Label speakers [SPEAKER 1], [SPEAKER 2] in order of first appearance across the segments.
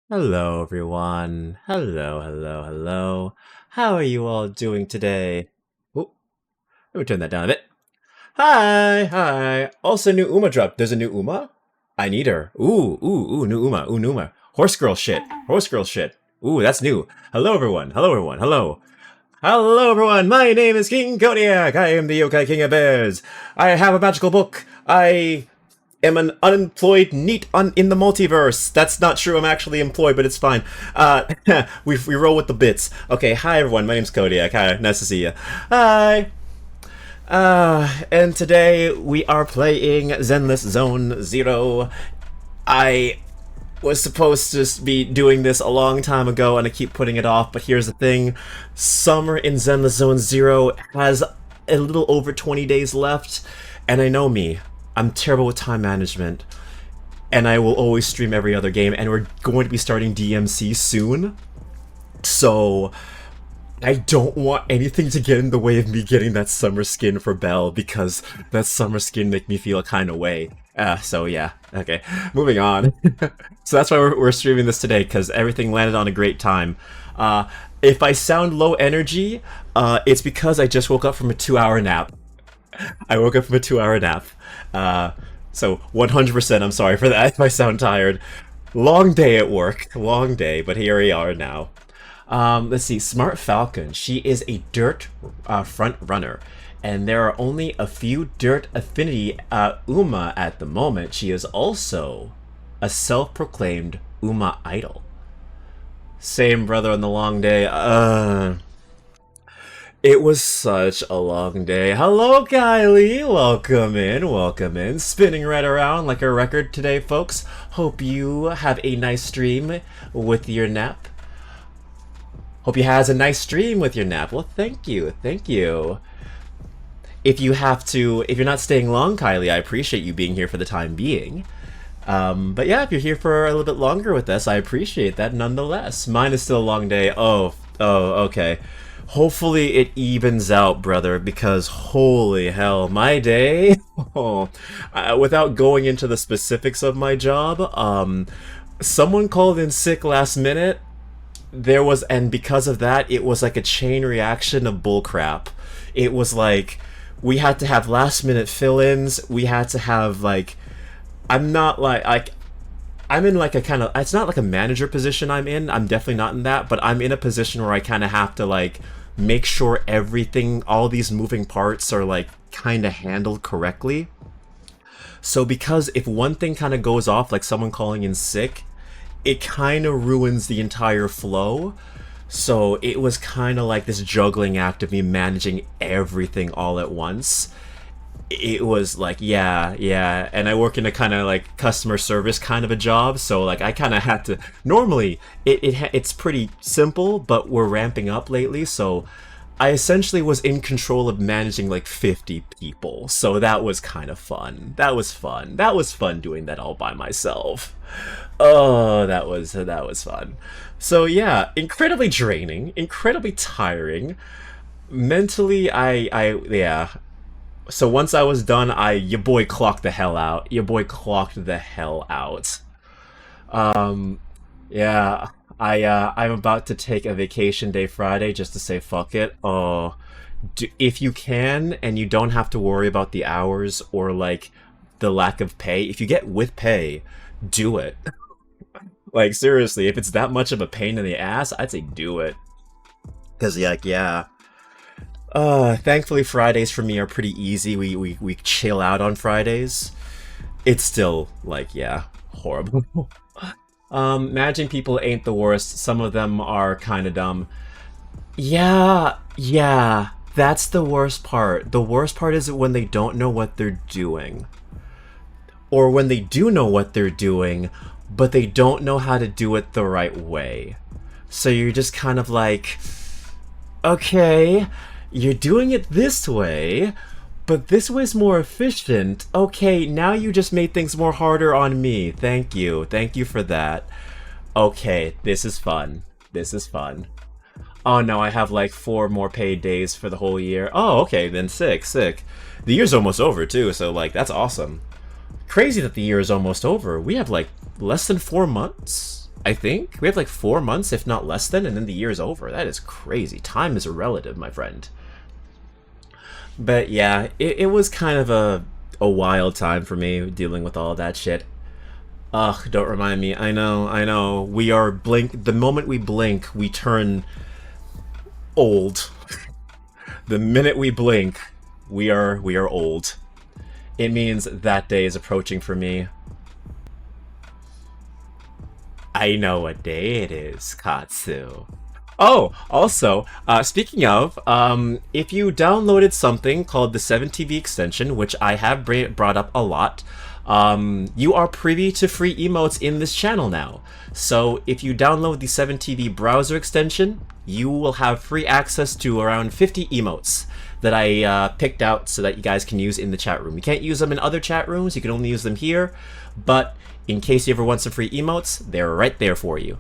[SPEAKER 1] Hello, everyone. Hello, hello, hello. How are you all doing today? Oh, let me turn that down a bit. Hi, hi. Also, new Uma drop. There's a new Uma? I need her. Ooh, new Uma, new Uma. Horse girl shit. Horse girl shit. Ooh, that's new. Hello, everyone. Hello, everyone. Hello. Hello, everyone. My name is King Kodiak. I am the Yokai King of Bears. I have a magical book. I am an unemployed neat in the multiverse. That's not true. I'm actually employed, but it's fine. We roll with the bits. Okay, hi everyone. My name's Kodiak. Hi, nice to see you. Hi. And today we are playing Zenless Zone Zero. I was supposed to be doing this a long time ago, and I keep putting it off. But here's the thing: summer in Zenless Zone Zero has a little over 20 days left, and I know me. I'm terrible with time management, and I will always stream every other game, and we're going to be starting DMC soon. So I don't want anything to get in the way of me getting that summer skin for Belle, because that summer skin make me feel a kind of way. So yeah, okay, moving on. So that's why we're streaming this today, because everything landed on a great time. If I sound low energy, it's because I just woke up from a 2-hour nap. I woke up from a 2-hour nap. So 100% I'm sorry for that if I sound tired. Long day at work. Long day, but here we are now. Let's see. Smart Falcon. She is a dirt front runner. And there are only a few dirt affinity Uma at the moment. She is also a self-proclaimed Uma idol. Same brother on the long day. It was such a long day. Hello, Kylie. Welcome in. Welcome in. Spinning right around like a record today, folks. Hope you have a nice stream with your nap. Hope you has a nice stream with your nap. Well, thank you. Thank you. If you're not staying long, Kylie, I appreciate you being here for the time being. But yeah, if you're here for a little bit longer with us, I appreciate that nonetheless. Mine is still a long day. Okay. Hopefully it evens out, brother, because holy hell, my day. Without going into the specifics of my job, someone called in sick last minute. And because of that, it was like a chain reaction of bullcrap. It was like we had to have last minute fill-ins. We had to have like, I'm not like I'm in like a kind of, it's not like a manager position I'm in. I'm definitely not in that, but I'm in a position where I kind of have to like make sure everything, all these moving parts are like kind of handled correctly. So because if one thing kind of goes off, like someone calling in sick, it kind of ruins the entire flow. So it was kind of like this juggling act of me managing everything all at once. It was like, yeah, and I work in a kind of like customer service kind of a job, so like I kind of had to. Normally, it's pretty simple, but we're ramping up lately, so I essentially was in control of managing like 50 people. So that was kind of fun. That was fun. That was fun doing that all by myself. Oh, that was fun. So yeah, incredibly draining, incredibly tiring. Mentally, yeah. So once I was done, your boy clocked the hell out. Your boy clocked the hell out. Yeah, I'm about to take a vacation day Friday just to say fuck it. Oh, if you can and you don't have to worry about the hours or like the lack of pay, if you get with pay, do it. Like seriously, if it's that much of a pain in the ass, I'd say do it. Cause like yeah, thankfully Fridays for me are pretty easy. We chill out on Fridays. It's still like yeah, horrible. Managing people ain't the worst. Some of them are kind of dumb. Yeah, that's the worst part. The worst part is when they don't know what they're doing. Or when they do know what they're doing, but they don't know how to do it the right way. So you're just kind of like, okay, you're doing it this way, but this way's more efficient. Okay, now you just made things more harder on me. Thank you. Thank you for that. Okay, this is fun. This is fun. Oh no, I have like 4 more paid days for the whole year. Oh, okay, then sick. The year's almost over too, so like that's awesome. Crazy that the year is almost over. We have like less than 4 months I think. We have like 4 months, if not less than, and then the year's over. That is crazy. Time is a relative, my friend. But yeah, it was kind of a wild time for me dealing with all that shit. Ugh, don't remind me. I know, I know. We are blink. The moment we blink, we turn old. The minute we blink, we are old. It means that day is approaching for me. I know what day it is, Katsu. Oh, also, speaking of, if you downloaded something called the 7TV extension, which I have brought up a lot, you are privy to free emotes in this channel now. So if you download the 7TV browser extension, you will have free access to around 50 emotes that I picked out so that you guys can use in the chat room. You can't use them in other chat rooms, you can only use them here, but in case you ever want some free emotes, they're right there for you.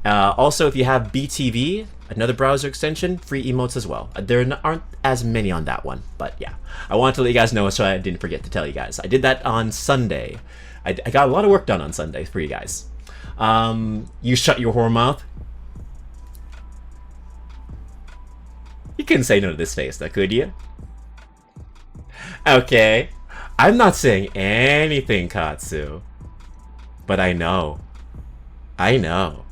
[SPEAKER 1] Also, if you have BTV, another browser extension, free emotes as well. There aren't as many on that one, but yeah. I wanted to let you guys know so I didn't forget to tell you guys. I did that on Sunday. I got a lot of work done on Sunday for you guys. You shut your whore mouth. You couldn't say no to this face, though, could you? Okay. I'm not saying anything, Katsu. But I know. I know.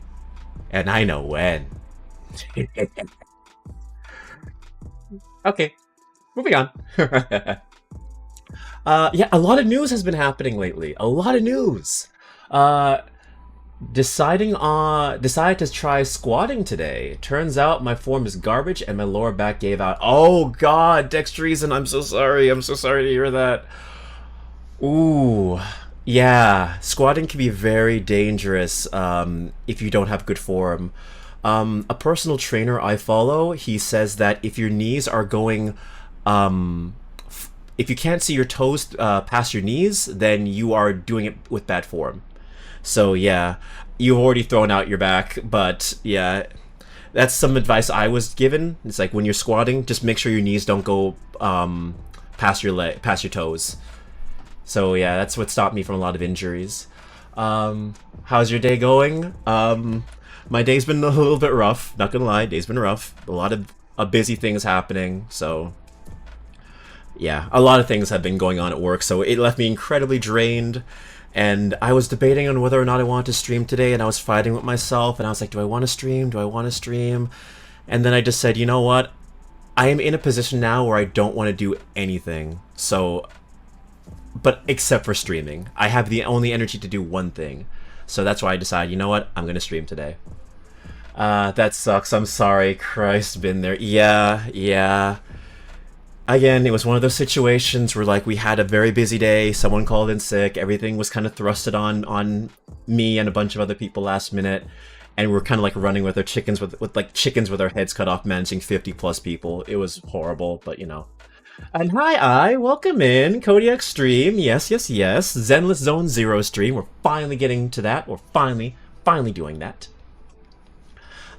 [SPEAKER 1] And I know when. Okay, moving on. Yeah, a lot of news has been happening lately. A lot of news. Uh, decided to try squatting today. Turns out my form is garbage and my lower back gave out. Oh God, Dextreason, I'm so sorry. I'm so sorry to hear that. Ooh. Yeah, squatting can be very dangerous if you don't have good form. A personal trainer I follow, he says that if your knees are going, if you can't see your toes past your knees, then you are doing it with bad form. So yeah, you've already thrown out your back, but yeah, that's some advice I was given. It's like when you're squatting, just make sure your knees don't go past your toes. So yeah, that's what stopped me from a lot of injuries. How's your day going? My day's been a little bit rough, not gonna lie, day's been rough. A lot of busy things happening, so yeah, a lot of things have been going on at work, so it left me incredibly drained, and I was debating on whether or not I wanted to stream today, and I was fighting with myself, and I was like, do I want to stream? Do I want to stream? And then I just said, you know what? I am in a position now where I don't want to do anything, so... But except for streaming. I have the only energy to do one thing. So that's why I decided, you know what, I'm gonna stream today. That sucks, I'm sorry, Christ, been there. Yeah. Again, it was one of those situations where like we had a very busy day, someone called in sick, everything was kind of thrusted on me and a bunch of other people last minute, and we're kind of like running with our chickens with chickens with our heads cut off, managing 50 plus people. It was horrible, but you know. And hi, welcome in, Kodiak stream, yes, Zenless Zone Zero stream, we're finally getting to that, we're finally doing that.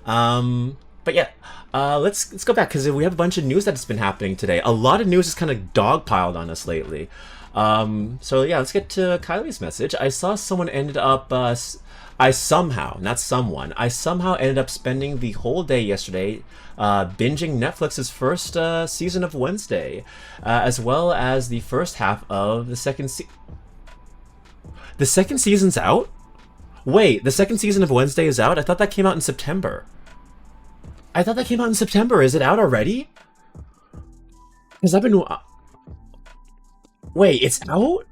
[SPEAKER 1] But yeah, let's go back, because we have a bunch of news that's been happening today. A lot of news is kind of dogpiled on us lately. So yeah, let's get to Kylie's message. I saw someone ended up, I somehow ended up spending the whole day yesterday binging Netflix's first season of Wednesday, as well as the first half of the second season. The second season's out? Wait, the second season of Wednesday is out? I thought that came out in September. Is it out already? Because I've been... Wait, it's out?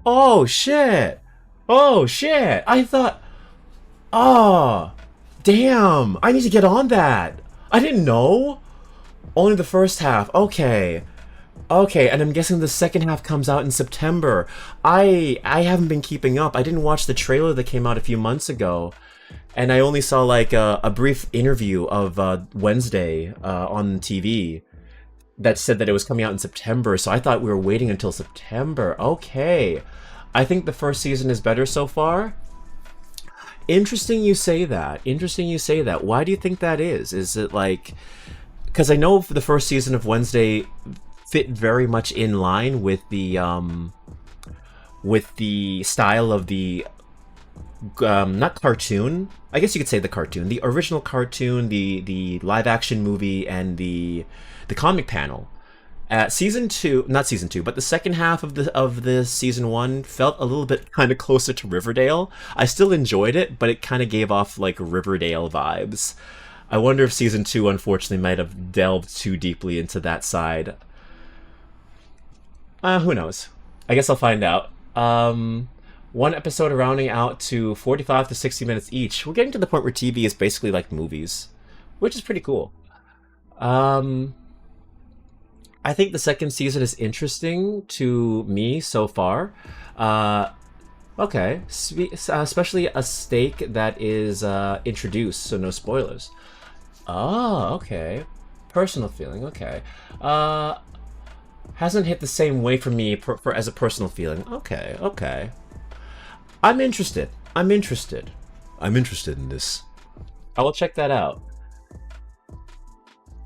[SPEAKER 1] Oh, shit. I thought... Oh, damn. I need to get on that. I didn't know. Only the first half. Okay, and I'm guessing the second half comes out in September. I haven't been keeping up. I didn't watch the trailer that came out a few months ago, and I only saw like a brief interview of Wednesday on TV that said that it was coming out in September, so I thought we were waiting until September. Okay. I think the first season is better so far. Interesting you say that. Why do you think that is? Is it like... Because I know the first season of Wednesday fit very much in line with the style of the not cartoon. I guess you could say the cartoon, the original cartoon, the live action movie, and the comic panel. Season two, not season two, but the second half of the season one felt a little bit kind of closer to Riverdale. I still enjoyed it, but it kind of gave off like Riverdale vibes. I wonder if season two, unfortunately, might have delved too deeply into that side. Who knows? I guess I'll find out. One episode rounding out to 45 to 60 minutes each. We're getting to the point where TV is basically like movies, which is pretty cool. Um, I think the second season is interesting to me so far. Uh, okay, especially a stake that is introduced, so no spoilers. Oh, okay. Personal feeling, okay. Uh, hasn't hit the same way for me as a personal feeling. Okay, okay. I'm interested. I'm interested. I'm interested in this. I will check that out.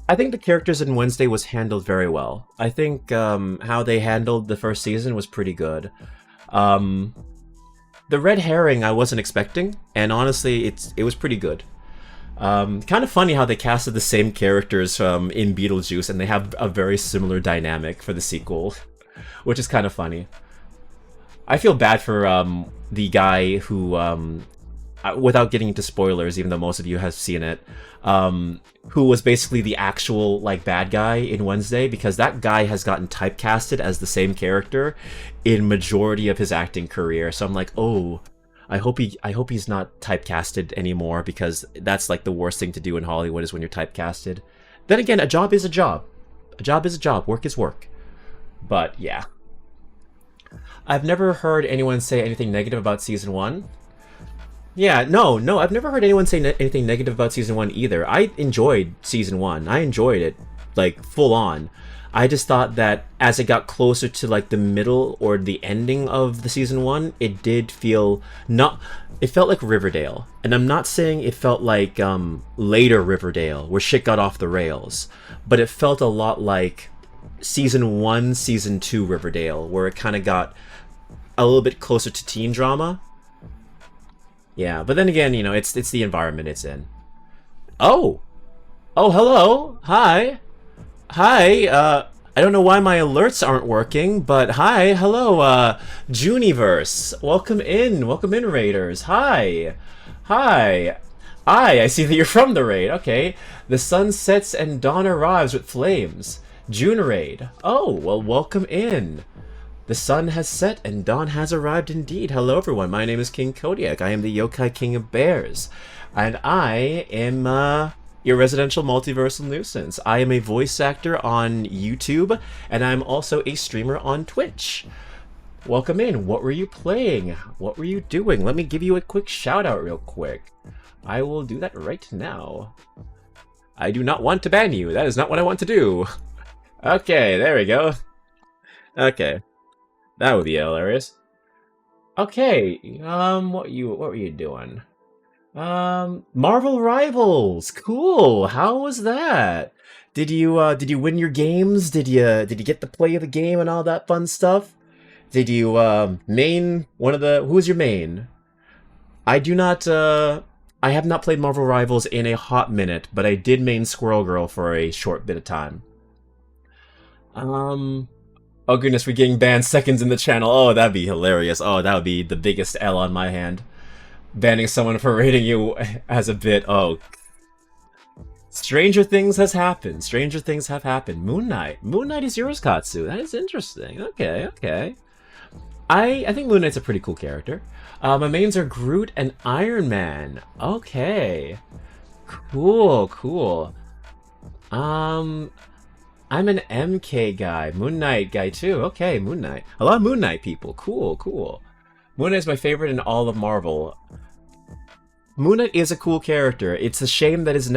[SPEAKER 1] I think the characters in Wednesday was handled very well. I think how they handled the first season was pretty good. Um, the red herring I wasn't expecting, and honestly, it was pretty good. Kind of funny how they casted the same characters in Beetlejuice, and they have a very similar dynamic for the sequel, which is kind of funny. I feel bad for the guy who, without getting into spoilers, even though most of you have seen it, who was basically the actual like bad guy in Wednesday, because that guy has gotten typecasted as the same character in majority of his acting career. So I'm like, oh, I hope he's not typecasted anymore, because that's like the worst thing to do in Hollywood is when you're typecasted. Then again, a job is a job. A job is a job. Work is work. But yeah. I've never heard anyone say anything negative about season one. Yeah, no, I've never heard anyone say anything negative about season one either. I enjoyed season one. I enjoyed it, like, full on. I just thought that as it got closer to, like, the middle or the ending of the season one, it did feel not... It felt like Riverdale. And I'm not saying it felt like, later Riverdale, where shit got off the rails. But it felt a lot like season one, season two Riverdale, where it kind of got a little bit closer to teen drama. Yeah, but then again, you know, it's the environment it's in. Oh! Oh, hello! Hi! Hi, I don't know why my alerts aren't working, but hi, hello, Juniverse. Welcome in, Raiders. Hi! Hi! I see that you're from the raid, okay. The sun sets and dawn arrives with flames. June raid. Oh, well, welcome in. The sun has set and dawn has arrived indeed. Hello everyone, my name is King Kodiak. I am the Yokai King of Bears. And I am your residential multiversal nuisance. I am a voice actor on YouTube, and I'm also a streamer on Twitch. Welcome in. What were you playing? What were you doing? Let me give you a quick shout out real quick. I will do that right now. I do not want to ban you. That is not what I want to do. Okay, there we go. Okay. That would be hilarious. Okay, what were you doing? Marvel Rivals, cool. How was that? Did you win your games? Did you get the play of the game and all that fun stuff? Did you main one of the? Who was your main? I do not. I have not played Marvel Rivals in a hot minute, but I did main Squirrel Girl for a short bit of time. Oh goodness, we're getting banned seconds in the channel. Oh, that'd be hilarious. Oh, that would be the biggest L on my hand. Banning someone for rating you as a bit. Oh. Stranger things has happened. Stranger things have happened. Moon Knight. Moon Knight is yours, Katsu. That is interesting. Okay, okay. I think Moon Knight's a pretty cool character. My mains are Groot and Iron Man. Okay. Cool, cool. I'm an MK guy. Moon Knight guy too. Okay, Moon Knight. A lot of Moon Knight people. Cool, cool. Moon Knight is my favorite in all of Marvel. Moon Knight is a cool character. It's a shame that his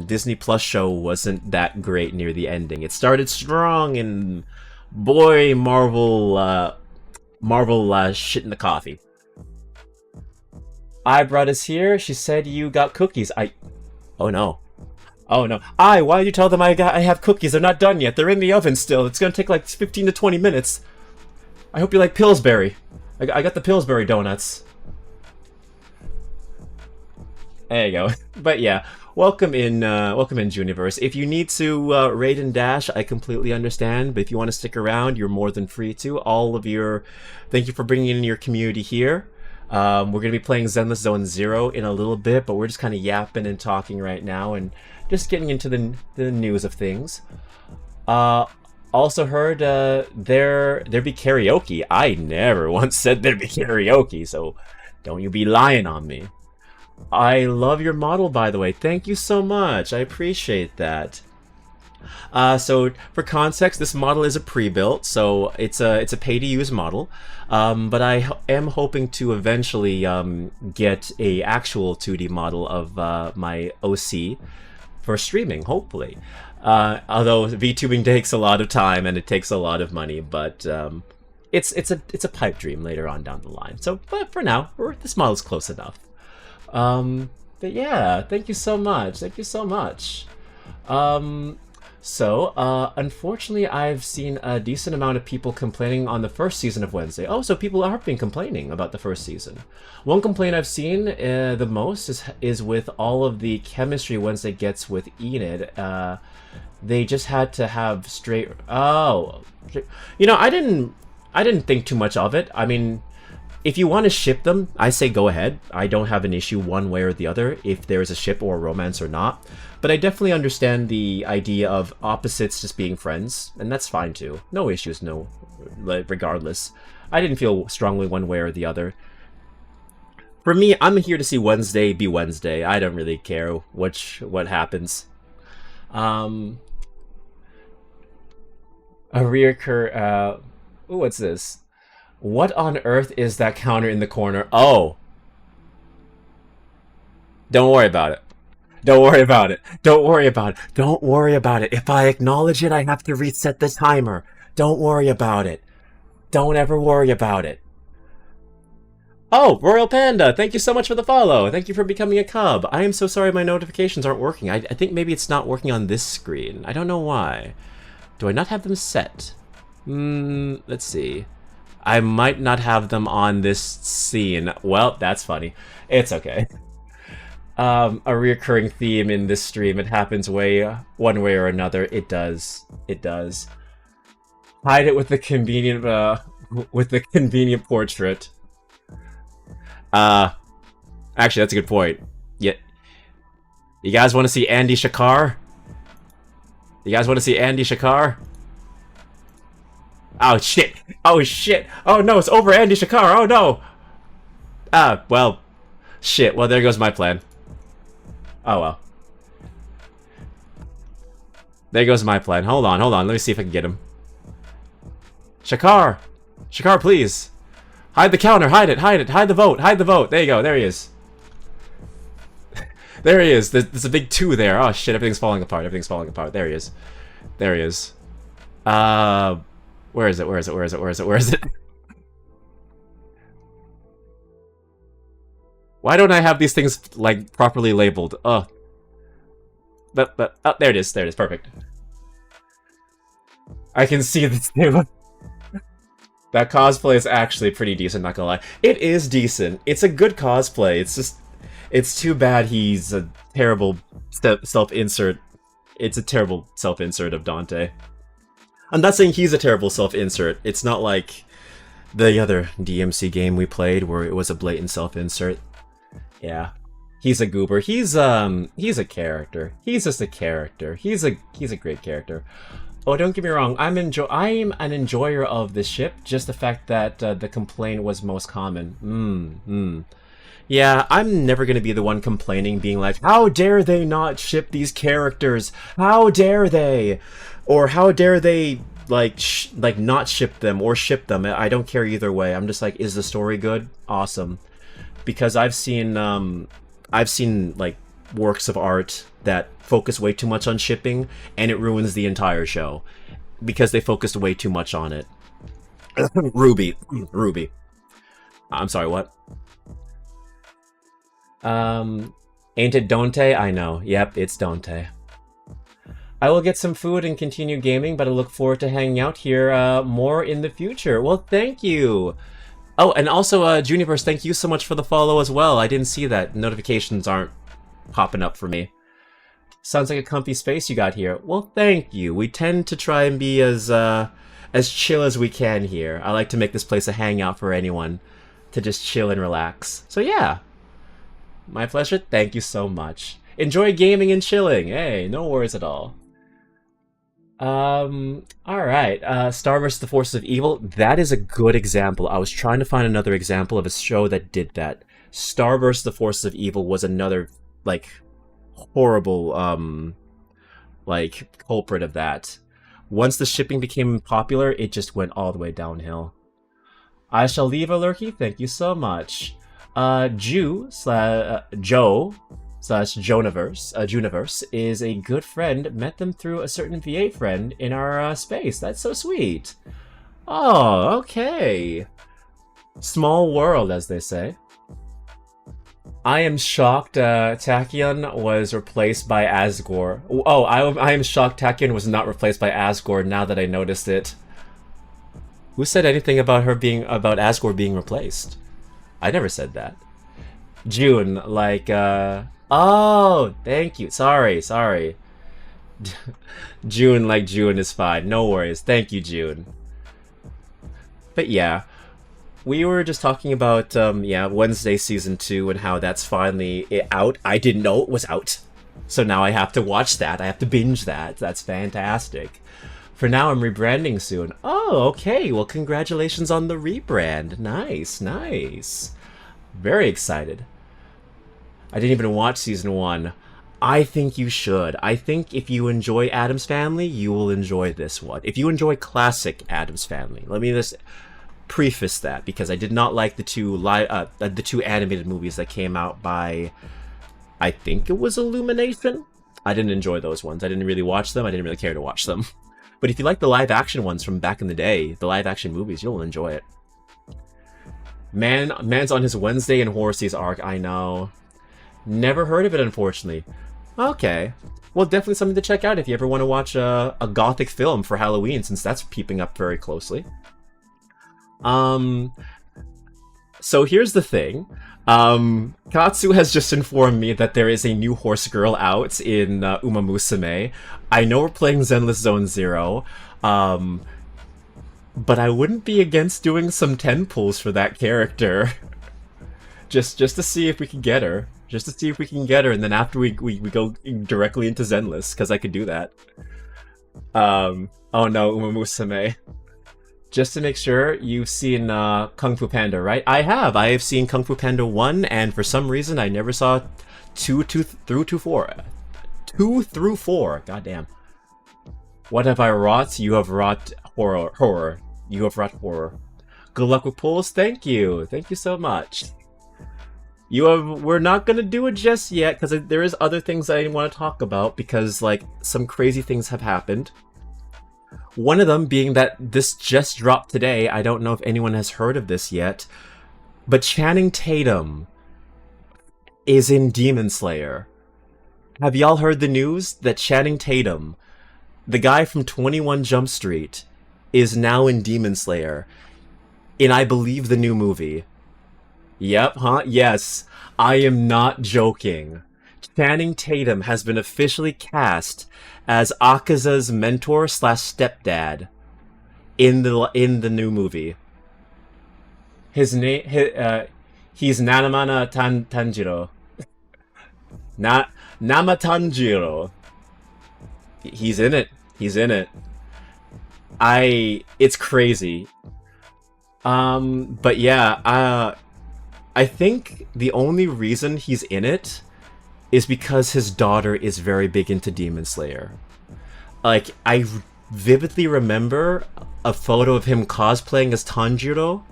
[SPEAKER 1] Disney Plus show wasn't that great near the ending. It started strong and boy, Marvel shit in the coffee. I brought us here. She said you got cookies. Oh no. Oh no. Why did you tell them I have cookies? They're not done yet. They're in the oven still. It's gonna take like 15 to 20 minutes. I hope you like Pillsbury. I got the Pillsbury donuts. There you go. But yeah, welcome in, Juniverse. If you need to raid and dash, I completely understand. But if you want to stick around, you're more than free to. Thank you for bringing in your community here. We're gonna be playing Zenless Zone Zero in a little bit, but we're just kind of yapping and talking right now, and just getting into the news of things. Also heard there be karaoke. I never once said there'd be karaoke, so don't you be lying on me. I love your model, by the way. Thank you so much. I appreciate that. So for context, this model is a pre-built, so it's a pay-to-use model. But am hoping to eventually get a actual 2D model of my OC for streaming, hopefully. Although VTubing takes a lot of time and it takes a lot of money, but it's a pipe dream later on down the line. So, but for now, this model's close enough. But yeah, thank you so much. Thank you so much. Unfortunately, I've seen a decent amount of people complaining on the first season of Wednesday. Oh, so people have been complaining about the first season. One complaint I've seen the most is with all of the chemistry Wednesday gets with Enid. They just had to have straight... Oh. You know, I didn't think too much of it. I mean... If you want to ship them, I say go ahead. I don't have an issue one way or the other if there is a ship or a romance or not. But I definitely understand the idea of opposites just being friends, and that's fine too. No issues, regardless. I didn't feel strongly one way or the other. For me, I'm here to see Wednesday be Wednesday. I don't really care what happens. A reoccur. Ooh, what's this? What on earth is that counter in the corner? Oh. Don't worry about it. Don't worry about it. Don't worry about it. Don't worry about it. If I acknowledge it, I have to reset the timer. Don't worry about it. Don't ever worry about it. Oh, Royal Panda, thank you so much for the follow. Thank you for becoming a cub. I am so sorry my notifications aren't working. I think maybe it's not working on this screen. I don't know why. Do I not have them set? Let's see. I might not have them on this scene. Well, that's funny. It's okay. A reoccurring theme in this stream. It happens one way or another. It does. It does. Hide it with the convenient portrait. Actually, that's a good point. Yeah. You guys want to see Andy Shakar? You guys want to see Andy Shakar? Oh shit! Oh shit! Oh no, it's over Andy Shakar! Oh no! Well, shit. Well, there goes my plan. Oh well. There goes my plan. Hold on. Let me see if I can get him. Shakar! Shakar, please! Hide the counter! Hide it! Hide the vote! Hide the vote! There you go, there he is. There he is! There's a big 2 there. Oh shit, everything's falling apart. There he is. There he is. Where is it? Why don't I have these things, like, properly labeled? Oh, there it is, perfect. I can see this too. That cosplay is actually pretty decent, not gonna lie. It is decent. It's a good cosplay. It's too bad he's a terrible self-insert. It's a terrible self-insert of Dante. I'm not saying he's a terrible self-insert. It's not like the other DMC game we played where it was a blatant self-insert. Yeah. He's a goober. He's a character. He's just a character. He's a great character. Oh, don't get me wrong. I'm an enjoyer of this ship. Just the fact that the complaint was most common. Yeah, I'm never gonna be the one complaining, being like, how dare they not ship these characters? How dare they? Or how dare they, like not ship them or ship them? I don't care either way. I'm just like, is the story good? Awesome. Because I've seen like works of art that focus way too much on shipping, and it ruins the entire show because they focused way too much on it. Ruby. I'm sorry, what? Ain't it Dante? I know. Yep, it's Dante. I will get some food and continue gaming, but I look forward to hanging out here more in the future. Well, thank you. Oh, and also, Juniverse, thank you so much for the follow as well. I didn't see that. Notifications aren't popping up for me. Sounds like a comfy space you got here. Well, thank you. We tend to try and be as chill as we can here. I like to make this place a hangout for anyone to just chill and relax. So yeah, my pleasure. Thank you so much. Enjoy gaming and chilling. Hey, no worries at all. Alright. Star vs. the Forces of Evil. That is a good example. I was trying to find another example of a show that did that. Star vs. the Forces of Evil was another, like, horrible, like, culprit of that. Once the shipping became popular, it just went all the way downhill. I shall leave a lurky. Thank you so much. Joe slash Juniverse is a good friend. Met them through a certain V8 friend in our space. That's so sweet. Oh, okay. Small world, as they say. I am shocked Tachyon was replaced by Asgore. Oh, I am shocked Tachyon was not replaced by Asgore now that I noticed it. Who said anything about Asgore being replaced? I never said that. June, like, oh, thank you. Sorry. June, like June is fine. No worries. Thank you, June. But yeah. We were just talking about, Wednesday Season 2 and how that's finally out. I didn't know it was out. So now I have to watch that. I have to binge that. That's fantastic. For now, I'm rebranding soon. Oh, okay. Well, congratulations on the rebrand. Nice. Very excited. I didn't even watch Season 1. I think you should. I think if you enjoy Addams Family, you will enjoy this one. If you enjoy classic Addams Family, let me just preface that, because I did not like the two animated movies that came out by, I think it was Illumination. I didn't enjoy those ones. I didn't really watch them. I didn't really care to watch them. But if you like the live action ones from back in the day, the live action movies, you'll enjoy it. Man's on his Wednesday and Horsey's arc. I know. Never heard of it, unfortunately. Okay. Well, definitely something to check out if you ever want to watch a gothic film for Halloween, since that's peeping up very closely. So here's the thing. Katsu has just informed me that there is a new horse girl out in Uma Musume. I know we're playing Zenless Zone Zero, but I wouldn't be against doing some 10 pulls for that character. just to see if we can get her. Just to see if we can get her, and then after we go directly into Zenless, because I could do that. Oh no, Uma Musume. Just to make sure, you've seen Kung Fu Panda, right? I have seen Kung Fu Panda 1, and for some reason I never saw 2 through 4. 2 through 4, goddamn. What have I wrought? You have wrought horror. You have wrought horror. Good luck with pulls, thank you. Thank you so much. We're not gonna do it just yet, because there is other things I want to talk about, because, like, some crazy things have happened. One of them being that this just dropped today. I don't know if anyone has heard of this yet, but Channing Tatum is in Demon Slayer. Have y'all heard the news that Channing Tatum, the guy from 21 Jump Street, is now in Demon Slayer, in, I believe, the new movie? Yep, huh? Yes, I am not joking. Channing Tatum has been officially cast as Akaza's mentor slash stepdad in the new movie. He's Nanamana Tanjiro. Nama Tanjiro. He's in it. It's crazy. But yeah, I think the only reason he's in it is because his daughter is very big into Demon Slayer. Like, I vividly remember a photo of him cosplaying as Tanjiro,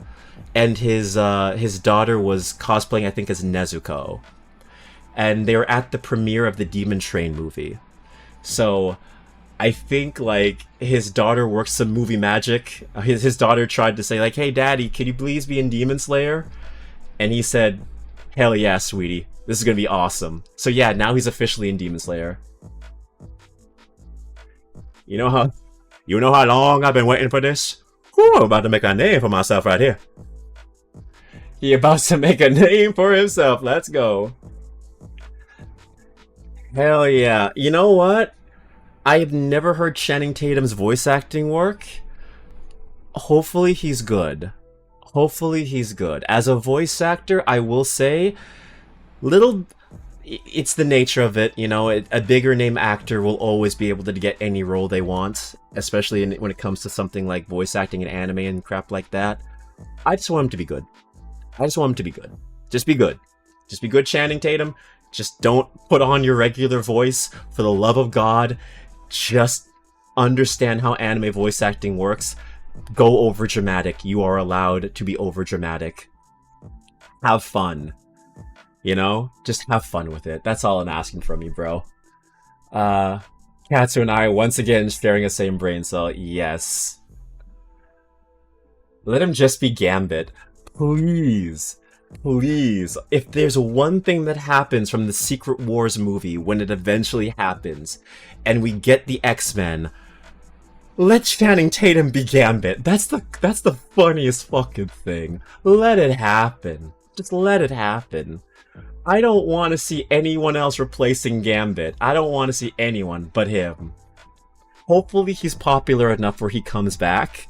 [SPEAKER 1] and his daughter was cosplaying, I think, as Nezuko. And they were at the premiere of the Demon Train movie. So, I think, like, his daughter works some movie magic. His daughter tried to say, like, hey, Daddy, can you please be in Demon Slayer? And he said, hell yeah, sweetie. This is gonna be awesome. So yeah, now he's officially in Demon Slayer. You know how long I've been waiting for this? Whew, I'm about to make a name for myself right here. He about to make a name for himself. Let's go. Hell yeah. You know what? I've never heard Channing Tatum's voice acting work. Hopefully he's good. Hopefully he's good. As a voice actor, I will say, little it's the nature of it, you know. A bigger name actor will always be able to get any role they want, especially when it comes to something like voice acting in anime and crap like that. I just want him to be good. I just want him to be good. Just be good. Just be good, Channing Tatum. Just don't put on your regular voice. For the love of God, just understand how anime voice acting works. Go over dramatic. You are allowed to be over dramatic. Have fun. You know? Just have fun with it. That's all I'm asking from you, bro. Katsu and I, once again, sharing the same brain cell. Yes. Let him just be Gambit. Please. Please. If there's one thing that happens from the Secret Wars movie when it eventually happens, and we get the X-Men, let Channing Tatum be Gambit. That's the funniest fucking thing. Let it happen. Just let it happen. I don't want to see anyone else replacing Gambit. I don't want to see anyone but him. Hopefully he's popular enough where he comes back.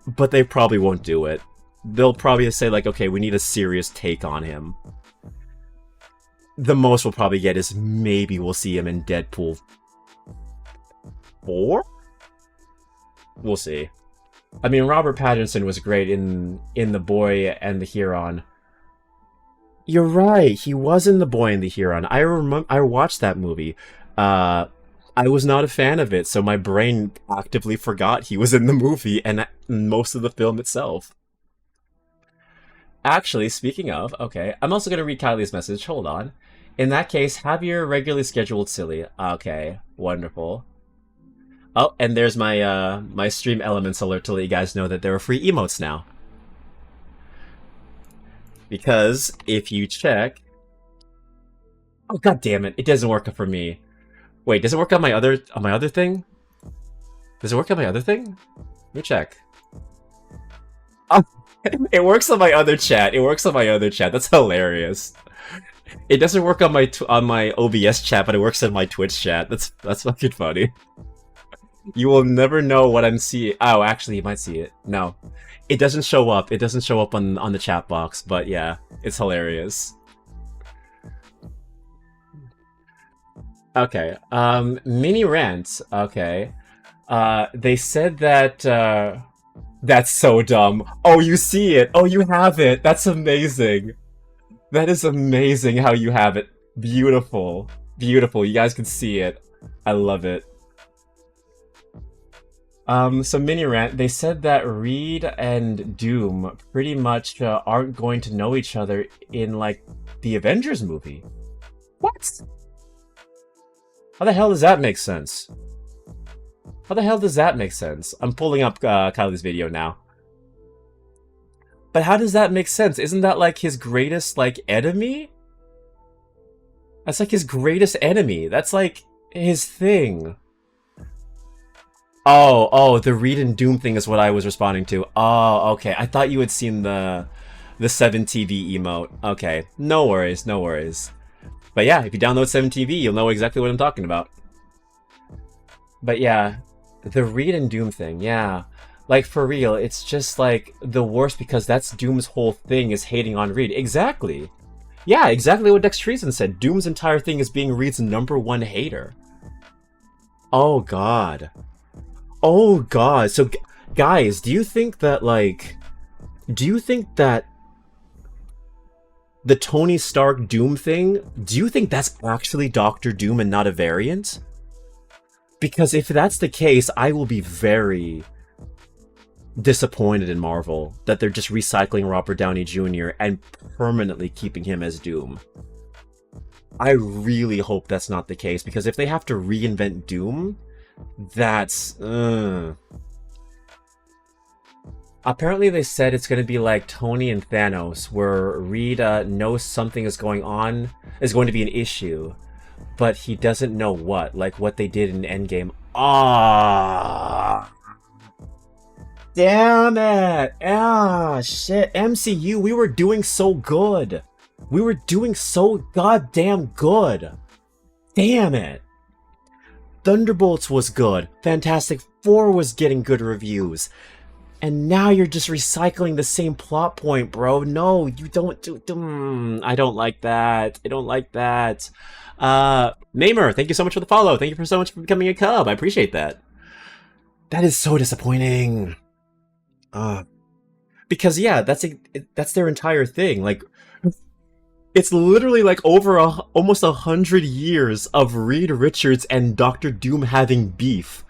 [SPEAKER 1] But they probably won't do it. They'll probably say, like, okay, we need a serious take on him. The most we'll probably get is maybe we'll see him in Deadpool 4? We'll see. I mean, Robert Pattinson was great in The Boy and the Huron. You're right, he was in The Boy and the Huron. I watched that movie. I was not a fan of it, so my brain actively forgot he was in the movie and most of the film itself. Actually, speaking of, okay, I'm also going to read Kylie's message. Hold on. In that case, have your regularly scheduled silly. Okay, wonderful. Oh, and there's my my stream elements alert to let you guys know that there are free emotes now. Because if you check... Oh, god damn it, it doesn't work for me. Wait, does it work on my other thing? Does it work on my other thing? Let me check. Oh, it works on my other chat. It works on my other chat. That's hilarious. It doesn't work on my OBS chat, but it works on my Twitch chat. That's fucking funny. You will never know what I'm seeing. Oh, actually, you might see it. No, it doesn't show up. It doesn't show up on the chat box. But yeah, it's hilarious. Okay. Mini rant. Okay. They said that. That's so dumb. Oh, you see it. Oh, you have it. That's amazing. That is amazing how you have it. Beautiful. Beautiful. You guys can see it. I love it. So mini rant, they said that Reed and Doom pretty much aren't going to know each other in, like, the Avengers movie. What? How the hell does that make sense? How the hell does that make sense? I'm pulling up Kylie's video now. But how does that make sense? Isn't that, like, his greatest, like, enemy? That's, like, his greatest enemy. That's, like, his thing. Oh, the Reed and Doom thing is what I was responding to. Oh, okay. I thought you had seen the 7TV emote. Okay. No worries, no worries. But yeah, if you download 7TV, you'll know exactly what I'm talking about. But yeah, the Reed and Doom thing, yeah. Like, for real, it's just, like, the worst because that's Doom's whole thing is hating on Reed. Exactly. Yeah, exactly what Dex Treason said. Doom's entire thing is being Reed's #1 hater. Oh, God. Oh, God. So, guys, do you think that, like... Do you think that the Tony Stark Doom thing, do you think that's actually Doctor Doom and not a variant? Because if that's the case, I will be very disappointed in Marvel that they're just recycling Robert Downey Jr. and permanently keeping him as Doom. I really hope that's not the case, because if they have to reinvent Doom, that's... Apparently they said it's going to be like Tony and Thanos, where Reed knows something is going to be an issue, but he doesn't know what, like what they did in Endgame. Ah, damn it! Ah, shit! MCU, we were doing so good. We were doing so goddamn good. Damn it! Thunderbolts was good. Fantastic Four was getting good reviews. And now you're just recycling the same plot point, bro. No, you don't do... I don't like that. I don't like that. Namer, thank you so much for the follow. Thank you for so much for becoming a cub. I appreciate that. That is so disappointing. Because, yeah, that's their entire thing. Like, it's literally like over almost 100 years of Reed Richards and Doctor Doom having beef.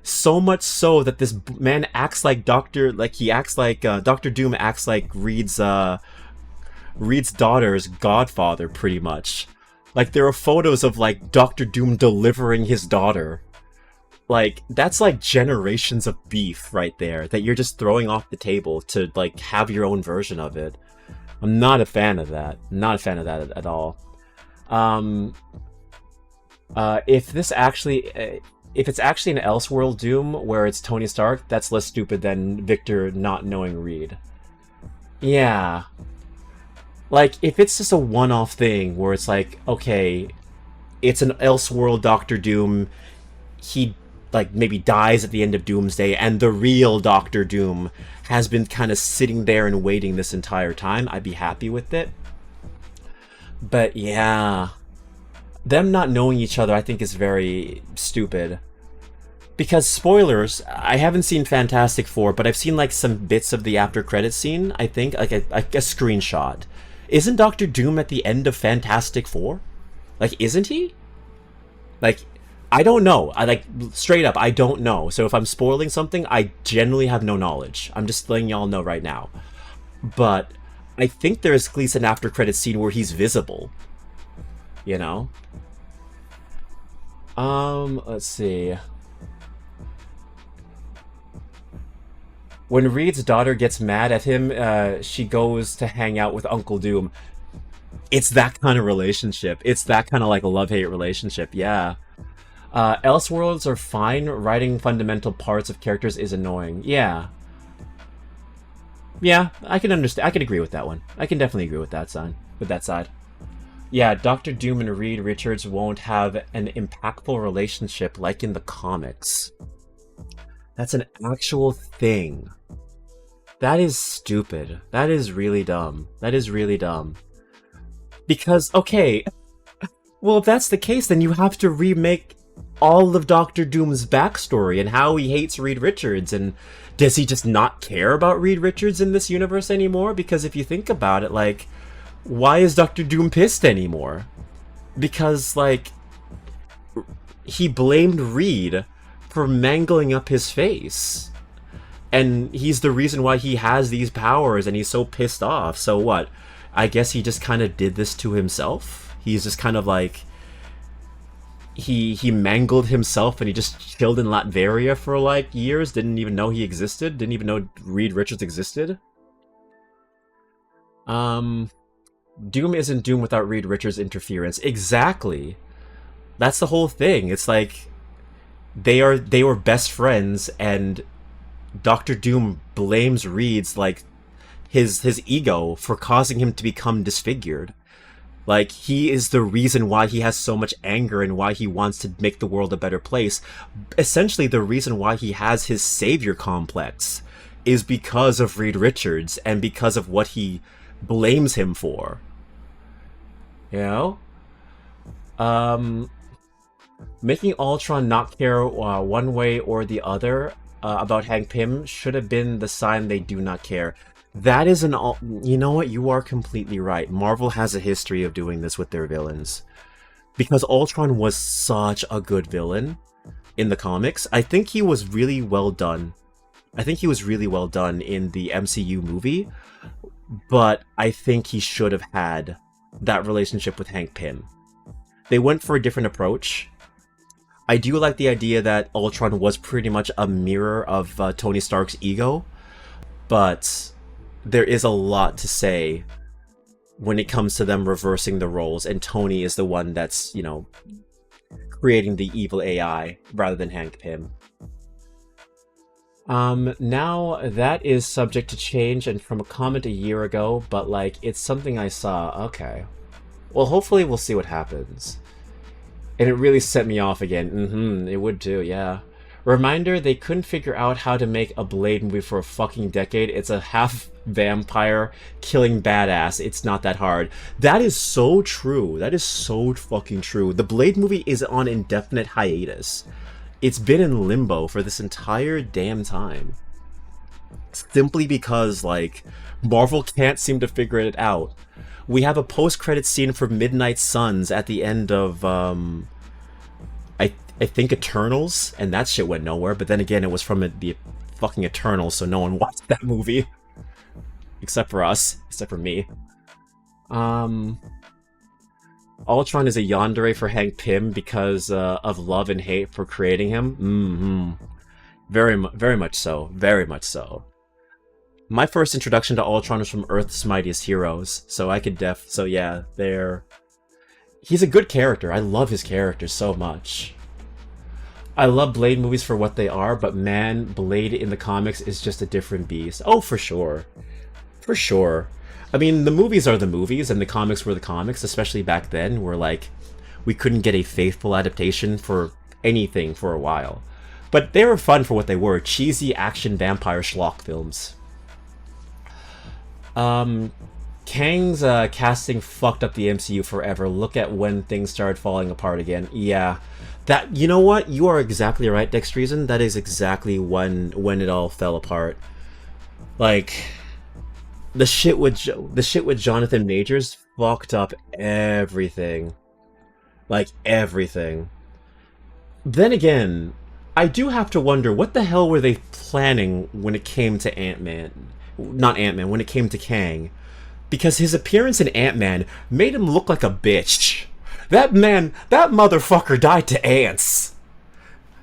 [SPEAKER 1] So much so that this man acts like Doctor Doom acts like Reed's daughter's godfather, pretty much. Like, there are photos of, like, Doctor Doom delivering his daughter. Like, that's like generations of beef right there that you're just throwing off the table to, like, have your own version of it. I'm not a fan of that. I'm not a fan of that at all. If it's actually an Elseworld Doom where it's Tony Stark, that's less stupid than Victor not knowing Reed. Yeah. Like, if it's just a one-off thing where it's like, okay, it's an Elseworld Doctor Doom, he, like, maybe dies at the end of Doomsday, and the real Doctor Doom has been kind of sitting there and waiting this entire time, I'd be happy with it. But yeah, them not knowing each other I think is very stupid. Because, spoilers, I haven't seen Fantastic Four, but I've seen, like, some bits of the after credits scene, I think, like a screenshot. Isn't Doctor Doom at the end of Fantastic Four? Like, isn't he? Like, I don't know. Straight up, I don't know. So if I'm spoiling something, I generally have no knowledge. I'm just letting y'all know right now. But I think there's at least an after credits scene where he's visible. You know? Let's see. When Reed's daughter gets mad at him, she goes to hang out with Uncle Doom. It's that kind of relationship. It's that kind of, like, a love-hate relationship, yeah. Elseworlds are fine. Writing fundamental parts of characters is annoying. Yeah. Yeah, I can understand. I can agree with that one. I can definitely agree with that side. Yeah, Doctor Doom and Reed Richards won't have an impactful relationship like in the comics. That's an actual thing. That is stupid. That is really dumb. That is really dumb. Because, okay, well, if that's the case, then you have to remake all of Doctor Doom's backstory and how he hates Reed Richards, and does he just not care about Reed Richards in this universe anymore? Because if you think about it, like, why is Doctor Doom pissed anymore? Because, like, he blamed Reed for mangling up his face. And he's the reason why he has these powers, and he's so pissed off. So what? I guess he just kind of did this to himself? He's just kind of like... He mangled himself, and he just chilled in Latveria for, like, years, didn't even know he existed, didn't even know Reed Richards existed? Doom isn't Doom without Reed Richards' interference. Exactly. That's the whole thing. It's like... They were best friends, and Doctor Doom blames Reed's, like, his ego for causing him to become disfigured. Like, he is the reason why he has so much anger and why he wants to make the world a better place. Essentially, the reason why he has his savior complex is because of Reed Richards and because of what he blames him for. You know? Making Ultron not care one way or the other about Hank Pym should have been the sign they do not care. That is you know what? You are completely right. Marvel has a history of doing this with their villains. Because Ultron was such a good villain in the comics. I think he was really well done. I think he was really well done in the MCU movie. But I think he should have had that relationship with Hank Pym. They went for a different approach. I do like the idea that Ultron was pretty much a mirror of Tony Stark's ego. But there is a lot to say when it comes to them reversing the roles, and Tony is the one that's, you know, creating the evil AI rather than Hank Pym. Now that is subject to change and from a comment a year ago, but, like, it's something I saw. Okay. Well, hopefully we'll see what happens. And it really set me off again. It would too, yeah. Reminder, they couldn't figure out how to make a Blade movie for a fucking decade. It's a half vampire killing badass. It's not that hard. That is so true. That is so fucking true. The Blade movie is on indefinite hiatus. It's been in limbo for this entire damn time. Simply because, like, Marvel can't seem to figure it out. We have a post-credit scene for Midnight Suns at the end of, I think Eternals, and that shit went nowhere, but then again, it was from the fucking Eternals, so no one watched that movie. Except for us. Except for me. Ultron is a yandere for Hank Pym because of love and hate for creating him. Very much so. Very much so. My first introduction to Ultron was from Earth's Mightiest Heroes, so I could so yeah, he's a good character. I love his character so much. I love Blade movies for what they are, but man, Blade in the comics is just a different beast. Oh, for sure. For sure. I mean, the movies are the movies, and the comics were the comics, especially back then, where, like, we couldn't get a faithful adaptation for anything for a while. But they were fun for what they were. Cheesy action vampire schlock films. Kang's casting fucked up the MCU forever. Look at when things started falling apart again. Yeah. You know what? You are exactly right, Dextreason. That is exactly when it all fell apart. Like, the shit with Jonathan Majors fucked up everything. Like, everything. Then again, I do have to wonder, what the hell were they planning when it came to Ant-Man? Not Ant-Man, when it came to Kang. Because his appearance in Ant-Man made him look like a bitch. That motherfucker died to ants.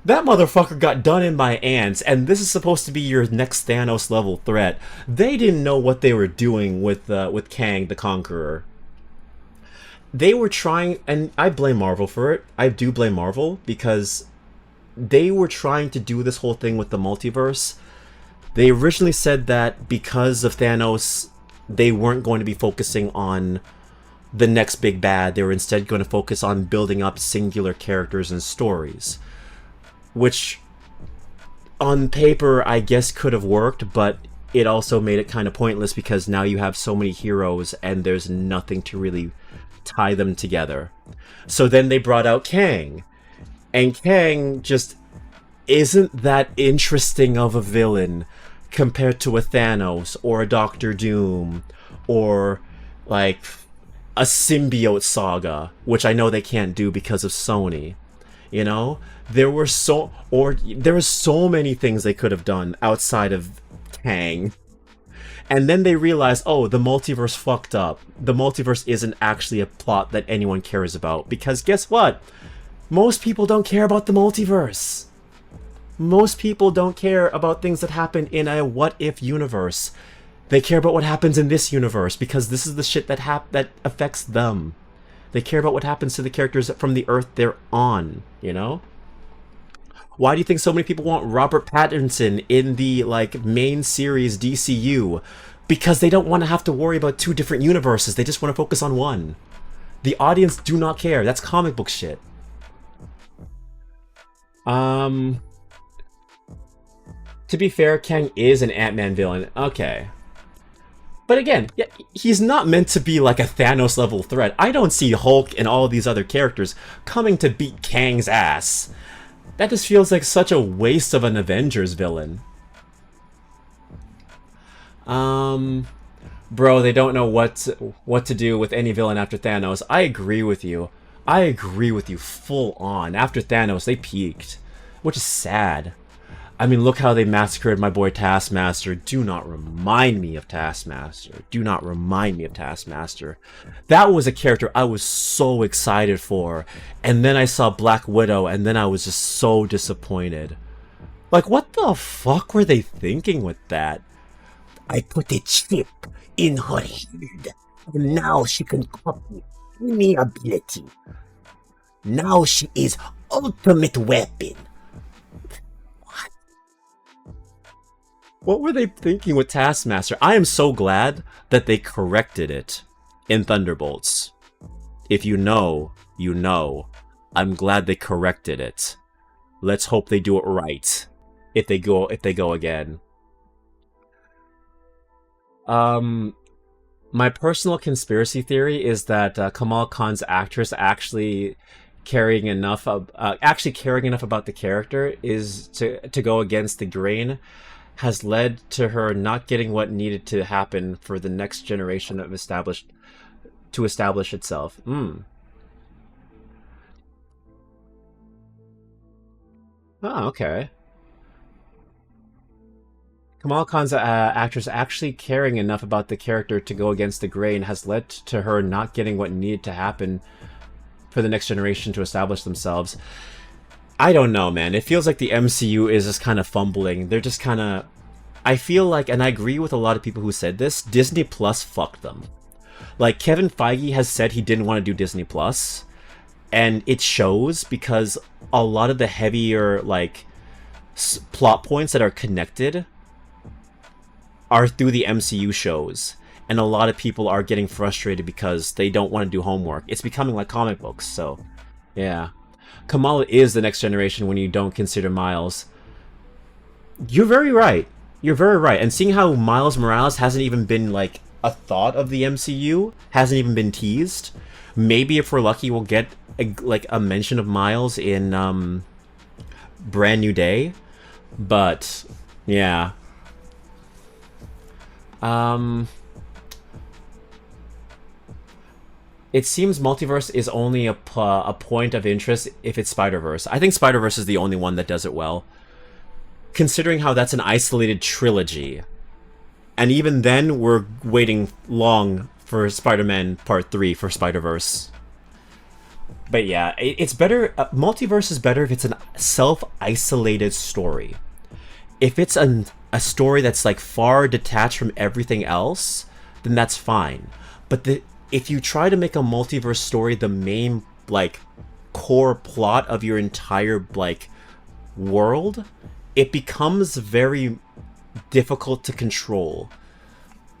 [SPEAKER 1] That motherfucker got done in by ants, and this is supposed to be your next Thanos level threat. They didn't know what they were doing with Kang the Conqueror. They were trying, and I blame Marvel for it. I do blame Marvel, because they were trying to do this whole thing with the multiverse. They originally said that because of Thanos, they weren't going to be focusing on the next big bad. They were instead going to focus on building up singular characters and stories. Which, on paper, I guess could have worked, but it also made it kind of pointless because now you have so many heroes and there's nothing to really tie them together. So then they brought out Kang. And Kang just isn't that interesting of a villain compared to a Thanos or a Doctor Doom or, like, a symbiote saga, which I know they can't do because of Sony. You know? There were so many things they could have done outside of Kang. And then they realized, oh, the multiverse fucked up. The multiverse isn't actually a plot that anyone cares about. Because guess what? Most people don't care about the multiverse. Most people don't care about things that happen in a what-if universe. They care about what happens in this universe, because this is the shit that affects them. They care about what happens to the characters from the Earth they're on, you know? Why do you think so many people want Robert Pattinson in the, like, main series DCU? Because they don't want to have to worry about two different universes. They just want to focus on one. The audience do not care. That's comic book shit. To be fair, Kang is an Ant-Man villain. Okay. But again, yeah, he's not meant to be like a Thanos-level threat. I don't see Hulk and all these other characters coming to beat Kang's ass. That just feels like such a waste of an Avengers villain. Bro, they don't know what to do with any villain after Thanos. I agree with you. I agree with you full on. After Thanos, they peaked. Which is sad. I mean, look how they massacred my boy Taskmaster. Do not remind me of Taskmaster. Do not remind me of Taskmaster. That was a character I was so excited for. And then I saw Black Widow, and then I was just so disappointed. Like, what the fuck were they thinking with that? I put a chip in her head, and now she can copy any ability. Now she is ultimate weapon. What were they thinking with Taskmaster? I am so glad that they corrected it in Thunderbolts. If you know, you know. I'm glad they corrected it. Let's hope they do it right. If they go again. My personal conspiracy theory is that Kamal Khan's actress actually actually caring enough about the character is to go against the grain has led to her not getting what needed to happen for the next generation of establish itself. Oh, okay. Kamal Khan's actress actually caring enough about the character to go against the grain has led to her not getting what needed to happen for the next generation to establish themselves. I don't know, man. It feels like the MCU is just kind of fumbling. They're just kind of... I feel like, and I agree with a lot of people who said this, Disney Plus fucked them. Like, Kevin Feige has said he didn't want to do Disney Plus, and it shows because a lot of the heavier, like, plot points that are connected are through the MCU shows. And a lot of people are getting frustrated because they don't want to do homework. It's becoming like comic books, so... Yeah. Kamala is the next generation when you don't consider Miles. You're very right. You're very right. And seeing how Miles Morales hasn't even been, like, a thought of the MCU, hasn't even been teased, maybe if we're lucky we'll get, a mention of Miles in, Brand New Day. But, yeah. It seems multiverse is only a point of interest if it's Spider-Verse. I think Spider-Verse is the only one that does it well. Considering how that's an isolated trilogy. And even then, we're waiting long for Spider-Man Part 3 for Spider-Verse. But yeah, it's better... multiverse is better if it's a self-isolated story. If it's a story that's, like, far detached from everything else, then that's fine. But if you try to make a multiverse story the main, like, core plot of your entire, like, world, it becomes very difficult to control.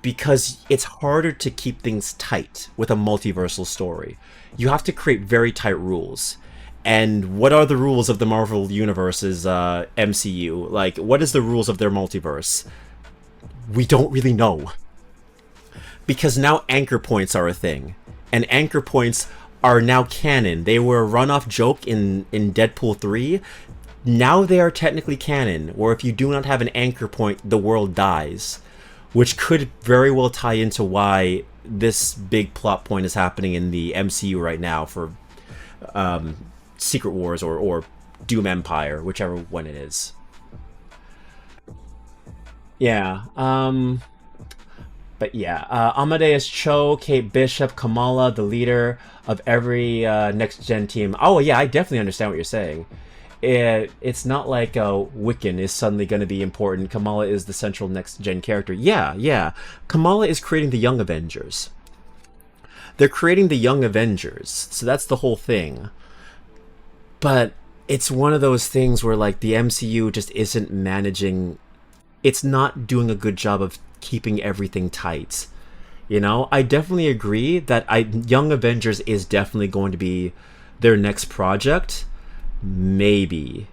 [SPEAKER 1] Because it's harder to keep things tight with a multiversal story. You have to create very tight rules. And what are the rules of the Marvel Universe's MCU? Like, what is the rules of their multiverse? We don't really know. Because now anchor points are a thing. And anchor points are now canon. They were a runoff joke in Deadpool 3. Now they are technically canon, where if you do not have an anchor point, the world dies. Which could very well tie into why this big plot point is happening in the MCU right now for Secret Wars or Doom Empire, whichever one it is. Yeah, but yeah, Amadeus Cho, Kate Bishop, Kamala, the leader of every next-gen team. Oh yeah, I definitely understand what you're saying. It's not like Wiccan is suddenly going to be important. Kamala is the central next-gen character. Yeah. Kamala is creating the Young Avengers. They're creating the Young Avengers, so that's the whole thing. But it's one of those things where, like, the MCU just isn't managing... It's not doing a good job of keeping everything tight. You know? I definitely agree that Young Avengers is definitely going to be their next project. Maybe.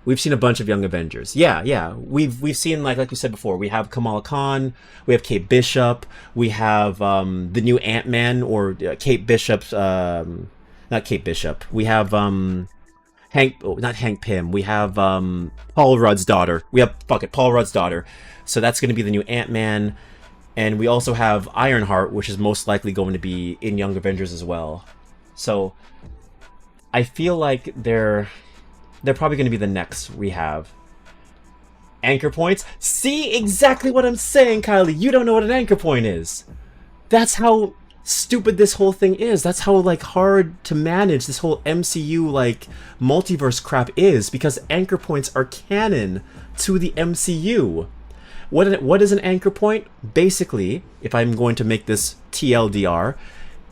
[SPEAKER 1] We've seen a bunch of Young Avengers. Yeah. We've seen, like you said before, we have Kamala Khan, we have Kate Bishop, we have the new Ant-Man, or Kate Bishop's... not Kate Bishop. We have not Hank Pym. We have Paul Rudd's daughter. Paul Rudd's daughter. So that's going to be the new Ant-Man. And we also have Ironheart, which is most likely going to be in Young Avengers as well. So I feel like they're probably going to be the next we have. Anchor points? See, exactly what I'm saying, Kylie. You don't know what an anchor point is. That's how stupid this whole thing is. That's how, like, hard to manage this whole MCU, like, multiverse crap is, because anchor points are canon to the MCU. What is an anchor point? Basically, if I'm going to make this TLDR,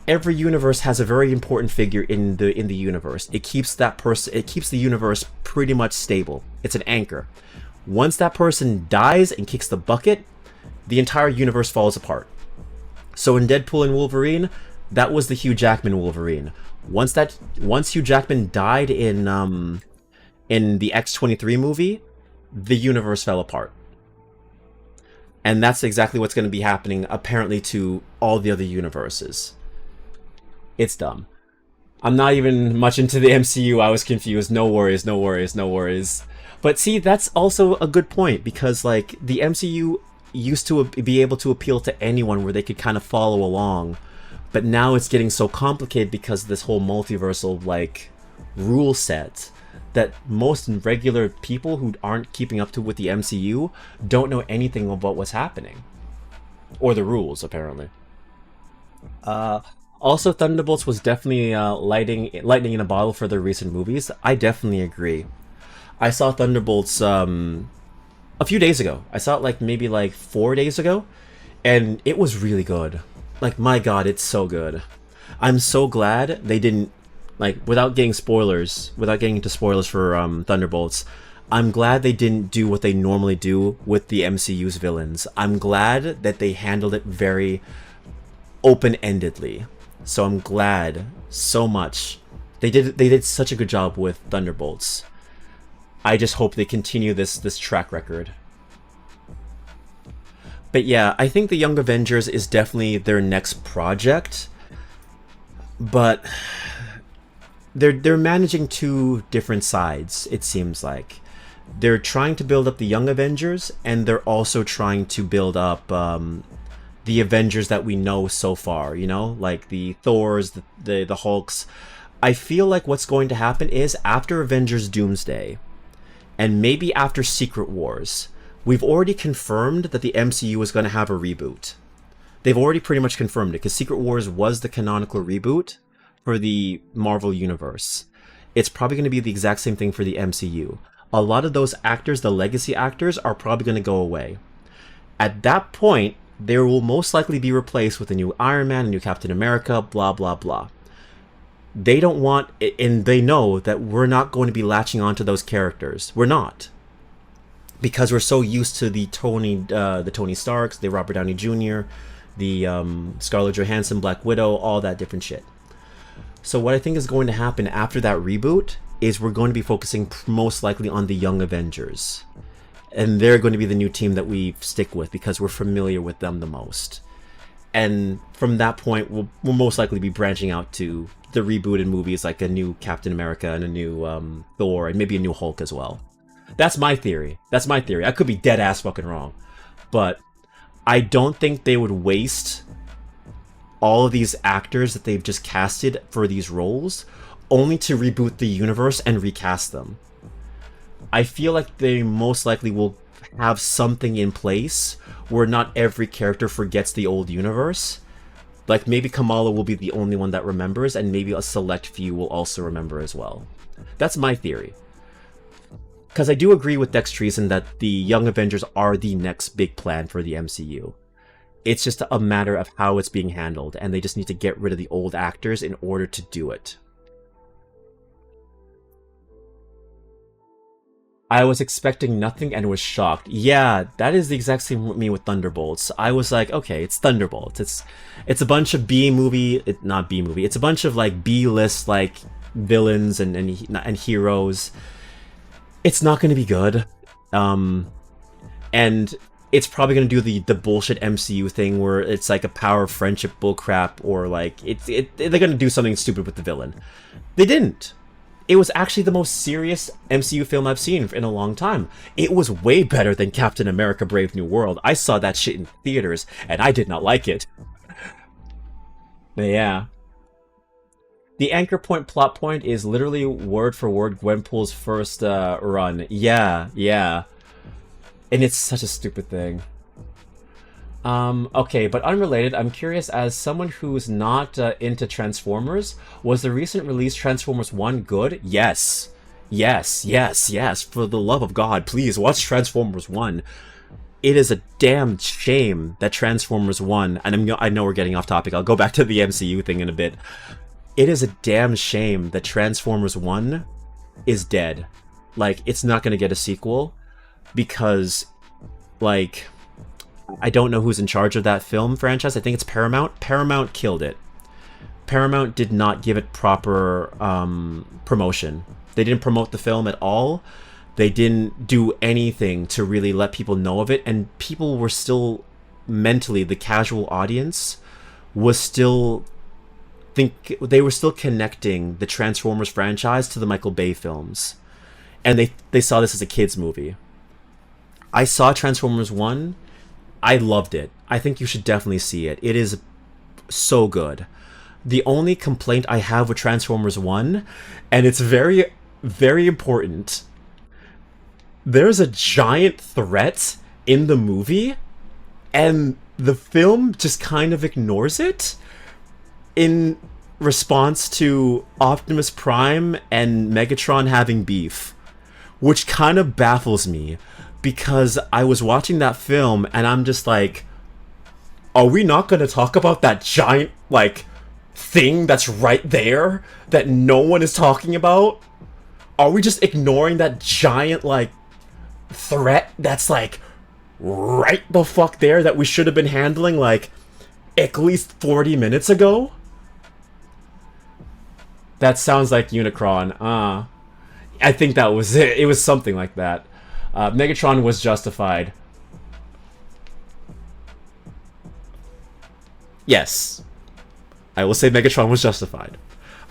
[SPEAKER 1] every universe has a very important figure in the universe. It keeps the universe pretty much stable. It's an anchor. Once that person dies and kicks the bucket, the entire universe falls apart. So in Deadpool and Wolverine, That was the Hugh Jackman Wolverine. Once Hugh Jackman died in the X-23 movie, the universe fell apart. And that's exactly what's going to be happening, apparently, to all the other universes. It's dumb. I'm not even much into the MCU. I was confused. No worries, no worries, no worries. But see, that's also a good point, because, like, the MCU used to be able to appeal to anyone where they could kind of follow along. But now it's getting so complicated because of this whole multiversal, like, rule set, that most regular people who aren't keeping up to with the MCU don't know anything about what's happening. Or the rules, apparently. Also, Thunderbolts was definitely lightning in a bottle for their recent movies. I definitely agree. I saw Thunderbolts a few days ago. I saw it like maybe like 4 days ago, and it was really good. Like, my god, it's so good. I'm so glad they didn't, like, without getting into spoilers for Thunderbolts, I'm glad they didn't do what they normally do with the MCU's villains. I'm glad that they handled it very open-endedly. So I'm glad so much. They did such a good job with Thunderbolts. I just hope they continue this track record. But yeah, I think the Young Avengers is definitely their next project. But they're managing two different sides, it seems like. They're trying to build up the Young Avengers, and they're also trying to build up the Avengers that we know so far, you know? Like the Thors, the Hulks. I feel like what's going to happen is after Avengers Doomsday, and maybe after Secret Wars, we've already confirmed that the MCU is going to have a reboot. They've already pretty much confirmed it, because Secret Wars was the canonical reboot for the Marvel Universe. It's probably going to be the exact same thing for the MCU. A lot of those actors, the legacy actors, are probably going to go away. At that point, they will most likely be replaced with a new Iron Man, a new Captain America, blah, blah, blah. They don't want, and they know that we're not going to be latching onto those characters. We're not. Because we're so used to the Tony Starks, the Robert Downey Jr., the Scarlett Johansson, Black Widow, all that different shit. So what I think is going to happen after that reboot is we're going to be focusing most likely on the Young Avengers. And they're going to be the new team that we stick with because we're familiar with them the most. And from that point, we'll most likely be branching out to the rebooted movies like a new Captain America and a new Thor and maybe a new Hulk as well. That's my theory. That's my theory. I could be dead ass fucking wrong. But I don't think they would waste all of these actors that they've just casted for these roles only to reboot the universe and recast them. I feel like they most likely will have something in place where not every character forgets the old universe. Like, maybe Kamala will be the only one that remembers, and maybe a select few will also remember as well. That's my theory. Because I do agree with Dex Treason that the Young Avengers are the next big plan for the MCU. It's just a matter of how it's being handled, and they just need to get rid of the old actors in order to do it. I was expecting nothing and was shocked. Yeah, that is the exact same with me with Thunderbolts. I was like, okay, it's Thunderbolts. It's a bunch of not B movie. It's a bunch of like B-list like villains and heroes. It's not going to be good. And it's probably going to do the bullshit MCU thing where it's like a power of friendship bullcrap, or like they're going to do something stupid with the villain. They didn't. It was actually the most serious MCU film I've seen in a long time. It was way better than Captain America Brave New World. I saw that shit in theaters, and I did not like it. But yeah. The anchor point plot point is literally word for word Gwenpool's first run. Yeah. And it's such a stupid thing. Okay, but unrelated, I'm curious, as someone who's not into Transformers, was the recent release Transformers 1 good? Yes. Yes. For the love of God, please watch Transformers 1. It is a damn shame that Transformers 1, and I know we're getting off topic, I'll go back to the MCU thing in a bit. It is a damn shame that Transformers 1 is dead. Like, it's not gonna get a sequel, because, like, I don't know who's in charge of that film franchise. I think it's Paramount. Paramount killed it. Paramount did not give it proper promotion. They didn't promote the film at all. They didn't do anything to really let people know of it, and people were still mentally, the casual audience was still they were still connecting the Transformers franchise to the Michael Bay films. And they saw this as a kids movie. I saw Transformers 1. I loved it. I think you should definitely see it. It is so good. The only complaint I have with Transformers 1, and it's very, very important, there's a giant threat in the movie, and the film just kind of ignores it in response to Optimus Prime and Megatron having beef, which kind of baffles me, because I was watching that film and I'm just like, are we not going to talk about that giant, like, thing that's right there that no one is talking about? Are we just ignoring that giant, like, threat that's, like, right the fuck there that we should have been handling, like, at least 40 minutes ago? That sounds like Unicron. I think that was it. It was something like that. Megatron was justified. Yes. I will say Megatron was justified.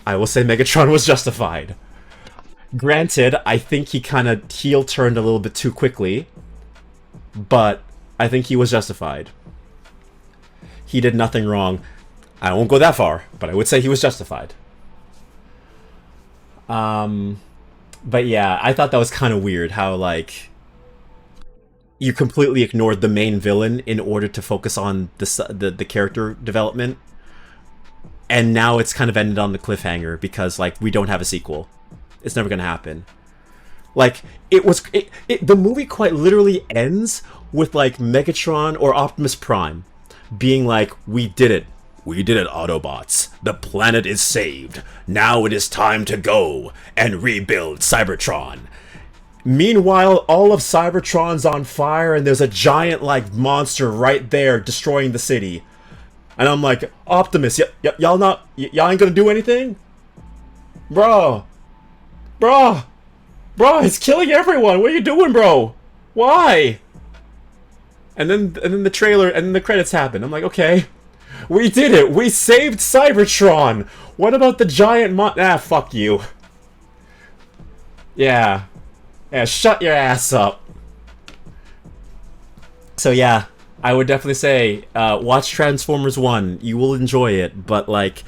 [SPEAKER 1] I will say Megatron was justified. Granted, I think he kind of heel-turned a little bit too quickly, but I think he was justified. He did nothing wrong. I won't go that far, but I would say he was justified. But yeah, I thought that was kind of weird how, like, you completely ignored the main villain in order to focus on the character development. And now it's kind of ended on the cliffhanger because, like, we don't have a sequel. It's never gonna happen. Like, the movie quite literally ends with, like, Megatron or Optimus Prime being like, we did it. We did it, Autobots. The planet is saved. Now it is time to go and rebuild Cybertron. Meanwhile, all of Cybertron's on fire and there's a giant, like, monster right there destroying the city. And I'm like, Optimus, y'all ain't gonna do anything? Bro, it's killing everyone. What are you doing, bro? Why? And then the trailer, and then the credits happen. I'm like, okay. We did it! We saved Cybertron! What about the giant fuck you. Yeah. Yeah, shut your ass up. So yeah, I would definitely say, watch Transformers 1. You will enjoy it, but, like,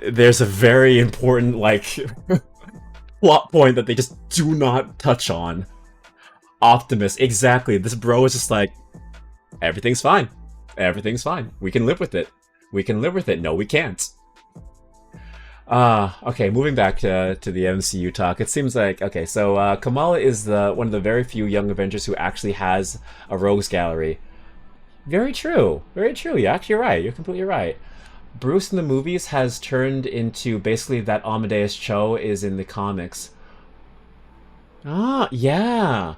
[SPEAKER 1] there's a very important, like, plot point that they just do not touch on. Optimus, exactly. This bro is just like, everything's fine. Everything's fine. We can live with it. We can live with it. No, we can't. Okay, moving back to the MCU talk. It seems like, okay, so Kamala is one of the very few young Avengers who actually has a rogues gallery. Very true. Very true. You're actually right. You're completely right. Bruce in the movies has turned into basically that Amadeus Cho is in the comics. Yeah.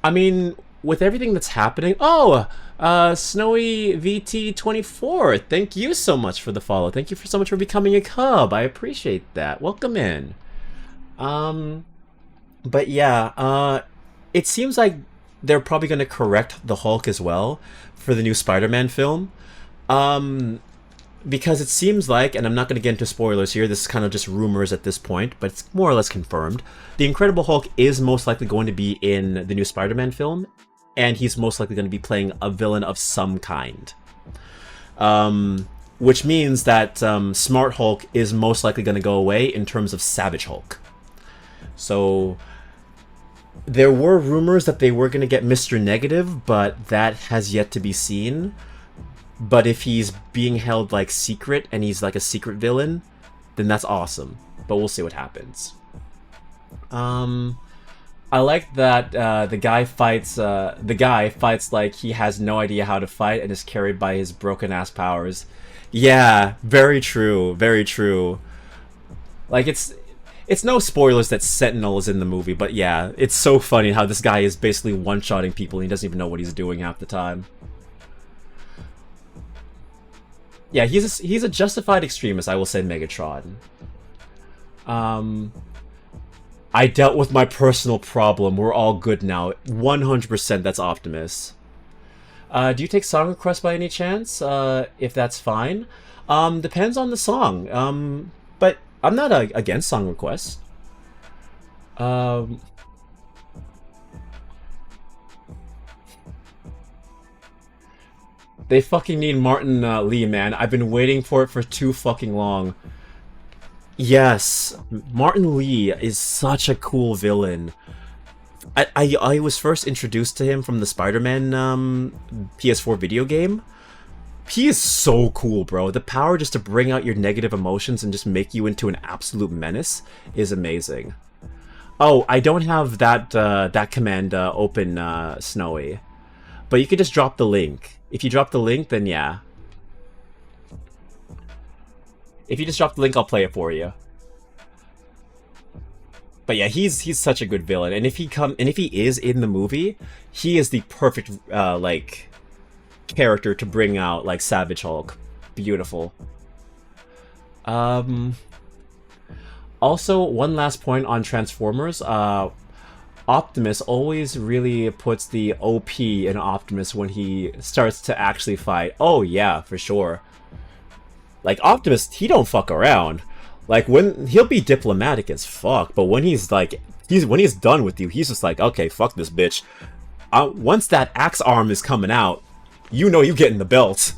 [SPEAKER 1] I mean, with everything that's happening... Oh! Snowy VT24, thank you so much for the follow. Thank you so much for becoming a cub. I appreciate that. Welcome in. But yeah, it seems like they're probably going to correct the Hulk as well for the new Spider-Man film. Because it seems like, and I'm not going to get into spoilers here, this is kind of just rumors at this point, but it's more or less confirmed. The Incredible Hulk is most likely going to be in the new Spider-Man film, and he's most likely going to be playing a villain of some kind. Which means that Smart Hulk is most likely going to go away in terms of Savage Hulk. So there were rumors that they were going to get Mr. Negative, but that has yet to be seen. But if he's being held, like, secret, and he's, like, a secret villain, then that's awesome. But we'll see what happens. I like that the guy fights like he has no idea how to fight and is carried by his broken-ass powers. Yeah, very true, very true. Like, it's no spoilers that Sentinel is in the movie, but yeah, it's so funny how this guy is basically one-shotting people and he doesn't even know what he's doing half the time. Yeah, he's a justified extremist. I will say Megatron. Um, I dealt with my personal problem. We're all good now. 100%. That's Optimus. Do you take song requests by any chance? If that's fine. Depends on the song. But I'm not against song requests. Um, they fucking need Martin Lee, man. I've been waiting for it for too fucking long. Yes, Martin Lee is such a cool villain. I was first introduced to him from the Spider-Man PS4 video game. He is so cool, bro. The power just to bring out your negative emotions and just make you into an absolute menace is amazing. Oh, I don't have that command open, Snowy. But you could just drop the link. If you drop the link, then yeah. If you just drop the link, I'll play it for you. But yeah, he's such a good villain, and if he is in the movie, he is the perfect like character to bring out like Savage Hulk. Beautiful. Also, one last point on Transformers. Optimus always really puts the OP in Optimus when he starts to actually fight. Oh yeah, for sure. Like Optimus, he don't fuck around. Like when he'll be diplomatic as fuck, but when he's like when he's done with you, he's just like, okay, fuck this bitch. Once that axe arm is coming out, you know you getting the belt.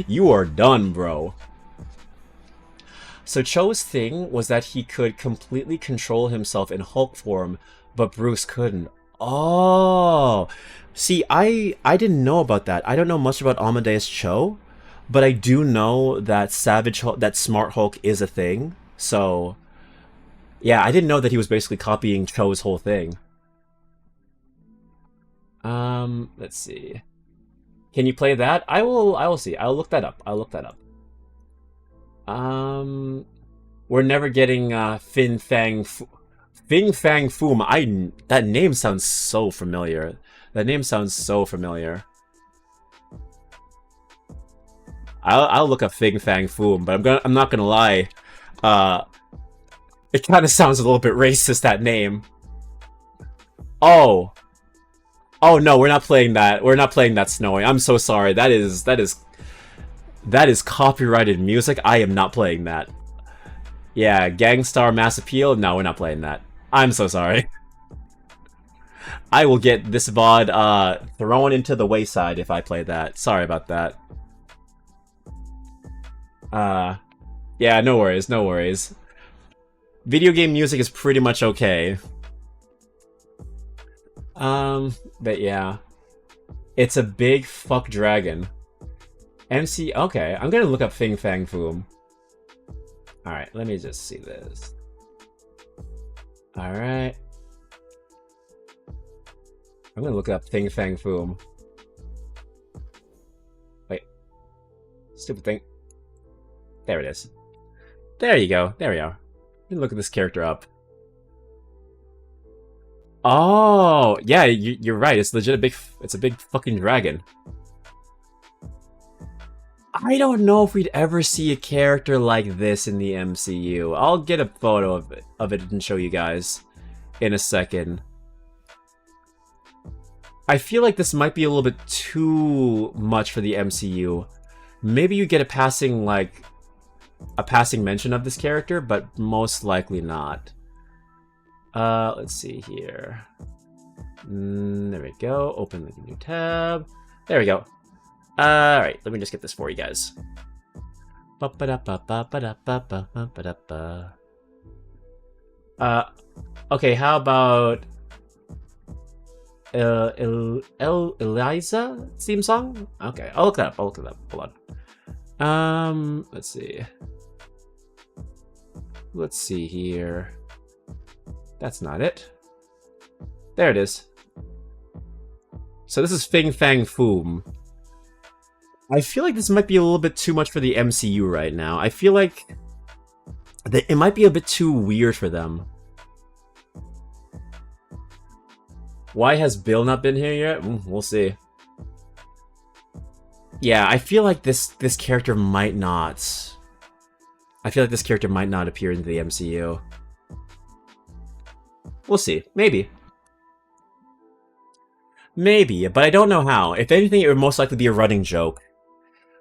[SPEAKER 1] You are done, bro. So Cho's thing was that he could completely control himself in Hulk form, but Bruce couldn't. Oh, see, I didn't know about that. I don't know much about Amadeus Cho. But I do know that Savage Hulk, that Smart Hulk is a thing. So, yeah, I didn't know that he was basically copying Cho's whole thing. Let's see. Can you play that? I will see. I'll look that up. I'll look that up. We're never getting Fin Fang Foom. That name sounds so familiar. That name sounds so familiar. I'll look up Fing Fang Foom, but I'm not gonna lie. It kind of sounds a little bit racist, that name. Oh. Oh no, we're not playing that. We're not playing that, Snowy. I'm so sorry. That is copyrighted music. I am not playing that. Yeah, Gangstar Mass Appeal. No, we're not playing that. I'm so sorry. I will get this VOD thrown into the wayside if I play that. Sorry about that. Yeah, no worries, no worries. Video game music is pretty much okay. But yeah. It's a big fuck dragon. MC, okay, I'm gonna look up Fing Fang Foom. Alright, let me just see this. Alright. I'm gonna look up Fing Fang Foom. Wait. Stupid thing. There it is. There you go. There we are. Look at this character up. Oh, yeah, you're right. It's legit it's a big fucking dragon. I don't know if we'd ever see a character like this in the MCU. I'll get a photo of it and show you guys in a second. I feel like this might be a little bit too much for the MCU. Maybe you get a passing mention of this character, but most likely not. Let's see here. There we go. Open the new tab. There we go. Alright, let me just get this for you guys. Okay, how about Eliza theme song? Okay, I'll look that up. Hold on. Let's see. Let's see here. That's not it. There it is. So this is Fing Fang Foom. I feel like this might be a little bit too much for the MCU right now. I feel like it might be a bit too weird for them. Why has Bill not been here yet? We'll see. Yeah, I feel like this character might not. I feel like this character might not appear in the MCU. We'll see. Maybe. Maybe, but I don't know how. If anything, it would most likely be a running joke.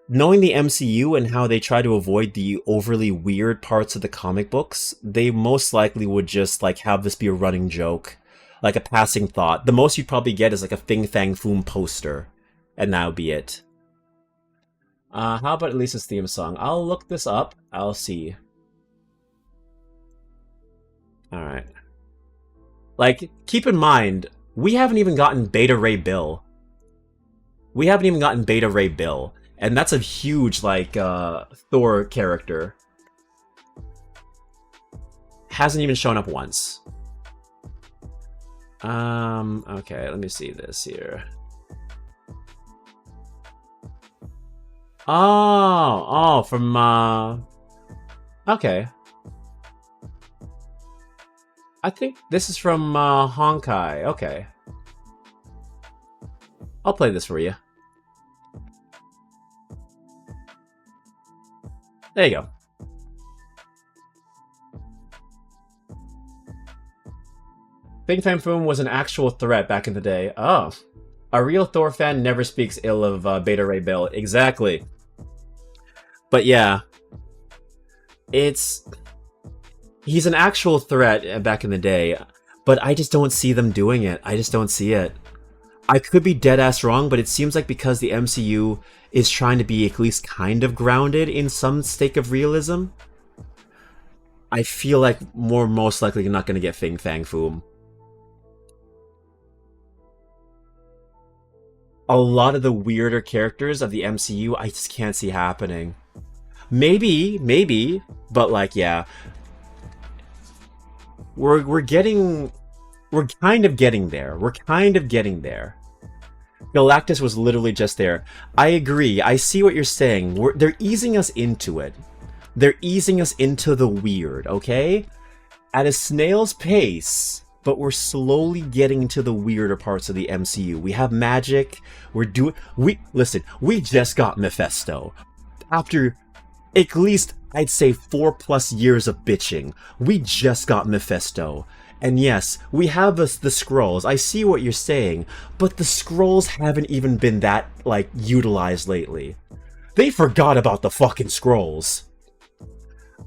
[SPEAKER 1] Knowing the MCU and how they try to avoid the overly weird parts of the comic books, they most likely would just, like, have this be a running joke. Like a passing thought. The most you'd probably get is, like, a Fing Fang Foom poster. And that would be it. How about Elisa's theme song? I'll look this up. I'll see. Alright. Like, keep in mind, we haven't even gotten Beta Ray Bill. We haven't even gotten Beta Ray Bill. And that's a huge, like, Thor character. Hasn't even shown up once. Okay, let me see this here. Oh, from, okay. I think this is from, Honkai. Okay. I'll play this for you. There you go. Fing Fang Foom was an actual threat back in the day. Oh. A real Thor fan never speaks ill of Beta Ray Bill. Exactly. But yeah. He's an actual threat back in the day. But I just don't see them doing it. I just don't see it. I could be dead-ass wrong, but it seems like because the MCU is trying to be at least kind of grounded in some stake of realism, I feel like most likely you're not going to get Fing Fang Foom. A lot of the weirder characters of the MCU, I just can't see happening. Maybe, but like, yeah. We're kind of getting there. We're kind of getting there. Galactus was literally just there. I agree. I see what you're saying. They're easing us into it. They're easing us into the weird, okay? At a snail's pace, but we're slowly getting into the weirder parts of the MCU. We have magic. Listen, we just got Mephisto. After at least, I'd say 4+ years of bitching, we just got Mephisto. And yes, we have the Skrulls. I see what you're saying, but the Skrulls haven't even been that, like, utilized lately. They forgot about the fucking Skrulls.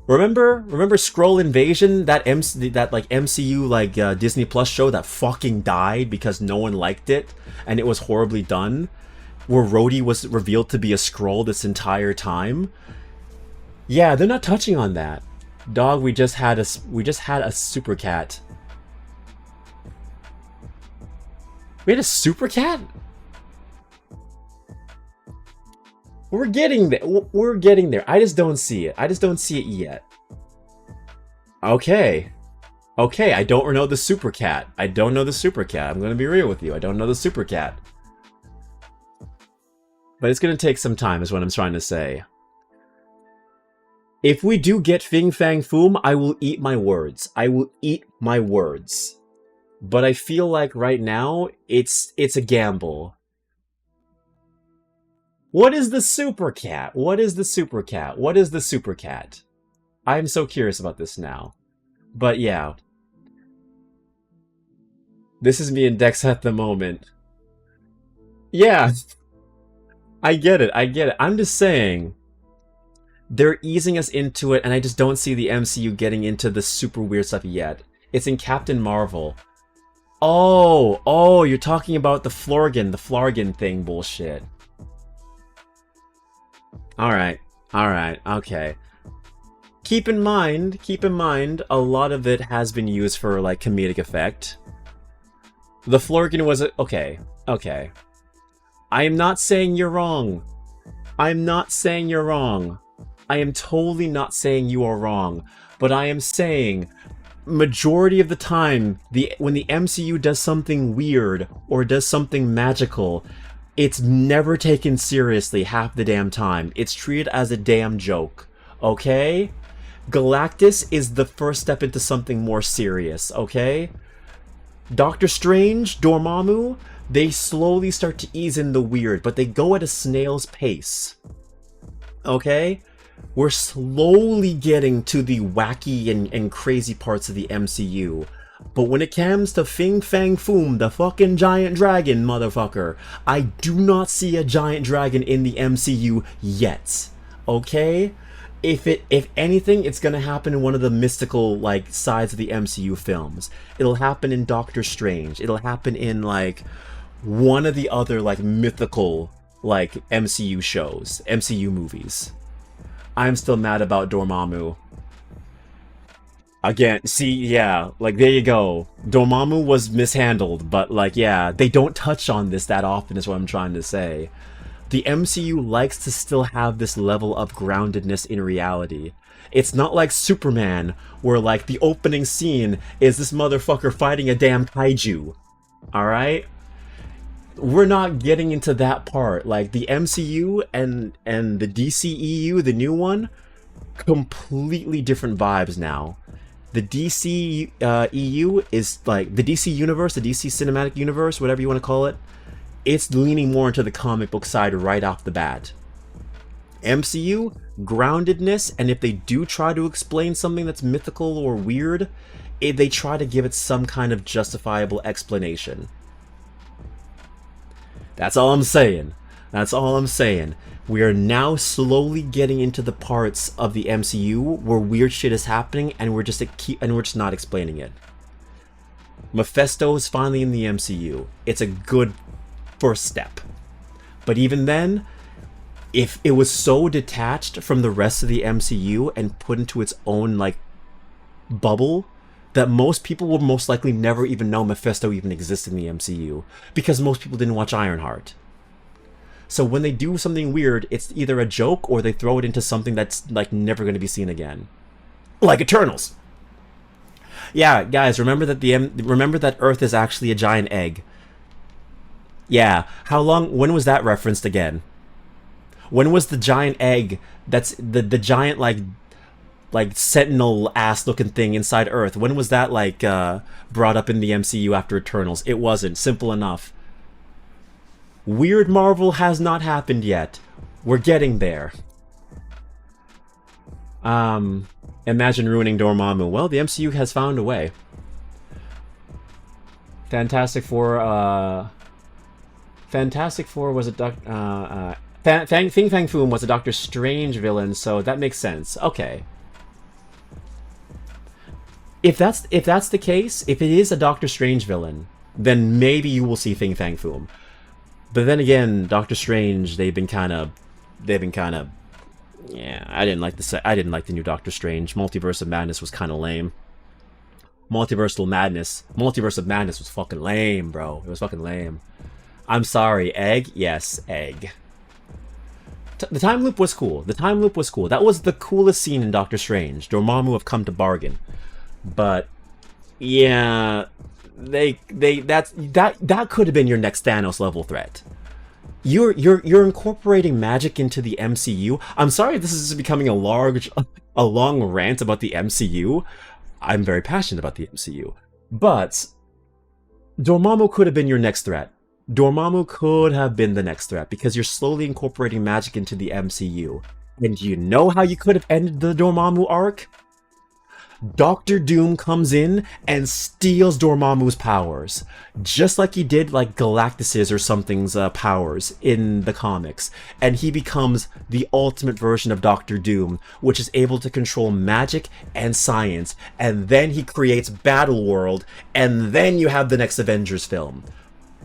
[SPEAKER 1] Remember Skrull Invasion? That MCU like Disney Plus show that fucking died because no one liked it and it was horribly done, where Rhodey was revealed to be a Skrull this entire time. Yeah, they're not touching on that. Dog, we just had a super cat. We had a super cat? We're getting there. We're getting there. I just don't see it. I just don't see it yet. Okay. Okay, I don't know the super cat. I don't know the super cat. I'm going to be real with you. I don't know the super cat. But it's going to take some time is what I'm trying to say. If we do get Fing Fang Foom, I will eat my words. I will eat my words. But I feel like right now, it's a gamble. What is the super cat? What is the super cat? What is the super cat? I'm so curious about this now. But yeah. This is me and Dex at the moment. Yeah. I get it. I get it. I'm just saying. They're easing us into it, and I just don't see the MCU getting into the super weird stuff yet. It's in Captain Marvel. Oh, you're talking about the Flargan thing bullshit. Alright, okay. Keep in mind, a lot of it has been used for, like, comedic effect. The Flargan was okay. I am not saying you're wrong. I'm not saying you're wrong. I am totally not saying you are wrong. But I am saying, majority of the time, when the MCU does something weird or does something magical, it's never taken seriously half the damn time. It's treated as a damn joke. Okay? Galactus is the first step into something more serious, okay? Doctor Strange, Dormammu, They slowly start to ease in the weird, but they go at a snail's pace. Okay? We're slowly getting to the wacky and crazy parts of the MCU. But when it comes to Fin Fang Foom, the fucking giant dragon, motherfucker, I do not see a giant dragon in the MCU yet. Okay? If anything, it's gonna happen in one of the mystical, like, sides of the MCU films. It'll happen in Doctor Strange. It'll happen in, like, one of the other, like, mythical, like, MCU shows, MCU movies. I'm still mad about Dormammu. Again, see, yeah, like, there you go. Dormammu was mishandled, but, like, yeah, they don't touch on this that often is what I'm trying to say. The MCU likes to still have this level of groundedness in reality. It's not like Superman, where, like, the opening scene is this motherfucker fighting a damn kaiju. Alright? We're not getting into that part. Like, the MCU and the DCEU, the new one, completely different vibes now. The DC EU is, like, the DC universe, the DC cinematic universe, whatever you want to call it, it's leaning more into the comic book side right off the bat. MCU, groundedness, and if they do try to explain something that's mythical or weird, they try to give it some kind of justifiable explanation. That's all I'm saying. That's all I'm saying. We are now slowly getting into the parts of the MCU where weird shit is happening, and we're just not explaining it. Mephisto is finally in the MCU. It's a good first step. But even then, if it was so detached from the rest of the MCU and put into its own, like, bubble, that most people will most likely never even know Mephisto even exists in the MCU, because most people didn't watch Ironheart. So when they do something weird, it's either a joke or they throw it into something that's, like, never going to be seen again. Like Eternals! Yeah, guys, remember that Earth is actually a giant egg. Yeah, when was that referenced again? When was the giant egg that's the giant, like sentinel ass looking thing inside Earth, when was that, like, brought up in the MCU after Eternals? It wasn't. Simple enough. Weird Marvel has not happened yet. We're getting there. Imagine ruining Dormammu. Well, the MCU has found a way. Fantastic Four was a Fin Fang Foom was a Doctor Strange villain, so that makes sense. Okay. If that's the case, if it is a Doctor Strange villain, then maybe you will see Fin Fang Foom. But then again, Doctor Strange, they've been kind of, yeah, I didn't like the new Doctor Strange. Multiverse of Madness was kind of lame. Multiverse of Madness was fucking lame, bro. It was fucking lame. I'm sorry, egg? Yes, egg. The time loop was cool. That was the coolest scene in Doctor Strange. Dormammu have come to bargain. But yeah, that could have been your next Thanos level threat. You're incorporating magic into the MCU. I'm sorry if this is becoming a long rant about the MCU. I'm very passionate about the MCU. But Dormammu could have been your next threat. Dormammu could have been the next threat because you're slowly incorporating magic into the MCU. And you know how you could have ended the Dormammu arc? Doctor Doom comes in and steals Dormammu's powers. Just like he did, like, Galactus's or something's powers in the comics. And he becomes the ultimate version of Doctor Doom, which is able to control magic and science. And then he creates Battleworld, and then you have the next Avengers film.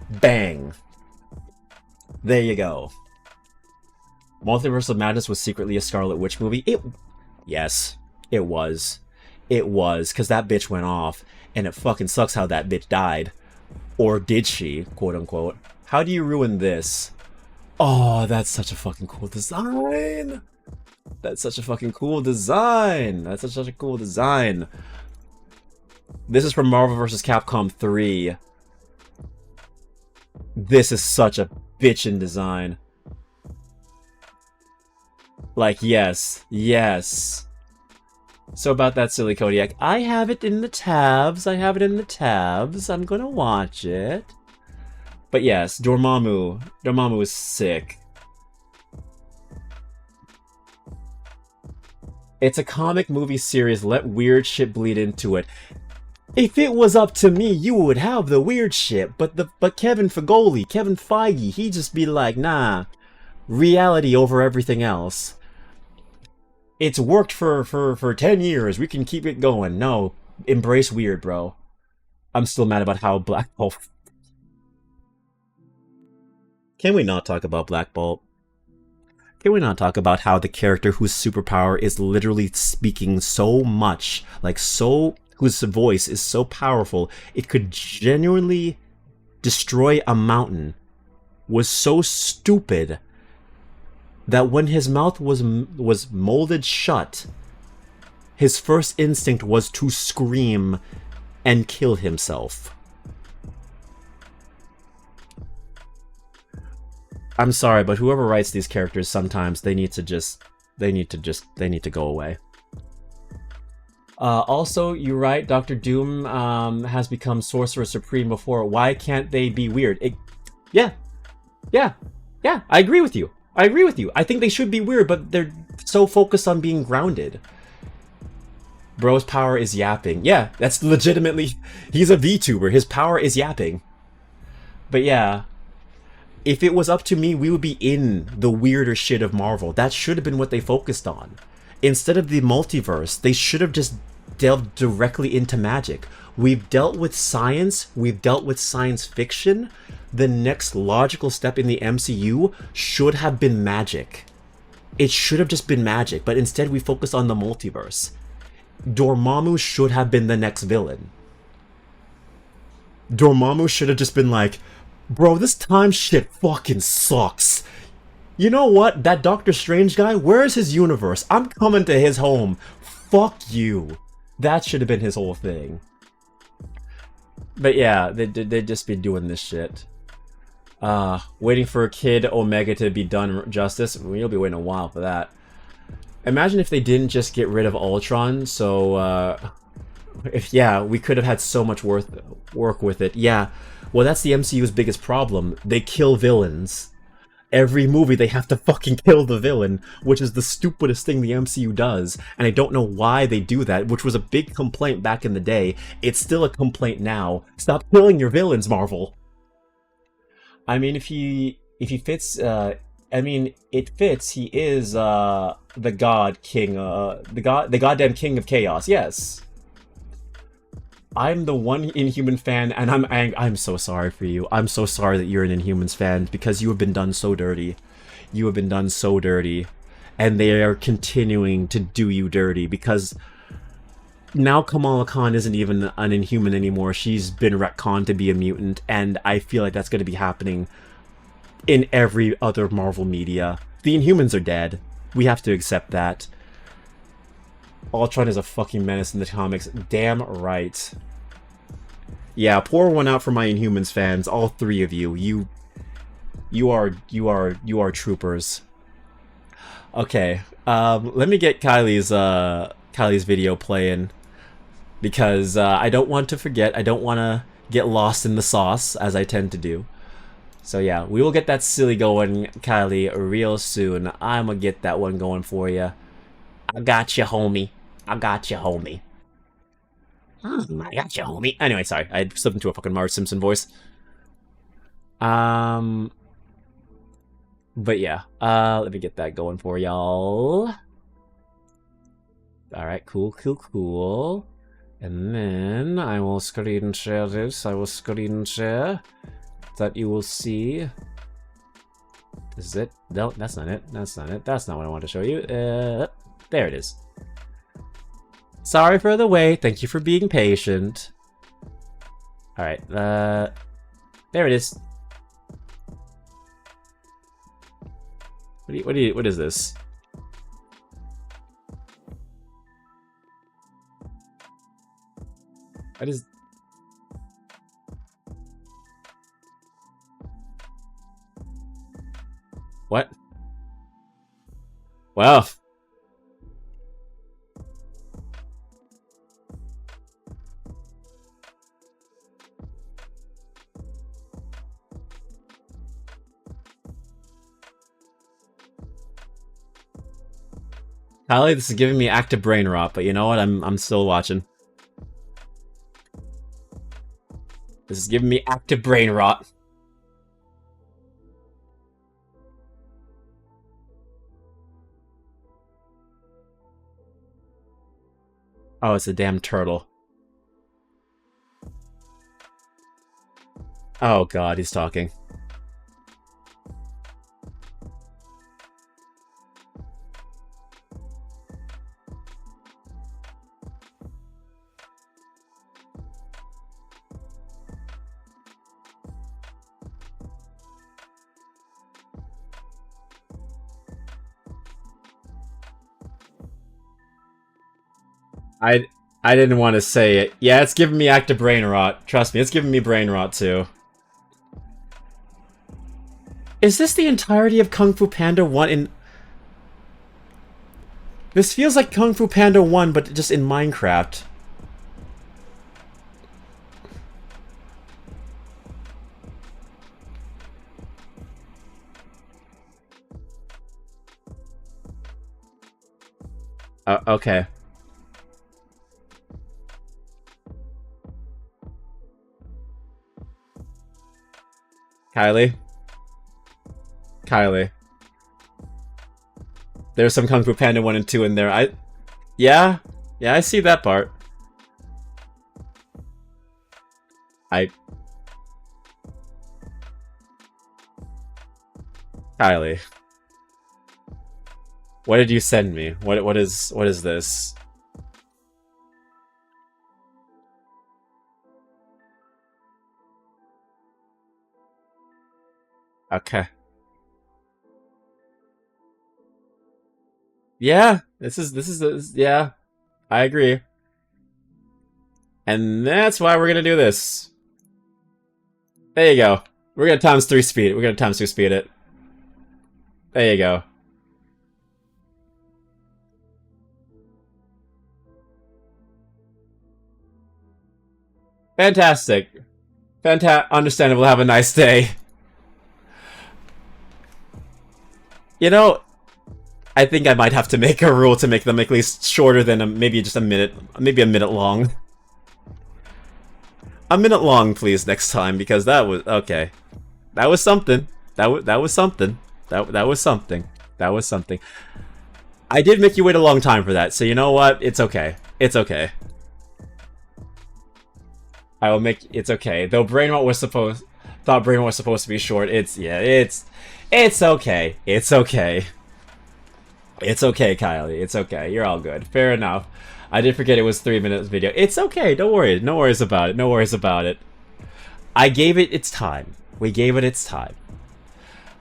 [SPEAKER 1] Bang. There you go. Multiverse of Madness was secretly a Scarlet Witch movie? Yes, it was. It was, because that bitch went off, and it fucking sucks how that bitch died. Or did she, quote-unquote. How do you ruin this? Oh, that's such a fucking cool design! That's such a fucking cool design! That's such a cool design. This is from Marvel vs. Capcom 3. This is such a bitchin' design. Like, yes. Yes. So about that silly Kodiak, I have it in the tabs. I'm gonna watch it. But yes, Dormammu. Dormammu is sick. It's a comic movie series. Let weird shit bleed into it. If it was up to me, you would have the weird shit. But Kevin Feige, he'd just be like, nah, reality over everything else. It's worked for 10 years. We can keep it going. No, embrace weird, bro. I'm still mad about how Black Bolt. Can we not talk about Black Bolt? Can we not talk about how the character whose superpower is literally speaking so much, like whose voice is so powerful, it could genuinely destroy a mountain, was so stupid that when his mouth was molded shut, his first instinct was to scream and kill himself. I'm sorry, but whoever writes these characters, sometimes they need to go away. Also, you're right, Dr. Doom has become Sorcerer Supreme before. Why can't they be weird? Yeah, I agree with you. I think they should be weird, but they're so focused on being grounded. Bro's power is yapping. Yeah, that's legitimately... He's a VTuber. His power is yapping. But yeah... If it was up to me, we would be in the weirder shit of Marvel. That should have been what they focused on. Instead of the multiverse, they should have just delved directly into magic. We've dealt with science, we've dealt with science fiction. The next logical step in the MCU should have been magic. It should have just been magic, but instead we focus on the multiverse. Dormammu should have been the next villain. Dormammu should have just been like, bro, this time shit fucking sucks. You know what? That Doctor Strange guy, where's his universe? I'm coming to his home. Fuck you. That should have been his whole thing. But yeah, they'd just be doing this shit. Waiting for Kid Omega to be done justice. You'll be waiting a while for that. Imagine if they didn't just get rid of Ultron, so, yeah, we could have had so much work with it. Yeah, well, that's the MCU's biggest problem. They kill villains. Every movie they have to fucking kill the villain, which is the stupidest thing the MCU does, and I don't know why they do that, which was a big complaint back in the day. It's still a complaint now. Stop killing your villains, Marvel! I mean, if he fits, I mean, it fits. He is, the God King, the goddamn King of Chaos, yes. I'm the one Inhuman fan, and I'm so sorry for you. I'm so sorry that you're an Inhumans fan, because you have been done so dirty. You have been done so dirty. And they are continuing to do you dirty, because now Kamala Khan isn't even an Inhuman anymore. She's been retconned to be a mutant, and I feel like that's going to be happening in every other Marvel media. The Inhumans are dead. We have to accept that. Ultron is a fucking menace in the comics. Damn right. Yeah, pour one out for my Inhumans fans. All three of you. You are troopers. Okay. Let me get Kylie's video playing, because I don't want to forget. I don't want to get lost in the sauce, as I tend to do. So yeah, we will get that silly going, Kylie, real soon. I'm gonna get that one going for you. I got you, homie. I got you, homie. I got you, homie. Anyway, sorry. I slipped into a fucking Marge Simpson voice. But yeah. Let me get that going for y'all. Alright, cool. And then I will screen share this. I will screen share. That you will see. This is it. No, that's not it. That's not it. That's not what I want to show you. There it is. Sorry for the wait. Thank you for being patient. Alright, there it is. What is this? What is... What? Well... Kylie, this is giving me active brain rot, but you know what? I'm still watching. This is giving me active brain rot. Oh, it's a damn turtle. Oh god, he's talking. I didn't want to say it. Yeah, it's giving me active brain rot. Trust me, it's giving me brain rot too. Is this the entirety of Kung Fu Panda 1 in... This feels like Kung Fu Panda 1, but just in Minecraft. Okay. Kylie? Kylie. There's some Kung Fu Panda 1 and 2 in there. Yeah? Yeah, I see that part. Kylie. What did you send me? What is this? Okay. Yeah, this is yeah, I agree. And that's why we're gonna do this. There you go. We're gonna times 3 speed it. We're gonna times 2 speed it. There you go. Fantastic. Understandable. Have a nice day. You know, I think I might have to make a rule to make them at least shorter than maybe just a minute, maybe a minute long. A minute long, please, next time, because that was okay. That was something. That was something. That was something. That was something. I did make you wait a long time for that, so you know what? It's okay. It's okay. I will make it's okay. Though Brainwatt was supposed thought Brainwatt was supposed to be short. It's okay. It's okay. It's okay, Kylie. It's okay. You're all good. Fair enough. I did forget it was 3 minutes video. It's okay. Don't worry. No worries about it. No worries about it. I gave it its time. We gave it its time.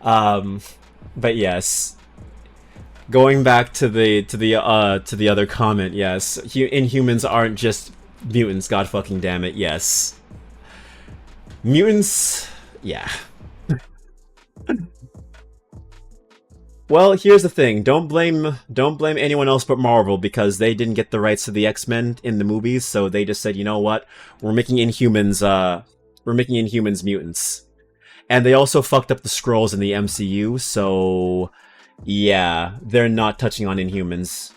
[SPEAKER 1] But yes. Going back to the other comment, yes. Inhumans aren't just mutants, god fucking damn it, yes. Mutants, yeah. Well, here's the thing. Don't blame anyone else but Marvel, because they didn't get the rights to the X-Men in the movies, so they just said, you know what? We're making Inhumans mutants. And they also fucked up the Skrulls in the MCU, so yeah, they're not touching on Inhumans.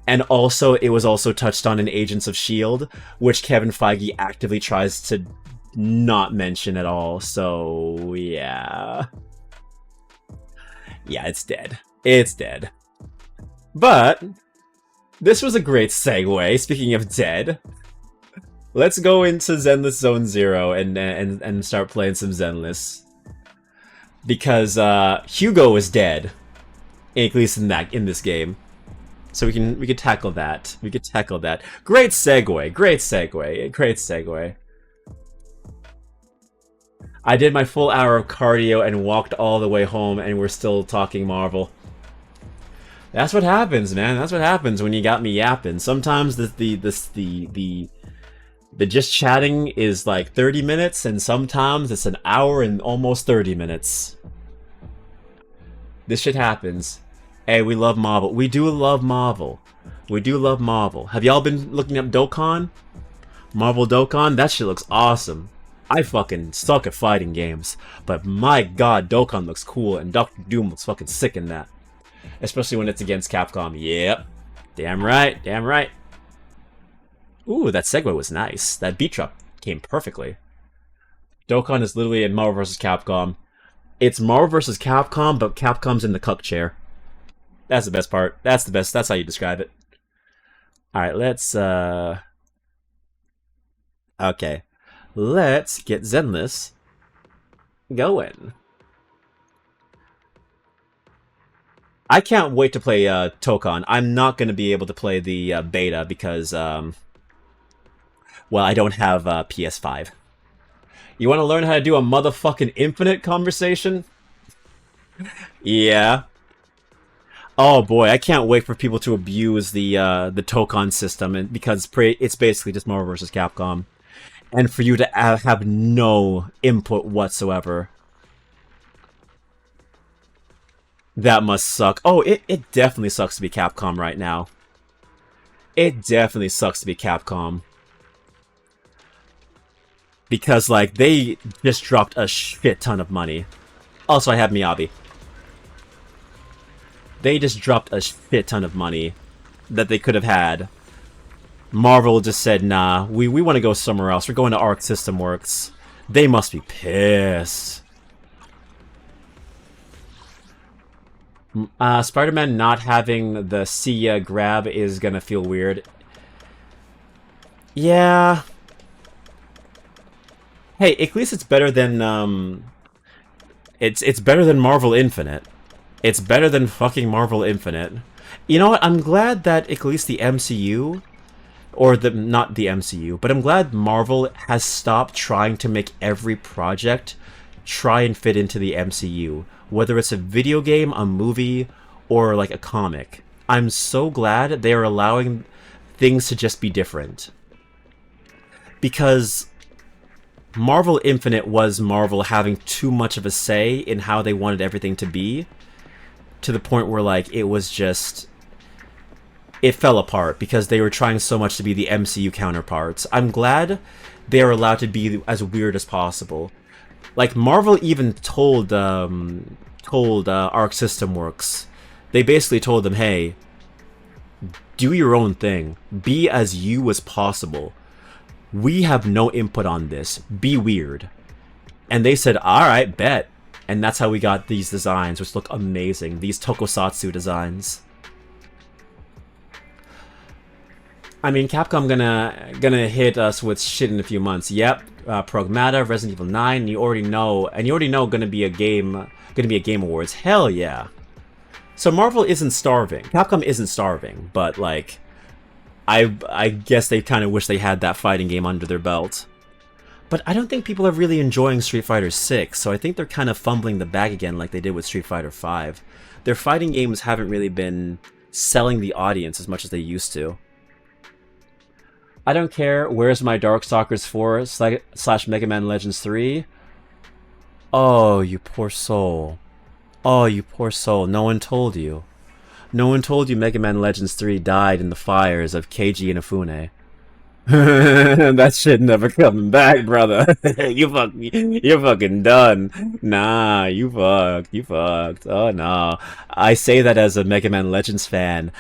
[SPEAKER 1] And also, it was also touched on in Agents of S.H.I.E.L.D., which Kevin Feige actively tries to not mention at all, so yeah. Yeah, it's dead. It's dead. But this was a great segue. Speaking of dead, let's go into Zenless Zone Zero and start playing some Zenless. Because Hugo is dead, at least in this game. So we can tackle that. We could tackle that. Great segue. Great segue. Great segue. I did my full hour of cardio and walked all the way home, and we're still talking Marvel. That's what happens, man. That's what happens when you got me yapping. Sometimes the just chatting is like 30 minutes, and sometimes it's an hour and almost 30 minutes. This shit happens. Hey, we love Marvel. We do love Marvel. We do love Marvel. Have y'all been looking up Dokkan? Marvel Dokkan? That shit looks awesome. I fucking suck at fighting games, but my god, Dokkan looks cool, and Doctor Doom looks fucking sick in that. Especially when it's against Capcom. Yep. Damn right. Damn right. Ooh, that segue was nice. That beat drop came perfectly. Dokkan is literally in Marvel vs. Capcom. It's Marvel vs. Capcom, but Capcom's in the cuck chair. That's the best part. That's the best. That's how you describe it. Alright, let's, okay. Let's get Zenless going. I can't wait to play Tokon. I'm not going to be able to play the beta because, well, I don't have PS5. You want to learn how to do a motherfucking infinite conversation? Yeah. Oh boy, I can't wait for people to abuse the Tokon system, and because it's basically just Marvel vs. Capcom, and for you to have no input whatsoever. That must suck. Oh, it definitely sucks to be Capcom right now. It definitely sucks to be Capcom. Because, like, they just dropped a shit ton of money. Also, I have Miyabi. They just dropped a shit ton of money that they could have had. Marvel just said, nah, we want to go somewhere else. We're going to Arc System Works. They must be pissed. Spider-Man not having the see ya grab is gonna feel weird. Yeah. Hey, at least it's better than, It's better than Marvel Infinite. It's better than fucking Marvel Infinite. You know what? I'm glad that at least the MCU, or not the MCU, but I'm glad Marvel has stopped trying to make every project try and fit into the MCU. Whether it's a video game, a movie, or like a comic. I'm so glad they are allowing things to just be different. Because Marvel Infinite was Marvel having too much of a say in how they wanted everything to be, to the point where, like, it was just... it fell apart because they were trying so much to be the MCU counterparts. I'm glad they are allowed to be as weird as possible. Like, Marvel even told Arc System Works. They basically told them, hey, do your own thing. Be as you as possible. We have no input on this. Be weird. And they said, alright, bet. And that's how we got these designs, which look amazing. These tokusatsu designs. I mean, Capcom gonna hit us with shit in a few months. Yep, Progmata, Resident Evil 9. You already know, gonna be a Game Awards. Hell yeah! So Marvel isn't starving. Capcom isn't starving, but like, I guess they kind of wish they had that fighting game under their belt. But I don't think people are really enjoying Street Fighter 6, so I think they're kind of fumbling the bag again like they did with Street Fighter 5. Their fighting games haven't really been selling the audience as much as they used to. I don't care. Where's my Darkstalkers 4 / Mega Man Legends 3? Oh, you poor soul. Oh, you poor soul. No one told you. No one told you Mega Man Legends 3 died in the fires of Keiji Inafune. That shit never coming back, brother. You're fucking done. Nah, you fucked. You fucked. Oh, no. I say that as a Mega Man Legends fan.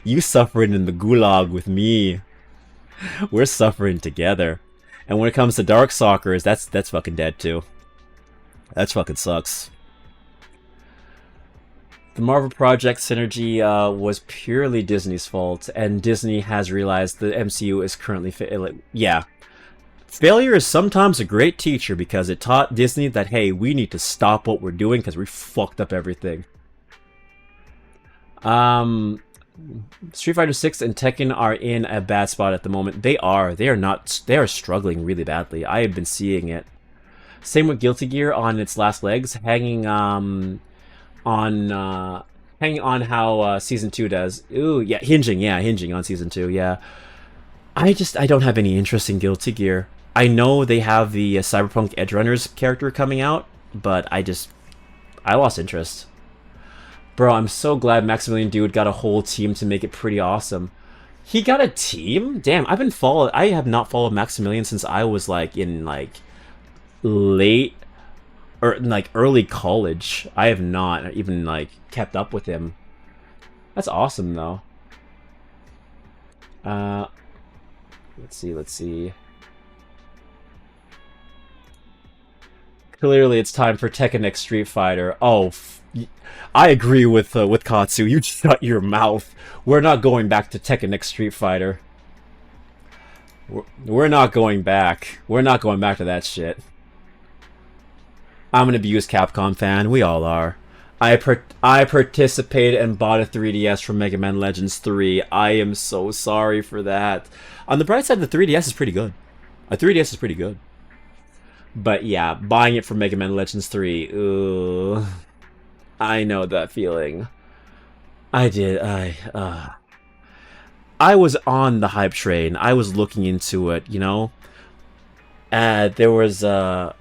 [SPEAKER 1] You suffering in the gulag with me. We're suffering together. And when it comes to Darkstalkers, that's fucking dead too. That fucking sucks. The Marvel Project synergy was purely Disney's fault, and Disney has realized the MCU is currently yeah. Failure is sometimes a great teacher because it taught Disney that, hey, we need to stop what we're doing because we fucked up everything. Street Fighter 6 and Tekken are in a bad spot at the moment. They are. They are struggling really badly. I have been seeing it. Same with Guilty Gear on its last legs, hanging on how Season 2 does. Ooh, yeah, hinging on Season 2, yeah. I don't have any interest in Guilty Gear. I know they have the Cyberpunk Edgerunners character coming out, but I lost interest. Bro, I'm so glad Maximilian Dude got a whole team to make it pretty awesome. He got a team? Damn, I have not followed Maximilian since I was like in like late or like early college. I have not even like kept up with him. That's awesome though. Let's see, let's see. Clearly, it's time for Tekken X Street Fighter. Oh, I agree with Katsu. You shut your mouth. We're not going back to Tekken X Street Fighter. We're not going back. We're not going back to that shit. I'm an abused Capcom fan. We all are. I participated and bought a 3DS for Mega Man Legends 3. I am so sorry for that. On the bright side, the 3DS is pretty good. A 3DS is pretty good. But yeah, buying it for Mega Man Legends 3, ooh, I know that feeling. I did. I was on the hype train. I was looking into it, you know. There was all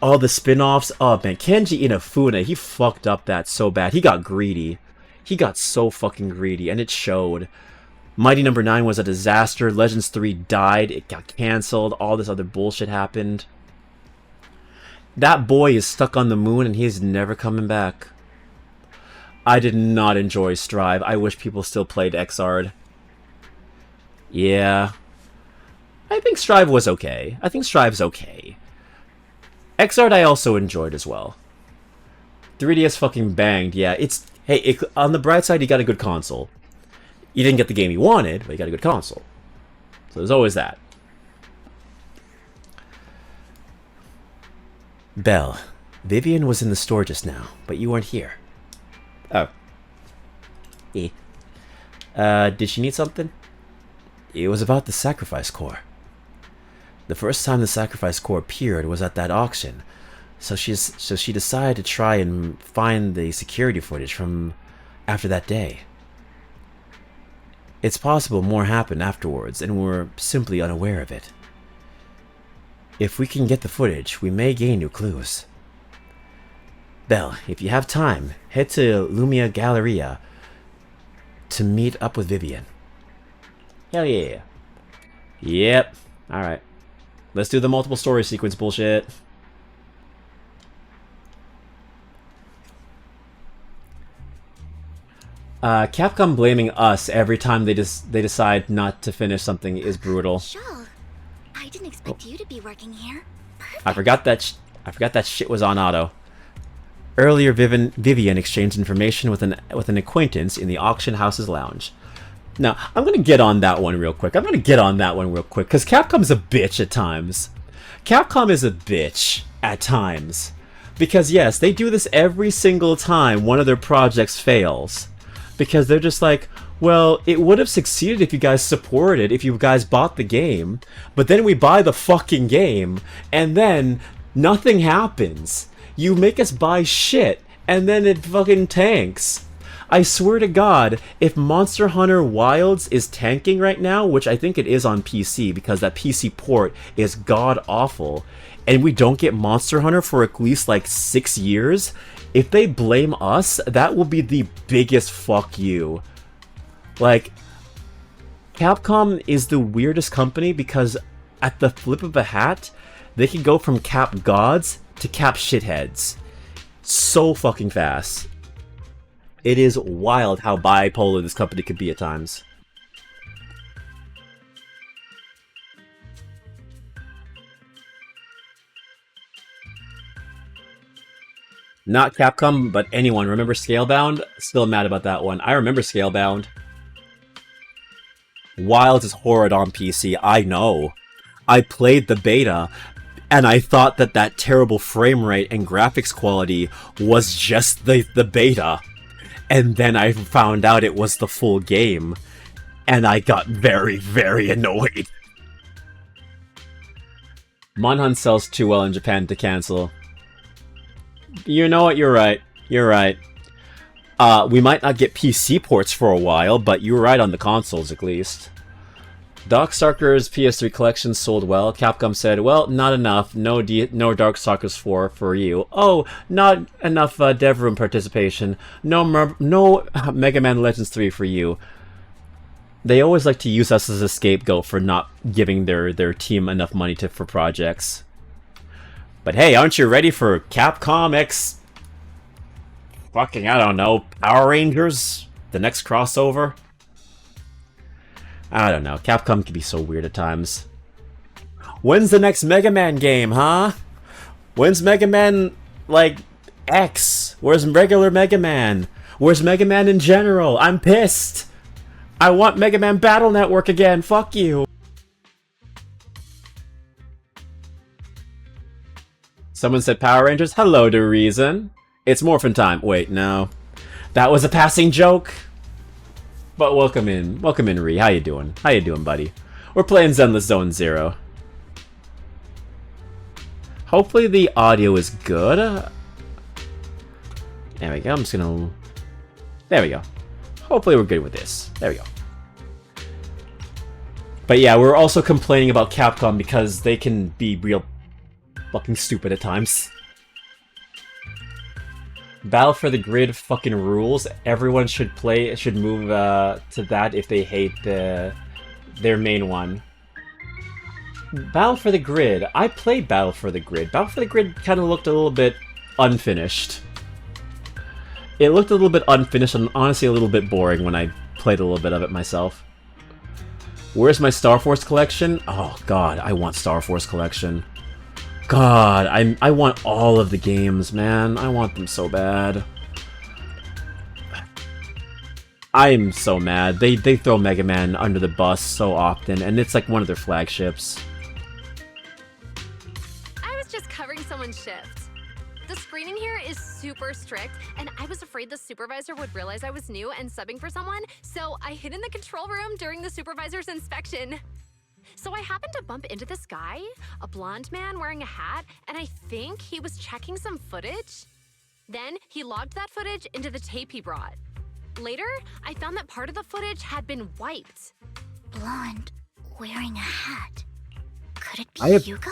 [SPEAKER 1] the spin-offs. Oh man, Kenji Inafune, he fucked up that so bad. He got greedy. He got so fucking greedy, and it showed. Mighty Number 9 was a disaster. Legends 3 died. It got canceled. All this other bullshit happened. That boy is stuck on the moon and he's never coming back. I did not enjoy Strive. I wish people still played Xrd. Yeah. I think Strive was okay. I think Strive's okay. Xrd I also enjoyed as well. 3DS fucking banged. Yeah, it's... Hey, on the bright side, you got a good console. You didn't get the game you wanted, but you got a good console. So there's always that. Belle, Vivian was in the store just now, but you weren't here. Oh. Did she need something? It was about the Sacrifice Core. The first time the Sacrifice Core appeared was at that auction, so she decided to try and find the security footage from after that day. It's possible more happened afterwards, and we're simply unaware of it. If we can get the footage, we may gain new clues. Belle, if you have time, head to Lumia Galleria to meet up with Vivian. Hell yeah. Yep. Alright. Let's do the multiple story sequence bullshit. Capcom blaming us every time they decide not to finish something is brutal.
[SPEAKER 2] Sure. I didn't expect you to be working here. Perfect.
[SPEAKER 1] I forgot that shit was on auto. Earlier, Vivian exchanged information with an acquaintance in the auction house's lounge. Now, I'm gonna get on that one real quick. Because Capcom's a bitch at times. Capcom is a bitch at times. Because yes, they do this every single time one of their projects fails. Because they're just like, well, it would have succeeded if you guys supported it, if you guys bought the game, but then we buy the fucking game, and then nothing happens. You make us buy shit, and then it fucking tanks. I swear to God, if Monster Hunter Wilds is tanking right now, which I think it is on PC, because that PC port is god-awful, and we don't get Monster Hunter for at least like 6 years, if they blame us, that will be the biggest fuck you. Like, Capcom is the weirdest company because at the flip of a hat, they can go from Cap gods to Cap shitheads. So fucking fast. It is wild how bipolar this company can be at times. Not Capcom, but anyone. Remember Scalebound? Still mad about that one. I remember Scalebound. Wilds is horrid on PC, I know. I played the beta, and I thought that terrible frame rate and graphics quality was just the beta. And then I found out it was the full game, and I got very, very annoyed. Monhunt sells too well in Japan to cancel. You know what, you're right. You're right. We might not get PC ports for a while, but you were right on the consoles at least. Darkstalkers PS3 collection sold well. Capcom said, well, not enough. No Darkstalkers 4 for you. Oh, not enough dev room participation. No Mega Man Legends 3 for you. They always like to use us as a scapegoat for not giving their team enough money for projects. But hey, aren't you ready for Capcom X... fucking, I don't know, Power Rangers? The next crossover? I don't know. Capcom can be so weird at times. When's the next Mega Man game, huh? When's Mega Man, like, X? Where's regular Mega Man? Where's Mega Man in general? I'm pissed! I want Mega Man Battle Network again, fuck you! Someone said Power Rangers? Hello to Reason. It's Morphin time. Wait, no. That was a passing joke! But welcome in. Welcome in, Ree. How you doing? How you doing, buddy? We're playing Zenless Zone Zero. Hopefully the audio is good. There we go. I'm just gonna... There we go. Hopefully we're good with this. There we go. But yeah, we're also complaining about Capcom because they can be real fucking stupid at times. Battle for the Grid fucking rules. Everyone should move to that if they hate their main one. Battle for the Grid. I played Battle for the Grid. Battle for the Grid kind of looked a little bit unfinished. It looked a little bit unfinished and honestly a little bit boring when I played a little bit of it myself. Where's my Star Force collection? Oh god, I want Star Force collection. God, I want all of the games, man. I want them so bad. I'm so mad. They throw Mega Man under the bus so often, and it's like one of their flagships.
[SPEAKER 3] I was just covering someone's shift. The screening here is super strict, and I was afraid the supervisor would realize I was new and subbing for someone, so I hid in the control room during the supervisor's inspection. So I happened to bump into this guy, a blonde man wearing a hat, and I think he was checking some footage. Then he logged that footage into the tape he brought. Later, I found that part of the footage had been wiped.
[SPEAKER 2] Blonde, wearing a hat. Could it be Hugo?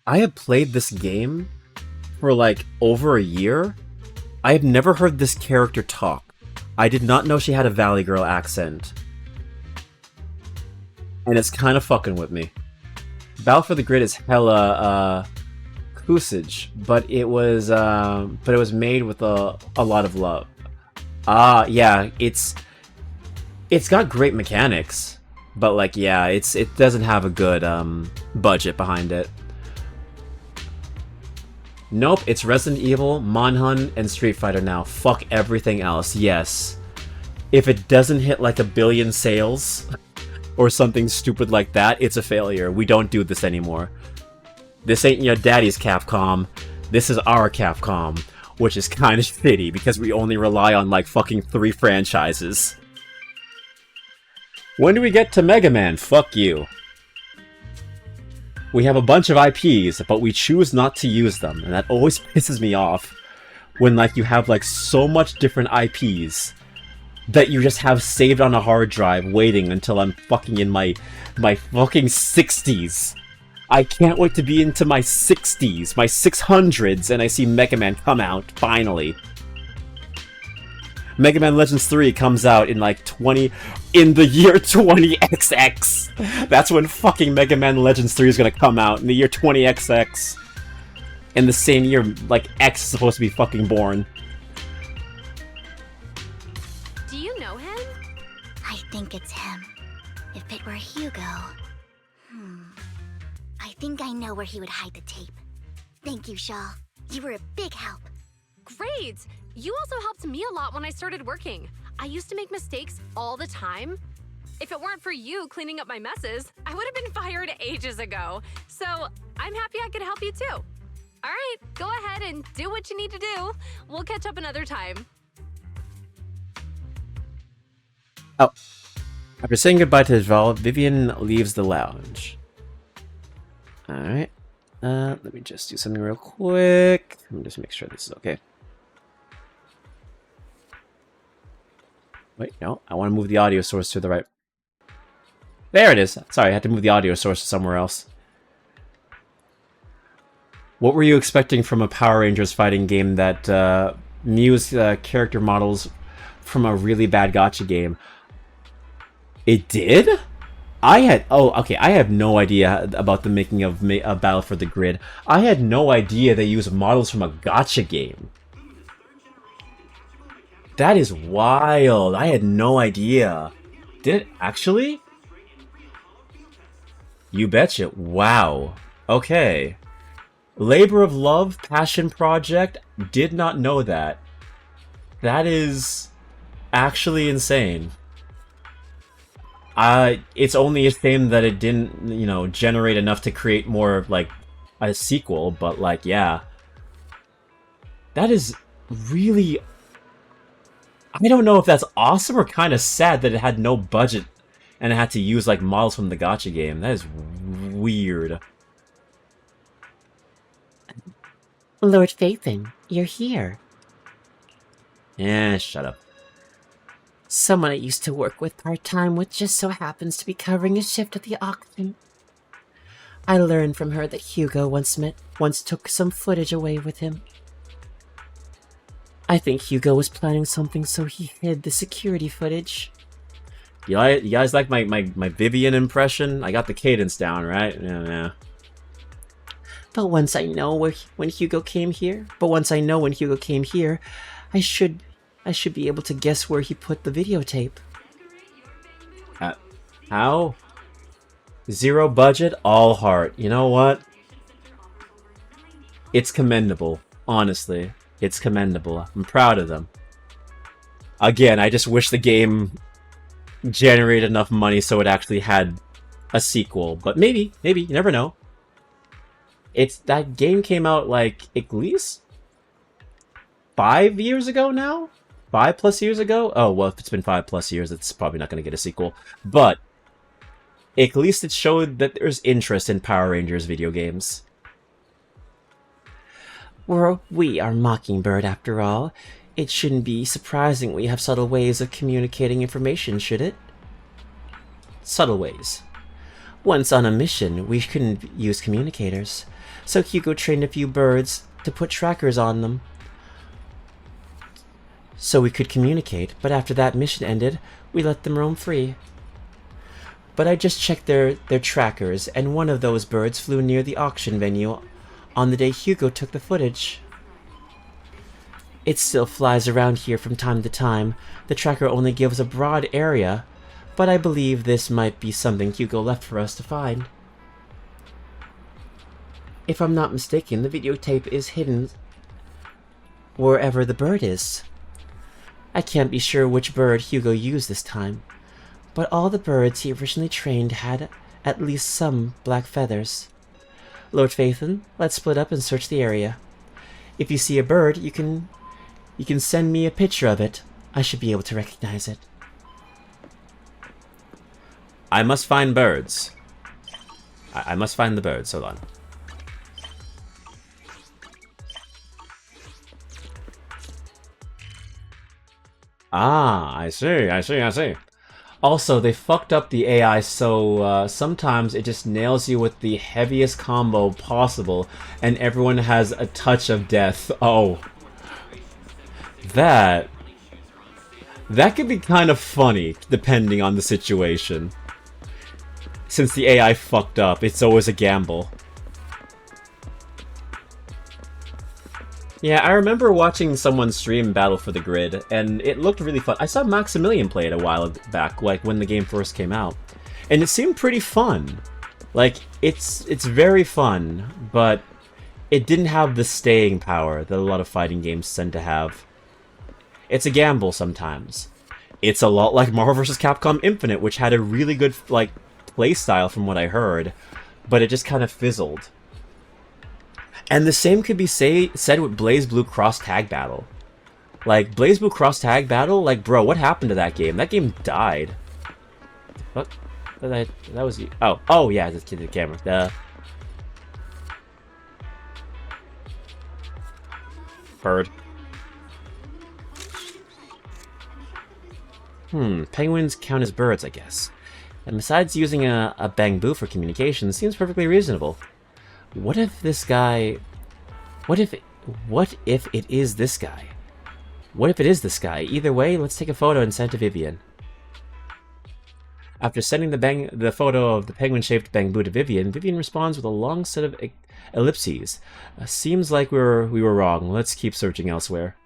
[SPEAKER 1] I have played this game for like over a year. I have never heard this character talk. I did not know she had a Valley Girl accent. And it's kind of fucking with me. Battle for the Grid is hella usage, but it was made with a lot of love. Yeah, it's got great mechanics, but like yeah, it doesn't have a good budget behind it. Nope, it's Resident Evil, Manhunt, and Street Fighter now. Fuck everything else. Yes, if it doesn't hit like 1 billion sales or something stupid like that, it's a failure. We don't do this anymore. This ain't your daddy's Capcom. This is our Capcom, which is kind of shitty because we only rely on like fucking 3 franchises. When do we get to Mega Man? Fuck you. We have a bunch of IPs, but we choose not to use them, and that always pisses me off when like you have like so much different IPs that you just have saved on a hard drive waiting until I'm fucking in my fucking 60s. I can't wait to be into my 60s, my 600s, and I see Mega Man come out, finally. Mega Man Legends 3 comes out in like in the year 20XX. That's when fucking Mega Man Legends 3 is gonna come out, in the year 20XX. In the same year, like, X is supposed to be fucking born.
[SPEAKER 3] Do you know him?
[SPEAKER 2] I think it's him. If it were Hugo... I think I know where he would hide the tape. Thank you, Shaw. You were a big help.
[SPEAKER 3] Great! You also helped me a lot when I started working. I used to make mistakes all the time. If it weren't for you cleaning up my messes, I would have been fired ages ago. So I'm happy I could help you too. All right, go ahead and do what you need to do. We'll catch up another time.
[SPEAKER 1] Oh. After saying goodbye to Val, Vivian leaves the lounge. Alright. Let me just do something real quick. Let me just make sure this is okay. Wait, no. I want to move the audio source to the right. There it is. Sorry, I had to move the audio source to somewhere else. What were you expecting from a Power Rangers fighting game that mused character models from a really bad Gatcha game? It did? I have no idea about the making of Battle for the Grid. I had no idea they use models from a Gatcha game. That is wild. I had no idea. Did it actually? You betcha. Wow. Okay. Labor of Love Passion Project. Did not know that. That is actually insane. It's only a shame that it didn't, you know, generate enough to create more, like, a sequel, but, like, yeah. That is really... I don't know if that's awesome or kind of sad that it had no budget and it had to use, like, models from the Gacha game. That is weird.
[SPEAKER 4] Lord Phaethon, you're here.
[SPEAKER 1] Yeah, shut up.
[SPEAKER 4] Someone I used to work with part-time with just so happens to be covering a shift at the auction. I learned from her that Hugo once took some footage away with him. I think Hugo was planning something, so he hid the security footage.
[SPEAKER 1] You guys like my Vivian impression? I got the cadence down, right? Yeah.
[SPEAKER 4] But once I know when Hugo came here, I should be able to guess where he put the videotape.
[SPEAKER 1] How? Zero budget, all heart. You know what? It's commendable, honestly. It's commendable. I'm proud of them. Again, I just wish the game generated enough money so it actually had a sequel. But maybe, you never know. That game came out, like, at least 5 years ago now? 5+ years ago? Oh, well, if it's been 5+ years, it's probably not going to get a sequel. But at least it showed that there's interest in Power Rangers video games.
[SPEAKER 4] We are Mockingbird, after all. It shouldn't be surprising we have subtle ways of communicating information, should it?
[SPEAKER 1] Subtle ways.
[SPEAKER 4] Once on a mission, we couldn't use communicators, so Hugo trained a few birds to put trackers on them so we could communicate, but after that mission ended, we let them roam free. But I just checked their trackers, and one of those birds flew near the auction venue on the day Hugo took the footage. It still flies around here from time to time. The tracker only gives a broad area, but I believe this might be something Hugo left for us to find. If I'm not mistaken, the videotape is hidden wherever the bird is. I can't be sure which bird Hugo used this time, but all the birds he originally trained had at least some black feathers. Lord Phaethon, let's split up and search the area. If you see a bird, you can send me a picture of it. I should be able to recognize it.
[SPEAKER 1] I must find birds. I must find the birds. Hold on. Ah, I see. Also, they fucked up the AI, so sometimes it just nails you with the heaviest combo possible, and everyone has a touch of death. Oh. That could be kind of funny, depending on the situation. Since the AI fucked up, it's always a gamble. Yeah, I remember watching someone stream Battle for the Grid, and it looked really fun. I saw Maximilian play it a while back, like when the game first came out. And it seemed pretty fun. Like, it's very fun, but it didn't have the staying power that a lot of fighting games tend to have. It's a gamble sometimes. It's a lot like Marvel vs. Capcom Infinite, which had a really good, like, playstyle from what I heard, but it just kind of fizzled. And the same could be said with BlazBlue Cross Tag Battle. Like, BlazBlue Cross Tag Battle, like, bro, what happened to that game? That game died. What? That was you. Oh, yeah, the camera. Bird. Penguins count as birds, I guess. And besides using a bamboo for communication, seems perfectly reasonable. What if this guy... What if it is this guy? What if it is this guy? Either way, let's take a photo and send it to Vivian. After sending the photo of the penguin-shaped bamboo to Vivian, Vivian responds with a long set of ellipses. Seems like we were wrong. Let's keep searching elsewhere.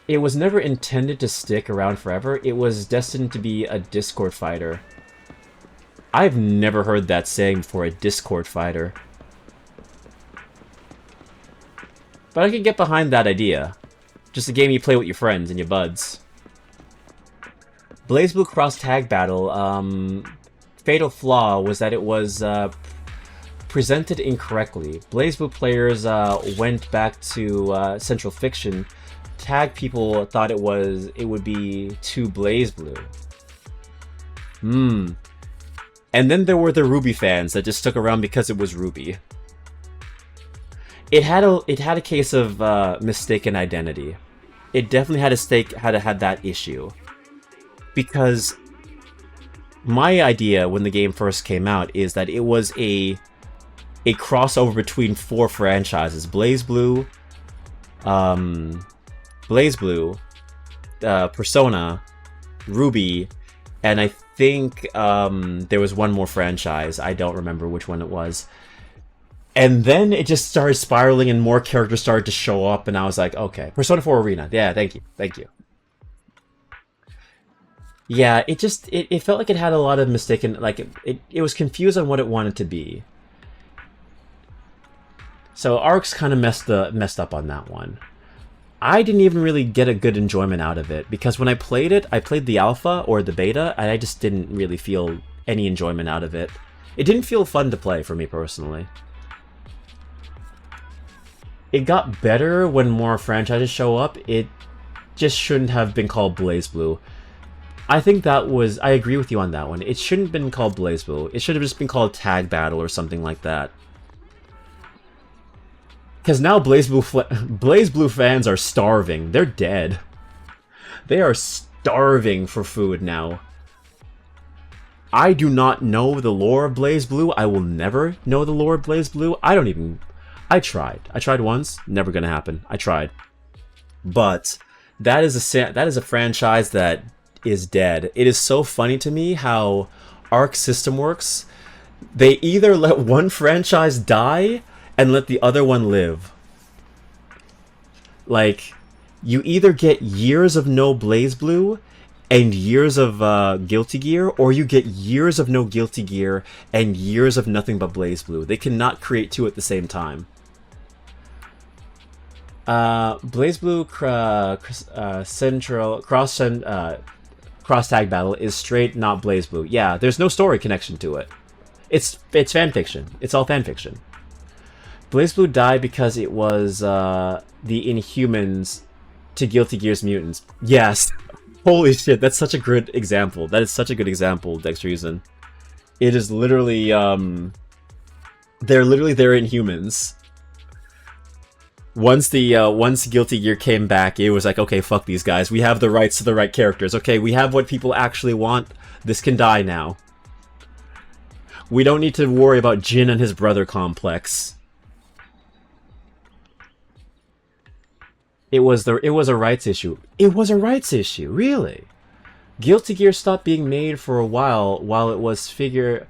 [SPEAKER 1] It was never intended to stick around forever. It was destined to be a Discord fighter. I've never heard that saying before, a Discord fighter. But I can get behind that idea. Just a game you play with your friends and your buds. BlazBlue Cross Tag Battle, fatal flaw was that it was presented incorrectly. BlazBlue players went back to Central Fiction. Tag people thought it would be too BlazBlue. And then there were the Ruby fans that just stuck around because it was Ruby. It had a case of mistaken identity. It definitely had that issue. Because my idea when the game first came out is that it was a crossover between 4 franchises: BlazBlue, Persona, Ruby, and I think there was one more franchise. I don't remember which one it was. And then it just started spiraling and more characters started to show up, and I was like, okay, Persona 4 Arena. Yeah, thank you. Yeah, it felt like it had a lot of mistaken, like, it was confused on what it wanted to be. So Arcs kind of messed up on that one. I didn't even really get a good enjoyment out of it, because when I played it, I played the alpha or the beta, and I just didn't really feel any enjoyment out of it. It didn't feel fun to play for me personally. It got better when more franchises show up. It just shouldn't have been called BlazBlue. I think I agree with you on that one. It shouldn't have been called BlazBlue. It should have just been called Tag Battle or something like that. Because now BlazBlue fans are starving. They're dead. They are starving for food now. I do not know the lore of BlazBlue. I will never know the lore of BlazBlue. I tried. I tried once. Never gonna happen. I tried. But that is a franchise that is dead. It is so funny to me how Arc System works. They either let one franchise die and let the other one live. Like, you either get years of no BlazBlue and years of Guilty Gear, or you get years of no Guilty Gear and years of nothing but BlazBlue. They cannot create two at the same time. BlazBlue Cross Tag Battle is straight not BlazBlue. Yeah, there's no story connection to it. It's fanfiction. It's all fanfiction. BlazBlue died because it was the Inhumans to Guilty Gear's mutants. Yes. Holy shit, that's such a good example. That is such a good example, Dextreason. It is literally, they're Inhumans. Once Guilty Gear came back, it was like, okay, fuck these guys. We have the rights to the right characters. Okay, we have what people actually want. This can die now. We don't need to worry about Jin and his brother complex. It was a rights issue. It was a rights issue, really. Guilty Gear stopped being made for a while it was figured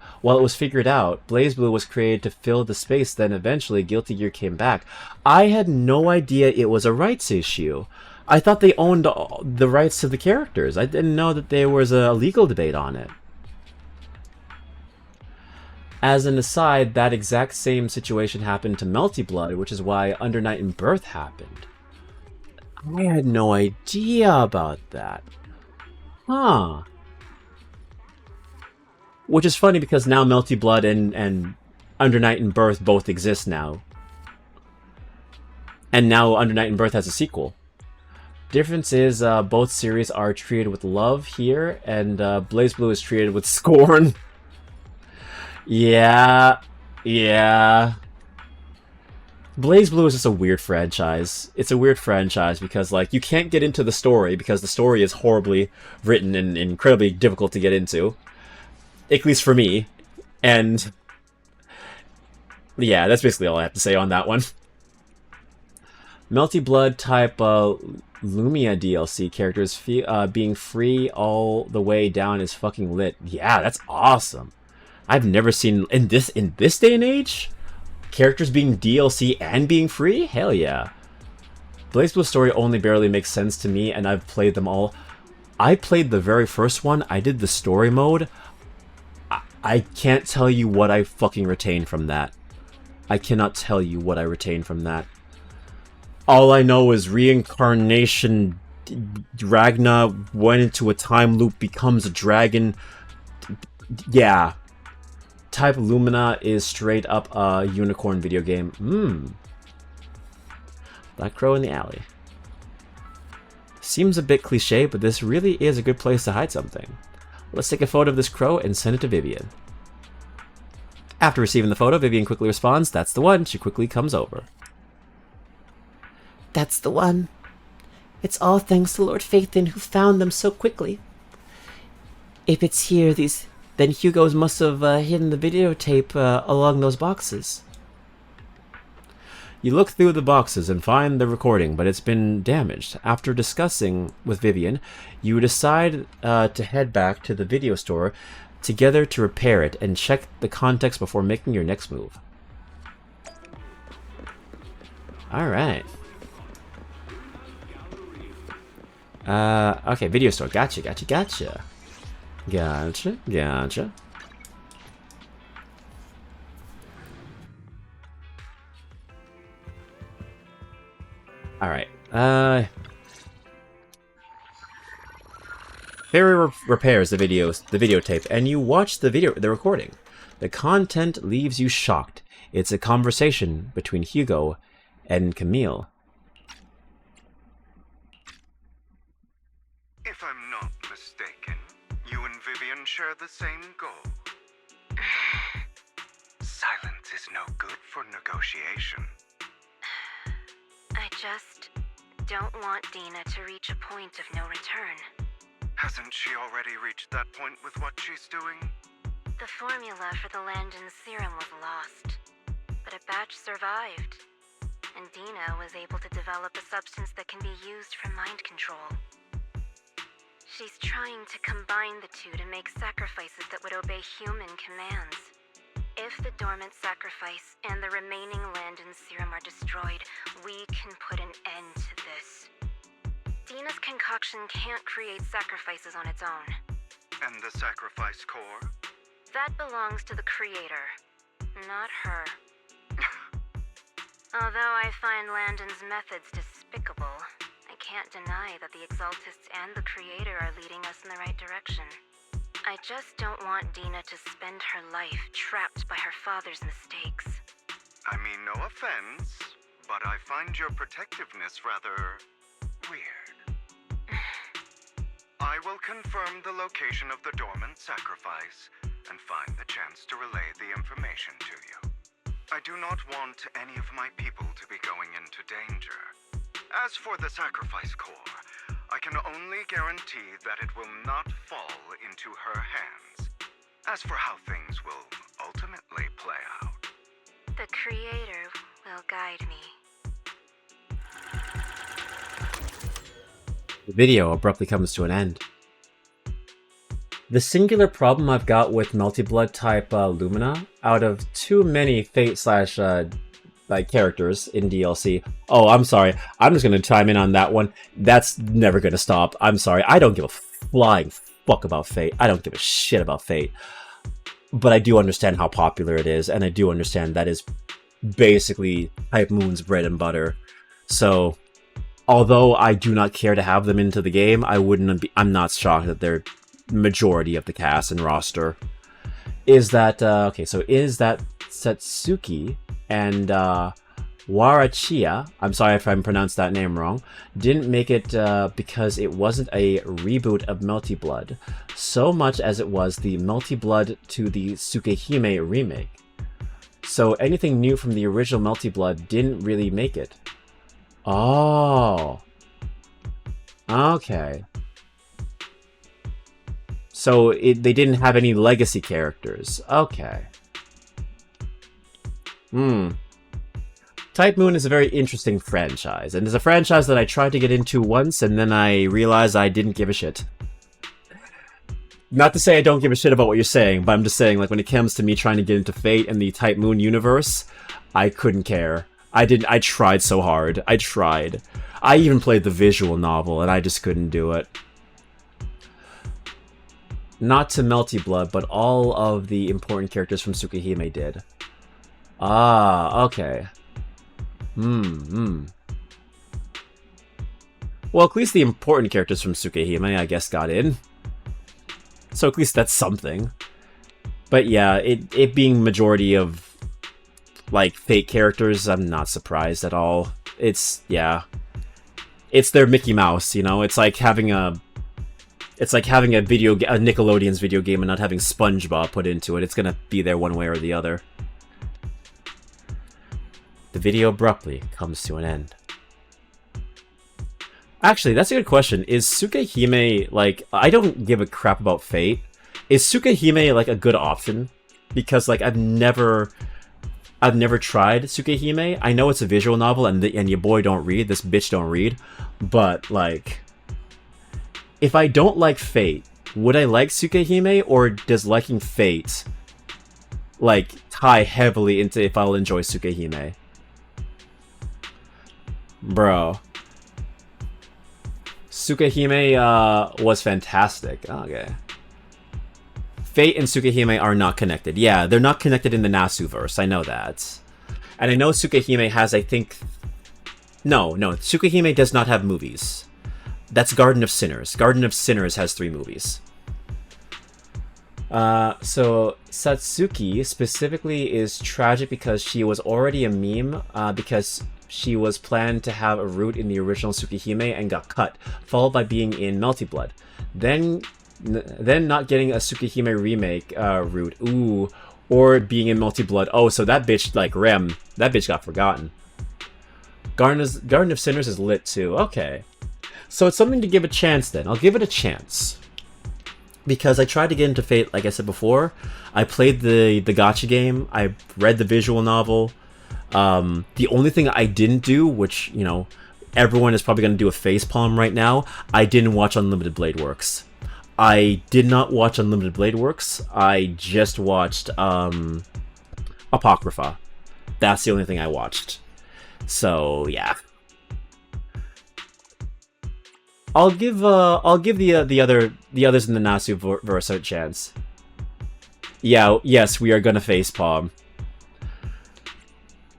[SPEAKER 1] out. BlazBlue was created to fill the space, then eventually Guilty Gear came back. I had no idea it was a rights issue. I thought they owned the rights to the characters. I didn't know that there was a legal debate on it. As an aside, that exact same situation happened to Melty Blood, which is why Under Night in Birth happened. I had no idea about that. Huh. Which is funny because now Melty Blood and Under Night in Birth both exist now. And now Under Night in Birth has a sequel. Difference is both series are treated with love here, and BlazBlue is treated with scorn. Yeah. BlazBlue is just a weird franchise. It's a weird franchise because, like, you can't get into the story because the story is horribly written and incredibly difficult to get into. At least for me. And yeah, that's basically all I have to say on that one. Melty Blood type Lumia DLC characters being free all the way down is fucking lit. Yeah, that's awesome. I've never seen in this day and age characters being DLC and being free. Hell yeah. BlazBlue story only barely makes sense to me, and I've played them all. I played the very first one. I did the story mode. I can't tell you what I fucking retained from that. I cannot tell you what I retained from that. All I know is reincarnation. Ragna went into a time loop, becomes a dragon. Yeah. Type Lumina is straight up a unicorn video game. Black Crow in the alley. Seems a bit cliche, but this really is a good place to hide something. Let's take a photo of this crow and send it to Vivian. After receiving the photo, Vivian quickly responds, "That's the one." She quickly comes over.
[SPEAKER 4] That's the one. It's all thanks to Lord Phaethon, who found them so quickly. If it's here, then Hugo's must have hidden the videotape along those boxes.
[SPEAKER 1] You look through the boxes and find the recording, but it's been damaged. After discussing with Vivian, you decide to head back to the video store together to repair it and check the context before making your next move. Alright. Okay, video store. Gotcha. Alright. Fairy repairs the videotape, and you watch the recording. The content leaves you shocked. It's a conversation between Hugo and Camille.
[SPEAKER 5] If I'm not mistaken, you and Vivian share the same goal. Silence is no good for negotiation.
[SPEAKER 6] I just don't want Dina to reach a point of no return.
[SPEAKER 5] Hasn't she already reached that point with what she's doing?
[SPEAKER 6] The formula for the Landon serum was lost, but a batch survived, and Dina was able to develop a substance that can be used for mind control. She's trying to combine the two to make sacrifices that would obey human commands. If the dormant sacrifice and the remaining Landon serum are destroyed, we can put an end to this. Dina's concoction can't create sacrifices on its own.
[SPEAKER 5] And the sacrifice core?
[SPEAKER 6] That belongs to the creator, not her. Although I find Landon's methods despicable, I can't deny that the Exaltists and the creator are leading us in the right direction. I just don't want Dina to spend her life trapped by her father's mistakes.
[SPEAKER 5] I mean, no offense, but I find your protectiveness rather weird. I will confirm the location of the dormant sacrifice and find the chance to relay the information to you. I do not want any of my people to be going into danger. As for the sacrifice core, I can only guarantee that it will not fall into her hands. As for how things will ultimately play out,
[SPEAKER 6] The creator will guide me.
[SPEAKER 1] The video abruptly comes to an end. The singular problem I've got with Multi-Blood type Lumina, out of too many Fate slash like characters in DLC. Oh, I'm sorry. I'm just gonna chime in on that one. That's never gonna stop. I'm sorry. I don't give a flying fuck about Fate. I don't give a shit about Fate. But I do understand how popular it is, and I do understand that is basically Hype Moon's bread and butter. So, although I do not care to have them into the game, I'm not shocked that they're majority of the cast and roster. Is that Satsuki and Warachia, I'm sorry if I pronounced that name wrong, didn't make it because it wasn't a reboot of Multi-Blood, so much as it was the Multi-Blood to the Tsukihime remake. So anything new from the original Multi-Blood didn't really make it. Oh. Okay. So they didn't have any legacy characters. Okay. Type Moon is a very interesting franchise, and it's a franchise that I tried to get into once, and then I realized I didn't give a shit. Not to say I don't give a shit about what you're saying, but I'm just saying, like, when it comes to me trying to get into Fate and the Type Moon universe, I couldn't care. I tried so hard. I tried. I even played the visual novel, and I just couldn't do it. Not to Melty Blood, but all of the important characters from Tsukihime did. Ah, okay. Well, at least the important characters from Tsukihime, I guess, got in. So at least that's something. But yeah, it being majority of, like, Fate characters, I'm not surprised at all. It's, yeah. It's their Mickey Mouse, you know? It's like having a... It's like having a Nickelodeon's video game and not having SpongeBob put into it. It's gonna be there one way or the other. The video abruptly comes to an end. Actually, that's a good question. Is Tsukihime, like, I don't give a crap about Fate. Is Tsukihime, like, a good option? Because, like, I've never tried Tsukihime. I know it's a visual novel, and your boy don't read. This bitch don't read. But, like, if I don't like Fate, would I like Tsukihime, or does liking Fate, like, tie heavily into if I'll enjoy Tsukihime? Bro. Tsukihime was fantastic. Okay. Fate and Tsukihime are not connected. Yeah, they're not connected in the Nasuverse. I know that. And I know Tsukihime has, I think... No, Tsukihime does not have movies. That's Garden of Sinners. Garden of Sinners has 3 movies. So Satsuki specifically is tragic because she was already a meme, because she was planned to have a route in the original Tsukihime and got cut, followed by being in Melty Blood. Then not getting a Tsukihime remake route, ooh, or being in Melty Blood. Oh, so that bitch, like Rem, that bitch got forgotten. Garden of Sinners is lit too. Okay. So it's something to give a chance then. I'll give it a chance. Because I tried to get into Fate, like I said before. I played the Gatcha game. I read the visual novel. The only thing I didn't do, which, you know, everyone is probably going to do a facepalm right now, I didn't watch Unlimited Blade Works. I did not watch Unlimited Blade Works. I just watched Apocrypha. That's the only thing I watched. So, yeah. I'll give the others in the Nasu verse a chance. Yeah, yes, we are gonna facepalm.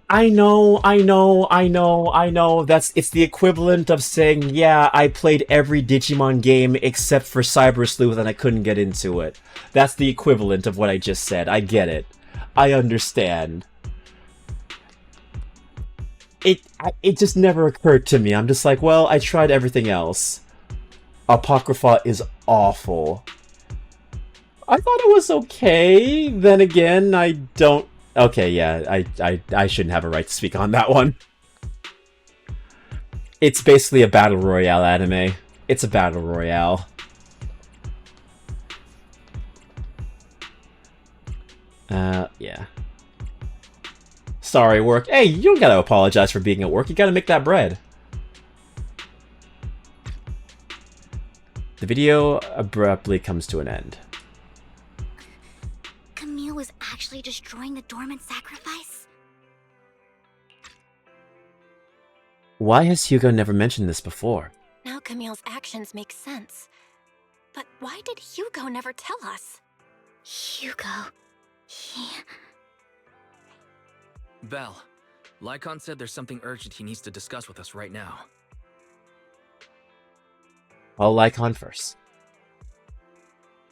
[SPEAKER 1] I know. It's the equivalent of saying, yeah, I played every Digimon game except for Cyber Sleuth and I couldn't get into it. That's the equivalent of what I just said. I get it. I understand. It just never occurred to me. I'm just like, well, I tried everything else. Apocrypha is awful. I thought it was okay. Then again, I don't... Okay, yeah, I shouldn't have a right to speak on that one. It's basically a Battle Royale anime. It's a Battle Royale. Yeah. Sorry, work. Hey, you don't gotta apologize for being at work. You gotta make that bread. The video abruptly comes to an end.
[SPEAKER 2] Camille was actually destroying the dormant sacrifice?
[SPEAKER 4] Why has Hugo never mentioned this before?
[SPEAKER 6] Now Camille's actions make sense. But why did Hugo never tell us?
[SPEAKER 2] Hugo... He...
[SPEAKER 7] Val, Lycon said there's something urgent he needs to discuss with us right now.
[SPEAKER 4] I'll Lycon first.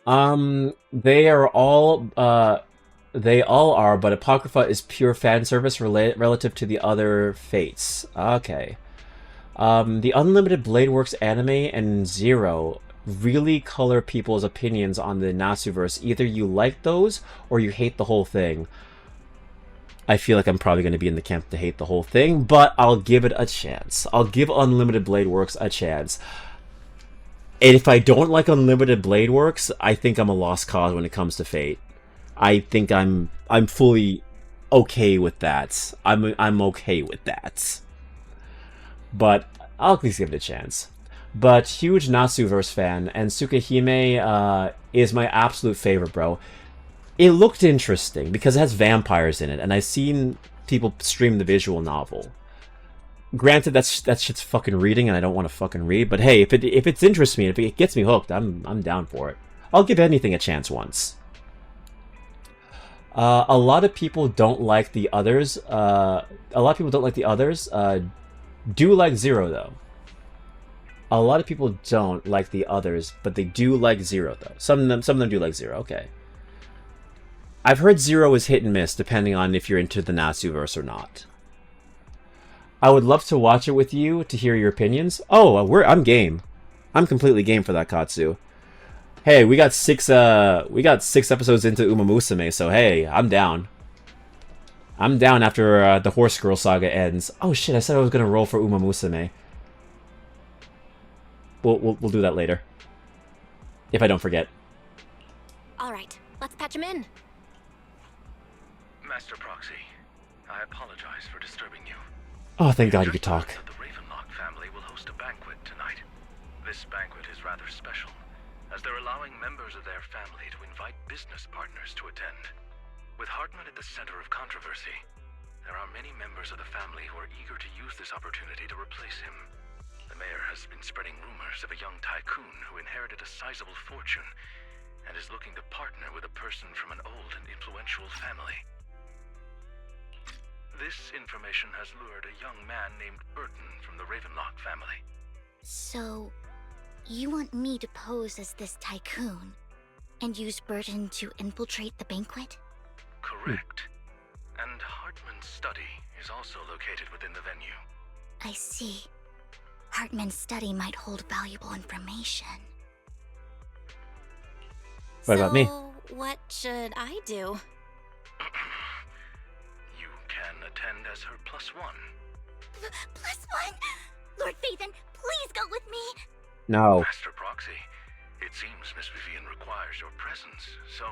[SPEAKER 4] They all are, but Apocrypha is pure fan service relative to the other fates. Okay. The Unlimited Blade Works anime and Zero really color people's opinions on the Nasuverse. Either you like those, or you hate the whole thing. I feel like I'm probably going to be in the camp to hate the whole thing, but I'll give it a chance. I'll give Unlimited Blade Works a chance. And if I don't like Unlimited Blade Works, I think I'm a lost cause when it comes to Fate. I think I'm fully
[SPEAKER 1] okay with that. I'm okay with that. But I'll at least give it a chance. But huge Natsuverse fan, and Tsukahime is my absolute favorite, bro. It looked interesting because it has vampires in it, and I've seen people stream the visual novel. Granted, that shit's fucking reading, and I don't want to fucking read. But hey, if it interests me, if it gets me hooked, I'm down for it. I'll give anything a chance once. A lot of people don't like the others. Do like Zero though. A lot of people don't like the others, but they do like Zero though. Some of them do like Zero. Okay. I've heard Zero is hit and miss depending on if you're into the Natsuverse or not. I would love to watch it with you to hear your opinions. Oh, I'm game. I'm completely game for that, Katsu. Hey, we got six episodes into Uma Musume, so hey, I'm down. I'm down after the Horse Girl saga ends. Oh shit, I said I was gonna roll for Uma Musume. We'll do that later. If I don't forget.
[SPEAKER 3] Alright, let's patch him in.
[SPEAKER 5] Master Proxy, I apologize for disturbing you.
[SPEAKER 1] Oh, thank God you could talk.
[SPEAKER 5] The Ravenlock family will host a banquet tonight. This banquet is rather special, as they're allowing members of their family to invite business partners to attend. With Hartman at the center of controversy, there are many members of the family who are eager to use this opportunity to replace him. The mayor has been spreading rumors of a young tycoon who inherited a sizable fortune and is looking to partner with a person from an old and influential family. This information has lured a young man named Burton from the Ravenlock family.
[SPEAKER 2] So, you want me to pose as this tycoon and use Burton to infiltrate the banquet?
[SPEAKER 5] Correct. And Hartman's study is also located within the venue.
[SPEAKER 2] I see. Hartman's study might hold valuable information.
[SPEAKER 1] What about me?
[SPEAKER 3] What should I do?
[SPEAKER 5] You can attend as her +1.
[SPEAKER 2] +1? Lord Phaethon, please go with me!
[SPEAKER 1] No.
[SPEAKER 5] Master Proxy, it seems Miss Vivian requires your presence, so...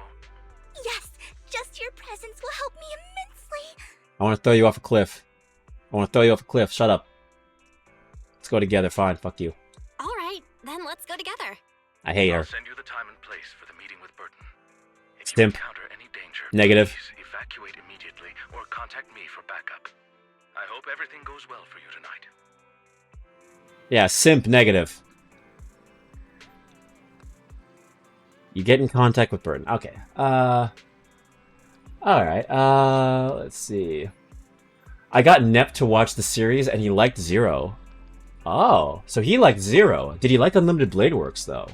[SPEAKER 2] Yes, just your presence will help me immensely!
[SPEAKER 1] I want to throw you off a cliff. Shut up. Let's go together. Fine. Fuck you.
[SPEAKER 3] Alright, then let's go together.
[SPEAKER 1] I hate
[SPEAKER 5] I'll
[SPEAKER 1] her.
[SPEAKER 5] send you the time and place for the meeting with Burton. If you
[SPEAKER 1] Simp.
[SPEAKER 5] encounter any danger,
[SPEAKER 1] Negative.
[SPEAKER 5] please evacuate immediately or contact me for backup. I hope everything goes well for you tonight.
[SPEAKER 1] Yeah, simp negative. You get in contact with Burton. Okay. Alright. Let's see. I got Nep to watch the series and he liked Zero. Oh, so he liked Zero. Did he like Unlimited Blade Works, though?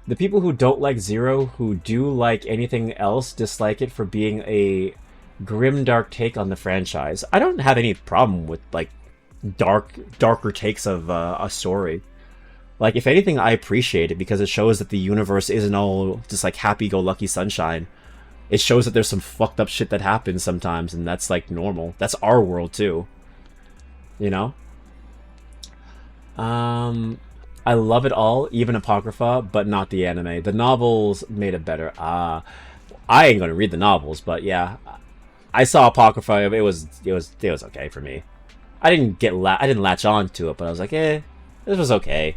[SPEAKER 1] The people who don't like Zero, who do like anything else, dislike it for being a grim, dark take on the franchise. I don't have any problem with, like, darker takes of a story. Like, if anything, I appreciate it because it shows that the universe isn't all just, like, happy-go-lucky sunshine. It shows that there's some fucked up shit that happens sometimes, and that's, like, normal. That's our world, too. You know? I love it all, even Apocrypha, but not the anime. The novels made it better. I ain't gonna read the novels, but yeah, I saw Apocrypha. It was okay for me. I didn't latch on to it, but I was like, this was okay.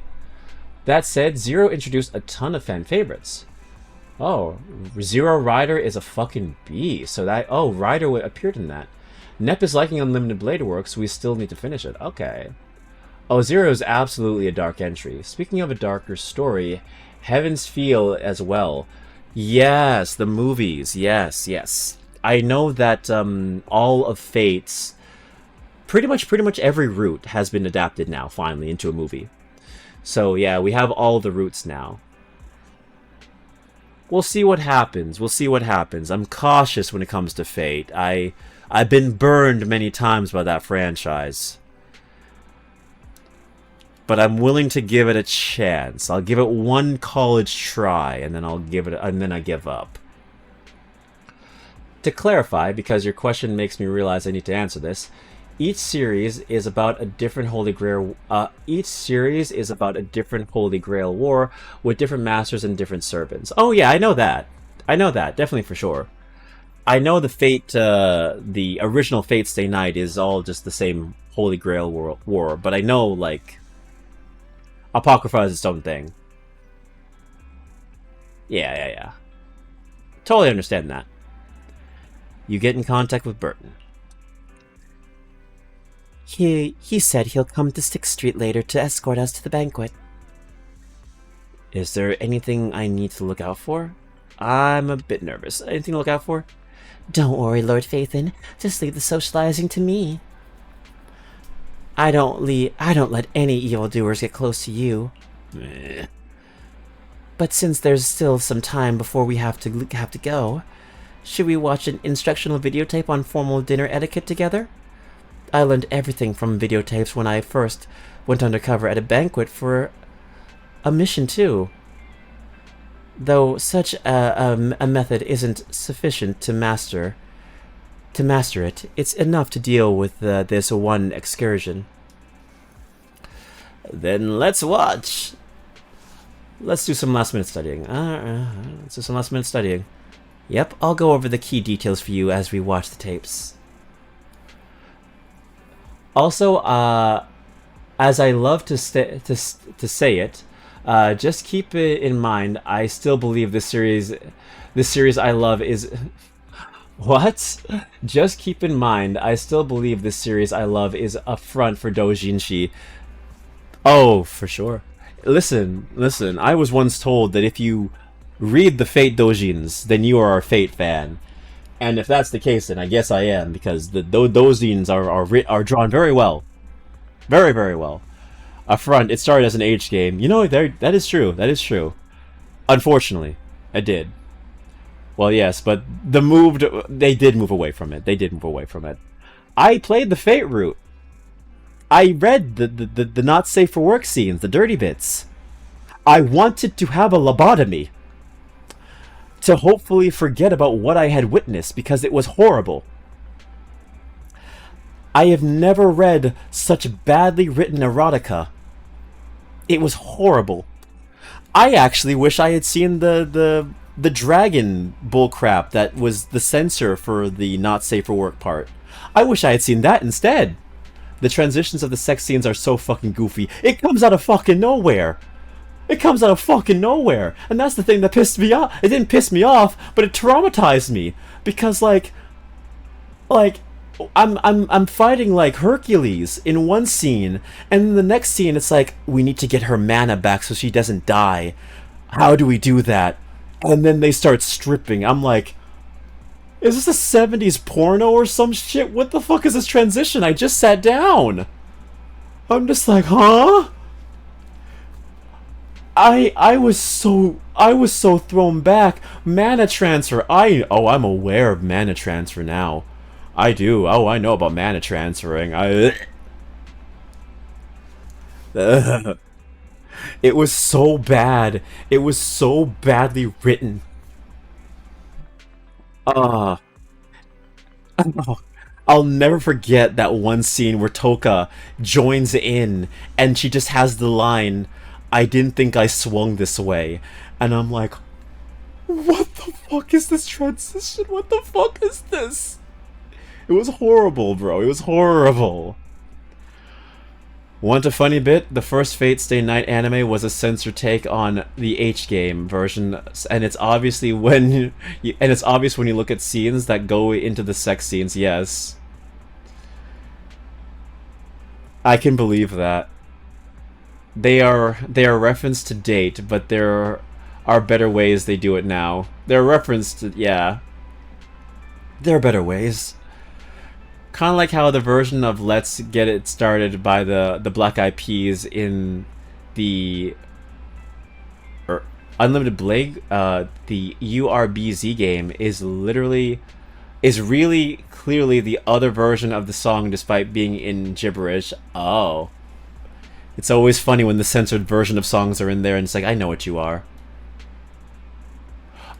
[SPEAKER 1] That said, Zero introduced a ton of fan favorites. Oh, Zero Rider is a fucking beast. So Rider appeared in that. Nep is liking Unlimited Blade Works. We still need to finish it. Okay. Oh, Zero is absolutely a dark entry. Speaking of a darker story, Heaven's Feel as well. Yes, the movies. Yes. I know that all of Fate's pretty much every route has been adapted now, finally, into a movie. So yeah, we have all the routes now. We'll see what happens. I'm cautious when it comes to Fate. I've been burned many times by that franchise. But I'm willing to give it a chance. I'll give it one college try, and then I give up. To clarify, because your question makes me realize I need to answer this, each series is about a different Holy Grail. War with different masters and different servants. Oh yeah, I know that. Definitely for sure. I know the original Fate Stay Night is all just the same Holy Grail war, but I know, like, Apocrypha is its own thing. Yeah. Totally understand that. You get in contact with Burton.
[SPEAKER 4] He said he'll come to 6th Street later to escort us to the banquet.
[SPEAKER 1] Is there anything I need to look out for? I'm a bit nervous. Anything to look out for?
[SPEAKER 4] Don't worry, Lord Phaethon. Just leave the socializing to me. I don't let any evildoers get close to you.
[SPEAKER 1] Meh.
[SPEAKER 4] But since there's still some time before we have to go, should we watch an instructional videotape on formal dinner etiquette together? I learned everything from videotapes when I first went undercover at a banquet for a mission too. Though such a method isn't sufficient to master it, it's enough to deal with this one excursion.
[SPEAKER 1] Then let's watch. Let's do some last minute studying. Let's do some last minute studying.
[SPEAKER 4] Yep, I'll go over the key details for you as we watch the tapes.
[SPEAKER 1] Also, as I love to say it, just keep it in mind. I still believe this series I love is what? Just keep in mind, I still believe this series I love is a front for doujinshi. Oh, for sure. Listen. I was once told that if you read the Fate doujins, then you are a Fate fan. And if that's the case, then I guess I am, because the doujins are drawn very well. Very, very well. A front, it started as an H game. You know, that is true. That is true. Unfortunately, it did. Well, yes, but they did move away from it. I played the Fate route. I read the not safe for work scenes, the dirty bits. I wanted to have a lobotomy. To hopefully forget about what I had witnessed, because it was horrible. I have never read such badly written erotica. It was horrible. I actually wish I had seen the dragon bullcrap that was the censor for the not safe for work part. I wish I had seen that instead. The transitions of the sex scenes are so fucking goofy. It comes out of fucking nowhere. And that's the thing that pissed me off. It didn't piss me off, but it traumatized me. Because like I'm fighting like Hercules in one scene, and in the next scene it's like, we need to get her mana back so she doesn't die. How do we do that? And then they start stripping. I'm like, is this a 70s porno or some shit? What the fuck is this transition? I just sat down. I'm just like, huh? I was so thrown back. Mana transfer. I'm aware of mana transfer now. I do. Oh, I know about mana transferring. It was so bad. It was so badly written. I'll never forget that one scene where Toka joins in and she just has the line, "I didn't think I swung this way." And I'm like, what the fuck is this transition? What the fuck is this? It was horrible, bro. It was horrible. Want a funny bit? The first Fate Stay Night anime was a censor take on the H game version, and it's obviously when it's obvious when you look at scenes that go into the sex scenes. Yes, I can believe that. They are referenced to date, but there are better ways they do it now. They're referenced to, yeah. There are better ways. Kind of like how the version of Let's Get It Started by the Black Eyed Peas in the Unlimited Blade, the URBZ game is really clearly the other version of the song despite being in gibberish. Oh. It's always funny when the censored version of songs are in there and it's like, I know what you are.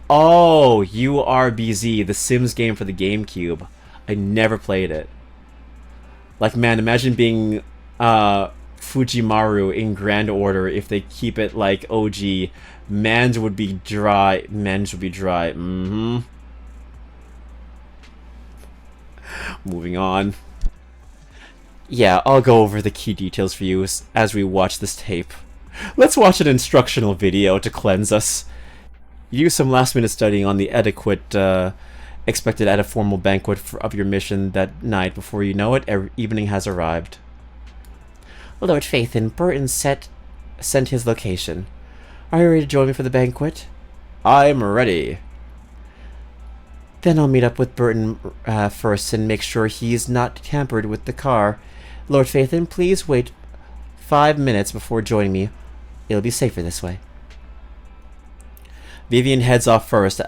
[SPEAKER 1] Oh, URBZ, the Sims game for the GameCube. I never played it. Like, man, imagine being Fujimaru in Grand Order if they keep it like OG. Mans would be dry. Mm-hmm. Moving on. Yeah, I'll go over the key details for you as we watch this tape. Let's watch an instructional video to cleanse us. Use some last-minute studying on the etiquette expected at a formal banquet of your mission that night. Before you know it, evening has arrived.
[SPEAKER 4] Lord Phaethon, Burton sent his location. Are you ready to join me for the banquet?
[SPEAKER 1] I'm ready.
[SPEAKER 4] Then I'll meet up with Burton first and make sure he's not tampered with the car. Lord Phaethon, please wait 5 minutes before joining me. It'll be safer this way.
[SPEAKER 1] Vivian heads off first.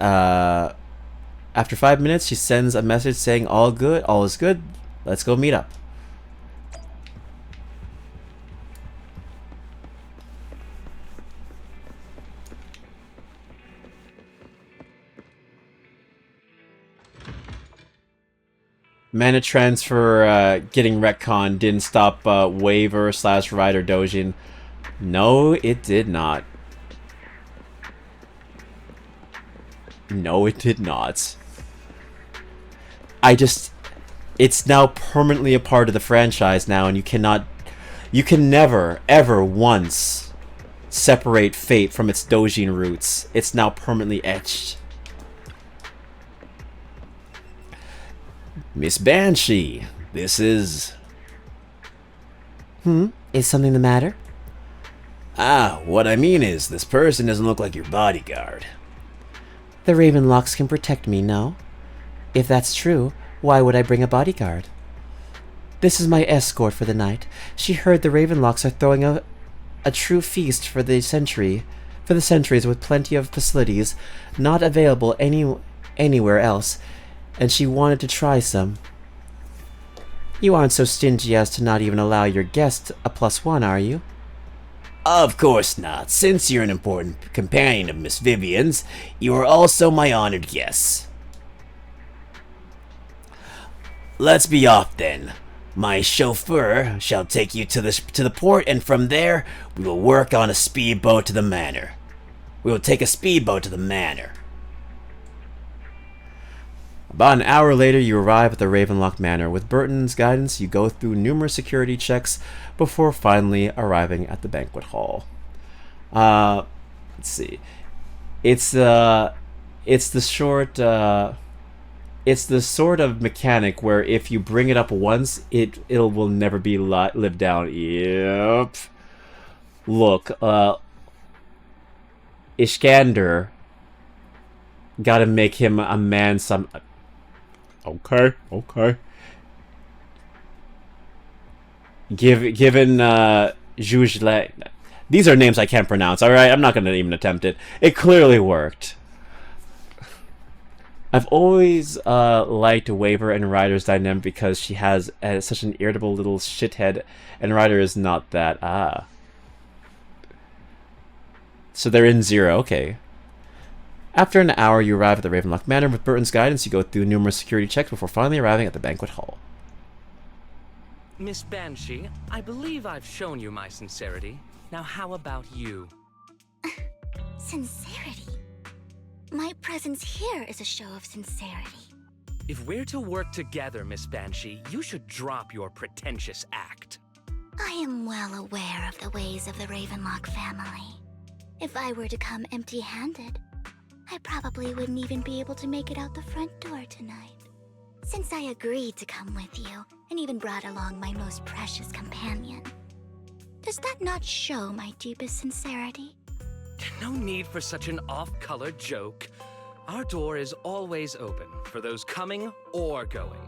[SPEAKER 1] After 5 minutes, she sends a message saying all is good. Let's go meet up. Mana transfer getting retcon didn't stop Waver / Rider Dojin. No, it did not. No, it did not. It's now permanently a part of the franchise now, and you can never, ever once separate Fate from its Dojin roots. It's now permanently etched. Miss Banshee, this is...
[SPEAKER 4] Is something the matter?
[SPEAKER 1] What I mean is, this person doesn't look like your bodyguard.
[SPEAKER 4] The Ravenlocks can protect me, no? If that's true, why would I bring a bodyguard? This is my escort for the night. She heard the Ravenlocks are throwing a true feast for the centuries with plenty of facilities not available anywhere else, and she wanted to try some. You aren't so stingy as to not even allow your guest a +1, are you?
[SPEAKER 8] Of course not. Since you're an important companion of Miss Vivian's, you are also my honored guest. Let's be off then. My chauffeur shall take you to the port, and from there we will work on a speedboat to the manor. We will take a speedboat to the manor.
[SPEAKER 1] About an hour later, you arrive at the Ravenlock Manor. With Burton's guidance, you go through numerous security checks before finally arriving at the banquet hall. Let's see. It's the sort of mechanic where if you bring it up once, it will never be lived down. Yep. Look, Iskander, gotta make him a man some... Okay. Given Zhuzhle... These are names I can't pronounce, alright? I'm not gonna even attempt it. It clearly worked. I've always liked Waver and Ryder's dynamic because she has such an irritable little shithead, and Ryder is not that. So they're in 0, okay. After an hour, you arrive at the Ravenlock Manor. With Burton's guidance, you go through numerous security checks before finally arriving at the banquet hall.
[SPEAKER 9] Miss Banshee, I believe I've shown you my sincerity. Now how about you?
[SPEAKER 2] Sincerity? My presence here is a show of sincerity.
[SPEAKER 9] If we're to work together, Miss Banshee, you should drop your pretentious act.
[SPEAKER 2] I am well aware of the ways of the Ravenlock family. If I were to come empty-handed, I probably wouldn't even be able to make it out the front door tonight. Since I agreed to come with you, and even brought along my most precious companion, does that not show my deepest sincerity?
[SPEAKER 9] No need for such an off-color joke. Our door is always open for those coming or going.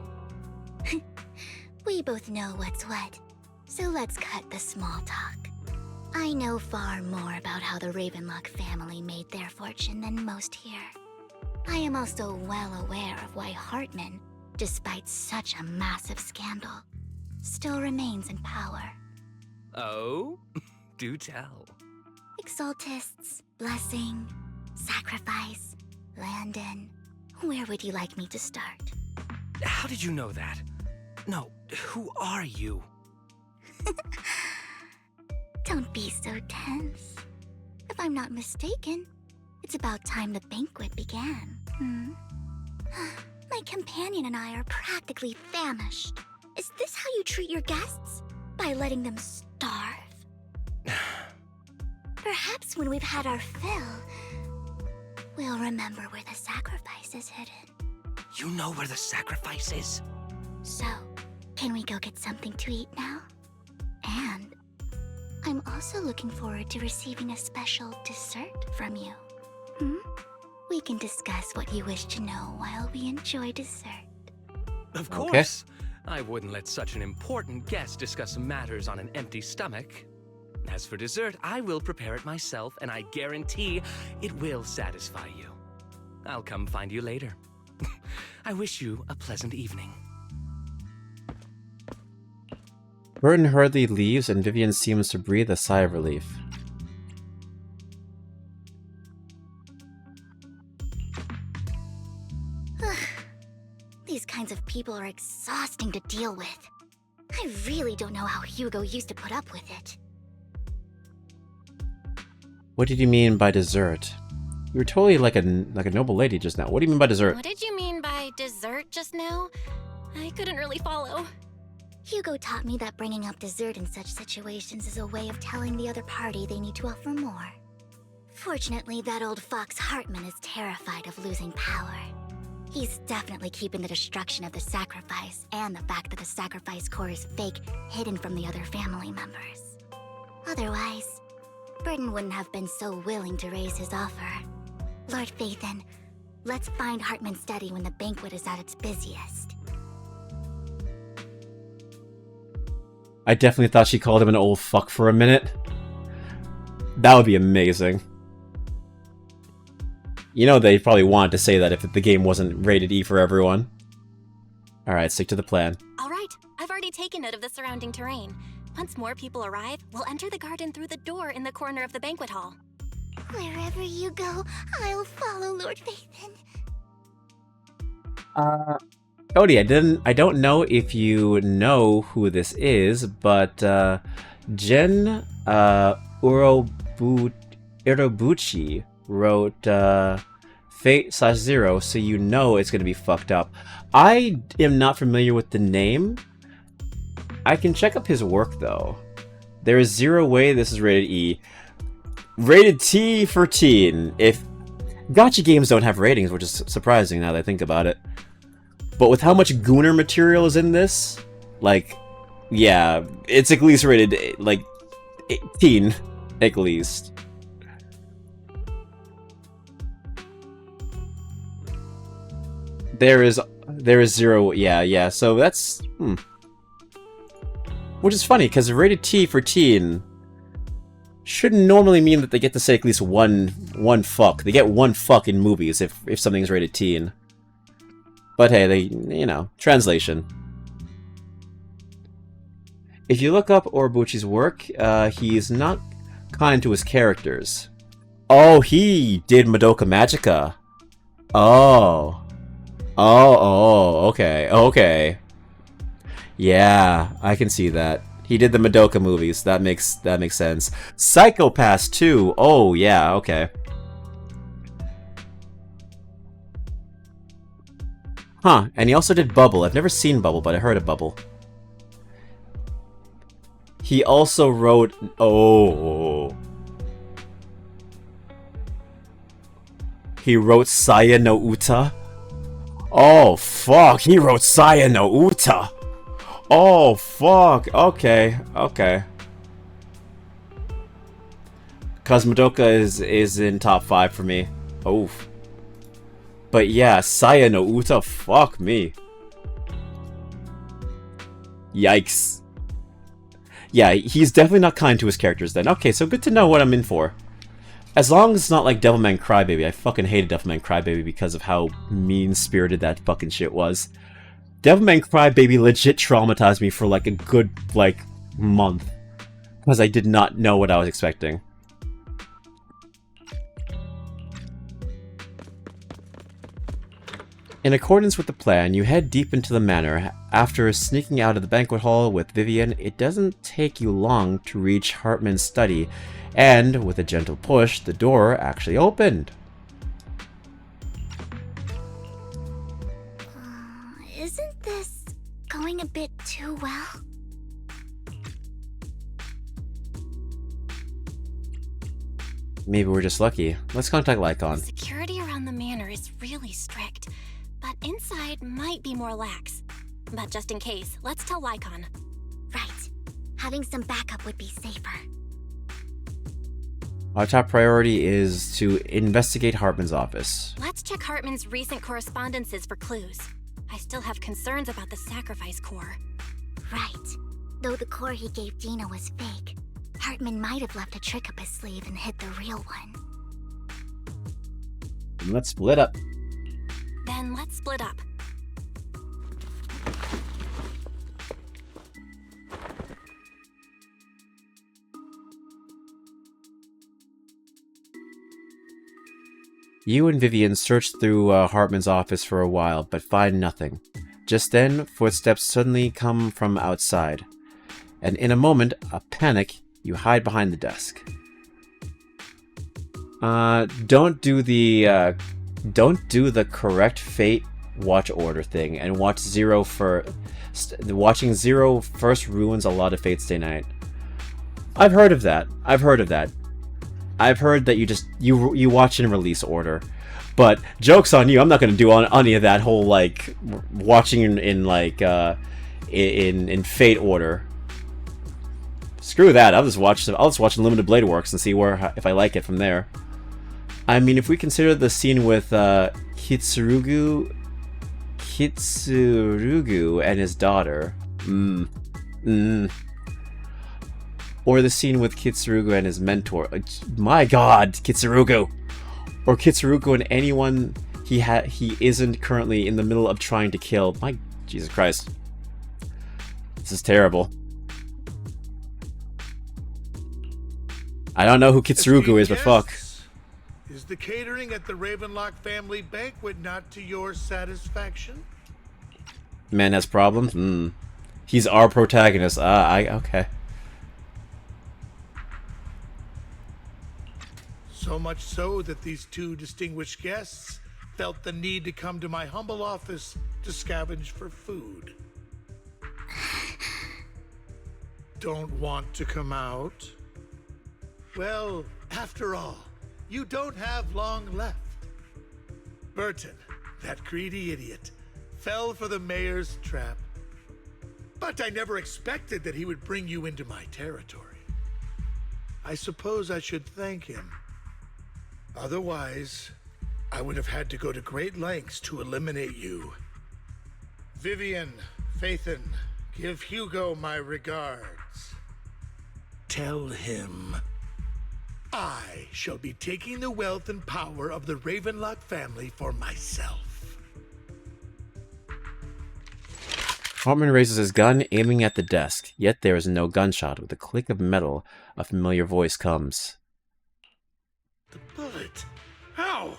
[SPEAKER 2] We both know what's what, so let's cut the small talk. I know far more about how the Ravenlock family made their fortune than most here. I am also well aware of why Hartman, despite such a massive scandal, still remains in power.
[SPEAKER 9] Oh? Do tell.
[SPEAKER 2] Exaltists, blessing, sacrifice, Landon. Where would you like me to start?
[SPEAKER 9] How did you know that? No, who are you?
[SPEAKER 2] Don't be so tense. If I'm not mistaken, it's about time the banquet began. My companion and I are practically famished. Is this how you treat your guests? By letting them starve? Perhaps when we've had our fill, we'll remember where the sacrifice is hidden.
[SPEAKER 9] You know where the sacrifice is?
[SPEAKER 2] So, can we go get something to eat now? And I'm also looking forward to receiving a special dessert from you. We can discuss what you wish to know while we enjoy dessert.
[SPEAKER 9] Of course. I wouldn't let such an important guest discuss matters on an empty stomach. As for dessert, I will prepare it myself, and I guarantee it will satisfy you. I'll come find you later. I wish you a pleasant evening.
[SPEAKER 1] Burton hurriedly leaves, and Vivian seems to breathe a sigh of relief.
[SPEAKER 2] These kinds of people are exhausting to deal with. I really don't know how Hugo used to put up with it.
[SPEAKER 1] What did you mean by dessert? You were totally like a noble lady just now. What do you mean by dessert?
[SPEAKER 10] What did you mean by dessert just now? I couldn't really follow.
[SPEAKER 2] Hugo taught me that bringing up dessert in such situations is a way of telling the other party they need to offer more. Fortunately, that old fox Hartman is terrified of losing power. He's definitely keeping the destruction of the sacrifice and the fact that the sacrifice core is fake hidden from the other family members. Otherwise, Burton wouldn't have been so willing to raise his offer. Lord Phaethon, let's find Hartman's study when the banquet is at its busiest.
[SPEAKER 1] I definitely thought she called him an old fuck for a minute. That would be amazing. You know they probably wanted to say that if the game wasn't rated E for everyone. Alright, stick to the plan.
[SPEAKER 10] Alright, I've already taken note of the surrounding terrain. Once more people arrive, we'll enter the garden through the door in the corner of the banquet hall.
[SPEAKER 2] Wherever you go, I'll follow, Lord Phaethon.
[SPEAKER 1] Cody, I don't know if you know who this is, but Jen Urobuchi wrote Fate/Zero, so you know it's gonna be fucked up. I am not familiar with the name. I can check up his work though. There is zero way this is rated E. Rated T for teen. If Gacha games don't have ratings, which is surprising now that I think about it. But with how much Gooner material is in this, like, yeah, it's at least rated, like, 18, at least. There is zero, yeah, so that's, Which is funny, because rated T for teen should normally mean that they get to say at least one fuck. They get one fuck in movies if something's rated teen. But hey, translation. If you look up Urobuchi's work, he's not kind to his characters. Oh, he did Madoka Magica. Oh, okay. Yeah, I can see that. He did the Madoka movies. That makes sense. Psycho-Pass 2. Oh, yeah, okay. Huh, and he also did Bubble. I've never seen Bubble, but I heard of Bubble. He also wrote... Oh. He wrote Saya no Uta? Oh, fuck. He wrote Saya no Uta. Oh, fuck. Okay. Cause Madoka is in top 5 for me. Oh. But yeah, Saya no Uta, fuck me. Yikes. Yeah, he's definitely not kind to his characters then. Okay, so good to know what I'm in for. As long as it's not like Devilman Crybaby. I fucking hated Devilman Crybaby because of how mean-spirited that fucking shit was. Devilman Crybaby legit traumatized me for like a good, month. Because I did not know what I was expecting. In accordance with the plan, you head deep into the manor. After sneaking out of the banquet hall with Vivian, it doesn't take you long to reach Hartman's study, and with a gentle push, the door actually opened.
[SPEAKER 2] Isn't this going a bit too well?
[SPEAKER 1] Maybe we're just lucky. Let's contact Lycon.
[SPEAKER 10] Security around the manor is really strict, but inside might be more lax. But just in case, let's tell Lycon.
[SPEAKER 2] Right. Having some backup would be safer.
[SPEAKER 1] Our top priority is to investigate Hartman's office.
[SPEAKER 10] Let's check Hartman's recent correspondences for clues. I still have concerns about the sacrifice core.
[SPEAKER 2] Right. Though the core he gave Dina was fake, Hartman might have left a trick up his sleeve and hid the real one.
[SPEAKER 1] Let's split up.
[SPEAKER 10] Then let's split up.
[SPEAKER 1] You and Vivian search through Hartman's office for a while, but find nothing. Just then, footsteps suddenly come from outside. And in a moment of panic, you hide behind the desk. Don't do the correct fate watch order thing and watch Zero for watching Zero first ruins a lot of Fate's Day night. I've heard of that. I've heard that you watch in release order. But joke's on you, I'm not gonna do any of that whole like watching in fate order. Screw that. I'll just watch Limited Blade Works and see if I like it from there. I mean, if we consider the scene with Kitsurugu and his daughter, or the scene with Kitsurugu and his mentor. My God, Kitsurugu, or Kitsurugu and anyone he isn't currently in the middle of trying to kill. My Jesus Christ, this is terrible. I don't know who Kitsurugu is, but fuck.
[SPEAKER 11] Is the catering at the Ravenlock family banquet not to your satisfaction?
[SPEAKER 1] Man has problems? He's our protagonist. Okay.
[SPEAKER 11] So much so that these two distinguished guests felt the need to come to my humble office to scavenge for food. Don't want to come out? Well, after all, you don't have long left. Burton, that greedy idiot, fell for the mayor's trap. But I never expected that he would bring you into my territory. I suppose I should thank him. Otherwise, I would have had to go to great lengths to eliminate you. Vivian, Phaethon, give Hugo my regards. Tell him I shall be taking the wealth and power of the Ravenlock family for myself.
[SPEAKER 1] Hartman raises his gun, aiming at the desk. Yet there is no gunshot. With a click of metal, a familiar voice comes.
[SPEAKER 11] The bullet? How?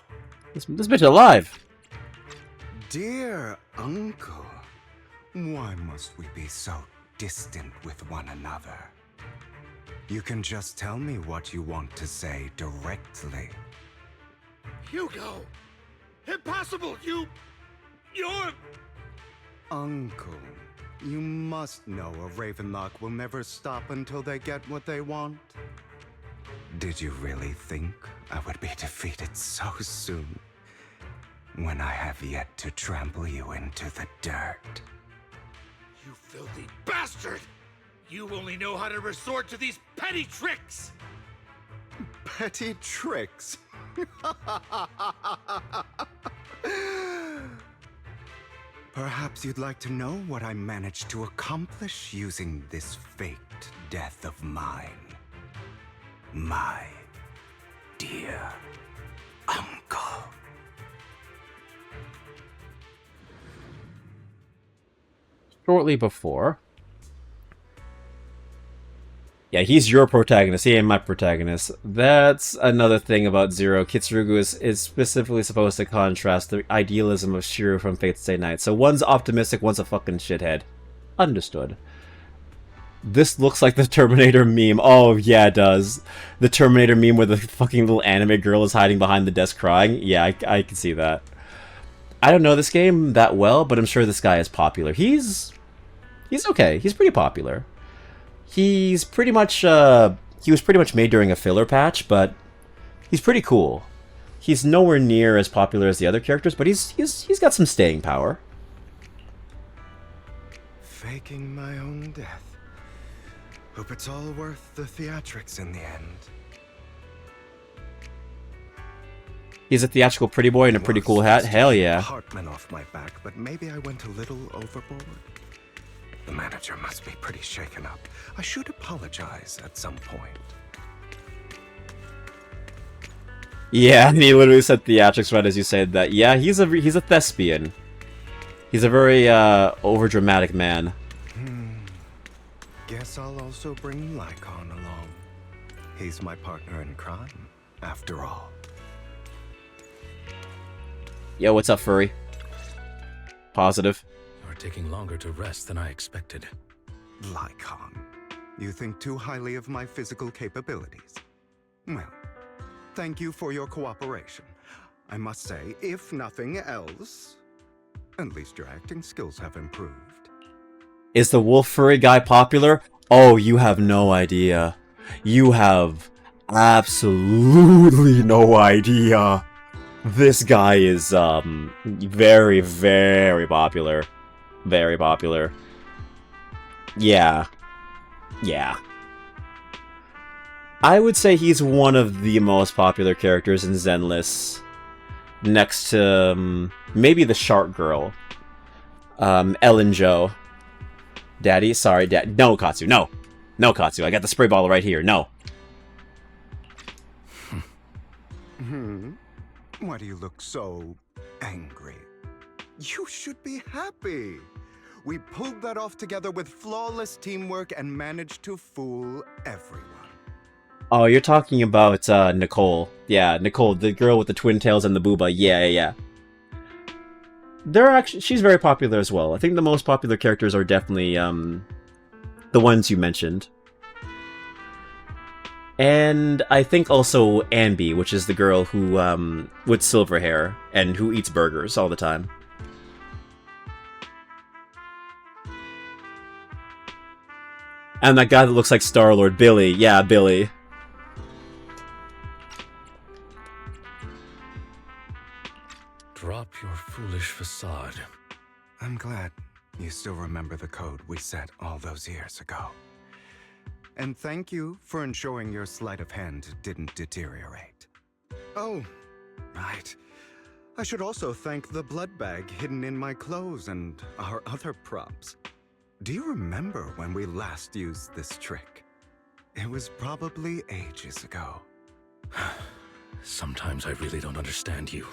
[SPEAKER 1] This bitch alive!
[SPEAKER 5] Dear uncle, why must we be so distant with one another? You can just tell me what you want to say directly.
[SPEAKER 11] Hugo! Impossible! You're...
[SPEAKER 5] Uncle, you must know a Ravenlock will never stop until they get what they want. Did you really think I would be defeated so soon, when I have yet to trample you into the dirt?
[SPEAKER 11] You filthy bastard! You only know how to resort to these petty tricks!
[SPEAKER 5] Petty tricks? Perhaps you'd like to know what I managed to accomplish using this faked death of mine. My dear uncle.
[SPEAKER 1] Shortly before... Yeah, he's your protagonist, he ain't my protagonist. That's another thing about Zero. Kitsurugu is specifically supposed to contrast the idealism of Shiro from Fate's Day Night. So one's optimistic, one's a fucking shithead. Understood. This looks like the Terminator meme. Oh, yeah, it does. The Terminator meme where the fucking little anime girl is hiding behind the desk crying. Yeah, I can see that. I don't know this game that well, but I'm sure this guy is popular. He's okay. He's pretty popular. He's pretty much he was pretty much made during a filler patch, but he's pretty cool. He's nowhere near as popular as the other characters, but he's got some staying power.
[SPEAKER 5] Faking my own death. Hope it's all worth the theatrics in the end.
[SPEAKER 1] He's a theatrical pretty boy in a pretty cool hat. Hell yeah.
[SPEAKER 5] Hartman off my back, but maybe I went a little overboard. The manager must be pretty shaken up. I should apologize at some point.
[SPEAKER 1] Yeah, he literally said theatrics right as you said that. Yeah, he's a thespian. He's a very overdramatic man.
[SPEAKER 5] Guess I'll also bring Lycon along. He's my partner in crime, after all.
[SPEAKER 1] Yo, what's up, furry? Positive.
[SPEAKER 9] You're taking longer to rest than I expected.
[SPEAKER 5] Lycon, you think too highly of my physical capabilities. Well, thank you for your cooperation. I must say, if nothing else, at least your acting skills have improved.
[SPEAKER 1] Is the wolf furry guy popular? Oh, you have no idea. You have absolutely no idea. This guy is very, very popular. Very popular. Yeah. Yeah. I would say he's one of the most popular characters in Zenless. Next to maybe the Shark Girl. Ellen Joe. Daddy, sorry, Dad. No, Katsu, no. No, Katsu, I got the spray bottle right here. No.
[SPEAKER 5] Why do you look so angry? You should be happy. We pulled that off together with flawless teamwork and managed to fool everyone.
[SPEAKER 1] Oh, you're talking about Nicole. Yeah, Nicole, the girl with the twin tails and the booba. Yeah. She's very popular as well. I think the most popular characters are definitely the ones you mentioned. And I think also Anby, which is the girl who with silver hair and who eats burgers all the time. And that guy that looks like Star-Lord, Billy. Yeah, Billy.
[SPEAKER 9] Drop your foolish facade.
[SPEAKER 5] I'm glad you still remember the code we set all those years ago. And thank you for ensuring your sleight of hand didn't deteriorate. Oh, right. I should also thank the blood bag hidden in my clothes and our other props. Do you remember when we last used this trick? It was probably ages ago.
[SPEAKER 9] Sometimes I really don't understand you.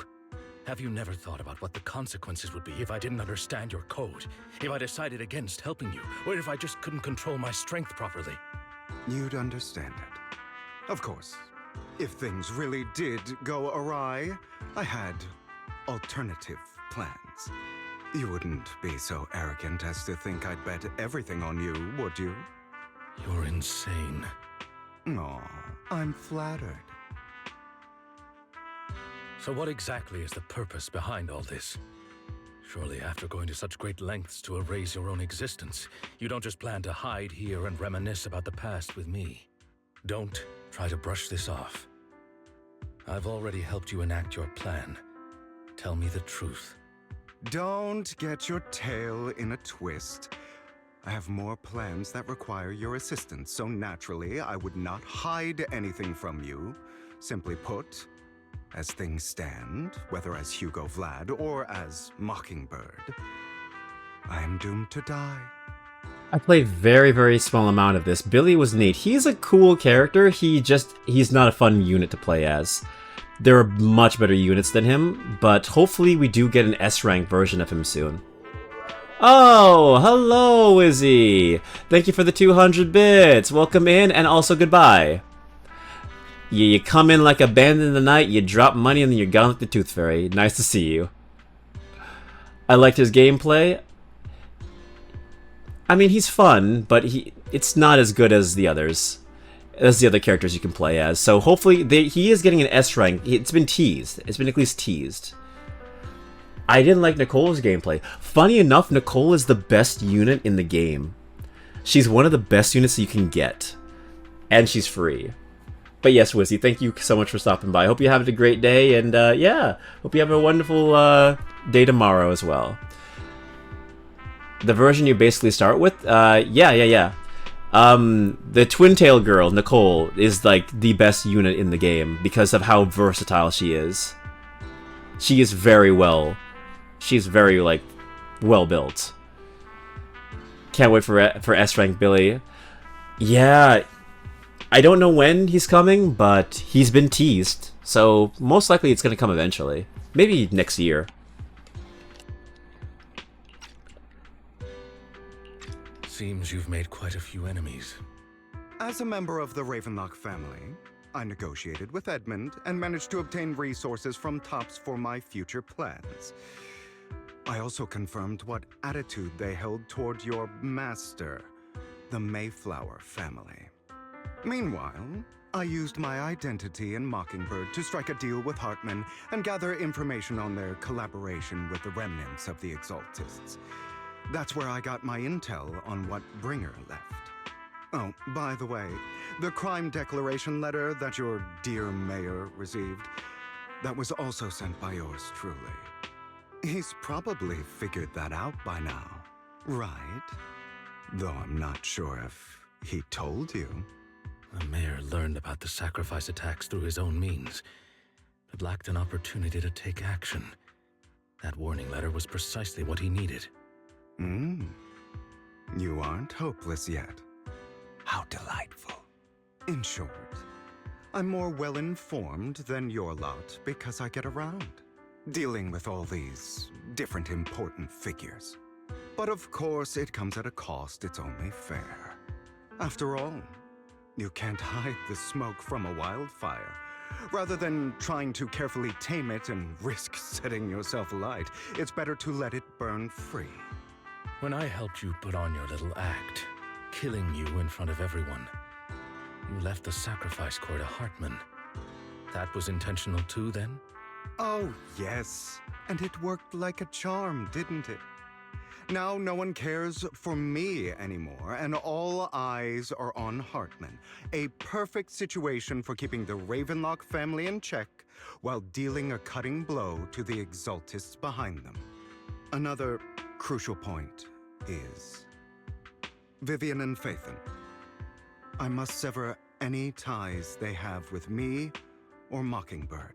[SPEAKER 9] Have you never thought about what the consequences would be if I didn't understand your code? If I decided against helping you? Or if I just couldn't control my strength properly?
[SPEAKER 5] You'd understand it. Of course, if things really did go awry, I had alternative plans. You wouldn't be so arrogant as to think I'd bet everything on you, would you?
[SPEAKER 9] You're insane.
[SPEAKER 5] Aw, I'm flattered.
[SPEAKER 9] So what exactly is the purpose behind all this? Surely after going to such great lengths to erase your own existence, you don't just plan to hide here and reminisce about the past with me. Don't try to brush this off. I've already helped you enact your plan. Tell me the truth.
[SPEAKER 5] Don't get your tail in a twist. I have more plans that require your assistance, so naturally I would not hide anything from you. Simply put, as things stand, whether as Hugo Vlad or as Mockingbird, I am doomed to die.
[SPEAKER 1] I played very, very small amount of this. Billy was neat. He's a cool character. He's not a fun unit to play as. There are much better units than him, but hopefully we do get an S-rank version of him soon. Oh, hello, Izzy! Thank you for the 200 bits. Welcome in, and also goodbye. You come in like a bandit in the night, you drop money, and then you're gone like the Tooth Fairy. Nice to see you. I liked his gameplay. I mean, he's fun, but it's not as good as the others. As the other characters you can play as. So hopefully, he is getting an S rank. It's been teased. It's been at least teased. I didn't like Nicole's gameplay. Funny enough, Nicole is the best unit in the game. She's one of the best units you can get. And she's free. But yes, Wizzy, thank you so much for stopping by. Hope you have a great day, and yeah, hope you have a wonderful day tomorrow as well. The version you basically start with? Yeah. The Twin Tail girl, Nicole, is like the best unit in the game because of how versatile she is. She is she's very, like, well built. Can't wait for S-Rank Billy. Yeah, I don't know when he's coming, but he's been teased. So most likely it's going to come eventually. Maybe next year.
[SPEAKER 9] Seems you've made quite a few enemies.
[SPEAKER 5] As a member of the Ravenlock family, I negotiated with Edmund and managed to obtain resources from Tops for my future plans. I also confirmed what attitude they held toward your master, the Mayflower family. Meanwhile, I used my identity in Mockingbird to strike a deal with Hartman and gather information on their collaboration with the remnants of the Exaltists. That's where I got my intel on what Bringer left. Oh, by the way, the crime declaration letter that your dear mayor received, that was also sent by yours truly. He's probably figured that out by now, right? Though I'm not sure if he told you.
[SPEAKER 9] The mayor learned about the sacrifice attacks through his own means, but lacked an opportunity to take action. That warning letter was precisely what he needed.
[SPEAKER 5] You aren't hopeless yet. How delightful. In short, I'm more well-informed than your lot because I get around, dealing with all these different important figures. But of course, it comes at a cost, it's only fair. After all, you can't hide the smoke from a wildfire. Rather than trying to carefully tame it and risk setting yourself alight, it's better to let it burn free.
[SPEAKER 9] When I helped you put on your little act, killing you in front of everyone, you left the sacrifice core to Hartman. That was intentional too, then?
[SPEAKER 5] Oh, yes. And it worked like a charm, didn't it? Now no one cares for me anymore, and all eyes are on Hartman. A perfect situation for keeping the Ravenlock family in check while dealing a cutting blow to the Exaltists behind them. Another crucial point is Vivian and Phaethon. I must sever any ties they have with me or Mockingbird.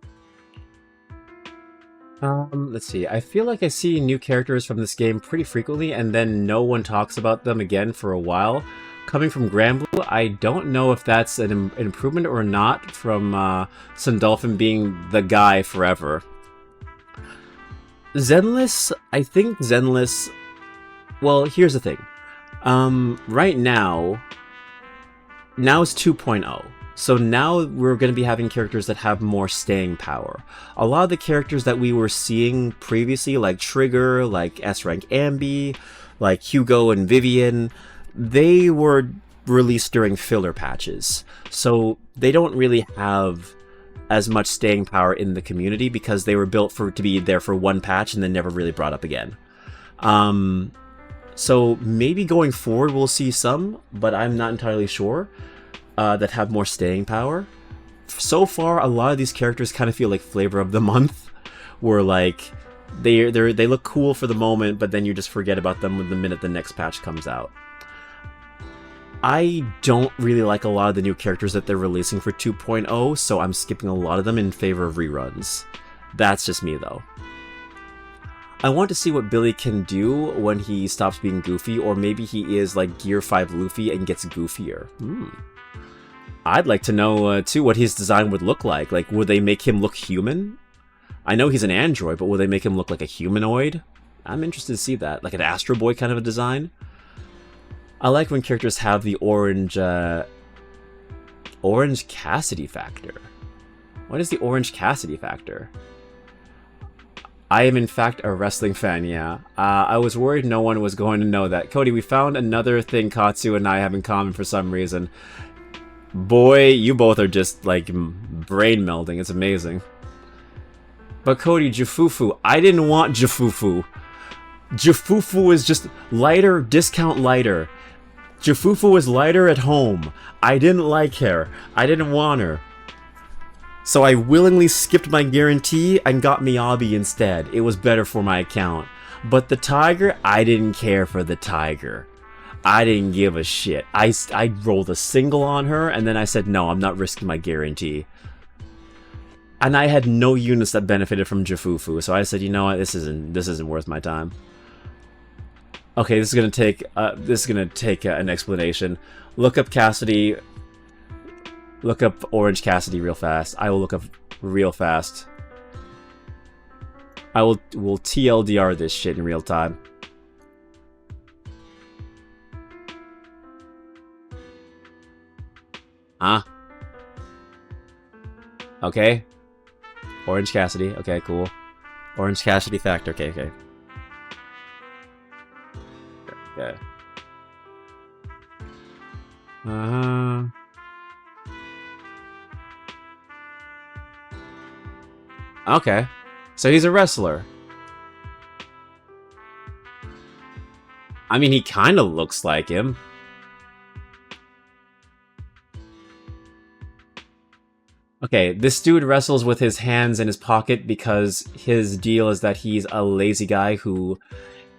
[SPEAKER 1] Let's see. I feel like I see new characters from this game pretty frequently, and then no one talks about them again for a while. Coming from Granblue, I don't know if that's an improvement or not from Sundolphin being the guy forever. Zenless, I think Zenless... Well, here's the thing. Right now it's 2.0. So now we're going to be having characters that have more staying power. A lot of the characters that we were seeing previously, like Trigger, like S-Rank Ambi, like Hugo and Vivian, they were released during filler patches. So they don't really have as much staying power in the community because they were built to be there for one patch and then never really brought up again. So maybe going forward we'll see some, but I'm not entirely sure, that have more staying power. So far, a lot of these characters kind of feel like flavor of the month, where like they look cool for the moment, but then you just forget about them the minute the next patch comes out. I don't really like a lot of the new characters that they're releasing for 2.0, so I'm skipping a lot of them in favor of reruns. That's just me, though. I want to see what Billy can do when he stops being goofy, or maybe he is like Gear 5 Luffy and gets goofier. I'd like to know, too, what his design would look like. Like, would they make him look human? I know he's an android, but will they make him look like a humanoid? I'm interested to see that. Like an Astro Boy kind of a design. I like when characters have the orange Cassidy factor. What is the orange Cassidy factor? I am in fact a wrestling fan, yeah. I was worried no one was going to know that. Cody, we found another thing Katsu and I have in common for some reason. Boy, you both are just like brain melding. It's amazing. But Cody, Jafufu, I didn't want Jafufu. Jafufu is just lighter, discount lighter. Jafufu was lighter at home. I didn't like her. I didn't want her. So I willingly skipped my guarantee and got Miyabi instead. It was better for my account. But the tiger, I didn't care for the tiger. I didn't give a shit. I rolled a single on her, and then I said, no, I'm not risking my guarantee. And I had no units that benefited from Jafufu, so I said, you know what, this isn't worth my time. Okay, this is gonna take an explanation. Look up Cassidy. Look up Orange Cassidy real fast. I will look up real fast. Will TLDR this shit in real time. Huh? Okay. Orange Cassidy. Okay, cool. Orange Cassidy factor. Okay, okay. Okay. Okay. So he's a wrestler. I mean, he kind of looks like him. Okay, this dude wrestles with his hands in his pocket because his deal is that he's a lazy guy who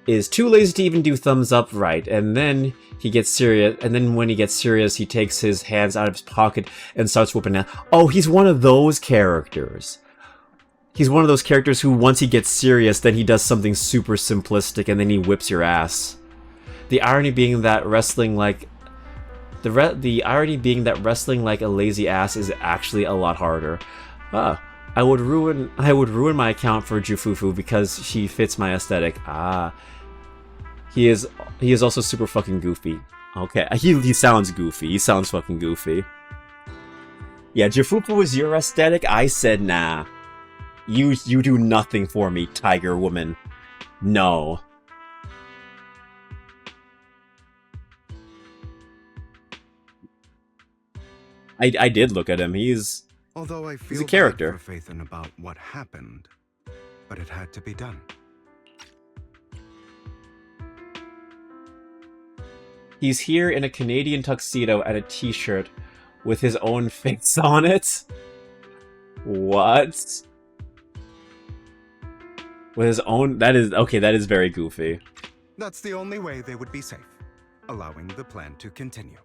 [SPEAKER 1] is too lazy to even do thumbs up right, and then he gets serious, and then when he gets serious, he takes his hands out of his pocket and starts whooping out. Oh, he's one of those characters. He's one of those characters who, once he gets serious, then he does something super simplistic, and then he whips your ass. The irony being that wrestling like... The irony being that wrestling like a lazy ass is actually a lot harder. I would ruin my account for Jufufu because she fits my aesthetic. He is also super fucking goofy. Okay, he sounds goofy. He sounds fucking goofy. Yeah, Jufufu was your aesthetic. I said nah. You do nothing for me, Tiger Woman. No. I did look at him. He's a character.
[SPEAKER 5] For Phaethon about what happened, but it had to be done.
[SPEAKER 1] He's here in a Canadian tuxedo and a t-shirt with his own face on it. What? With his own... That is very goofy.
[SPEAKER 5] That's the only way they would be safe, allowing the plan to continue.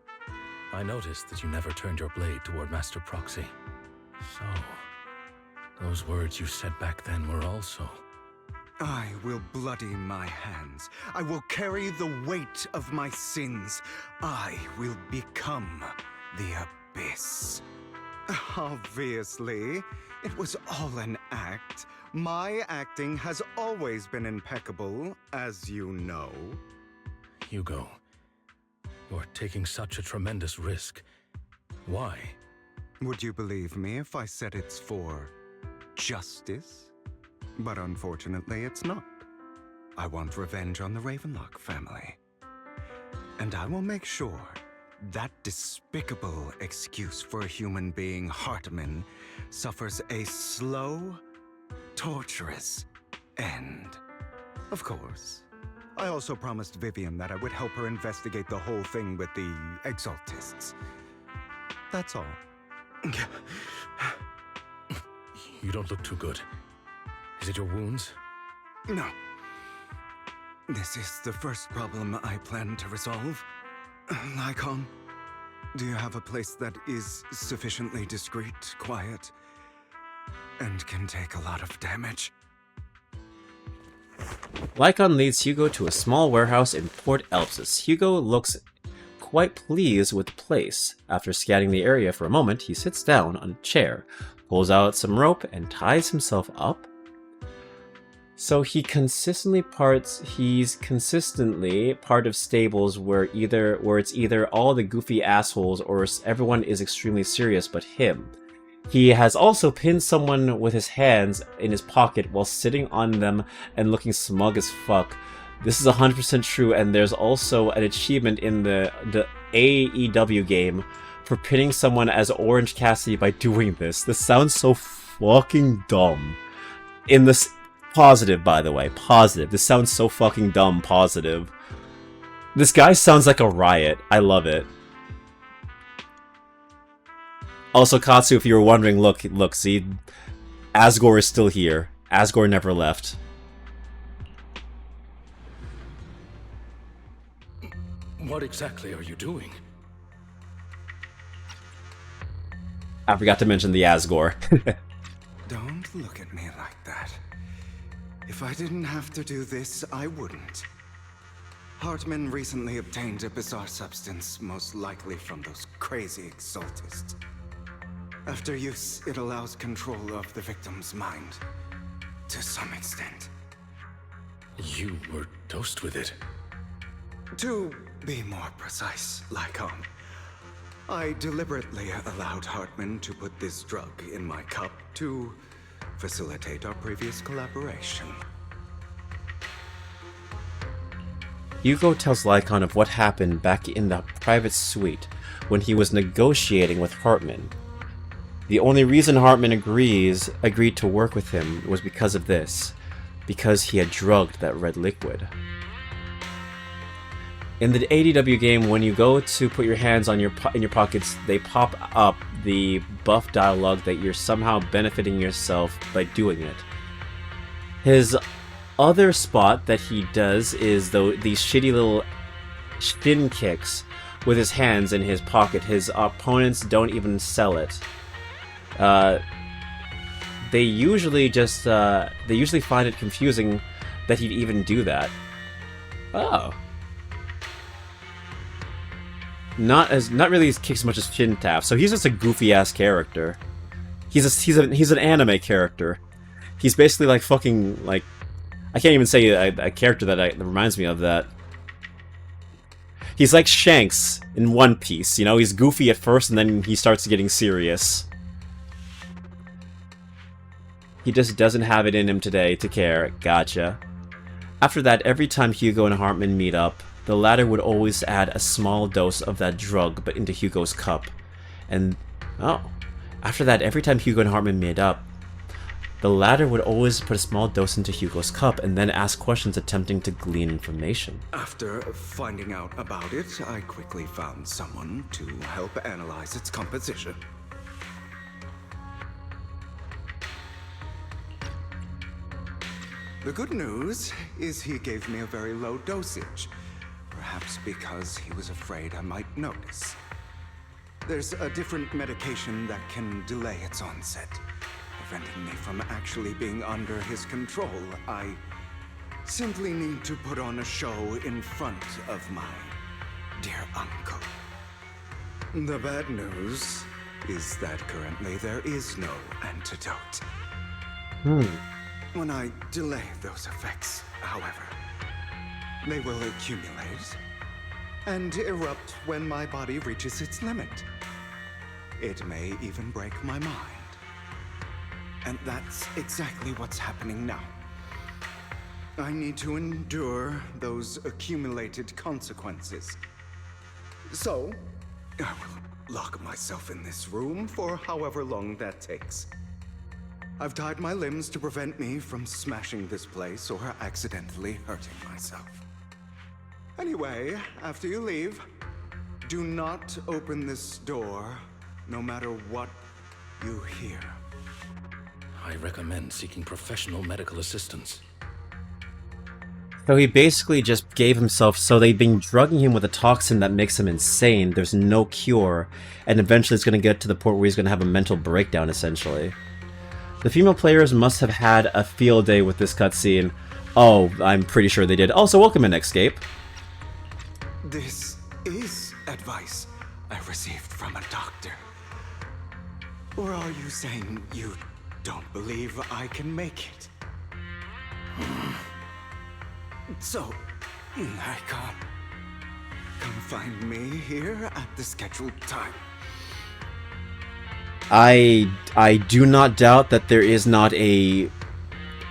[SPEAKER 9] I noticed that you never turned your blade toward Master Proxy. So, those words you said back then were also...
[SPEAKER 5] I will bloody my hands. I will carry the weight of my sins. I will become the Abyss. Obviously, it was all an act. My acting has always been impeccable, as you know.
[SPEAKER 9] Hugo, you're taking such a tremendous risk. Why?
[SPEAKER 5] Would you believe me if I said it's for justice? But unfortunately, it's not. I want revenge on the Ravenlock family. And I will make sure that despicable excuse for a human being, Hartman, suffers a slow, torturous end. Of course. I also promised Vivian that I would help her investigate the whole thing with the Exaltists. That's all.
[SPEAKER 9] You don't look too good. Is it your wounds?
[SPEAKER 5] No. This is the first problem I plan to resolve. Lycon, do you have a place that is sufficiently discreet, quiet, and can take a lot of damage?
[SPEAKER 1] Lycon leads Hugo to a small warehouse in Port Elpsis. Hugo looks quite pleased with the place. After scanning the area for a moment, he sits down on a chair, pulls out some rope, and ties himself up. So he's consistently part of stables where it's either all the goofy assholes or everyone is extremely serious but him. He has also pinned someone with his hands in his pocket while sitting on them and looking smug as fuck. This is 100% true, and there's also an achievement in the AEW game for pinning someone as Orange Cassidy by doing this. This sounds so fucking dumb. in this... Positive, by the way. Positive. This sounds so fucking dumb. Positive. This guy sounds like a riot. I love it. Also, Katsu, if you were wondering, look, see? Asgore is still here. Asgore never left.
[SPEAKER 9] What exactly are you doing?
[SPEAKER 1] I forgot to mention the Asgore.
[SPEAKER 5] Don't look at me like that. If I didn't have to do this, I wouldn't. Hartman recently obtained a bizarre substance, most likely from those crazy exaltists. After use, it allows control of the victim's mind. To some extent.
[SPEAKER 9] You were dosed with it.
[SPEAKER 5] To be more precise, Lycon, I deliberately allowed Hartman to put this drug in my cup to facilitate our previous collaboration.
[SPEAKER 1] Hugo tells Lycon of what happened back in the private suite when he was negotiating with Hartman. The only reason Hartman agreed to work with him was because of this, because he had drugged that red liquid. In the ADW game, when you go to put your hands on in your pockets, they pop up the buff dialogue that you're somehow benefiting yourself by doing it. His other spot that he does is these shitty little spin kicks with his hands in his pocket. His opponents don't even sell it. They usually find it confusing that he'd even do that. Oh. Not really his kicks as much as chin taps. So he's just a goofy ass character. He's an anime character. He's basically like fucking like, I can't even say a character that reminds me of that. He's like Shanks in One Piece. You know, he's goofy at first and then he starts getting serious. He just doesn't have it in him today to care. Gotcha. After that, every time Hugo and Hartman meet up, the latter would always add a small dose of that drug but into Hugo's cup. And, after that, every time Hugo and Hartman meet up, the latter would always put a small dose into Hugo's cup and then ask questions attempting to glean information.
[SPEAKER 5] After finding out about it, I quickly found someone to help analyze its composition. The good news is he gave me a very low dosage. Perhaps because he was afraid I might notice. There's a different medication that can delay its onset, preventing me from actually being under his control. I simply need to put on a show in front of my dear uncle. The bad news is that currently there is no antidote. When I delay those effects, however, they will accumulate and erupt when my body reaches its limit. It may even break my mind. And that's exactly what's happening now. I need to endure those accumulated consequences. So, I will lock myself in this room for however long that takes. I've tied my limbs to prevent me from smashing this place or accidentally hurting myself. Anyway, after you leave, do not open this door, no matter what you hear.
[SPEAKER 9] I recommend seeking professional medical assistance.
[SPEAKER 1] So he basically just gave himself, so they've been drugging him with a toxin that makes him insane, there's no cure, and eventually it's going to get to the point where he's going to have a mental breakdown, essentially. The female players must have had a field day with this cutscene. Oh, I'm pretty sure they did. Also, welcome in, Escape.
[SPEAKER 5] This is advice I received from a doctor. Or are you saying you don't believe I can make it? So, I can't. Come find me here at the scheduled time.
[SPEAKER 1] I do not doubt that there is not a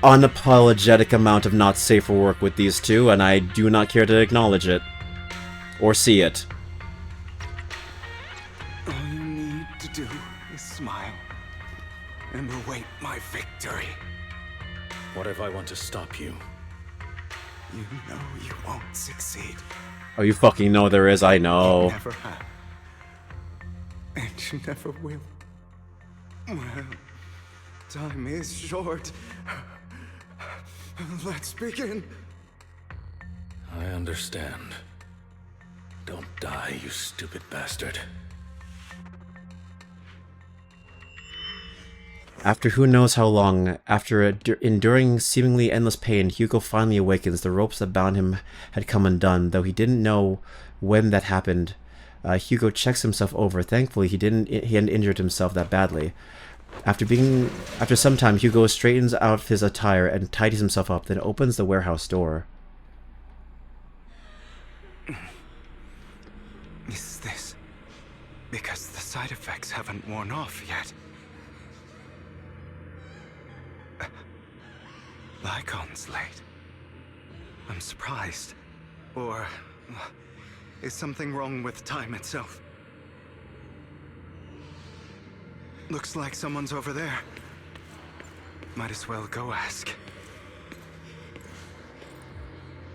[SPEAKER 1] unapologetic amount of not safe for work with these two, and I do not care to acknowledge it. Or see it.
[SPEAKER 5] All you need to do is smile and await my victory.
[SPEAKER 9] What if I want to stop you?
[SPEAKER 5] You know you won't succeed.
[SPEAKER 1] Oh, you fucking know there is, I
[SPEAKER 5] You
[SPEAKER 1] know.
[SPEAKER 5] never have. And you never will. Well, time is short. Let's begin.
[SPEAKER 9] I understand. Don't die, you stupid bastard.
[SPEAKER 1] After who knows how long, after enduring seemingly endless pain, Hugo finally awakens. The ropes that bound him had come undone, though he didn't know when that happened. Hugo checks himself over. Thankfully, he hadn't injured himself that badly. After some time, Hugo straightens out his attire and tidies himself up, then opens the warehouse door.
[SPEAKER 5] Is this because the side effects haven't worn off yet? Lycon's late. I'm surprised. Or is something wrong with time itself? Looks like someone's over there. Might as well go ask.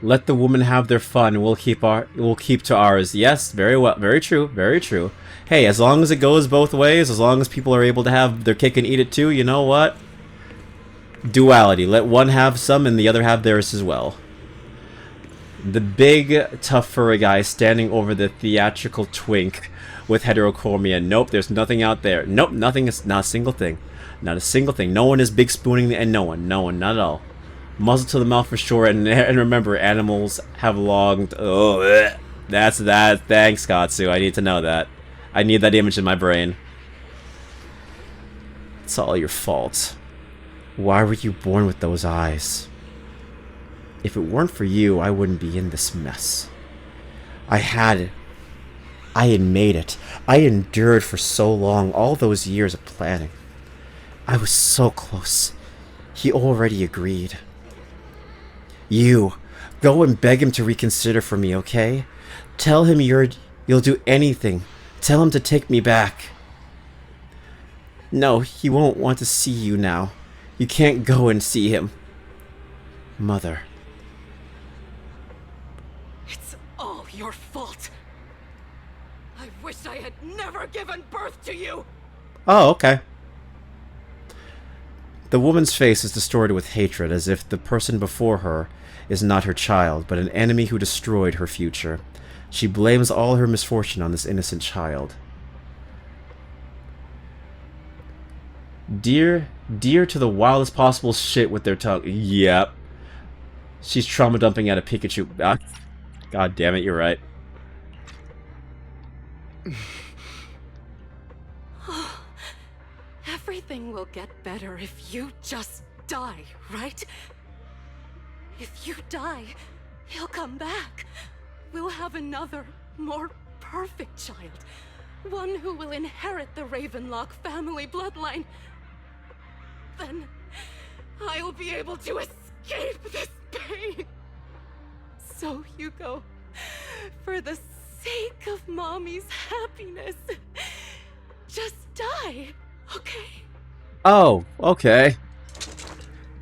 [SPEAKER 1] Let the women have their fun. We'll keep to ours. Yes, very well. Very true. Very true. Hey, as long as it goes both ways, as long as people are able to have their cake and eat it too, you know what? Duality. Let one have some and the other have theirs as well. The big, tough furry guy standing over the theatrical twink with heterochromia. Nope, there's nothing out there. Nope, nothing. Is not a single thing. Not a single thing. No one is big spooning, and no one, not at all. Muzzle to the mouth for sure, and remember, animals have long... Oh, bleh. That's that. Thanks, Katsu. I need to know that. I need that image in my brain. It's all your fault. Why were you born with those eyes? If it weren't for you, I wouldn't be in this mess. I had it. I had made it. I endured for so long, all those years of planning. I was so close. He already agreed. You, go and beg him to reconsider for me, okay? Tell him you'll do anything. Tell him to take me back. No, he won't want to see you now. You can't go and see him. Mother.
[SPEAKER 12] It's all your fault. I wish I had never given birth to you.
[SPEAKER 1] Oh, okay. The woman's face is distorted with hatred, as if the person before her is not her child, but an enemy who destroyed her future. She blames all her misfortune on this innocent child. Dear to the wildest possible shit with their tongue. Yep. She's trauma dumping at a Pikachu. Ah, God damn it, you're right.
[SPEAKER 12] Everything will get better if you just die, right? If you die, he'll come back. We'll have another, more perfect child. One who will inherit the Ravenlock family bloodline. Then I'll be able to escape this pain. So, Hugo, for the sake of Mommy's happiness, just die, okay?
[SPEAKER 1] Oh, okay.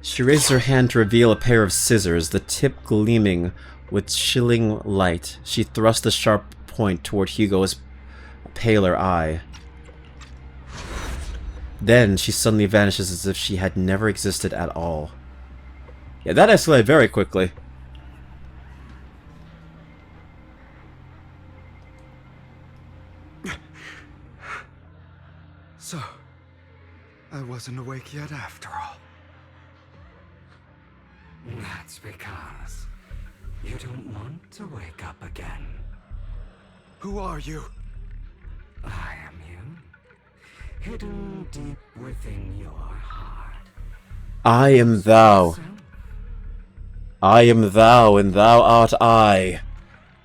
[SPEAKER 1] She raises her hand to reveal a pair of scissors, the tip gleaming with chilling light. She thrusts the sharp point toward Hugo's paler eye. Then she suddenly vanishes as if she had never existed at all. Yeah, that escalated very quickly.
[SPEAKER 5] So, I wasn't awake yet after all.
[SPEAKER 13] That's because you don't want to wake up again.
[SPEAKER 5] Who are you?
[SPEAKER 13] I am you. Hidden deep within your heart.
[SPEAKER 1] I am thou. I am thou, and thou art I.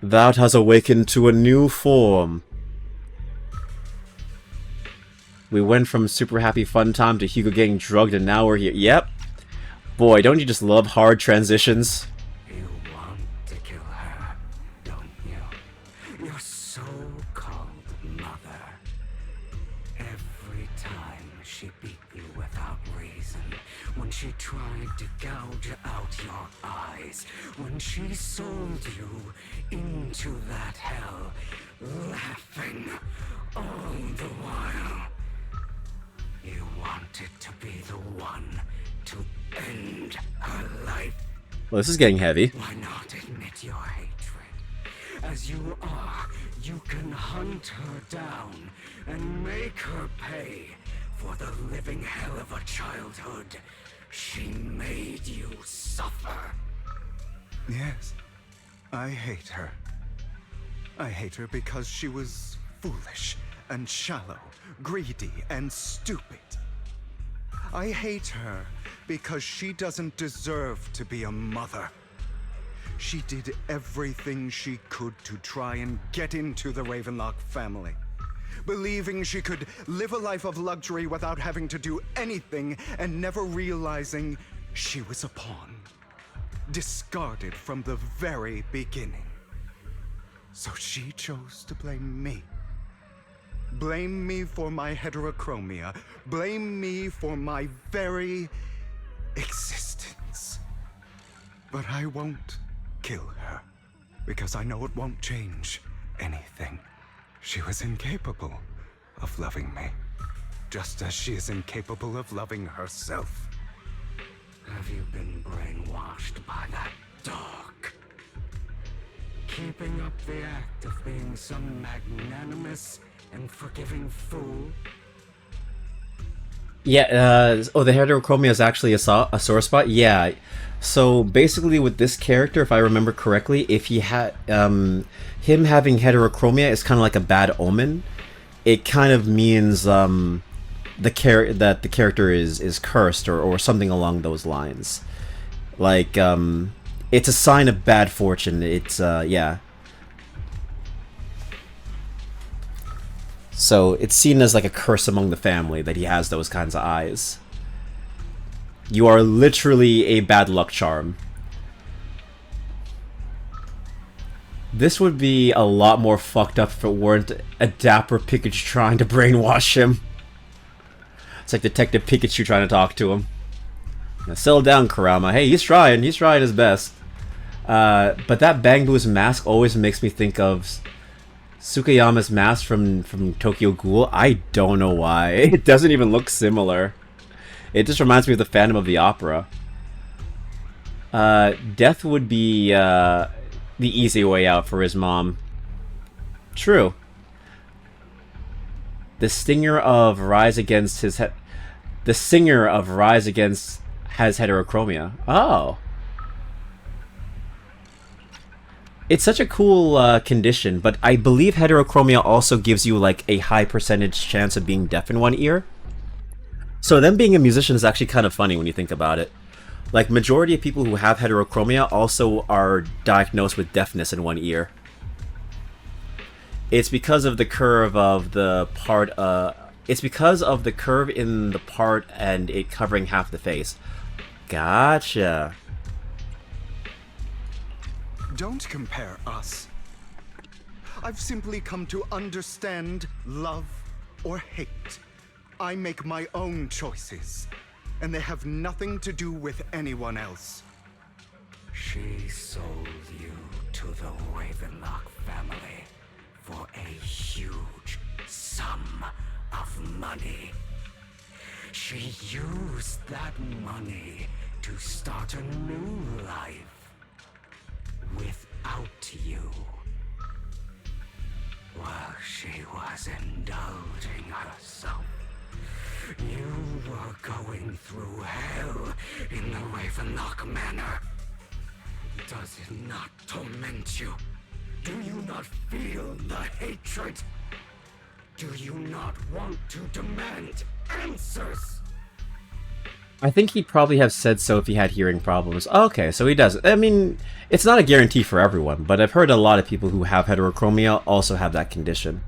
[SPEAKER 1] Thou hast awakened to a new form. We went from super happy fun time to Hugo getting drugged, and now we're here. Yep. Boy, don't you just love hard transitions?
[SPEAKER 13] You want to kill her, don't you? Your so-called mother. Every time she beat you without reason, when she tried to gouge out your eyes, when she sold you into that hell, laughing all the while. You wanted to be the one to end her life.
[SPEAKER 1] Well, this is getting heavy.
[SPEAKER 13] Why not admit your hatred? As you are, you can hunt her down and make her pay for the living hell of a childhood she made you suffer.
[SPEAKER 5] Yes, I hate her. I hate her because she was foolish and shallow, greedy and stupid. I hate her because she doesn't deserve to be a mother. She did everything she could to try and get into the Ravenlock family, believing she could live a life of luxury without having to do anything and never realizing she was a pawn, discarded from the very beginning. So she chose to blame me. Blame me for my heterochromia. Blame me for my very existence. But I won't kill her, because I know it won't change anything. She was incapable of loving me, just as she is incapable of loving herself.
[SPEAKER 13] Have you been brainwashed by that dog? Keeping up the act of being some magnanimous and forgiving fool?
[SPEAKER 1] Yeah, oh, the heterochromia is actually a sore spot? Yeah. So basically with this character, if I remember correctly, if he had, him having heterochromia is kind of like a bad omen. It kind of means, that the character is cursed or something along those lines. Like, it's a sign of bad fortune. It's, yeah. So it's seen as like a curse among the family that he has those kinds of eyes. You are literally a bad luck charm. This would be a lot more fucked up if it weren't a dapper Pikachu trying to brainwash him. It's like Detective Pikachu trying to talk to him. Now, settle down, Kurama. Hey, he's trying his best. But that Bang Boo's mask always makes me think of Tsukayama's mask from Tokyo Ghoul. I don't know why. It doesn't even look similar. It just reminds me of the Phantom of the Opera. Death would be the easy way out for his mom. True. The stinger of Rise Against his the singer of Rise Against has heterochromia. Oh. It's such a cool condition, but I believe heterochromia also gives you like a high percentage chance of being deaf in one ear. So them being a musician is actually kind of funny when you think about it. Like, majority of people who have heterochromia also are diagnosed with deafness in one ear. It's because of the curve of the part, it's because of the curve in the part and it covering half the face. Gotcha.
[SPEAKER 5] Don't compare us. I've simply come to understand love or hate. I make my own choices, and they have nothing to do with anyone else.
[SPEAKER 13] She sold you to the Ravenlock family for a huge sum of money. She used that money to start a new life without you. While she was indulging herself, you were going through hell in the Ravenlock Manor. Does it not torment you? Do you not feel the hatred? Do you not want to demand answers?
[SPEAKER 1] I think he'd probably have said so if he had hearing problems. Okay, so he does. I mean, it's not a guarantee for everyone, but I've heard a lot of people who have heterochromia also have that condition.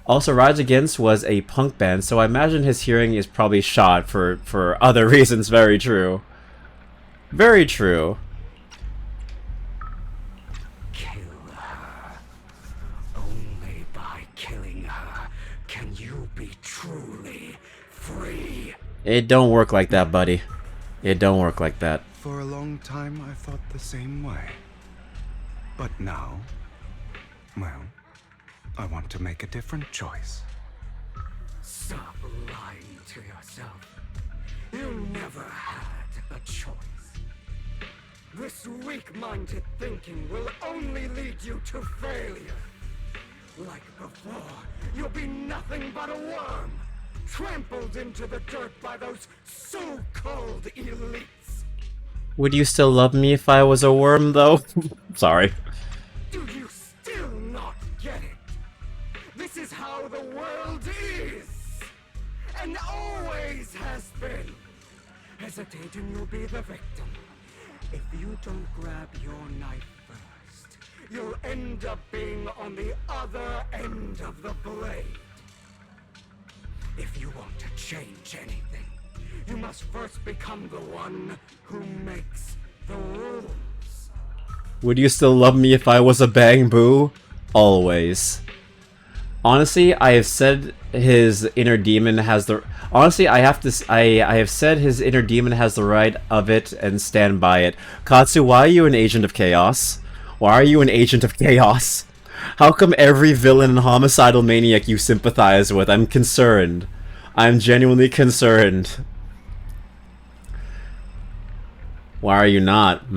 [SPEAKER 1] Also, Rise Against was a punk band, so I imagine his hearing is probably shot for other reasons. Very true. Very true.
[SPEAKER 13] Kill her. Only by killing her can you be truly free.
[SPEAKER 1] It don't work like that, buddy. It don't work like that.
[SPEAKER 5] For a long time, I thought the same way. But now, well, I want to make a different choice.
[SPEAKER 13] Stop lying to yourself. You never had a choice. This weak-minded thinking will only lead you to failure. Like before, you'll be nothing but a worm, trampled into the dirt by those so-called elites.
[SPEAKER 1] Would you still love me if I was a worm, though? Sorry.
[SPEAKER 13] Do you still not get it? This is how the world is, and always has been. Hesitate and you'll be the victim. If you don't grab your knife first, you'll end up being on the other end of the blade. If you want to change anything, you must first become the one who makes the rules.
[SPEAKER 1] Would you still love me if I was a bang boo? Always. Honestly, I have said his inner demon has the... Honestly, I have said his inner demon has the right of it and stand by it. Katsu, why are you an agent of chaos? Why are you an agent of chaos? How come every villain and homicidal maniac you sympathize with? I'm concerned. I'm genuinely concerned. Why are you not?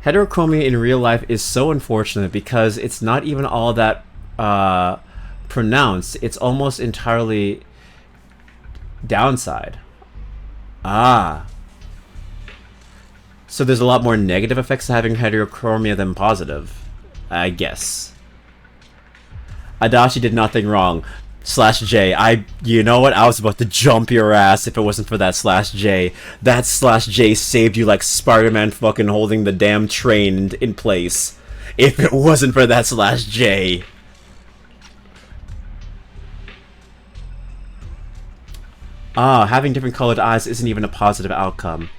[SPEAKER 1] Heterochromia in real life is so unfortunate because it's not even all that pronounced. It's almost entirely downside. Ah. So there's a lot more negative effects to having heterochromia than positive, I guess. Adachi did nothing wrong. /J. You know what? I was about to jump your ass if it wasn't for that /J. That /J saved you like Spider-Man fucking holding the damn train in place. If it wasn't for that /J. Ah, having different colored eyes isn't even a positive outcome.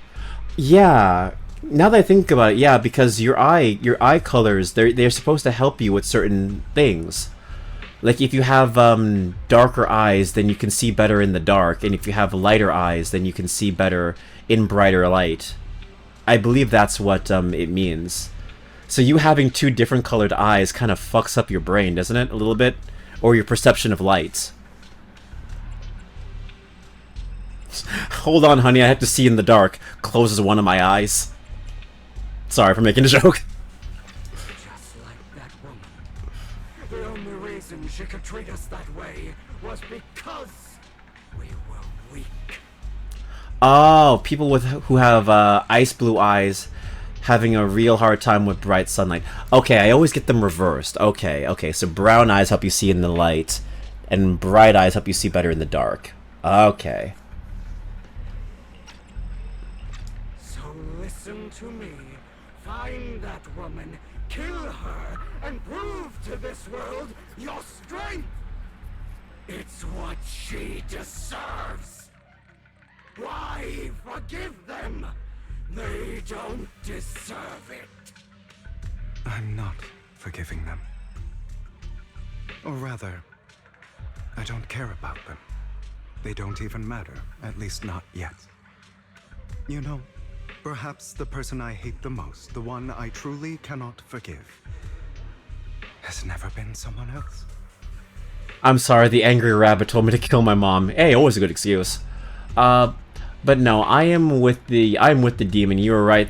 [SPEAKER 1] Yeah, now that I think about it, yeah, because your eye colors, they're supposed to help you with certain things. Like, if you have darker eyes, then you can see better in the dark, and if you have lighter eyes, then you can see better in brighter light. I believe that's what it means. So you having two different colored eyes kind of fucks up your brain, doesn't it? A little bit? Or your perception of light. Hold on, honey, I have to see in the dark. Closes one of my eyes. Sorry for making a joke.
[SPEAKER 13] She could treat us that way was because we were weak.
[SPEAKER 1] Oh, people who have ice blue eyes having a real hard time with bright sunlight. Okay, I always get them reversed. Okay, so brown eyes help you see in the light, and bright eyes help you see better in the dark. Okay.
[SPEAKER 13] So listen to me. Find that woman, kill her, and prove to this world your strength! It's what she deserves! Why forgive them? They don't deserve it!
[SPEAKER 5] I'm not forgiving them. Or rather, I don't care about them. They don't even matter, at least not yet. You know, perhaps the person I hate the most, the one I truly cannot forgive, has never been someone else.
[SPEAKER 1] I'm sorry, the angry rabbit told me to kill my mom. Hey, always a good excuse. But no, I'm with the demon. You were right.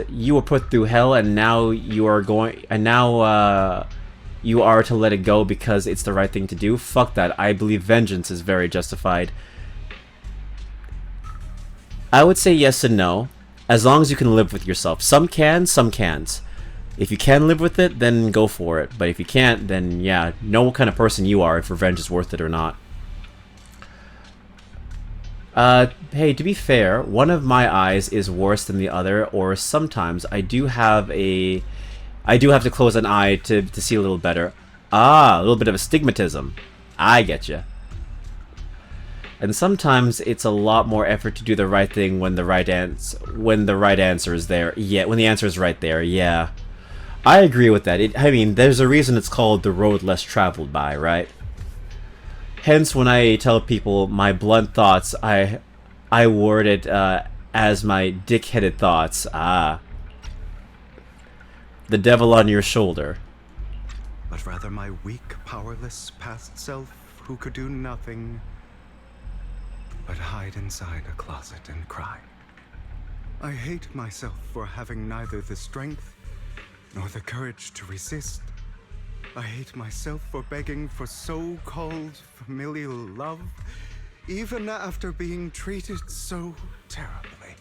[SPEAKER 1] You were put through hell, and now you are going. And now you are to let it go because it's the right thing to do. Fuck that. I believe vengeance is very justified. I would say yes and no, as long as you can live with yourself. Some can, some can't. If you can live with it, then go for it. But if you can't, then yeah, know what kind of person you are, if revenge is worth it or not. Hey, to be fair, one of my eyes is worse than the other, or sometimes I do have to close an eye to see a little better. Ah, a little bit of astigmatism. I getcha. And sometimes it's a lot more effort to do the right thing when the right answer is there. Yeah, when the answer is right there. Yeah, I agree with that. I mean, there's a reason it's called the road less traveled by, right? Hence, when I tell people my blunt thoughts, I word it as my dick-headed thoughts. Ah. The devil on your shoulder.
[SPEAKER 5] But rather my weak, powerless past self who could do nothing but hide inside a closet and cry. I hate myself for having neither the strength nor the courage to resist. I hate myself for begging for so-called familial love, even after being treated so terribly.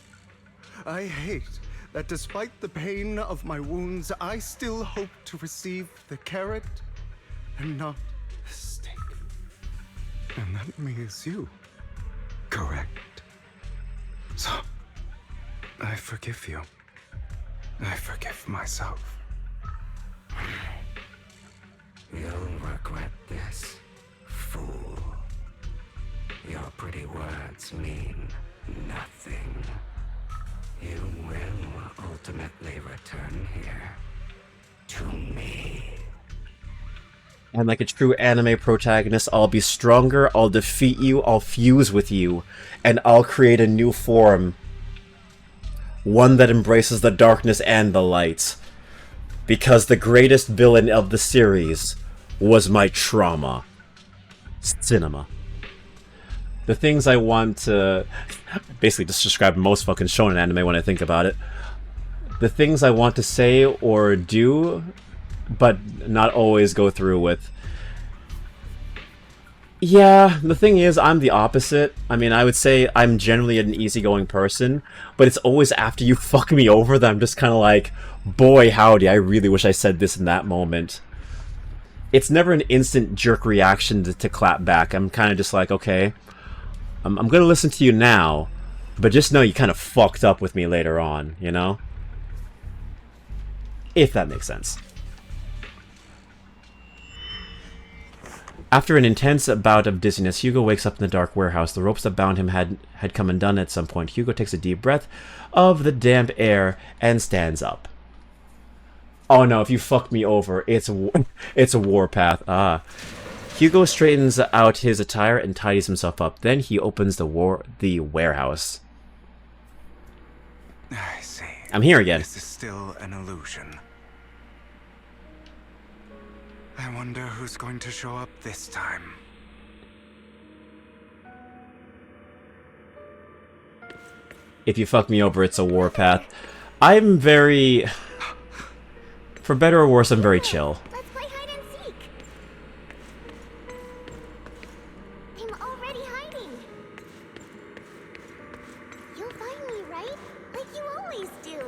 [SPEAKER 5] I hate that despite the pain of my wounds, I still hope to receive the carrot and not the stick. And that means you, correct? So, I forgive you. I forgive myself.
[SPEAKER 13] You'll regret this, fool. Your pretty words mean nothing. You will ultimately return here to me.
[SPEAKER 1] And like a true anime protagonist, I'll be stronger, I'll defeat you, I'll fuse with you, and I'll create a new form. One that embraces the darkness and the light. Because the greatest villain of the series was my trauma. Cinema. The things I want to... Basically just describe most fucking shonen anime when I think about it. The things I want to say or do, but not always go through with. Yeah, the thing is, I'm the opposite. I mean, I would say I'm generally an easygoing person, but it's always after you fuck me over that I'm just kind of like, boy howdy, I really wish I said this in that moment. It's never an instant jerk reaction to clap back. I'm kind of just like, okay, I'm gonna listen to you now, but just know you kind of fucked up with me later on, you know? If that makes sense. After an intense bout of dizziness, Hugo wakes up in the dark warehouse. The ropes that bound him had come undone at some point. Hugo takes a deep breath of the damp air and stands up. Oh no, if you fuck me over, it's a warpath. Ah. Hugo straightens out his attire and tidies himself up. Then he opens the warehouse.
[SPEAKER 5] I see.
[SPEAKER 1] I'm here again.
[SPEAKER 5] This is still an illusion. I wonder who's going to show up this time.
[SPEAKER 1] If you fuck me over, it's a warpath. I'm very... For better or worse, I'm very chill.
[SPEAKER 2] Let's play hide and seek. I'm already hiding. You'll find me, right? Like you always do.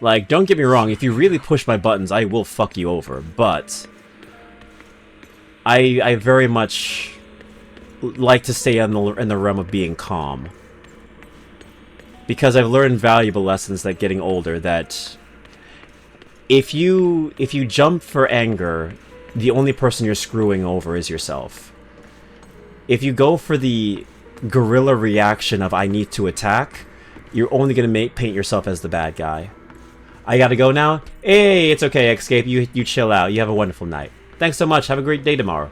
[SPEAKER 1] Like, don't get me wrong, if you really push my buttons, I will fuck you over, but... I very much like to stay in the realm of being calm. Because I've learned valuable lessons that getting older, that... If you jump for anger, the only person you're screwing over is yourself. If you go for the guerrilla reaction of I need to attack, you're only going to paint yourself as the bad guy. I gotta go now? Hey, it's okay, Escape. You chill out. You have a wonderful night. Thanks so much. Have a great day tomorrow.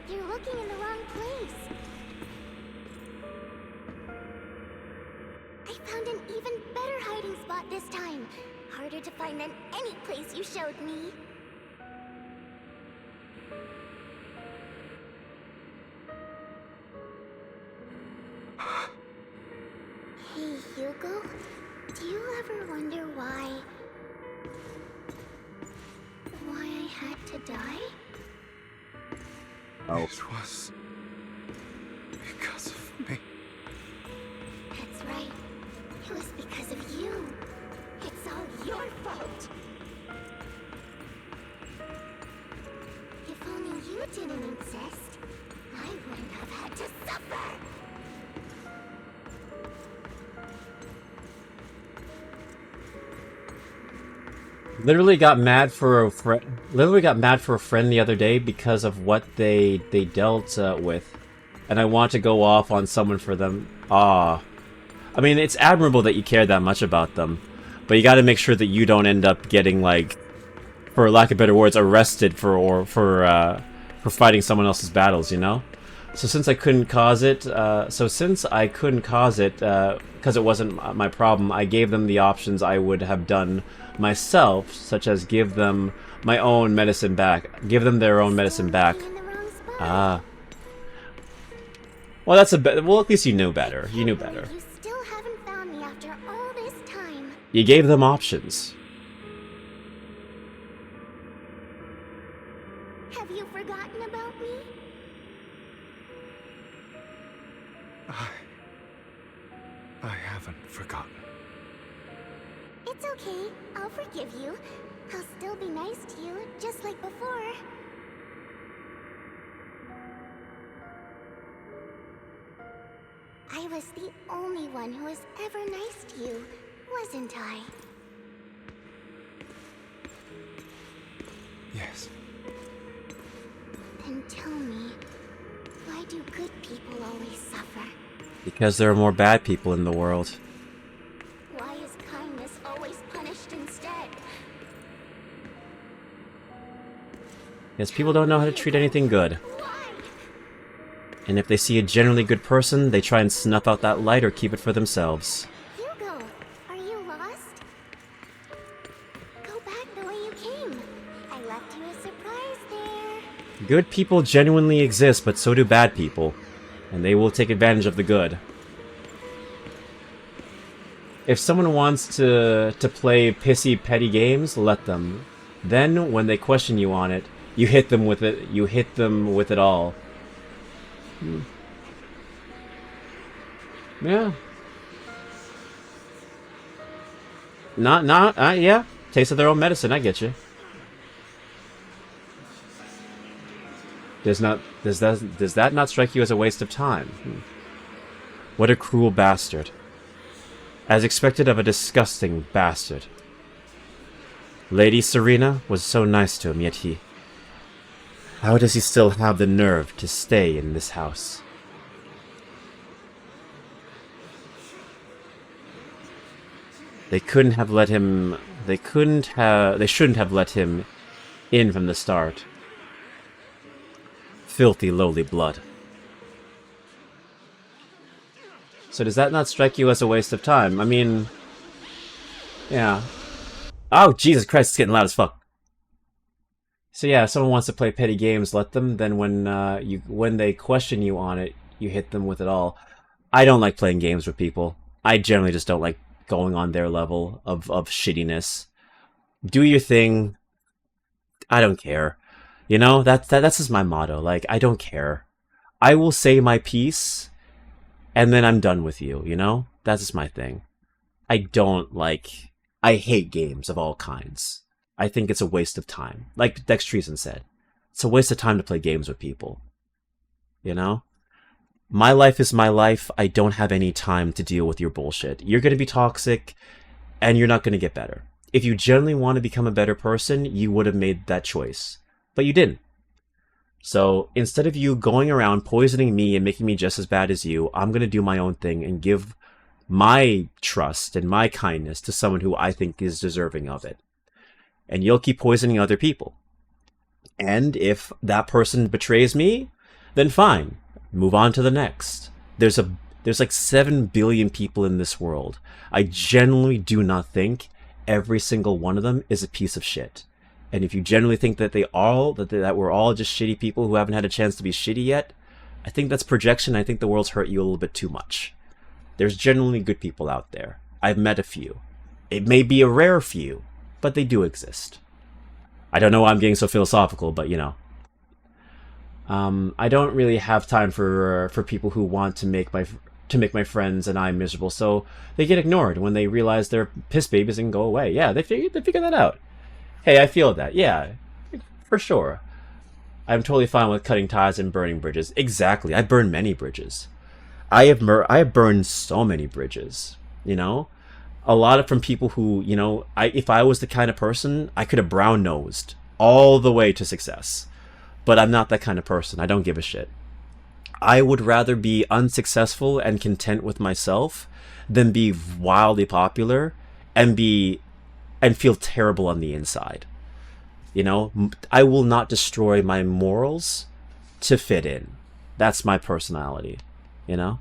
[SPEAKER 2] You're looking in the wrong place. I found an even better hiding spot this time. Harder to find than any place you showed me. Hey, Hugo. Do you ever wonder why I had to die?
[SPEAKER 5] Oh. It was because of me.
[SPEAKER 2] That's right. It was because of you. It's all your fault. If only you didn't exist, I wouldn't have had to suffer.
[SPEAKER 1] Literally got mad for a friend the other day because of what they dealt with, and I want to go off on someone for them. I mean, it's admirable that you care that much about them, but you got to make sure that you don't end up getting like for lack of better words, arrested for fighting someone else's battles, you know? So since I couldn't cause it, because it wasn't my problem, I gave them the options I would have done myself, such as give them my own medicine back. Give them their own medicine back. Ah. Well, that's well, at least you knew better. You knew better.
[SPEAKER 2] You still haven't found me after all this time.
[SPEAKER 1] You gave them options.
[SPEAKER 2] Have you forgotten about me?
[SPEAKER 5] I haven't forgotten.
[SPEAKER 2] It's okay. I'll forgive you. I'll still be nice to you, just like before. I was the only one who was ever nice to you, wasn't I?
[SPEAKER 5] Yes.
[SPEAKER 2] Then tell me, why do good people always suffer?
[SPEAKER 1] Because there are more bad people in the world.
[SPEAKER 2] Why is kindness always punished instead?
[SPEAKER 1] Because people don't know how to treat anything good. And if they see a generally good person, they try and snuff out that light or keep it for themselves.
[SPEAKER 2] Hugo, are you lost? Go back the way you came. I left you a surprise there.
[SPEAKER 1] Good people genuinely exist, but so do bad people. And they will take advantage of the good. If someone wants to play pissy, petty games, let them. Then, when they question you on it, you hit them with it. You hit them with it all. Yeah. Yeah. Taste of their own medicine, I get you. Does that not strike you as a waste of time? What a cruel bastard. As expected of a disgusting bastard. Lady Serena was so nice to him, yet he... How does he still have the nerve to stay in this house? They couldn't have let him... They shouldn't have let him in from the start. Filthy, lowly blood. So does that not strike you as a waste of time? I mean... Yeah. Oh, Jesus Christ, it's getting loud as fuck. So yeah, if someone wants to play petty games, let them. Then when they question you on it, you hit them with it all. I don't like playing games with people. I generally just don't like going on their level of shittiness. Do your thing. I don't care. You know, that's just my motto. Like, I don't care. I will say my piece, and then I'm done with you, you know? That's just my thing. I hate games of all kinds. I think it's a waste of time. Like Dextreeson said, it's a waste of time to play games with people. You know? My life is my life. I don't have any time to deal with your bullshit. You're going to be toxic, and you're not going to get better. If you genuinely want to become a better person, you would have made that choice. But you didn't. So instead of you going around poisoning me and making me just as bad as you, I'm going to do my own thing and give my trust and my kindness to someone who I think is deserving of it. And you'll keep poisoning other people. And if that person betrays me, then fine. Move on to the next. There's like 7 billion people in this world. I genuinely do not think every single one of them is a piece of shit. And if you genuinely think that that we're all just shitty people who haven't had a chance to be shitty yet, I think that's projection. I think the world's hurt you a little bit too much. There's genuinely good people out there. I've met a few. It may be a rare few, but they do exist. I don't know why I'm getting so philosophical, but you know. I don't really have time for people who want to make my friends and I miserable, so they get ignored when they realize they're piss babies and go away. Yeah, they figure that out. Hey, I feel that. Yeah, for sure. I'm totally fine with cutting ties and burning bridges. Exactly. I burn many bridges. I have burned so many bridges. You know, a lot of from people who, you know, if I was the kind of person, I could have brown-nosed all the way to success. But I'm not that kind of person. I don't give a shit. I would rather be unsuccessful and content with myself than be wildly popular and feel terrible on the inside. You know, I will not destroy my morals to fit in. That's my personality, you know?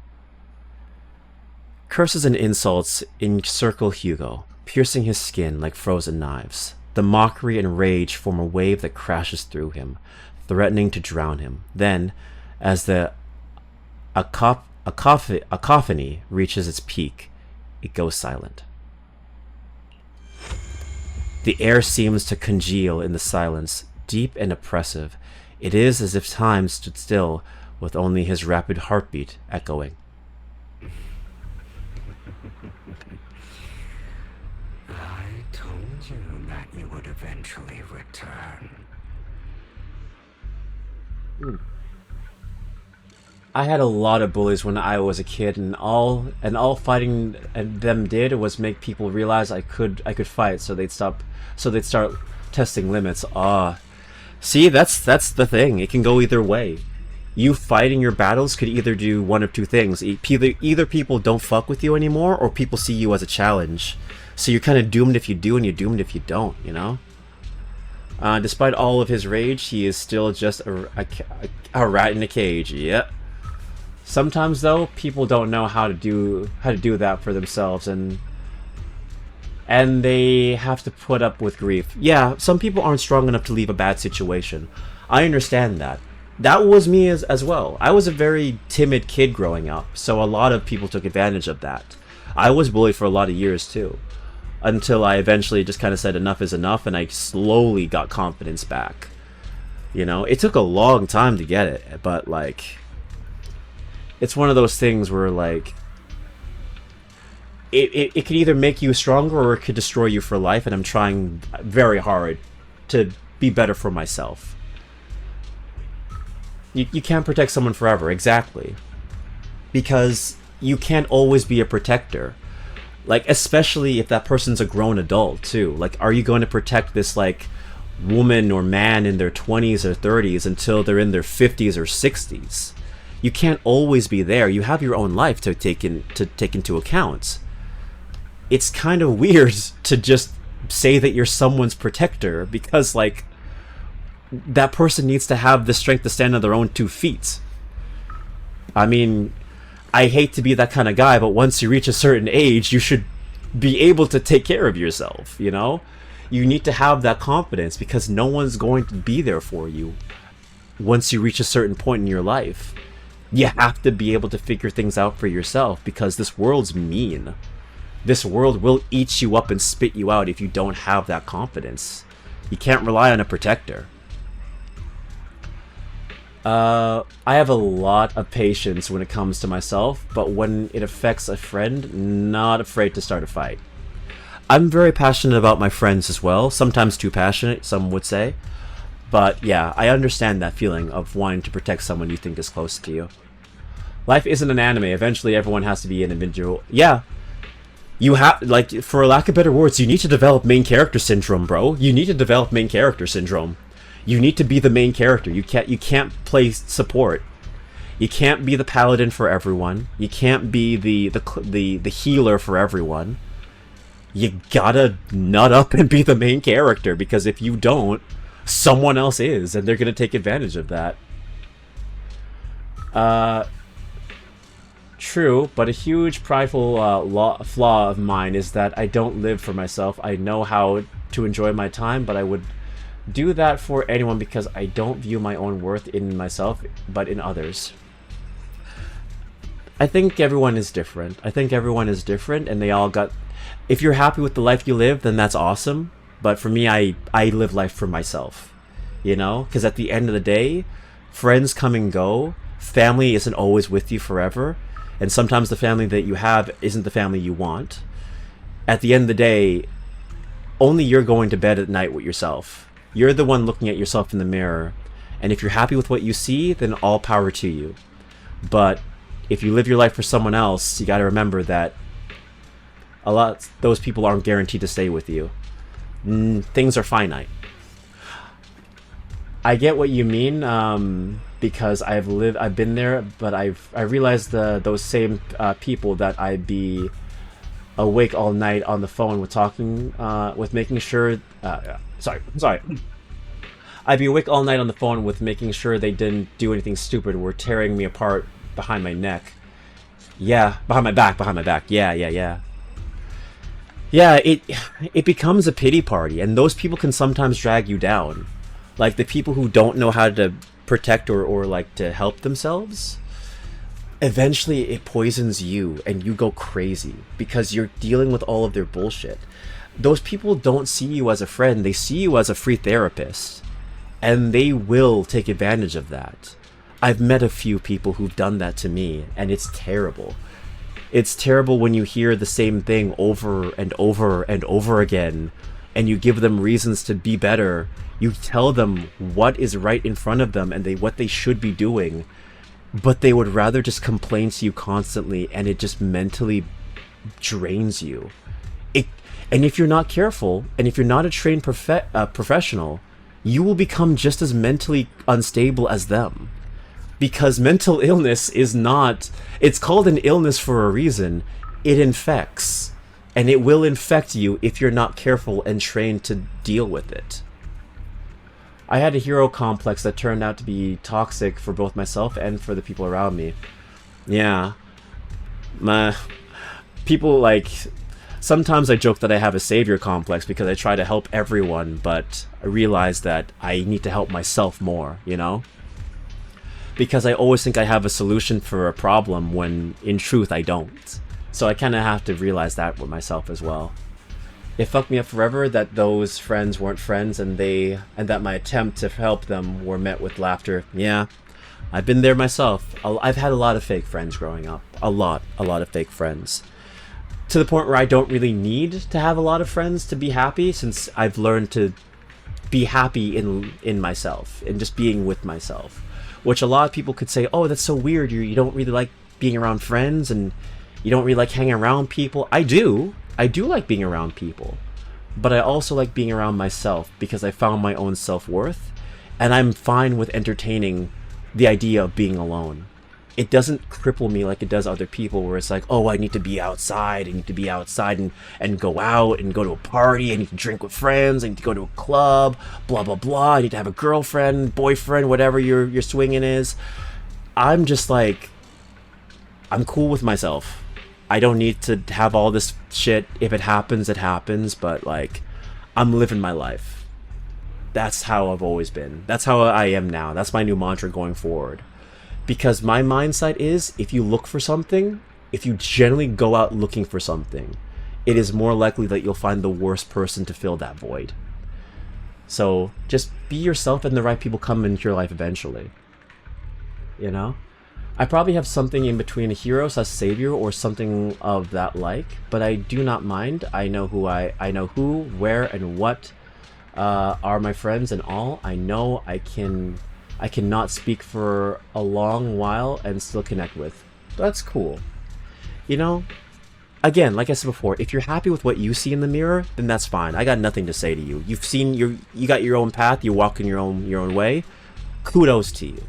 [SPEAKER 1] Curses and insults encircle Hugo, piercing his skin like frozen knives. The mockery and rage form a wave that crashes through him, threatening to drown him. Then, as the cacophony reaches its peak, it goes silent. The air seems to congeal in the silence, deep and oppressive. It is as if time stood still, with only his rapid heartbeat echoing.
[SPEAKER 13] I told you that you would eventually return.
[SPEAKER 1] I had a lot of bullies when I was a kid, and all fighting them did was make people realize I could fight, so they'd start testing limits. See, that's the thing. It can go either way. You fighting your battles could either do one of two things. Either people don't fuck with you anymore, or people see you as a challenge. So you're kind of doomed if you do, and you're doomed if you don't, you know? Despite all of his rage, he is still just a rat in a cage. Yep. Sometimes, though, people don't know how to do that for themselves, and they have to put up with grief. Yeah, some people aren't strong enough to leave a bad situation. I understand that. That was me as well. I was a very timid kid growing up, so a lot of people took advantage of that. I was bullied for a lot of years, too, until I eventually just kind of said enough is enough, and I slowly got confidence back. You know, it took a long time to get it, but, like, it's one of those things where, like, it could either make you stronger or it could destroy you for life, and I'm trying very hard to be better for myself. You can't protect someone forever, exactly. Because you can't always be a protector. Like, especially if that person's a grown adult, too. Like, are you going to protect this, like, woman or man in their 20s or 30s until they're in their 50s or 60s? You can't always be there. You have your own life to take into account. It's kind of weird to just say that you're someone's protector, because, like, that person needs to have the strength to stand on their own 2 feet. I mean, I hate to be that kind of guy, but once you reach a certain age, you should be able to take care of yourself, you know? You need to have that confidence, because no one's going to be there for you once you reach a certain point in your life. You have to be able to figure things out for yourself, because this world's mean. This world will eat you up and spit you out if you don't have that confidence. You can't rely on a protector. I have a lot of patience when it comes to myself, but when it affects a friend, not afraid to start a fight. I'm very passionate about my friends as well, sometimes too passionate, some would say. But yeah, I understand that feeling of wanting to protect someone you think is close to you. Life isn't an anime. Eventually everyone has to be an individual. Yeah. You have, like, for lack of better words, you need to develop main character syndrome, bro. You need to develop main character syndrome. You need to be the main character. You can't play support. You can't be the paladin for everyone. You can't be the healer for everyone. You gotta nut up and be the main character, because if you don't, someone else is, and they're gonna take advantage of that. True, but a huge prideful flaw of mine is that I don't live for myself. I know how to enjoy my time, but I would do that for anyone, because I don't view my own worth in myself, but in others. I think everyone is different. And they all got... If you're happy with the life you live, then that's awesome. But for me, I live life for myself. You know? Because at the end of the day, friends come and go. Family isn't always with you forever. And sometimes the family that you have isn't the family you want. At the end of the day, only you're going to bed at night with yourself. You're the one looking at yourself in the mirror. And if you're happy with what you see, then all power to you. But if you live your life for someone else, you got to remember that those people aren't guaranteed to stay with you. Things are finite. I get what you mean, because I've been there, but I realized those same people that I'd be awake all night on the phone with talking, with making sure. Sorry. I'd be awake all night on the phone with making sure they didn't do anything stupid or were tearing me apart behind my neck. Yeah, behind my back. Yeah. Yeah, it becomes a pity party, and those people can sometimes drag you down. Like the people who don't know how to protect or like to help themselves. Eventually it poisons you and you go crazy because you're dealing with all of their bullshit. Those people don't see you as a friend, they see you as a free therapist. And they will take advantage of that. I've met a few people who've done that to me, and it's terrible. It's terrible when you hear the same thing over and over and over again, and you give them reasons to be better. You tell them what is right in front of them and what they should be doing, but they would rather just complain to you constantly, and it just mentally drains you. And if you're not careful, and if you're not a trained professional, you will become just as mentally unstable as them. Because mental illness is not... It's called an illness for a reason. It infects. And it will infect you if you're not careful and trained to deal with it. I had a hero complex that turned out to be toxic for both myself and for the people around me. Yeah. People like... Sometimes I joke that I have a savior complex because I try to help everyone, but I realize that I need to help myself more, you know? Because I always think I have a solution for a problem when in truth I don't. So I kind of have to realize that with myself as well. It fucked me up forever that those friends weren't friends and that my attempt to help them were met with laughter. Yeah, I've been there myself. I've had a lot of fake friends growing up. A lot of fake friends. To the point where I don't really need to have a lot of friends to be happy, since I've learned to be happy in myself and just being with myself. Which a lot of people could say, oh, that's so weird, you don't really like being around friends and you don't really like hanging around people. I do like being around people, but I also like being around myself because I found my own self-worth, and I'm fine with entertaining the idea of being alone. It doesn't cripple me like it does other people, where it's like, oh, I need to be outside, and go out and go to a party, I need to drink with friends, I need to go to a club, blah blah blah, I need to have a girlfriend, boyfriend, whatever your swinging is. I'm just like, I'm cool with myself. I don't need to have all this shit. If it happens, it happens, but like, I'm living my life. That's how I've always been. That's how I am now. That's my new mantra going forward. Because my mindset is, if you look for something, if you generally go out looking for something, it is more likely that you'll find the worst person to fill that void. So just be yourself, and the right people come into your life eventually. You know? I probably have something in between a hero / savior or something of that like, but I do not mind. I know who, where, and what are my friends and all. I know I cannot speak for a long while and still connect with. That's cool. You know, again, like I said before, if you're happy with what you see in the mirror, then that's fine. I got nothing to say to you. You got your own path, you're walking your own way. Kudos to you.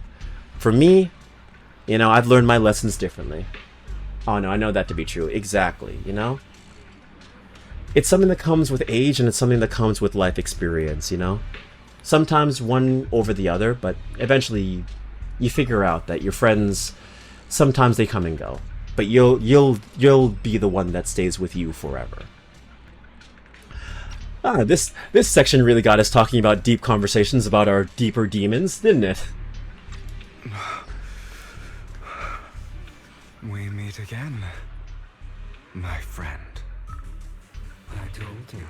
[SPEAKER 1] For me, you know, I've learned my lessons differently. Oh no, I know that to be true. Exactly, you know? It's something that comes with age, and it's something that comes with life experience, you know? Sometimes one over the other, but eventually you figure out that your friends, sometimes they come and go, but you'll be the one that stays with you forever. This section really got us talking about deep conversations about our deeper demons, didn't it?
[SPEAKER 13] We meet again, my friend. I told you,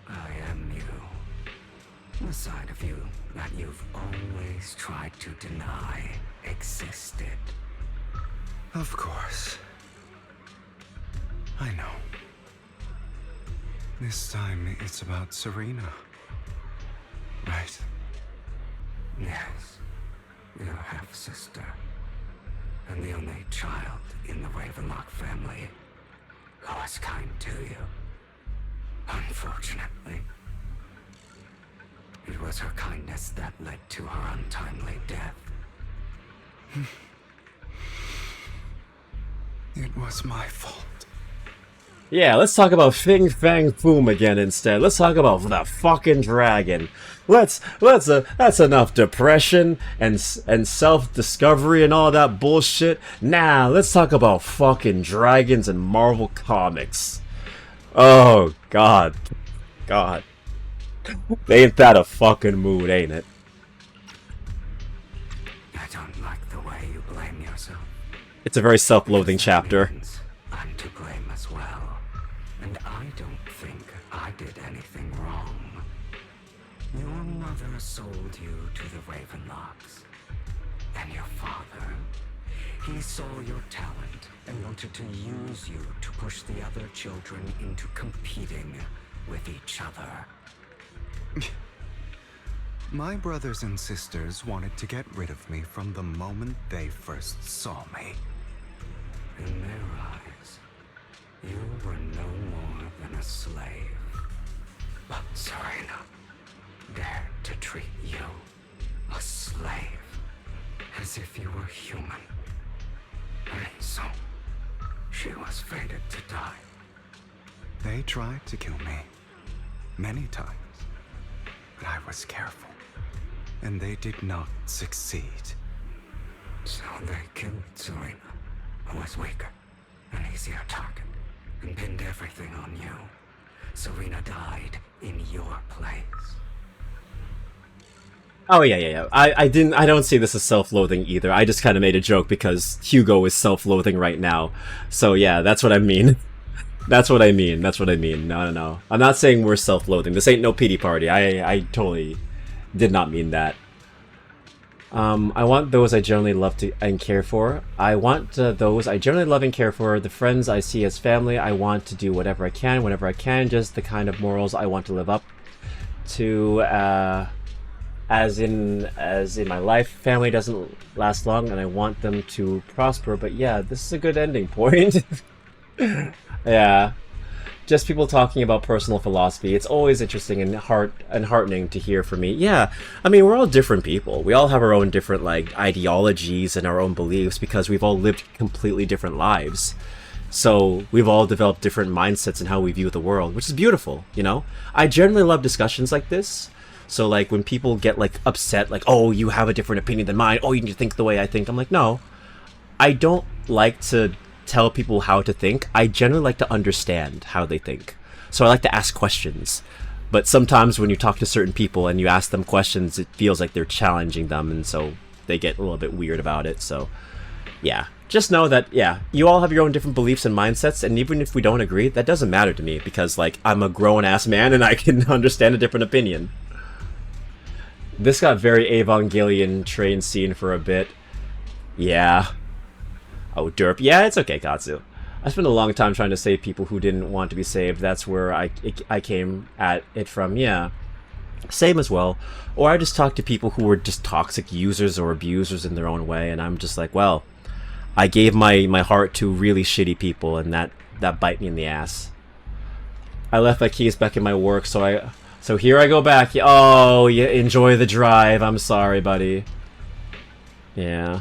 [SPEAKER 13] I am you. A side of you that you've always tried to deny existed. Of course. I know. This time it's about Serena. Right? Yes. Your half-sister. And the only child in the Ravenlock family who was kind to you. Unfortunately. It was her kindness that led to her untimely death. It was my fault.
[SPEAKER 1] Yeah, let's talk about Fing Fang Foom again instead. Let's talk about the fucking dragon. That's enough depression and self-discovery and all that bullshit. Nah, let's talk about fucking dragons and Marvel Comics. Oh, God. God. Ain't that a fucking mood, ain't it?
[SPEAKER 13] I don't like the way you blame yourself.
[SPEAKER 1] It's a very self-loathing chapter.
[SPEAKER 13] I'm to blame as well. And I don't think I did anything wrong. Your mother sold you to the Ravenlocks. And your father, he saw your talent and wanted to use you to push the other children into competing with each other.
[SPEAKER 5] My brothers and sisters wanted to get rid of me from the moment they first saw me.
[SPEAKER 13] In their eyes, you were no more than a slave. But Serena dared to treat you, a slave, as if you were human. And so, she was fated to die.
[SPEAKER 5] They tried to kill me many times, but I was careful, and they did not succeed.
[SPEAKER 13] So they killed Serena, who was weaker, an easier target, and pinned everything on you. Serena died in your place.
[SPEAKER 1] Oh yeah. I don't see this as self-loathing either. I just kind of made a joke because Hugo is self-loathing right now. So yeah, that's what I mean. That's what I mean. No. I'm not saying we're self-loathing. This ain't no pity party. I totally did not mean that. I want those I generally love to and care for. I want those I generally love and care for. The friends I see as family. I want to do whatever I can, whenever I can. Just the kind of morals I want to live up to. As in my life, family doesn't last long, and I want them to prosper. But yeah, this is a good ending point. Yeah. Just people talking about personal philosophy. It's always interesting and heartening to hear from me. Yeah, I mean, we're all different people. We all have our own different, like, ideologies and our own beliefs because we've all lived completely different lives. So we've all developed different mindsets in how we view the world, which is beautiful, you know? I generally love discussions like this. So, like, when people get, like, upset, like, oh, you have a different opinion than mine, oh, you need to think the way I think, I'm like, no. I don't like to tell people how to think. I generally like to understand how they think. So I like to ask questions. But sometimes when you talk to certain people and you ask them questions, it feels like they're challenging them, and so they get a little bit weird about it. So, yeah. Just know that, yeah, you all have your own different beliefs and mindsets, and even if we don't agree, that doesn't matter to me, because, like, I'm a grown-ass man and I can understand a different opinion. This got very Evangelion train scene for a bit. Yeah. Oh, derp. Yeah, it's okay, Katsu. I spent a long time trying to save people who didn't want to be saved. That's where I came at it from, yeah. Same as well. Or I just talked to people who were just toxic users or abusers in their own way, and I'm just like, well, I gave my heart to really shitty people, and that bite me in the ass. I left my keys back in my work, so here I go back. Oh, yeah, enjoy the drive. I'm sorry, buddy. Yeah.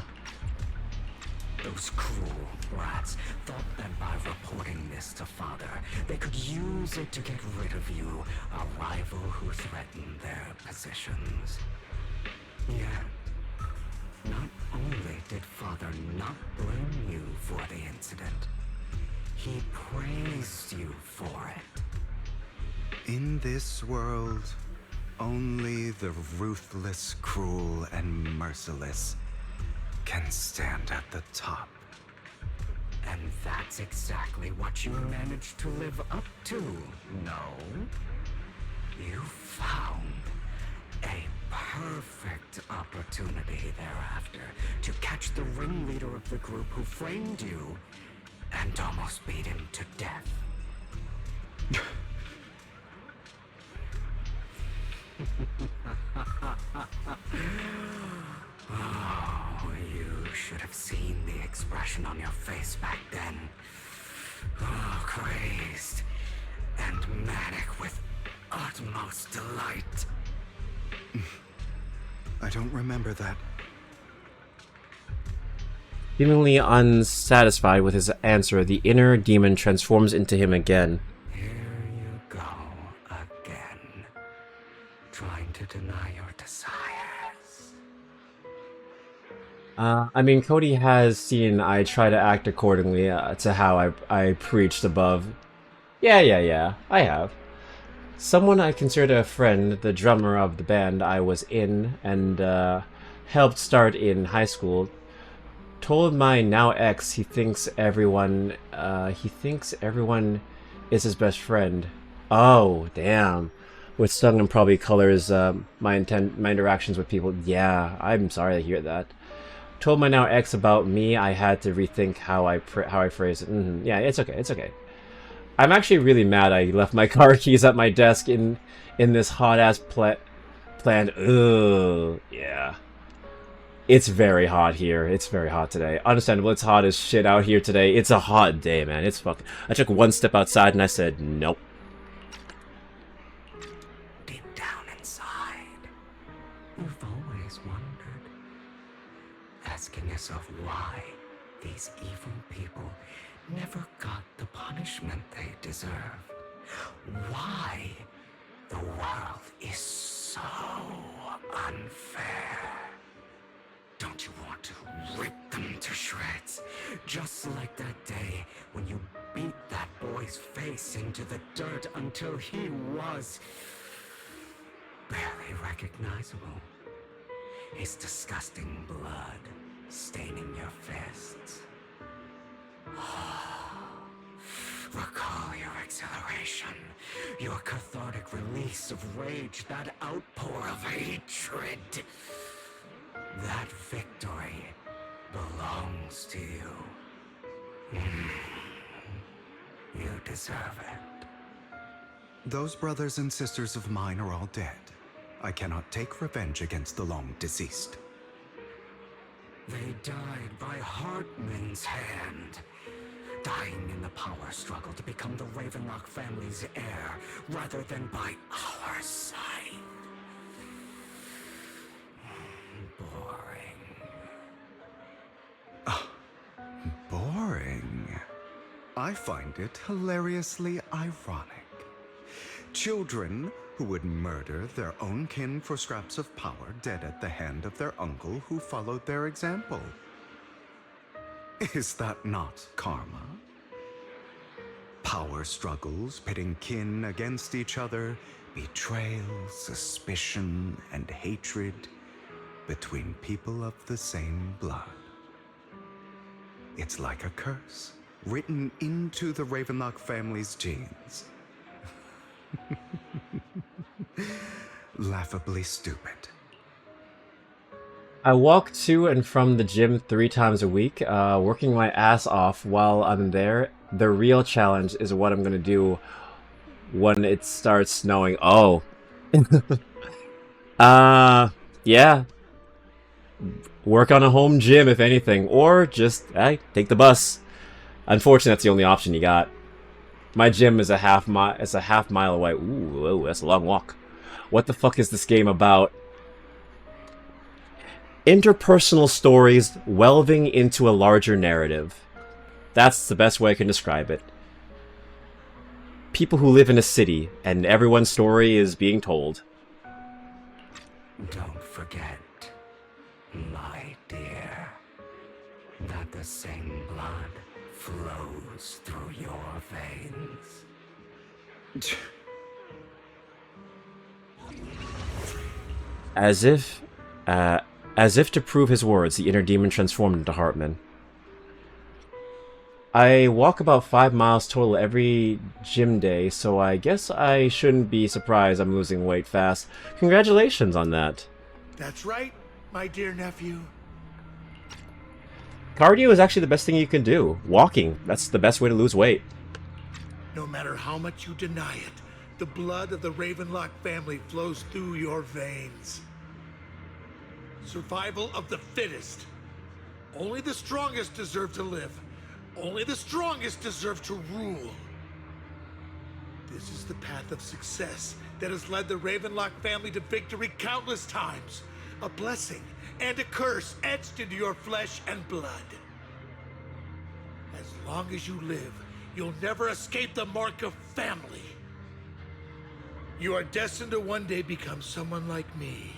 [SPEAKER 13] Those cruel brats thought that by reporting this to Father, they could use it to get rid of you, a rival who threatened their positions. Yet, not only did Father not blame you for the incident, he praised you for it.
[SPEAKER 5] In this world, only the ruthless, cruel, and merciless can stand at the top.
[SPEAKER 13] And that's exactly what you managed to live up to, no? You found a perfect opportunity thereafter to catch the ringleader of the group who framed you and almost beat him to death. Oh, you should have seen the expression on your face back then. Oh, crazed and manic with utmost delight.
[SPEAKER 5] I don't remember that.
[SPEAKER 1] Seemingly unsatisfied with his answer, the inner demon transforms into him again.
[SPEAKER 13] Here you go again, trying to deny your desires.
[SPEAKER 1] I mean, Cody has seen I try to act accordingly to how I preached above. Yeah, I have. Someone I considered a friend, the drummer of the band I was in and helped start in high school, told my now ex he thinks everyone is his best friend. Oh, damn. Which stung and probably colors my interactions with people. Yeah, I'm sorry to hear that. Told my now ex about me. I had to rethink how I phrase it. Yeah, it's okay. I'm actually really mad I left my car keys at my desk in this hot ass plan. Ugh, yeah. It's very hot here. It's very hot today. Understandable. It's hot as shit out here today. It's a hot day, man. It's fucking. I took one step outside and I said nope.
[SPEAKER 13] Deep down inside, you've always wondered, asking yourself why these evil people never got the punishment they deserved. Why the world is so unfair. Don't you want to rip them to shreds? Just like that day when you beat that boy's face into the dirt until he was barely recognizable. His disgusting blood staining your fists. Recall your exhilaration, your cathartic release of rage, that outpour of hatred. That victory belongs to you. You deserve it.
[SPEAKER 5] Those brothers and sisters of mine are all dead. I cannot take revenge against the long deceased.
[SPEAKER 13] They died by Hartman's hand. Dying in the power struggle to become the Ravenlock family's heir, rather than by our side.
[SPEAKER 5] Boring. I find it hilariously ironic. Children who would murder their own kin for scraps of power dead at the hand of their uncle who followed their example. Is that not karma? Power struggles pitting kin against each other, betrayal, suspicion, and hatred between people of the same blood. It's like a curse, written into the Ravenlock family's genes. Laughably stupid.
[SPEAKER 1] I walk to and from the gym 3 times a week, working my ass off while I'm there. The real challenge is what I'm gonna do when it starts snowing. Oh. Yeah. Work on a home gym, if anything, or just, take the bus. Unfortunately, that's the only option you got. My gym is a half mile away. Ooh, that's a long walk. What the fuck is this game about? Interpersonal stories welving into a larger narrative. That's the best way I can describe it. People who live in a city, and everyone's story is being told.
[SPEAKER 13] Don't forget, my dear, that the same blood flows through your veins.
[SPEAKER 1] As if to prove his words, the inner demon transformed into Hartman. I walk about 5 miles total every gym day, so I guess I shouldn't be surprised I'm losing weight fast. Congratulations on that.
[SPEAKER 11] That's right, my dear nephew.
[SPEAKER 1] Cardio is actually the best thing you can do. Walking, that's the best way to lose weight.
[SPEAKER 11] No matter how much you deny it, the blood of the Ravenlock family flows through your veins. Survival of the fittest. Only the strongest deserve to live. Only the strongest deserve to rule. This is the path of success that has led the Ravenlock family to victory countless times. A blessing and a curse etched into your flesh and blood. long as you live, you'll never escape the mark of family. You are destined to one day become someone like me,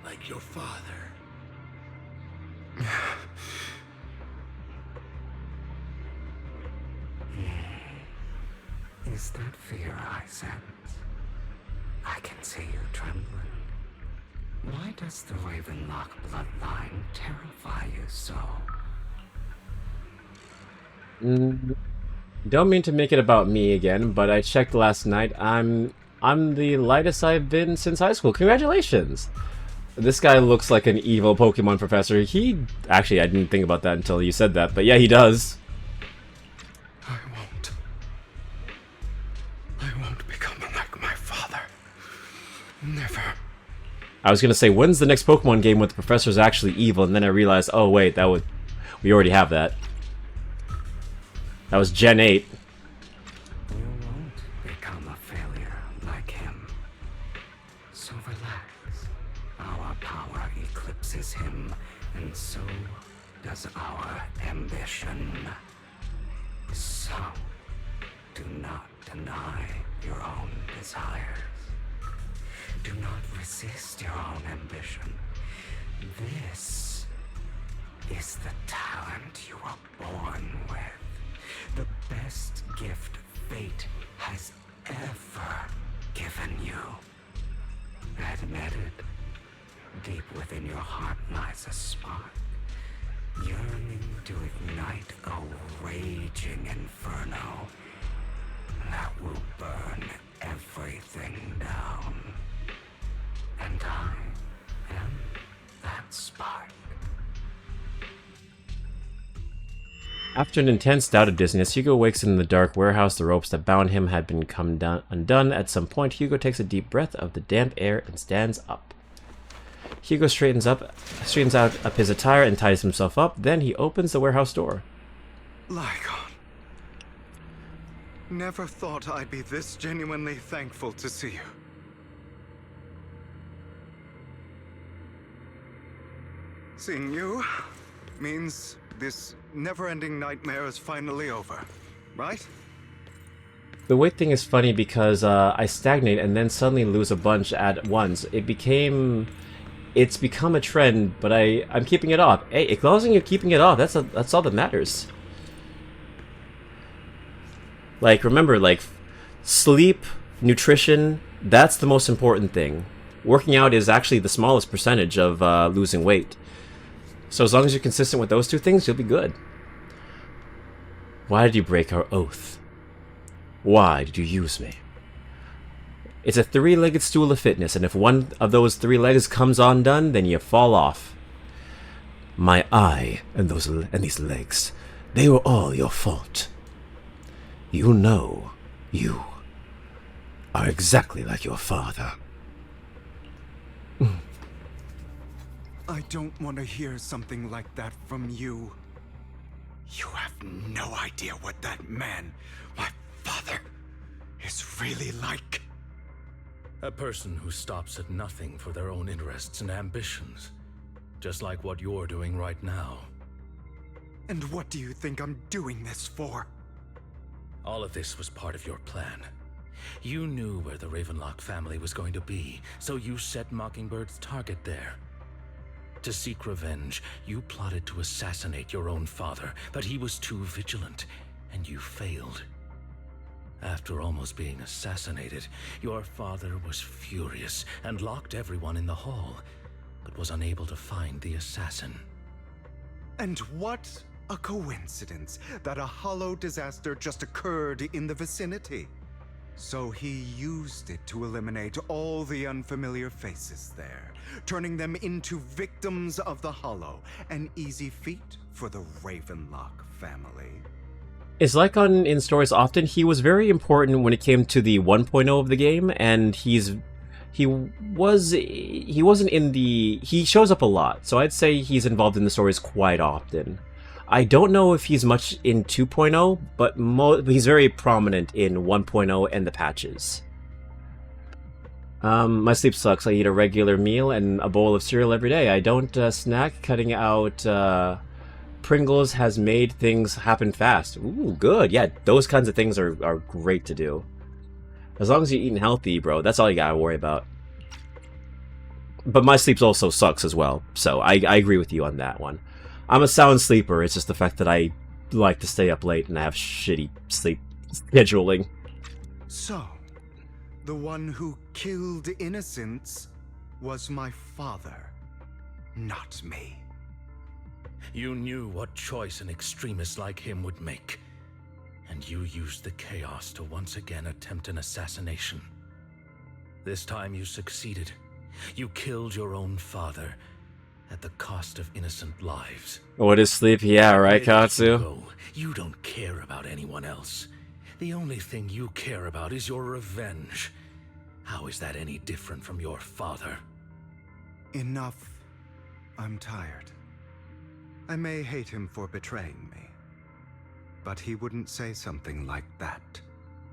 [SPEAKER 11] like your father.
[SPEAKER 13] Is that fear I sense? I can see you trembling. Why does the Ravenlock bloodline terrify you so?
[SPEAKER 1] Don't mean to make it about me again, but I checked last night. I'm the lightest I've been since high school. Congratulations! This guy looks like an evil Pokemon professor. Actually, I didn't think about that until you said that, but yeah, he does.
[SPEAKER 13] I won't become like my father. Never.
[SPEAKER 1] I was gonna say, when's the next Pokemon game where the professor's actually evil, and then I realized, oh wait, we already have that. That was Gen 8.
[SPEAKER 13] You won't become a failure like him. So relax. Our power eclipses him, and so does our ambition. So, do not deny your own desires. Do not resist your own ambition. This is the talent you were born with. The best gift fate has ever given you. Admit it. Deep within your heart lies a spark, yearning to ignite a raging inferno that will burn everything down. And I am that spark.
[SPEAKER 1] After an intense bout of dizziness, Hugo wakes in the dark warehouse. The ropes that bound him had been undone. At some point, Hugo takes a deep breath of the damp air and stands up. Hugo straightens out his attire and ties himself up. Then he opens the warehouse door.
[SPEAKER 5] Lygon. Never thought I'd be this genuinely thankful to see you. Seeing you means this never-ending nightmare is finally over, right?
[SPEAKER 1] The weight thing is funny because I stagnate and then suddenly lose a bunch at once. It's become a trend, but I'm keeping it off. Hey, as long as you're keeping it off, that's all that matters. Like, remember, like, sleep, nutrition, that's the most important thing. Working out is actually the smallest percentage of losing weight. So as long as you're consistent with those two things, you'll be good. Why did you break our oath? Why did you use me? It's a three-legged stool of fitness, and if one of those three legs comes undone, then you fall off. My eye and these legs, they were all your fault. You know, you are exactly like your father.
[SPEAKER 5] I don't want to hear something like that from you. You have no idea what that man, my father, is really like.
[SPEAKER 9] A person who stops at nothing for their own interests and ambitions. Just like what you're doing right now.
[SPEAKER 5] And what do you think I'm doing this for?
[SPEAKER 9] All of this was part of your plan. You knew where the Ravenlock family was going to be, so you set Mockingbird's target there. To seek revenge, you plotted to assassinate your own father, but he was too vigilant, and you failed. After almost being assassinated, your father was furious and locked everyone in the hall, but was unable to find the assassin.
[SPEAKER 5] And what a coincidence that a hollow disaster just occurred in the vicinity. So he used it to eliminate all the unfamiliar faces there, turning them into victims of the hollow, an easy feat for the Ravenlock family.
[SPEAKER 1] Is Lycon in stories often? He was very important when it came to the 1.0 of the game, and he shows up a lot, so I'd say he's involved in the stories quite often. I don't know if he's much in 2.0, but he's very prominent in 1.0 and the patches. My sleep sucks. I eat a regular meal and a bowl of cereal every day. I don't snack, cutting out Pringles has made things happen fast. Ooh, good. Yeah, those kinds of things are great to do. As long as you're eating healthy, bro, that's all you gotta worry about. But my sleep also sucks as well, so I agree with you on that one. I'm a sound sleeper, it's just the fact that I like to stay up late and I have shitty sleep scheduling.
[SPEAKER 5] So, the one who killed innocents was my father, not me.
[SPEAKER 9] You knew what choice an extremist like him would make, and you used the chaos to once again attempt an assassination. This time you succeeded. You killed your own father at the cost of innocent lives.
[SPEAKER 1] What is sleep? Yeah, right, Katsu?
[SPEAKER 9] Hugo, you don't care about anyone else. The only thing you care about is your revenge. How is that any different from your father?
[SPEAKER 5] Enough. I'm tired. I may hate him for betraying me, but he wouldn't say something like that.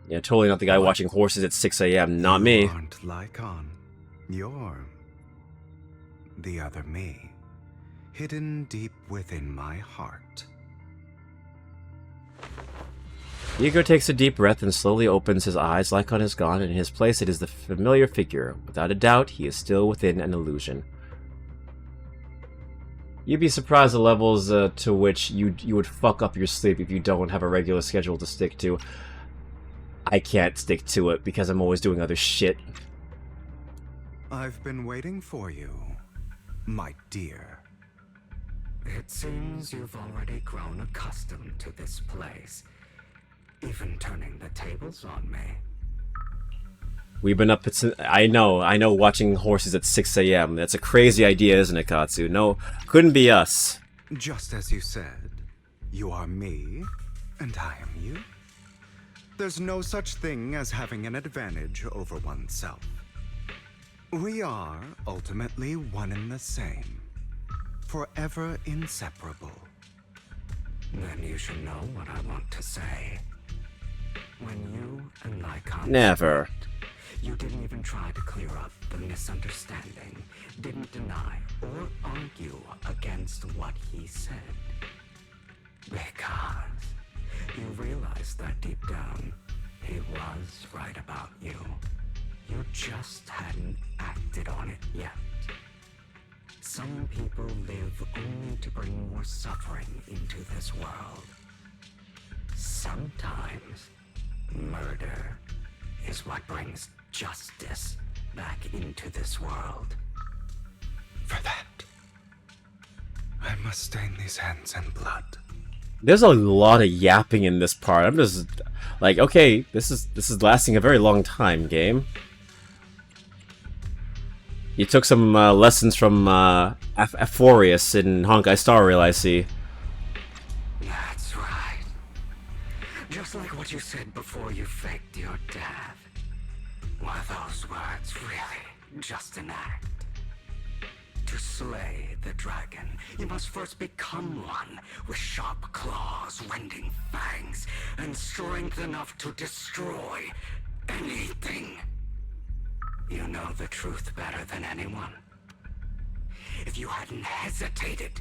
[SPEAKER 1] Yeah, totally not the guy watching horses at 6 a.m. Not me.
[SPEAKER 5] You aren't Lycon. You're the other me, hidden deep within my heart.
[SPEAKER 1] Ego takes a deep breath and slowly opens his eyes. Lycon is gone, and in his place it is the familiar figure. Without a doubt, he is still within an illusion. You'd be surprised the levels to which you would fuck up your sleep if you don't have a regular schedule to stick to. I can't stick to it because I'm always doing other shit.
[SPEAKER 5] I've been waiting for you, my dear.
[SPEAKER 13] It seems you've already grown accustomed to this place, even turning the tables on me.
[SPEAKER 1] We've been up at... I know, watching horses at 6 a.m. That's a crazy idea, isn't it, Katsu? No, couldn't be us.
[SPEAKER 5] Just as you said, you are me, and I am you. There's no such thing as having an advantage over oneself. We are ultimately one and the same, forever inseparable.
[SPEAKER 13] Then you should know what I want to say. When you and Lycon
[SPEAKER 1] Never.
[SPEAKER 13] split, you didn't even try to clear up the misunderstanding, didn't deny or argue against what he said. Because you realized that deep down, he was right about you. You just hadn't acted on it yet. Some people live only to bring more suffering into this world. Sometimes, murder is what brings justice back into this world.
[SPEAKER 5] For that, I must stain these hands in blood.
[SPEAKER 1] There's a lot of yapping in this part. I'm just like, okay, this is lasting a very long time, game. You took some lessons from Aphorius in Honkai Star Rail, I see.
[SPEAKER 13] That's right. Just like what you said before you faked your death. Were those words really just an act? To slay the dragon, you must first become one, with sharp claws, rending fangs, and strength enough to destroy anything. You know the truth better than anyone. If you hadn't hesitated,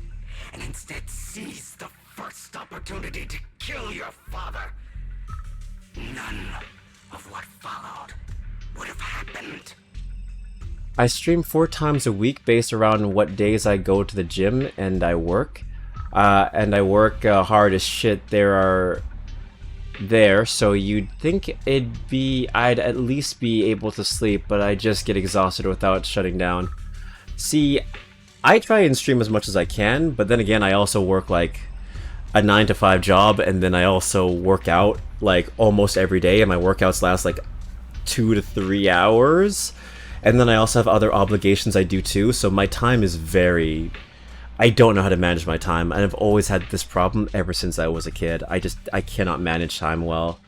[SPEAKER 13] and instead seized the first opportunity to kill your father, none of what followed would have happened.
[SPEAKER 1] I stream 4 times a week based around what days I go to the gym and I work. Hard as shit so you'd think I'd at least be able to sleep, but I just get exhausted without shutting down. See, I try and stream as much as I can, but then again I also work like a 9 to 5 job, and then I also work out like almost every day, and my workouts last like 2 to 3 hours. And then I also have other obligations I do too, so my time is I don't know how to manage my time, and I've always had this problem ever since I was a kid. I cannot manage time well,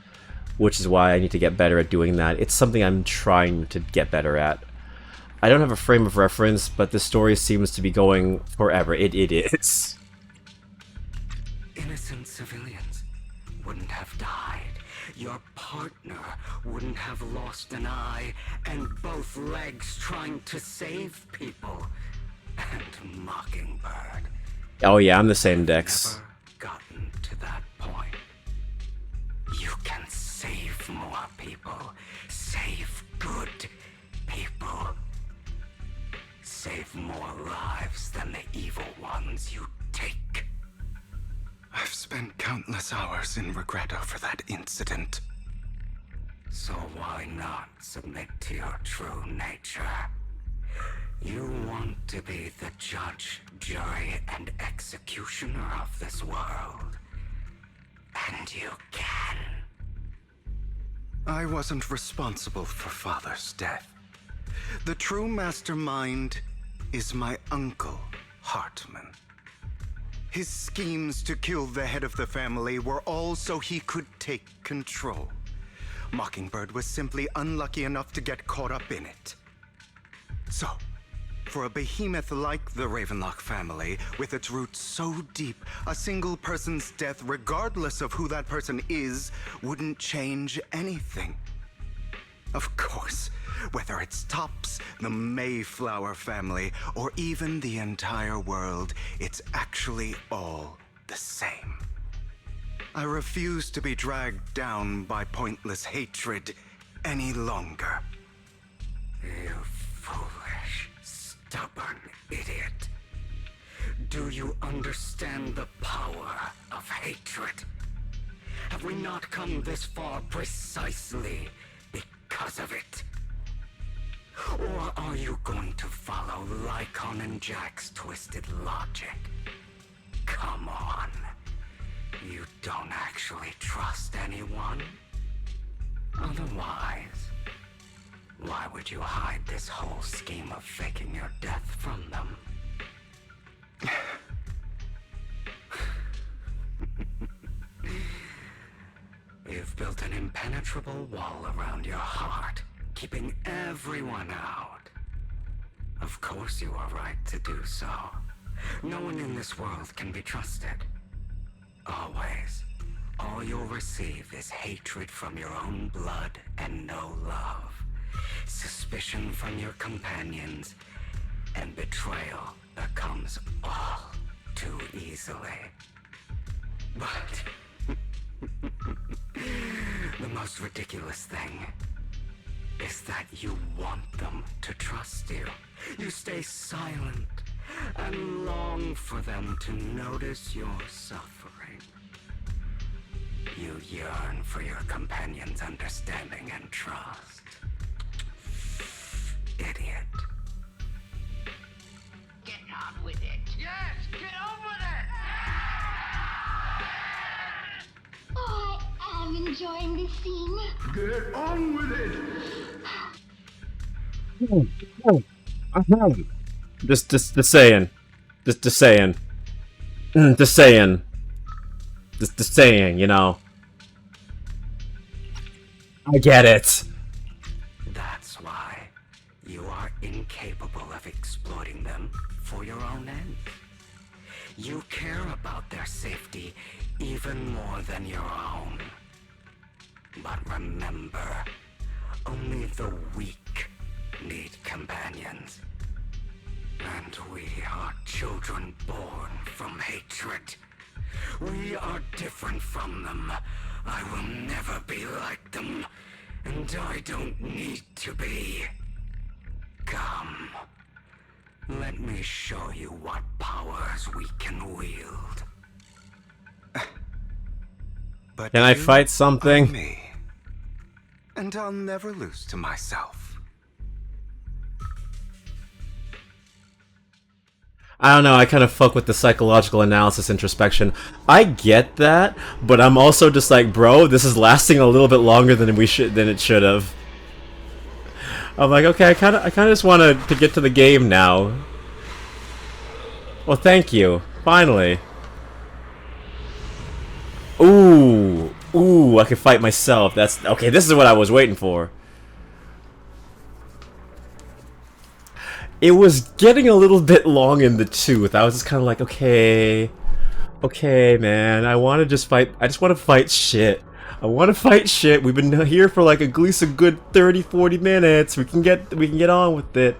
[SPEAKER 1] which is why I need to get better at doing that. It's something I'm trying to get better at. I don't have a frame of reference, but the story seems to be going forever. It is.
[SPEAKER 13] Innocent civilians wouldn't have died. Your partner wouldn't have lost an eye and both legs trying to save people. And Mockingbird,
[SPEAKER 1] Oh yeah, I'm the same Dex.
[SPEAKER 13] Never gotten to that point. You can save more people. Save good people. Save more lives than the evil ones you take.
[SPEAKER 5] I've spent countless hours in regret over that incident.
[SPEAKER 13] So why not submit to your true nature? You want to be the judge, jury, and executioner of this world. And you can.
[SPEAKER 5] I wasn't responsible for Father's death. The true mastermind is my uncle, Hartman. His schemes to kill the head of the family were all so he could take control. Mockingbird was simply unlucky enough to get caught up in it. So, for a behemoth like the Ravenlock family, with its roots so deep, a single person's death, regardless of who that person is, wouldn't change anything. Of course, whether it's Tops, the Mayflower family, or even the entire world, it's actually all the same. I refuse to be dragged down by pointless hatred any longer.
[SPEAKER 13] You foolish, stubborn idiot. Do you understand the power of hatred? Have we not come this far precisely because of it? Or are you going to follow Lycon and Jack's twisted logic? Come on. You don't actually trust anyone? Otherwise, why would you hide this whole scheme of faking your death from them? You've built an impenetrable wall around your heart, keeping everyone out. Of course you are right to do so. No one in this world can be trusted. Always. All you'll receive is hatred from your own blood and no love. Suspicion from your companions, and betrayal that comes all too easily. But the most ridiculous thing is that you want them to trust you. You stay silent and long for them to notice your suffering. You yearn for your companion's understanding and trust. Idiot.
[SPEAKER 14] Get on with it. Yes, get on with it!
[SPEAKER 2] Oh, I am enjoying this scene.
[SPEAKER 11] Get on with it!
[SPEAKER 1] Just saying. Just saying. Just saying. Just saying, you know. I get it.
[SPEAKER 13] That's why you are incapable of exploiting them for your own ends. You care about their safety even more than your own. But remember, only the weak need companions. And we are children born from hatred. We are different from them. I will never be like them, and I don't need to be. Come, let me show you what powers we can wield.
[SPEAKER 5] But
[SPEAKER 1] Can I fight something?
[SPEAKER 5] are me, and I'll never lose to myself.
[SPEAKER 1] I don't know, I kind of fuck with the psychological analysis introspection. I get that, but I'm also just like, bro, this is lasting a little bit longer than it should have. I'm like, okay, I kind of just want to get to the game now. Well, thank you. Finally. Ooh, I can fight myself. That's okay. This is what I was waiting for. It was getting a little bit long in the tooth. I was just kind of like, okay, man. I want to just fight. I just want to fight shit. I want to fight shit. We've been here for like at least a good 30-40 minutes. We can get on with it.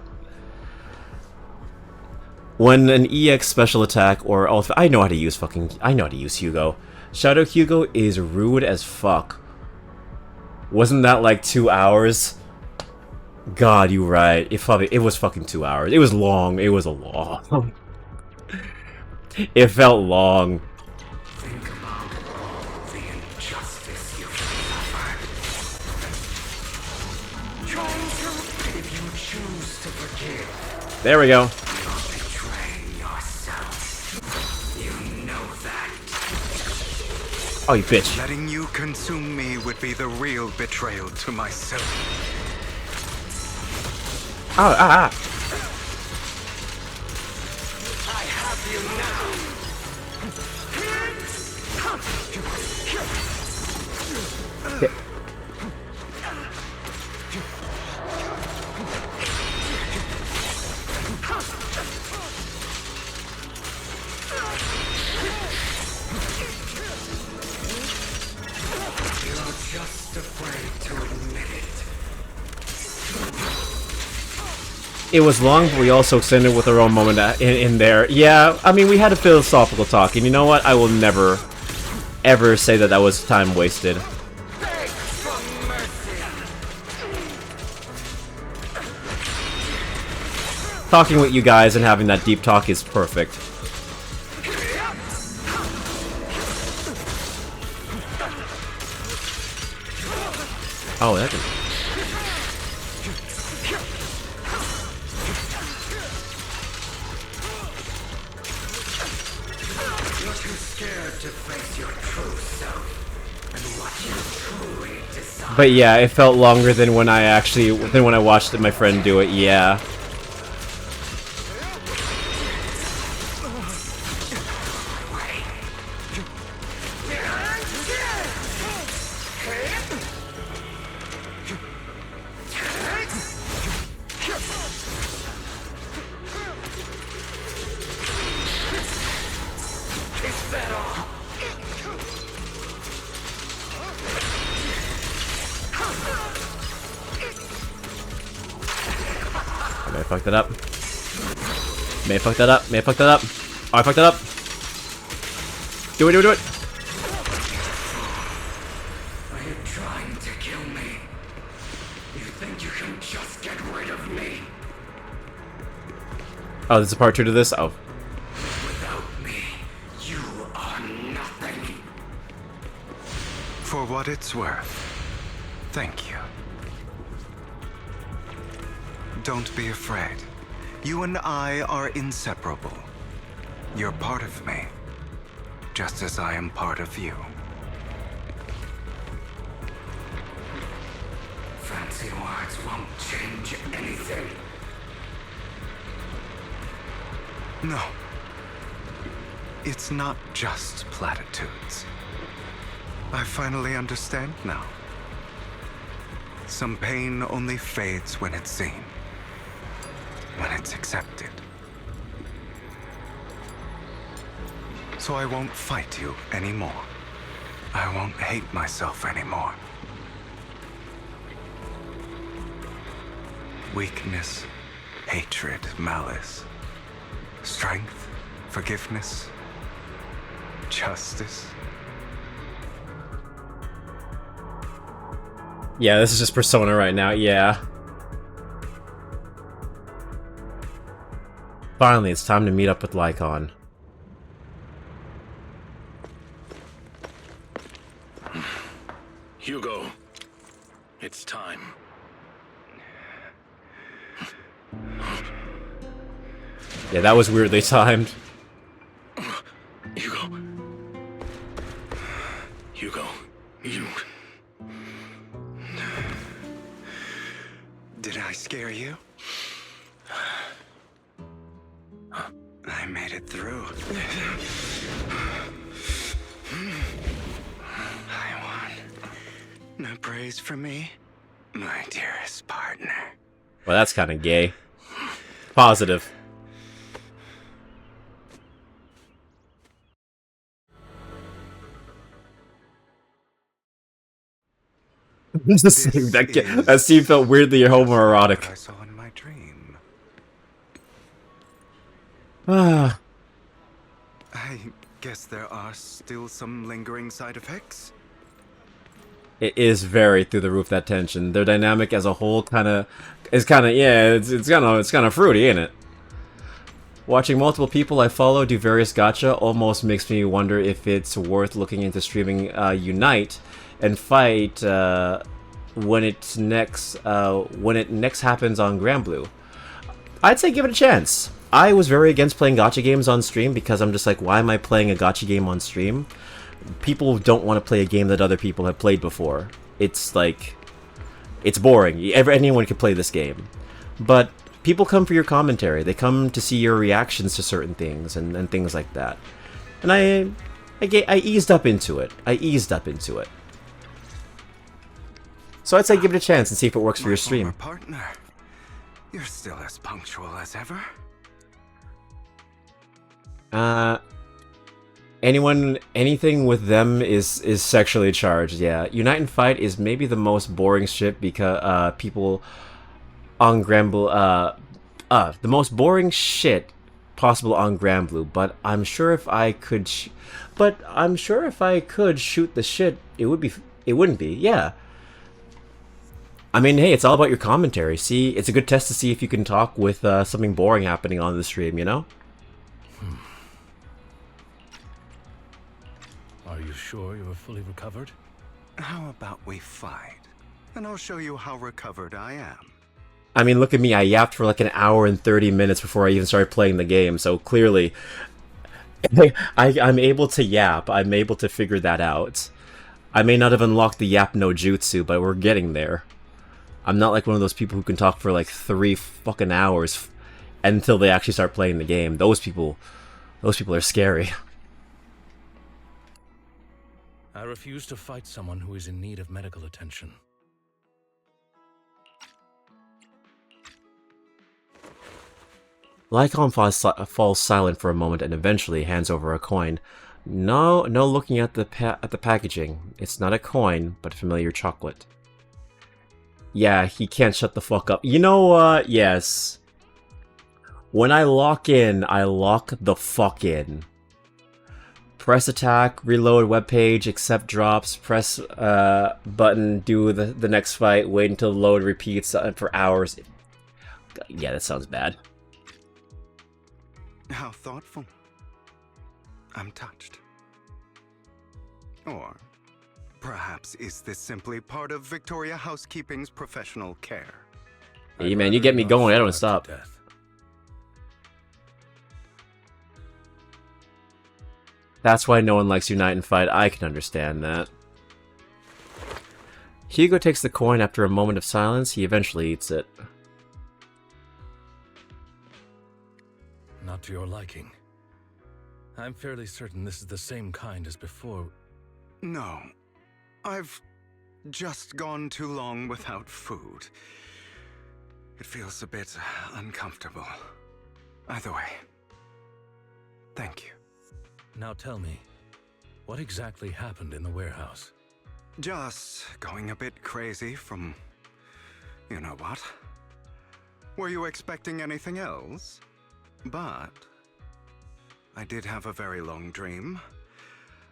[SPEAKER 1] When an EX special attack or I know how to use Hugo. Shadow Hugo is rude as fuck. Wasn't that like 2 hours? God, you right. It was fucking 2 hours. It was long. It was a long. It felt long.
[SPEAKER 13] Think about all the injustice you've suffered. If you choose to forgive,
[SPEAKER 1] There we go.
[SPEAKER 13] you're betraying yourself. You know that.
[SPEAKER 1] Oh, you bitch.
[SPEAKER 5] Letting you consume me would be the real betrayal to myself.
[SPEAKER 1] Ah, ah, ah.
[SPEAKER 13] I have you now. You're just afraid to admit it.
[SPEAKER 1] It was long, but we also extended with our own moment in there. Yeah, I mean, we had a philosophical talk, and you know what? I will never, ever say that that was time wasted. Talking with you guys and having that deep talk is perfect. Oh, that can...
[SPEAKER 13] You're too scared to face your true self and what you truly desire.
[SPEAKER 1] But yeah, it felt longer than when I watched my friend do it, yeah. I may have fucked that up. May have fucked that up. May have fucked that up. Oh, I fucked that up. Do it, do it, do it.
[SPEAKER 13] Are you trying to kill me? You think you can just get rid of me?
[SPEAKER 1] Oh, there's a part 2 to this? Oh.
[SPEAKER 13] Without me, you are nothing.
[SPEAKER 5] For what it's worth, thank you. Don't be afraid. You and I are inseparable. You're part of me, just as I am part of you.
[SPEAKER 13] Fancy words won't change anything.
[SPEAKER 5] No. It's not just platitudes. I finally understand now. Some pain only fades when it's seen, when it's accepted. So I won't fight you anymore. I won't hate myself anymore. Weakness, hatred, malice, strength, forgiveness, justice.
[SPEAKER 1] Yeah, this is just Persona right now, yeah. Finally, it's time to meet up with Lycon.
[SPEAKER 9] Hugo, it's time.
[SPEAKER 1] Yeah, that was weirdly timed.
[SPEAKER 9] Hugo. Hugo, you...
[SPEAKER 5] Did I scare you? I made it through. I won. No praise for me, my dearest partner.
[SPEAKER 1] Well, that's kind of gay. Positive. That scene felt weirdly homoerotic.
[SPEAKER 5] I saw in my dream. I guess there are still some lingering side effects.
[SPEAKER 1] It is very through the roof, that tension. Their dynamic as a whole it's kind of fruity, ain't it? Watching multiple people I follow do various gacha almost makes me wonder if it's worth looking into streaming Unite and Fight when it next happens on Granblue. I'd say give it a chance. I was very against playing gacha games on stream because I'm just like, why am I playing a gacha game on stream? People don't want to play a game that other people have played before. It's like, it's boring. Anyone can play this game. But people come for your commentary. They come to see your reactions to certain things and things like that. And I eased up into it. So I'd say give it a chance and see if it works for your stream.
[SPEAKER 5] Partner, you're still as punctual as ever.
[SPEAKER 1] Anything with them is sexually charged, yeah. Unite and Fight is maybe the most boring shit because, people on Granblue, the most boring shit possible on Granblue, but I'm sure if I could shoot the shit, it wouldn't be, yeah. I mean, hey, it's all about your commentary. See, it's a good test to see if you can talk with something boring happening on the stream, you know?
[SPEAKER 9] Are you sure you are fully recovered?
[SPEAKER 5] How about we fight? And I'll show you how recovered I am.
[SPEAKER 1] I mean, look at me, I yapped for like an hour and 30 minutes before I even started playing the game, so clearly I'm able to yap. I'm able to figure that out. I may not have unlocked the yap no jutsu, but we're getting there. I'm not like one of those people who can talk for like 3 fucking hours until they actually start playing the game. Those people are scary.
[SPEAKER 9] I refuse to fight someone who is in need of medical attention.
[SPEAKER 1] Lycon falls silent for a moment and eventually hands over a coin. No looking at the packaging. It's not a coin, but familiar chocolate. Yeah, he can't shut the fuck up. You know what? Yes. When I lock in, I lock the fuck in. Press attack, reload web page, accept drops, press button, do the next fight, wait until the load repeats for hours. Yeah, that sounds bad.
[SPEAKER 5] How thoughtful. I'm touched. Or perhaps is this simply part of Victoria Housekeeping's professional care?
[SPEAKER 1] Hey man, you get me going, I don't stop. That's why no one likes Unite and Fight, I can understand that. Hugo takes the coin after a moment of silence, he eventually eats it.
[SPEAKER 9] Not to your liking. I'm fairly certain this is the same kind as before.
[SPEAKER 5] No. I've just gone too long without food. It feels a bit uncomfortable. Either way, thank you.
[SPEAKER 9] Now tell me, what exactly happened in the warehouse?
[SPEAKER 5] Just going a bit crazy from... you know what? Were you expecting anything else? But I did have a very long dream.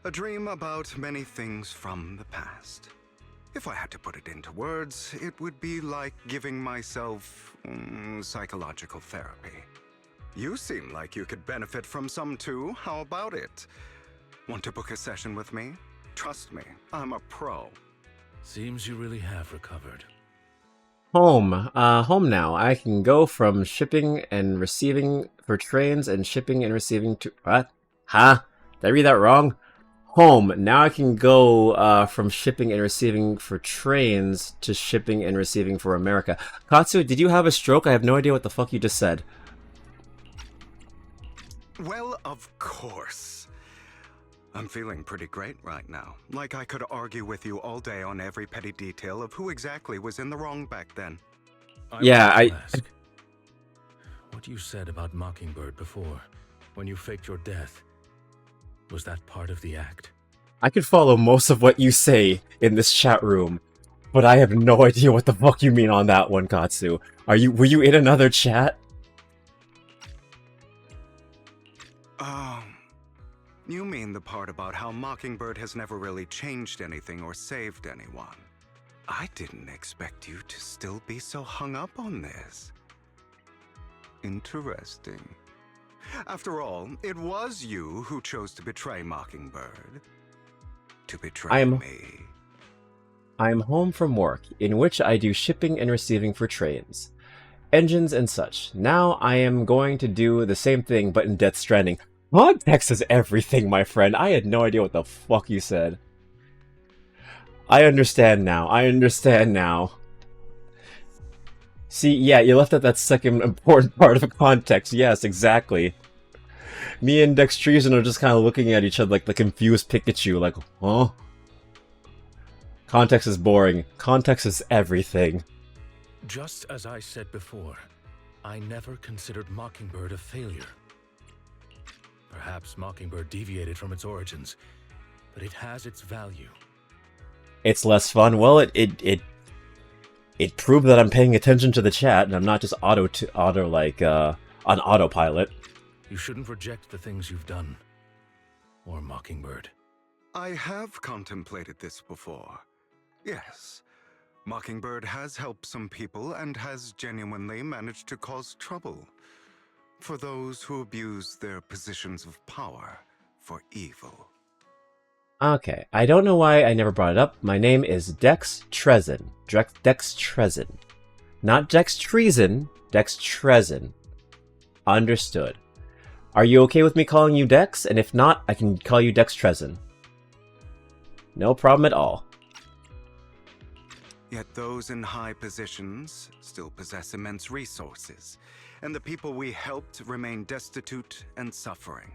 [SPEAKER 5] A dream about many things from the past. If I had to put it into words, it would be like giving myself psychological therapy. You seem like you could benefit from some too. How about it? Want to book a session with me? Trust me, I'm a pro.
[SPEAKER 9] Seems you really have recovered.
[SPEAKER 1] Home. Home now. I can go from shipping and receiving for trains and shipping and receiving to... What? Huh? Did I read that wrong? Home. Now I can go from shipping and receiving for trains to shipping and receiving for America. Katsu, did you have a stroke? I have no idea what the fuck you just said.
[SPEAKER 5] Well, of course. I'm feeling pretty great right now. Like I could argue with you all day on every petty detail of who exactly was in the wrong back then.
[SPEAKER 1] I
[SPEAKER 9] ask, what you said about Mockingbird before, when you faked your death, was that part of the act?
[SPEAKER 1] I could follow most of what you say in this chat room, but I have no idea what the fuck you mean on that one, Katsu. Were you in another chat?
[SPEAKER 5] You mean the part about how Mockingbird has never really changed anything or saved anyone. I didn't expect you to still be so hung up on this. Interesting. After all, it was you who chose to betray Mockingbird. To betray me.
[SPEAKER 1] I am home from work, in which I do shipping and receiving for trains, engines and such. Now I am going to do the same thing, but in Death Stranding. Context is everything, my friend. I had no idea what the fuck you said. I understand now. I understand now. See, yeah, you left out that second important part of context. Yes, exactly. Me and Dex Treason are just kind of looking at each other like the confused Pikachu, like, huh? Context is boring. Context is everything.
[SPEAKER 9] Just as I said before, I never considered Mockingbird a failure. Perhaps Mockingbird deviated from its origins, but it has its value.
[SPEAKER 1] It's less fun. Well, it proved that I'm paying attention to the chat and I'm not just on autopilot.
[SPEAKER 9] You shouldn't reject the things you've done, or Mockingbird.
[SPEAKER 5] I have contemplated this before. Yes, Mockingbird has helped some people and has genuinely managed to cause trouble for those who abuse their positions of power for evil.
[SPEAKER 1] Okay, I don't know why I never brought it up. My name is Dex Treason. Dex Treason. Not Dex Treason, Dex Treason. Understood. Are you okay with me calling you Dex? And if not, I can call you Dex Treason. No problem at all.
[SPEAKER 5] Yet those in high positions still possess immense resources, and the people we helped remain destitute and suffering,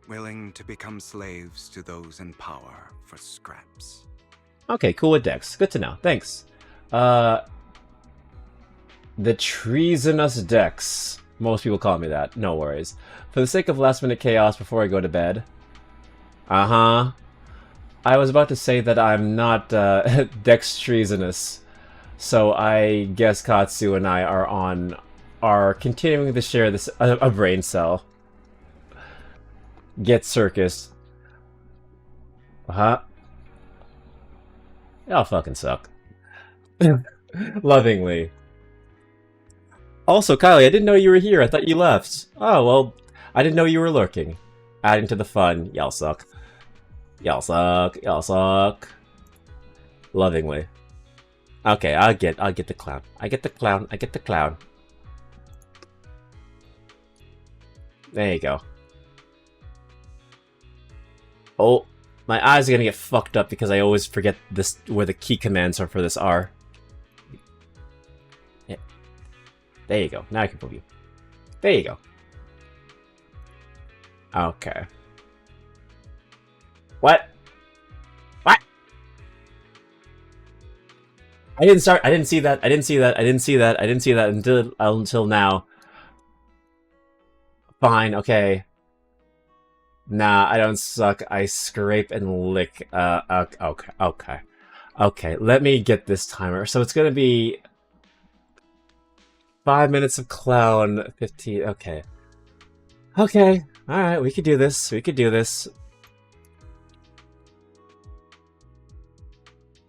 [SPEAKER 5] willing to become slaves to those in power for scraps.
[SPEAKER 1] Okay, cool with Dex. Good to know. Thanks. The treasonous Dex. Most people call me that. No worries. For the sake of last-minute chaos before I go to bed. Uh-huh. I was about to say that I'm not Dex treasonous. So I guess Katsu and I are continuing to share this a brain cell. Get circus. Uh-huh. Y'all fucking suck. Lovingly. Also, Kylie, I didn't know you were here. I thought you left. Oh, well, I didn't know you were lurking. Adding to the fun. Y'all suck. Y'all suck. Y'all suck. Lovingly. Okay, I'll get the clown. I get the clown. I get the clown. There you go. Oh, my eyes are gonna get fucked up because I always forget this where the key commands are for this are. Yeah. There you go. Now I can move you. There you go. Okay. What? What? I didn't start. I didn't see that. I didn't see that. I didn't see that. I didn't see that until now. Fine. Okay. Nah, I don't suck. I scrape and lick. Okay. Okay, let me get this timer. So it's gonna be 5 minutes of clown, 15. Okay. Okay. Alright, we could do this. We could do this.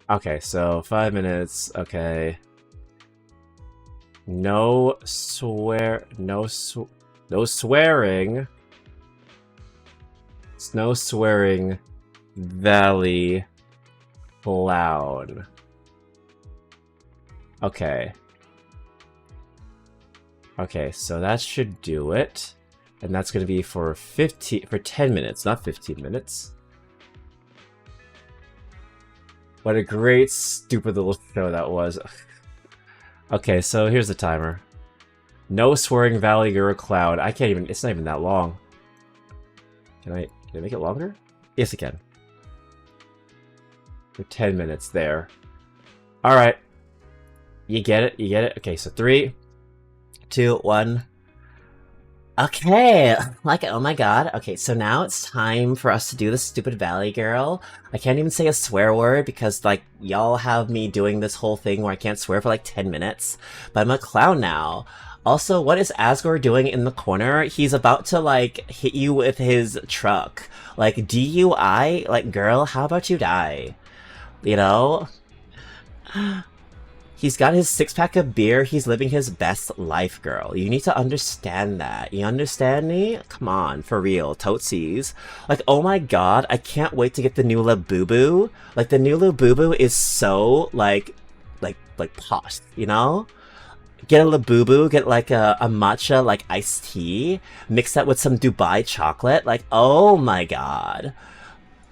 [SPEAKER 1] Okay, so 5 minutes. Okay. No swearing. It's no swearing. Valley Clown. Okay. Okay, so that should do it. And that's gonna be for 10 minutes, not 15 minutes. What a great, stupid little show that was. Okay, so here's the timer. No swearing Valley Girl Cloud. I can't even, it's not even that long. Can I make it longer? Yes, I can. For 10 minutes there. Alright. You get it? You get it? Okay, so 3, 2, 1. Okay, like, oh my god. Okay, so now it's time for us to do this stupid Valley Girl. I can't even say a swear word because, like, y'all have me doing this whole thing where I can't swear for like 10 minutes. But I'm a clown now. Also, what is Asgore doing in the corner? He's about to, like, hit you with his truck. Like, DUI? Like, girl, how about you die? You know? He's got his 6-pack of beer. He's living his best life, girl. You need to understand that. You understand me? Come on, for real. Totsies. Like, oh my god, I can't wait to get the new Labubu. Like, the new Labubu is so, like posh, you know? Get a Labubu, get like a matcha, like, iced tea, mix that with some Dubai chocolate. Like, oh my god.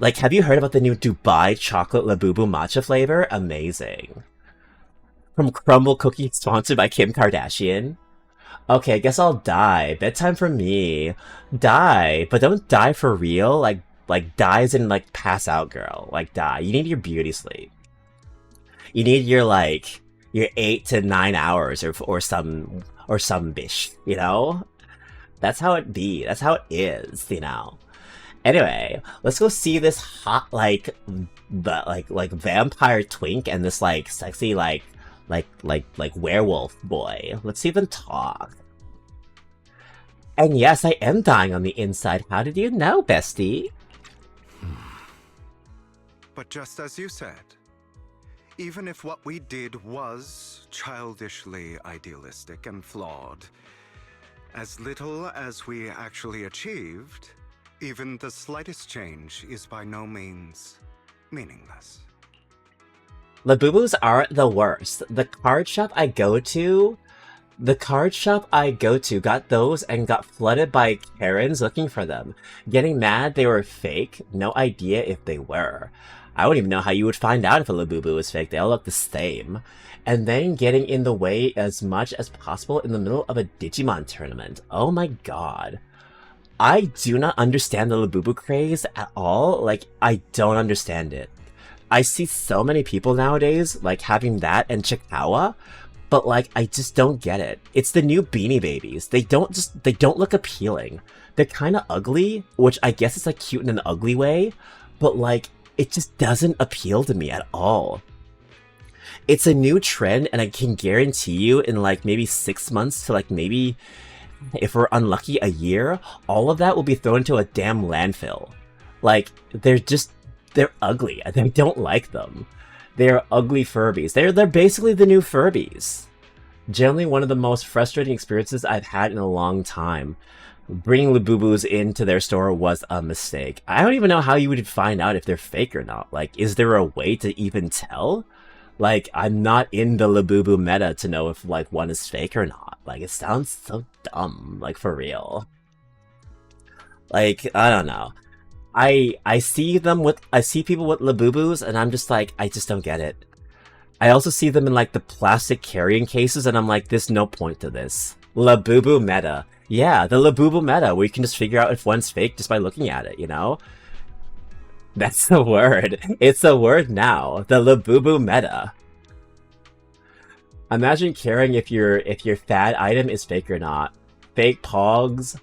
[SPEAKER 1] Like, have you heard about the new Dubai chocolate Labubu matcha flavor? Amazing. From Crumble Cookie, sponsored by Kim Kardashian. Okay, I guess I'll die. Bedtime for me. Die, but don't die for real. Like die as in, like, pass out, girl. Like, die. You need your beauty sleep. You need your 8 to 9 hours or some bish, you know? That's how it be. That's how it is, you know? Anyway, let's go see this hot, like vampire twink and this, like, sexy, like werewolf boy. Let's see them talk. And yes, I am dying on the inside. How did you know, bestie?
[SPEAKER 5] But just as you said, even if what we did was childishly idealistic and flawed, as little as we actually achieved, even the slightest change is by no means meaningless.
[SPEAKER 1] Labubus are the worst. The card shop I go to got those and got flooded by Karens looking for them. Getting mad they were fake, no idea if they were. I wouldn't even know how you would find out if a Labubu was fake. They all look the same. And then getting in the way as much as possible in the middle of a Digimon tournament. Oh my god. I do not understand the Labubu craze at all. Like, I don't understand it. I see so many people nowadays, like, having that and Chikawa, but, like, I just don't get it. It's the new Beanie Babies. They don't look appealing. They're kind of ugly, which I guess is, like, cute in an ugly way, but, like, it just doesn't appeal to me at all. It's a new trend, and I can guarantee you in, like, maybe 6 months to, like, maybe, if we're unlucky, a year, all of that will be thrown into a damn landfill. Like, they're ugly. I don't like them. They're ugly Furbies. They're basically the new Furbies. Generally one of the most frustrating experiences I've had in a long time. Bringing Labubus into their store was a mistake. I don't even know how you would find out if they're fake or not. Like, is there a way to even tell? Like, I'm not in the Labubu meta to know if, like, one is fake or not. Like, it sounds so dumb. Like, for real. Like, I don't know. I see people with Labubus, and I'm just like, I just don't get it. I also see them in, like, the plastic carrying cases, and I'm like, there's no point to this. Labubu meta. Yeah, the Labubu meta, where you can just figure out if one's fake just by looking at it, you know? That's the word. It's a word now. The Labubu meta. Imagine caring if your fad item is fake or not. Fake Pogs,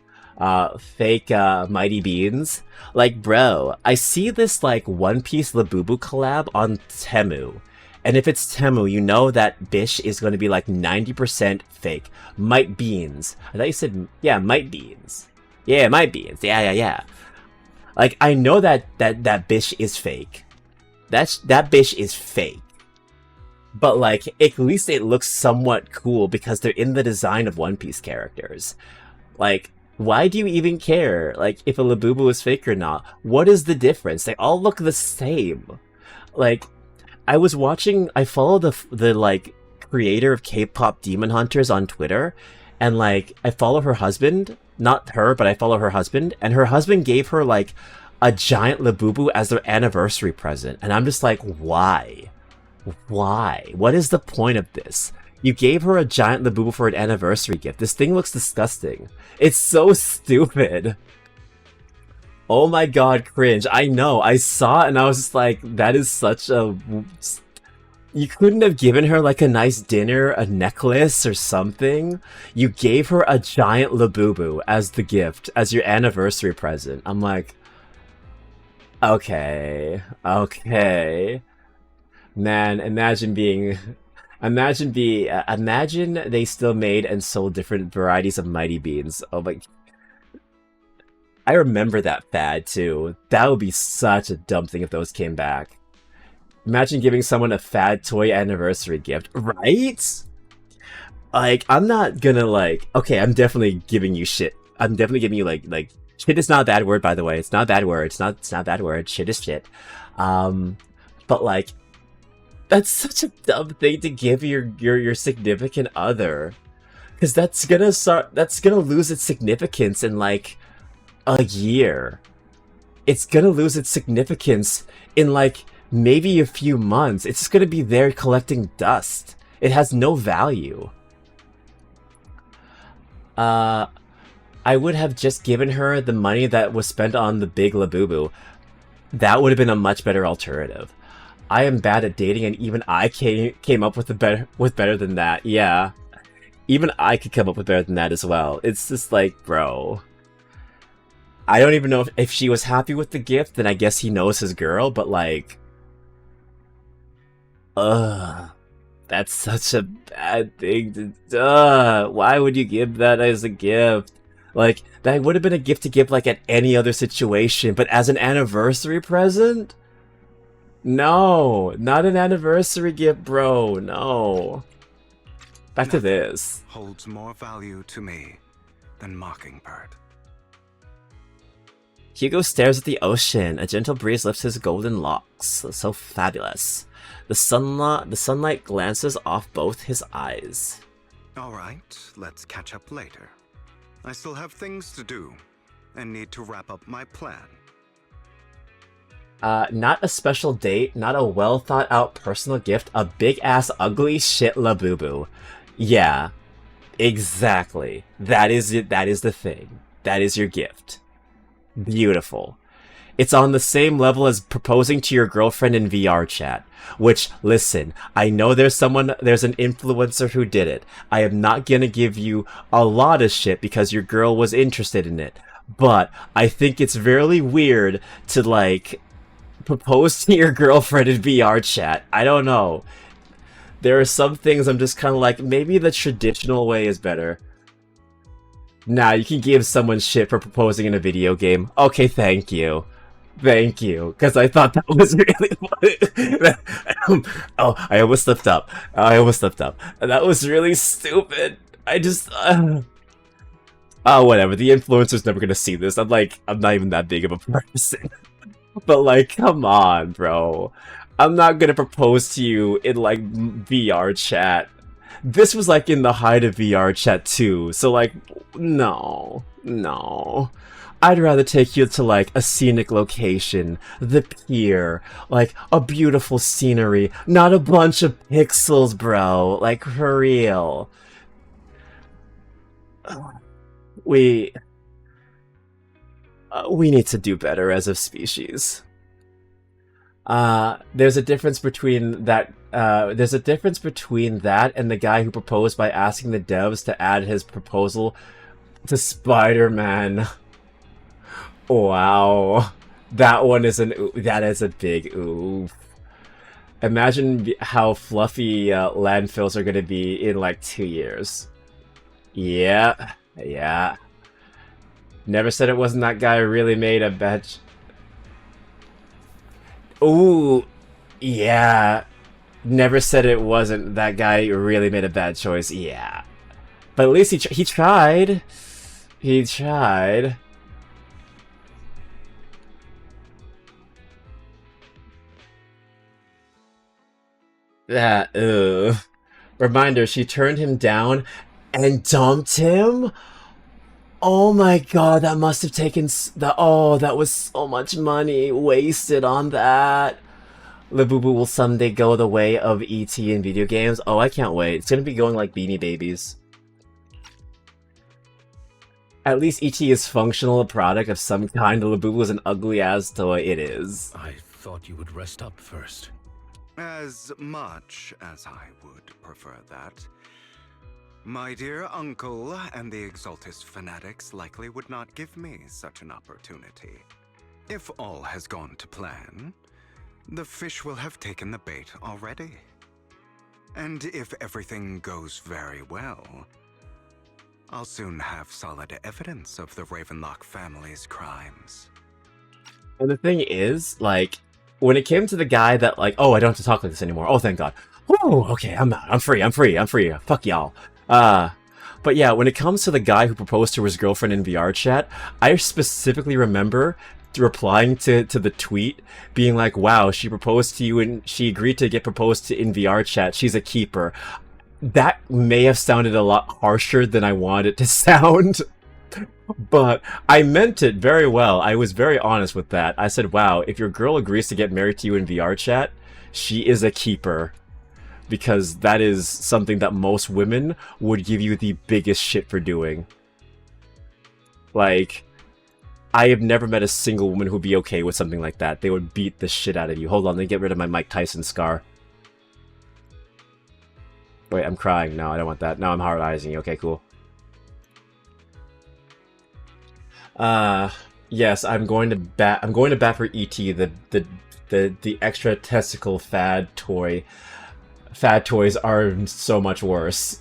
[SPEAKER 1] fake Mighty Beans. Like, bro, I see this, like, One Piece Labubu collab on Temu. And if it's Temu, you know that Bish is going to be, like, 90% fake. Might Beans. I thought you said, yeah, Might Beans. Yeah, Might Beans. Yeah. Like, I know that Bish is fake. That Bish is fake. But, like, at least it looks somewhat cool because they're in the design of One Piece characters. Like, why do you even care, like, if a Labubu is fake or not? What is the difference? They all look the same. Like, I follow the like, creator of K-pop Demon Hunters on Twitter, and, like, I follow her husband. Not her, but I follow her husband, and her husband gave her, like, a giant Labubu as their anniversary present, and I'm just like, why? Why? What is the point of this? You gave her a giant Labubu for an anniversary gift. This thing looks disgusting. It's so stupid. Oh my god, cringe. I know. I saw it and I was just like, that is such a... You couldn't have given her, like, a nice dinner, a necklace, or something? You gave her a giant Labubu as the gift, as your anniversary present. I'm like... Okay. Man, imagine being Imagine they still made and sold different varieties of Mighty Beans. Oh my, I remember that fad too. That would be such a dumb thing if those came back. Imagine giving someone a fad toy anniversary gift, right? Like, I'm not gonna like, okay, I'm definitely giving you shit. I'm definitely giving you like shit is not a bad word, by the way. It's not a bad word. It's not a bad word. Shit is shit. But like, that's such a dumb thing to give your significant other. Because that's gonna lose its significance in like a year. It's gonna lose its significance in like maybe a few months. It's just gonna be there collecting dust. It has no value. I would have just given her the money that was spent on the big Labubu. That would have been a much better alternative. I am bad at dating, and even I came up with better than that. Yeah, even I could come up with better than that as well. It's just like, bro. I don't even know if she was happy with the gift, then I guess he knows his girl, but like... That's such a bad thing to... why would you give that as a gift? Like, that would have been a gift to give like at any other situation, but as an anniversary present? No, not an anniversary gift, bro, no. Back to this.
[SPEAKER 5] Holds more value to me than Mockingbird.
[SPEAKER 1] Hugo stares at the ocean. A gentle breeze lifts his golden locks. So fabulous. The sunlight glances off both his eyes.
[SPEAKER 5] Alright, let's catch up later. I still have things to do, and need to wrap up my plan.
[SPEAKER 1] Not a special date, not a well thought out personal gift, a big ass ugly shit Labubu. Yeah, exactly. That is it. That is the thing. That is your gift. Beautiful. It's on the same level as proposing to your girlfriend in VR chat. Which, listen, I know there's an influencer who did it. I am not gonna give you a lot of shit because your girl was interested in it. But I think it's very weird to, like, propose to your girlfriend in VR chat. I don't know. There are some things I'm just kind of like, maybe the traditional way is better. Nah, you can give someone shit for proposing in a video game. Okay, thank you. Thank you. Because I thought that was really funny. Oh, I almost slipped up. That was really stupid. I just... Oh, whatever. The influencer's never gonna see this. I'm not even that big of a person. But, like, come on, bro. I'm not gonna propose to you in, like, VR chat. This was, like, in the height of VR chat, too. So, like, no. I'd rather take you to, like, a scenic location, the pier, like, a beautiful scenery, not a bunch of pixels, bro. Like, for real. We need to do better as a species. There's a difference between that and the guy who proposed by asking the devs to add his proposal to Spider-Man. Wow. That is a big oof. Imagine how fluffy landfills are gonna be in like 2 years. Yeah. Never said it wasn't that guy who really made a bet. Ooh, yeah. Never said it wasn't that guy who really made a bad choice. Yeah, but at least he tried. He tried. That reminder. She turned him down and dumped him. Oh my god, that must have taken that was so much money wasted on that. Labubu will someday go the way of E.T. in video games. Oh, I can't wait. It's gonna be going like Beanie Babies. At least E.T. is functional, a product of some kind. Labubu is an ugly-ass toy. It is.
[SPEAKER 9] I thought you would rest up first.
[SPEAKER 5] As much as I would prefer that. My dear uncle and the Exaltus fanatics likely would not give me such an opportunity. If all has gone to plan, the fish will have taken the bait already. And if everything goes very well, I'll soon have solid evidence of the Ravenlock family's crimes.
[SPEAKER 1] And the thing is, like, when it came to the guy that, like, oh, I don't have to talk like this anymore. Oh, thank God. Whew, okay, I'm out. I'm free. Fuck y'all. But yeah, when it comes to the guy who proposed to his girlfriend in VR chat, I specifically remember replying to the tweet, being like, wow, she proposed to you and she agreed to get proposed to in VR chat. She's a keeper. That may have sounded a lot harsher than I wanted it to sound. But I meant it very well. I was very honest with that. I said, wow, if your girl agrees to get married to you in VR chat, she is a keeper. Because that is something that most women would give you the biggest shit for doing. Like, I have never met a single woman who'd be okay with something like that. They would beat the shit out of you. Hold on, let me get rid of my Mike Tyson scar. Wait, I'm crying. No, I don't want that. No, I'm hard-eyesing you. Okay, cool. Yes, I'm going to bat for E.T. the extra testicle fad toy. Fad toys are so much worse.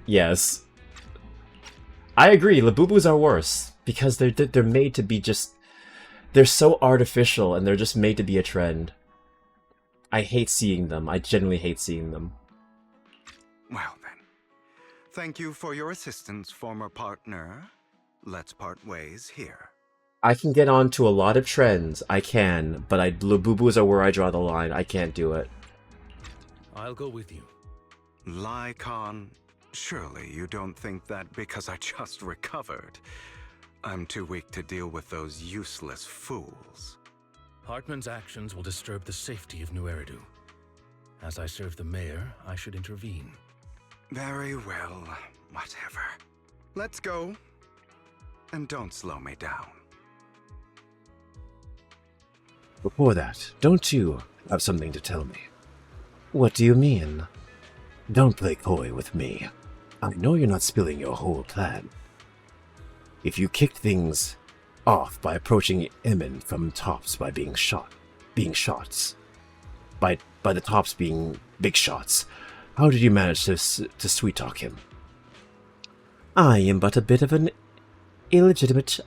[SPEAKER 1] Yes. I agree, Labubus are worse because they're made to be just, they're so artificial and they're just made to be a trend. I hate seeing them. I genuinely hate seeing them.
[SPEAKER 5] Well then, thank you for your assistance, former partner. Let's part ways here.
[SPEAKER 1] I can get on to a lot of trends, I can, but Labubus are where I draw the line. I can't do it.
[SPEAKER 9] I'll go with you.
[SPEAKER 5] Lycon, surely you don't think that because I just recovered, I'm too weak to deal with those useless fools.
[SPEAKER 9] Hartman's actions will disturb the safety of New Eridu. As I serve the mayor, I should intervene.
[SPEAKER 5] Very well, whatever. Let's go. And don't slow me down.
[SPEAKER 15] Before that, don't you have something to tell me? What do you mean? Don't play coy with me. I know you're not spilling your whole plan. If you kicked things off by approaching Emin from tops by being shots, by the tops being big shots, how did you manage to sweet-talk him? I am a bit of an illegitimate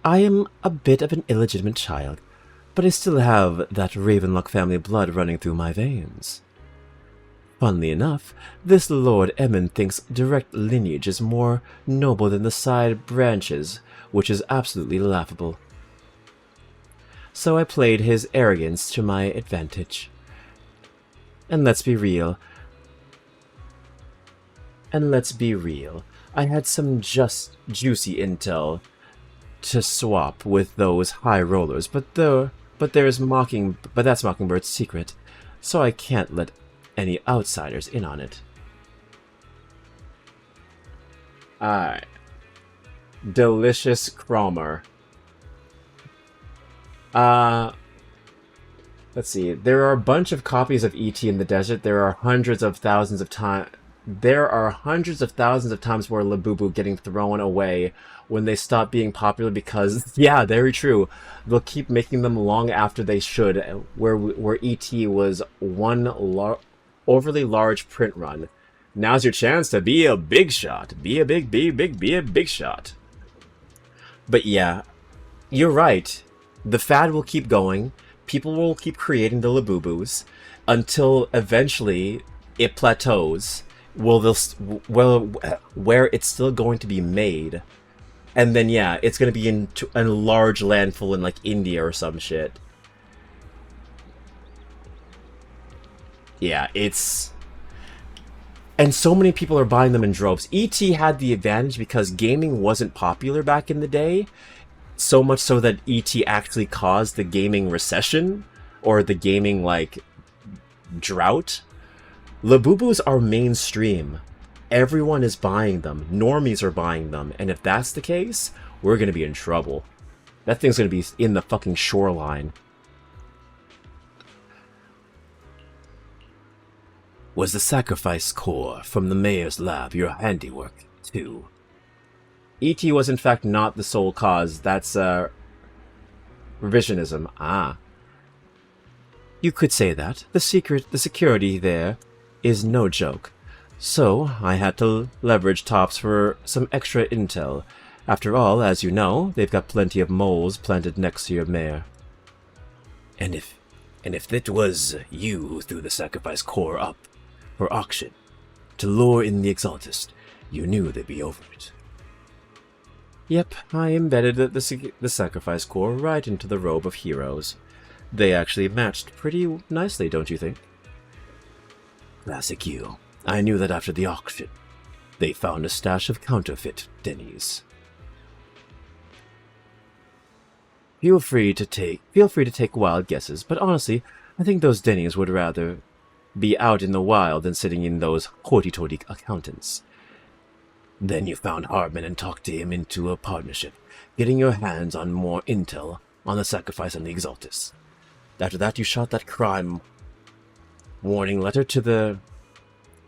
[SPEAKER 15] child, but I still have that Ravenlock family blood running through my veins. Funnily enough, this Lord Emin thinks direct lineage is more noble than the side branches, which is absolutely laughable. So I played his arrogance to my advantage. And let's be real, I had some just juicy intel to swap with those high rollers, but that's Mockingbird's secret, so I can't let any outsiders in on it. Alright. Delicious Cromer. Let's see. There are a bunch of copies of E.T. in the desert. There are hundreds of thousands of times where Labubu getting thrown away when they stop being popular because, yeah, very true. They'll keep making them long after they should, where E.T. was one overly large print run. Now's your chance to be a big shot. Be a big shot. But yeah, you're right. The fad will keep going. People will keep creating the Labubus until eventually it plateaus. Where it's still going to be made. And then, yeah, it's going to be in a large landfill in, like, India or some shit. Yeah, it's... And so many people are buying them in droves. E.T. had the advantage because gaming wasn't popular back in the day. So much so that E.T. actually caused the gaming recession. Or the gaming, like, drought. Labubus are mainstream. Everyone is buying them. Normies are buying them. And if that's the case, we're going to be in trouble. That thing's going to be in the fucking shoreline. Was the sacrifice core from the mayor's lab your handiwork, too?
[SPEAKER 1] E.T. was in fact not the sole cause. That's, revisionism. Ah.
[SPEAKER 15] You could say that. The security there is no joke. So, I had to leverage Tops for some extra intel. After all, as you know, they've got plenty of moles planted next to your mare.
[SPEAKER 8] And if it was you who threw the sacrifice core up for auction to lure in the Exaltist, you knew they'd be over it.
[SPEAKER 15] Yep, I embedded the sacrifice core right into the robe of heroes. They actually matched pretty nicely, don't you think?
[SPEAKER 8] Classic you. I knew that after the auction.
[SPEAKER 15] They found a stash of counterfeit Denny's. Feel free to take wild guesses, but honestly, I think those Denny's would rather be out in the wild than sitting in those hoity-toity accountants.
[SPEAKER 8] Then you found Hardman and talked to him into a partnership, getting your hands on more intel on the sacrifice and the Exaltus.
[SPEAKER 15] After that, you shot that crime warning letter to the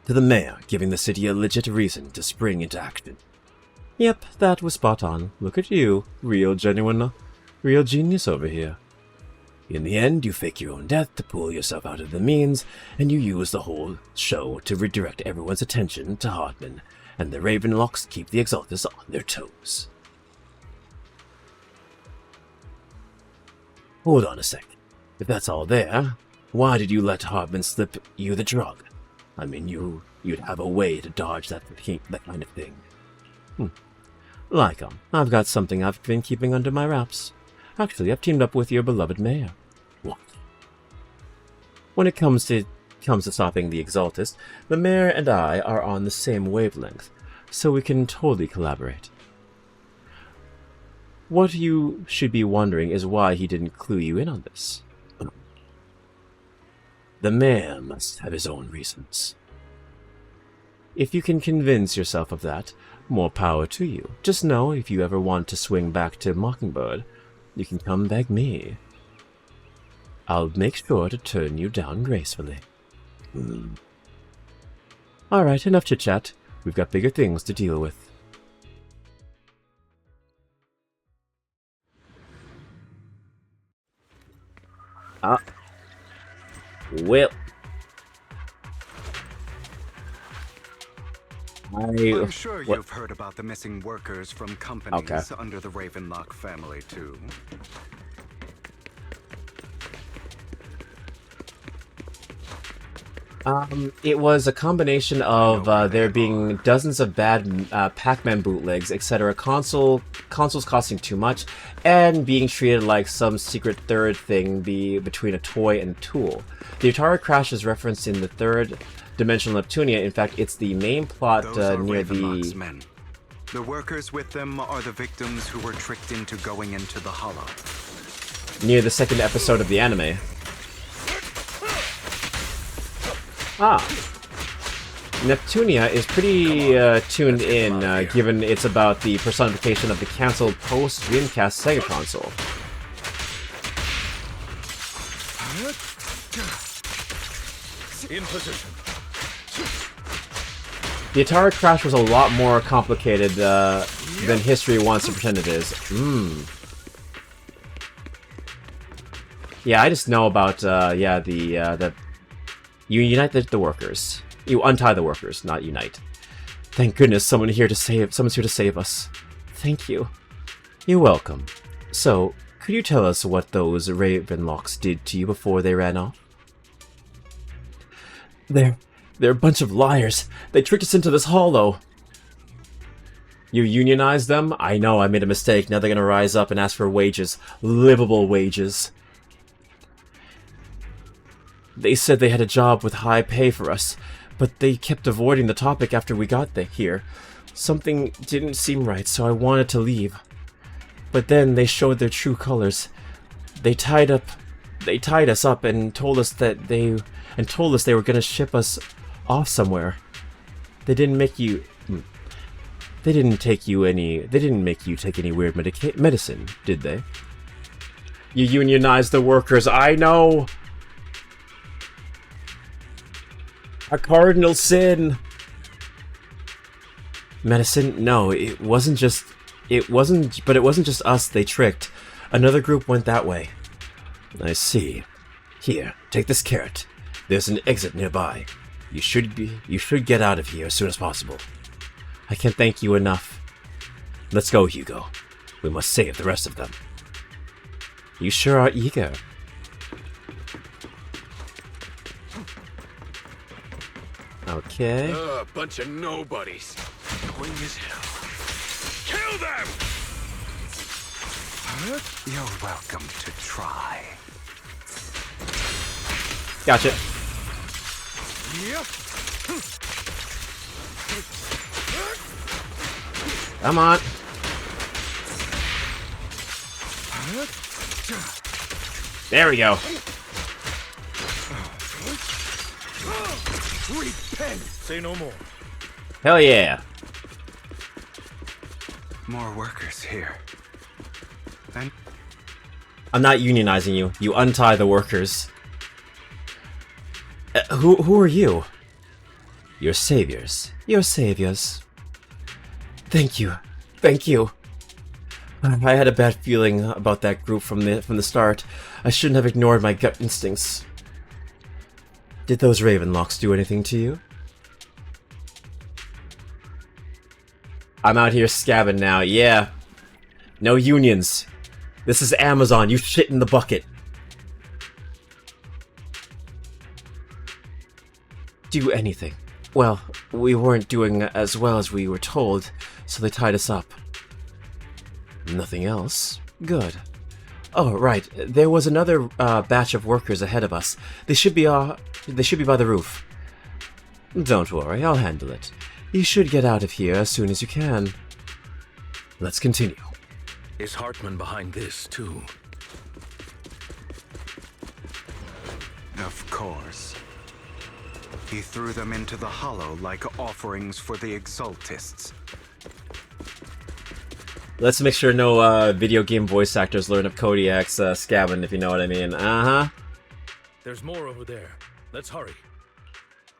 [SPEAKER 15] mayor, giving the city a legit reason to spring into action. Yep, that was spot on. Look at you, real genius over here.
[SPEAKER 8] In the end, you fake your own death to pull yourself out of the means, and you use the whole show to redirect everyone's attention to Hardman, and the Ravenlocks keep the Exaltus on their toes. Hold on a sec. If that's all there, why did you let Hardman slip you the drug? I mean, you'd have a way to dodge that kind of thing.
[SPEAKER 15] Like I've got something I've been keeping under my wraps. Actually, I've teamed up with your beloved mayor.
[SPEAKER 8] What?
[SPEAKER 15] When it comes to stopping the Exaltist, the mayor and I are on the same wavelength, so we can totally collaborate. What you should be wondering is why he didn't clue you in on this.
[SPEAKER 8] The mayor must have his own reasons.
[SPEAKER 15] If you can convince yourself of that, more power to you. Just know, if you ever want to swing back to Mockingbird, you can come beg me. I'll make sure to turn you down gracefully. Alright, enough chit-chat. We've got bigger things to deal with.
[SPEAKER 8] Well,
[SPEAKER 5] I'm sure you've heard about the missing workers from companies under the Ravenlock family, too.
[SPEAKER 15] It was a combination of there being dozens of bad Pac-Man bootlegs, etc., consoles costing too much, and being treated like some secret third thing between a toy and a tool. The Atari crash is referenced in the third dimensional Neptunia. In fact, it's the main plot near the...
[SPEAKER 5] men. The workers with them are the victims who were tricked into going into the Hollow.
[SPEAKER 15] Near the second episode of the anime. Neptunia is pretty tuned in, given it's about the personification of the cancelled post-Dreamcast Sega console.
[SPEAKER 11] In position.
[SPEAKER 15] The Atari crash was a lot more complicated than history wants to pretend it is. Yeah, I just know about you unite the workers. You untie the workers, not unite. Thank goodness someone's here to save us. Thank you. You're welcome. So, could you tell us what those Ravenlocks did to you before they ran off? They're a bunch of liars. They tricked us into this hollow. You unionized them? I know, I made a mistake. Now they're gonna rise up and ask for wages. Livable wages. They said they had a job with high pay for us, but they kept avoiding the topic after we got here. Something didn't seem right, so I wanted to leave. But then they showed their true colors. They tied us up and told us that they were going to ship us off somewhere. They didn't make you take any weird medicine, did they? You unionized the workers, I know. A cardinal sin. Medicine? No, it wasn't just us they tricked. Another group went that way.
[SPEAKER 8] I see. Here, take this carrot. There's an exit nearby.
[SPEAKER 15] You should get out of here as soon as possible. I can't thank you enough. Let's go, Hugo. We must save the rest of them. You sure are eager. Okay.
[SPEAKER 9] Bunch of nobodies. Annoying as hell. Kill them!
[SPEAKER 5] You're welcome to try.
[SPEAKER 15] Gotcha. Come on. There we go.
[SPEAKER 9] Repent! Say no more.
[SPEAKER 15] Hell yeah.
[SPEAKER 5] More workers here. And
[SPEAKER 15] I'm not unionizing you. You untie the workers. Who are you? Your saviors. Your saviors. Thank you. Thank you. I had a bad feeling about that group from the start. I shouldn't have ignored my gut instincts. Did those Ravenlocks do anything to you? I'm out here scabbing now, yeah. No unions. This is Amazon, you shit in the bucket. Do anything. Well, we weren't doing as well as we were told, so they tied us up. Nothing else? Good. Oh, right. There was another batch of workers ahead of us. They should be by the roof. Don't worry, I'll handle it. You should get out of here as soon as you can. Let's continue.
[SPEAKER 7] Is Hartman behind this, too?
[SPEAKER 5] of course. He threw them into the hollow like offerings for the Exaltists.
[SPEAKER 15] Let's make sure no video game voice actors learn of Kodiak's scabbing, if you know what I mean. Uh-huh.
[SPEAKER 7] There's more over there. Let's hurry.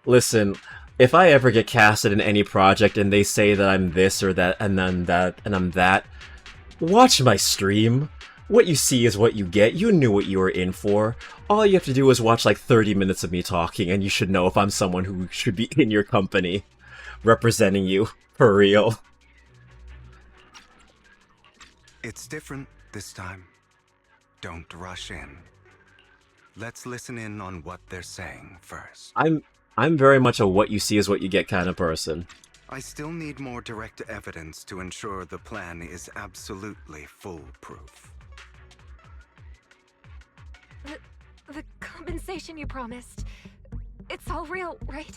[SPEAKER 15] Listen, if I ever get casted in any project and they say that I'm this or that and then that and I'm that, watch my stream. What you see is what you get. You knew what you were in for. All you have to do is watch like 30 minutes of me talking and you should know if I'm someone who should be in your company, representing you, for real.
[SPEAKER 5] It's different this time. Don't rush in. Let's listen in on what they're saying first.
[SPEAKER 15] I'm very much a what you see is what you get kind of person.
[SPEAKER 5] I still need more direct evidence to ensure the plan is absolutely foolproof.
[SPEAKER 16] The compensation you promised, it's all real, right?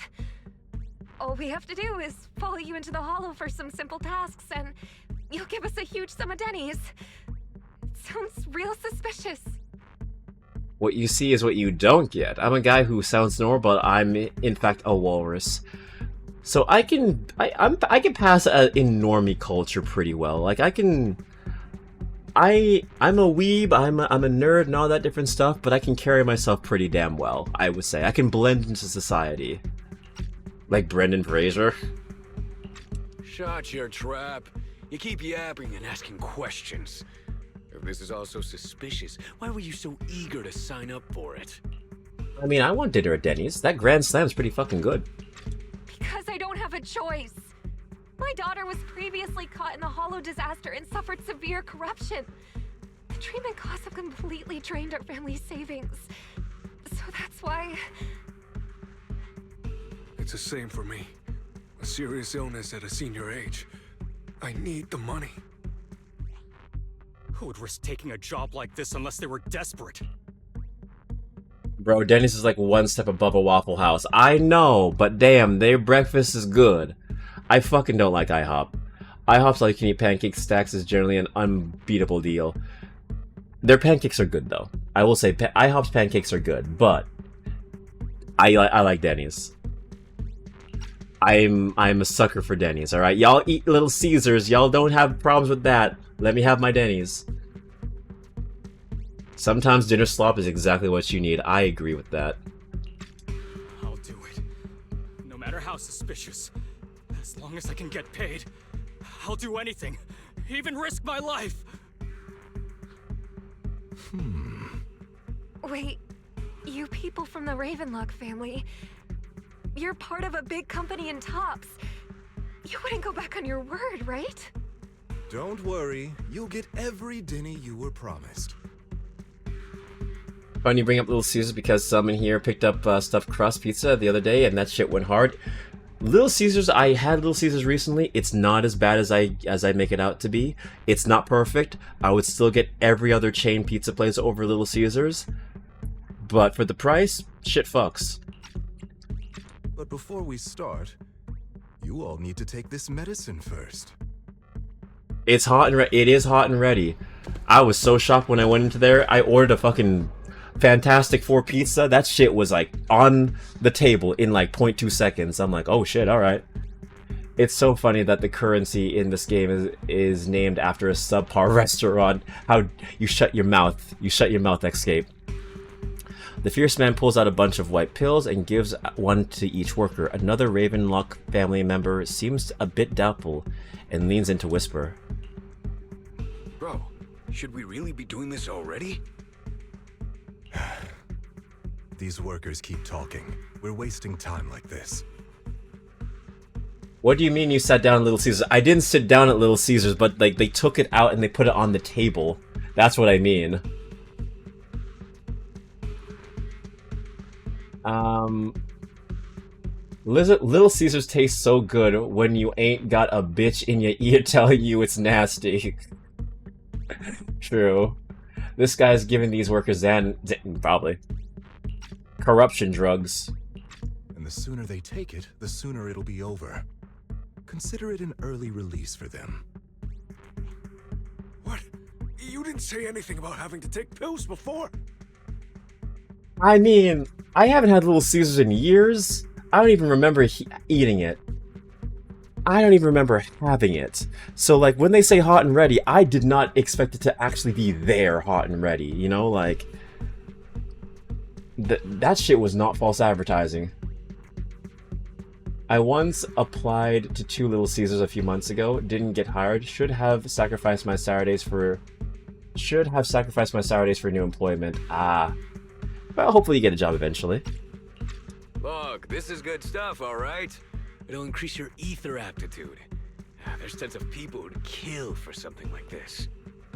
[SPEAKER 16] All we have to do is follow you into the hollow for some simple tasks and you'll give us a huge sum of dennies. It sounds real suspicious.
[SPEAKER 15] What you see is what you don't get. I'm a guy who sounds normal, but I'm in fact a walrus. So I can pass in normie culture pretty well. Like I'm a weeb, I'm a nerd and all that different stuff, but I can carry myself pretty damn well, I would say. I can blend into society. Like Brendan Fraser.
[SPEAKER 17] Shut your trap. You keep yapping and asking questions. If this is all so suspicious, why were you so eager to sign up for it?
[SPEAKER 15] I mean, I want dinner at Denny's. That Grand Slam's pretty fucking good.
[SPEAKER 16] Because I don't have a choice. My daughter was previously caught in the hollow disaster and suffered severe corruption. The treatment costs have completely drained our family's savings. So that's why...
[SPEAKER 17] It's the same for me. A serious illness at a senior age. I need the money.
[SPEAKER 18] Who would risk taking a job like this unless they were desperate?
[SPEAKER 15] Bro, Denny's is like one step above a Waffle House. I know, but damn, their breakfast is good. I fucking don't like IHOP. IHOP's all you can eat pancake stacks is generally an unbeatable deal. Their pancakes are good though. I will say IHOP's pancakes are good, but I like Denny's. I'm a sucker for Denny's, alright? Y'all eat Little Caesars, y'all don't have problems with that. Let me have my Denny's. Sometimes dinner slop is exactly what you need. I agree with that.
[SPEAKER 18] I'll do it. No matter how suspicious. As long as I can get paid, I'll do anything. Even risk my life.
[SPEAKER 16] Wait, you people from the Ravenlock family, You're part of a big company in Tops. You wouldn't go back on your word, right?
[SPEAKER 19] Don't worry, you'll get every dinny you were promised.
[SPEAKER 15] Funny you bring up Little Caesars because someone here picked up stuffed crust pizza the other day and that shit went hard. Little Caesars, I had Little Caesars recently. It's not as bad as I make it out to be. It's not perfect. I would still get every other chain pizza place over Little Caesars. But for the price, shit fucks.
[SPEAKER 19] But before we start, you all need to take this medicine first.
[SPEAKER 15] It's hot and it is hot and ready. I was so shocked when I went into there. I ordered a fucking Fantastic Four pizza. That shit was like on the table in like 0.2 seconds. I'm like, oh shit, alright. It's so funny that the currency in this game is named after a subpar restaurant. How you shut your mouth. You shut your mouth, Escape. The fierce man pulls out a bunch of white pills and gives one to each worker. Another Ravenlock family member seems a bit doubtful and leans in to whisper.
[SPEAKER 17] Bro, should we really be doing this already?
[SPEAKER 19] These workers keep talking. We're wasting time like this.
[SPEAKER 15] What do you mean you sat down at Little Caesars? I didn't sit down at Little Caesars, but like they took it out and they put it on the table. That's what I mean. Little Caesars tastes so good when you ain't got a bitch in your ear telling you it's nasty. True. This guy's giving these workers probably corruption drugs.
[SPEAKER 19] And the sooner they take it, the sooner it'll be over. Consider it an early release for them.
[SPEAKER 17] What? You didn't say anything about having to take pills before.
[SPEAKER 15] I mean, I haven't had Little Caesars in years. I don't even remember eating it. I don't even remember having it. So, like, when they say hot and ready, I did not expect it to actually be there hot and ready, you know? Like, that shit was not false advertising. I once applied to 2 Little Caesars a few months ago, didn't get hired, should have sacrificed my Saturdays for new employment. Well, hopefully you get a job eventually.
[SPEAKER 17] Look, this is good stuff, alright? It'll increase your ether aptitude. There's tons of people who'd kill for something like this.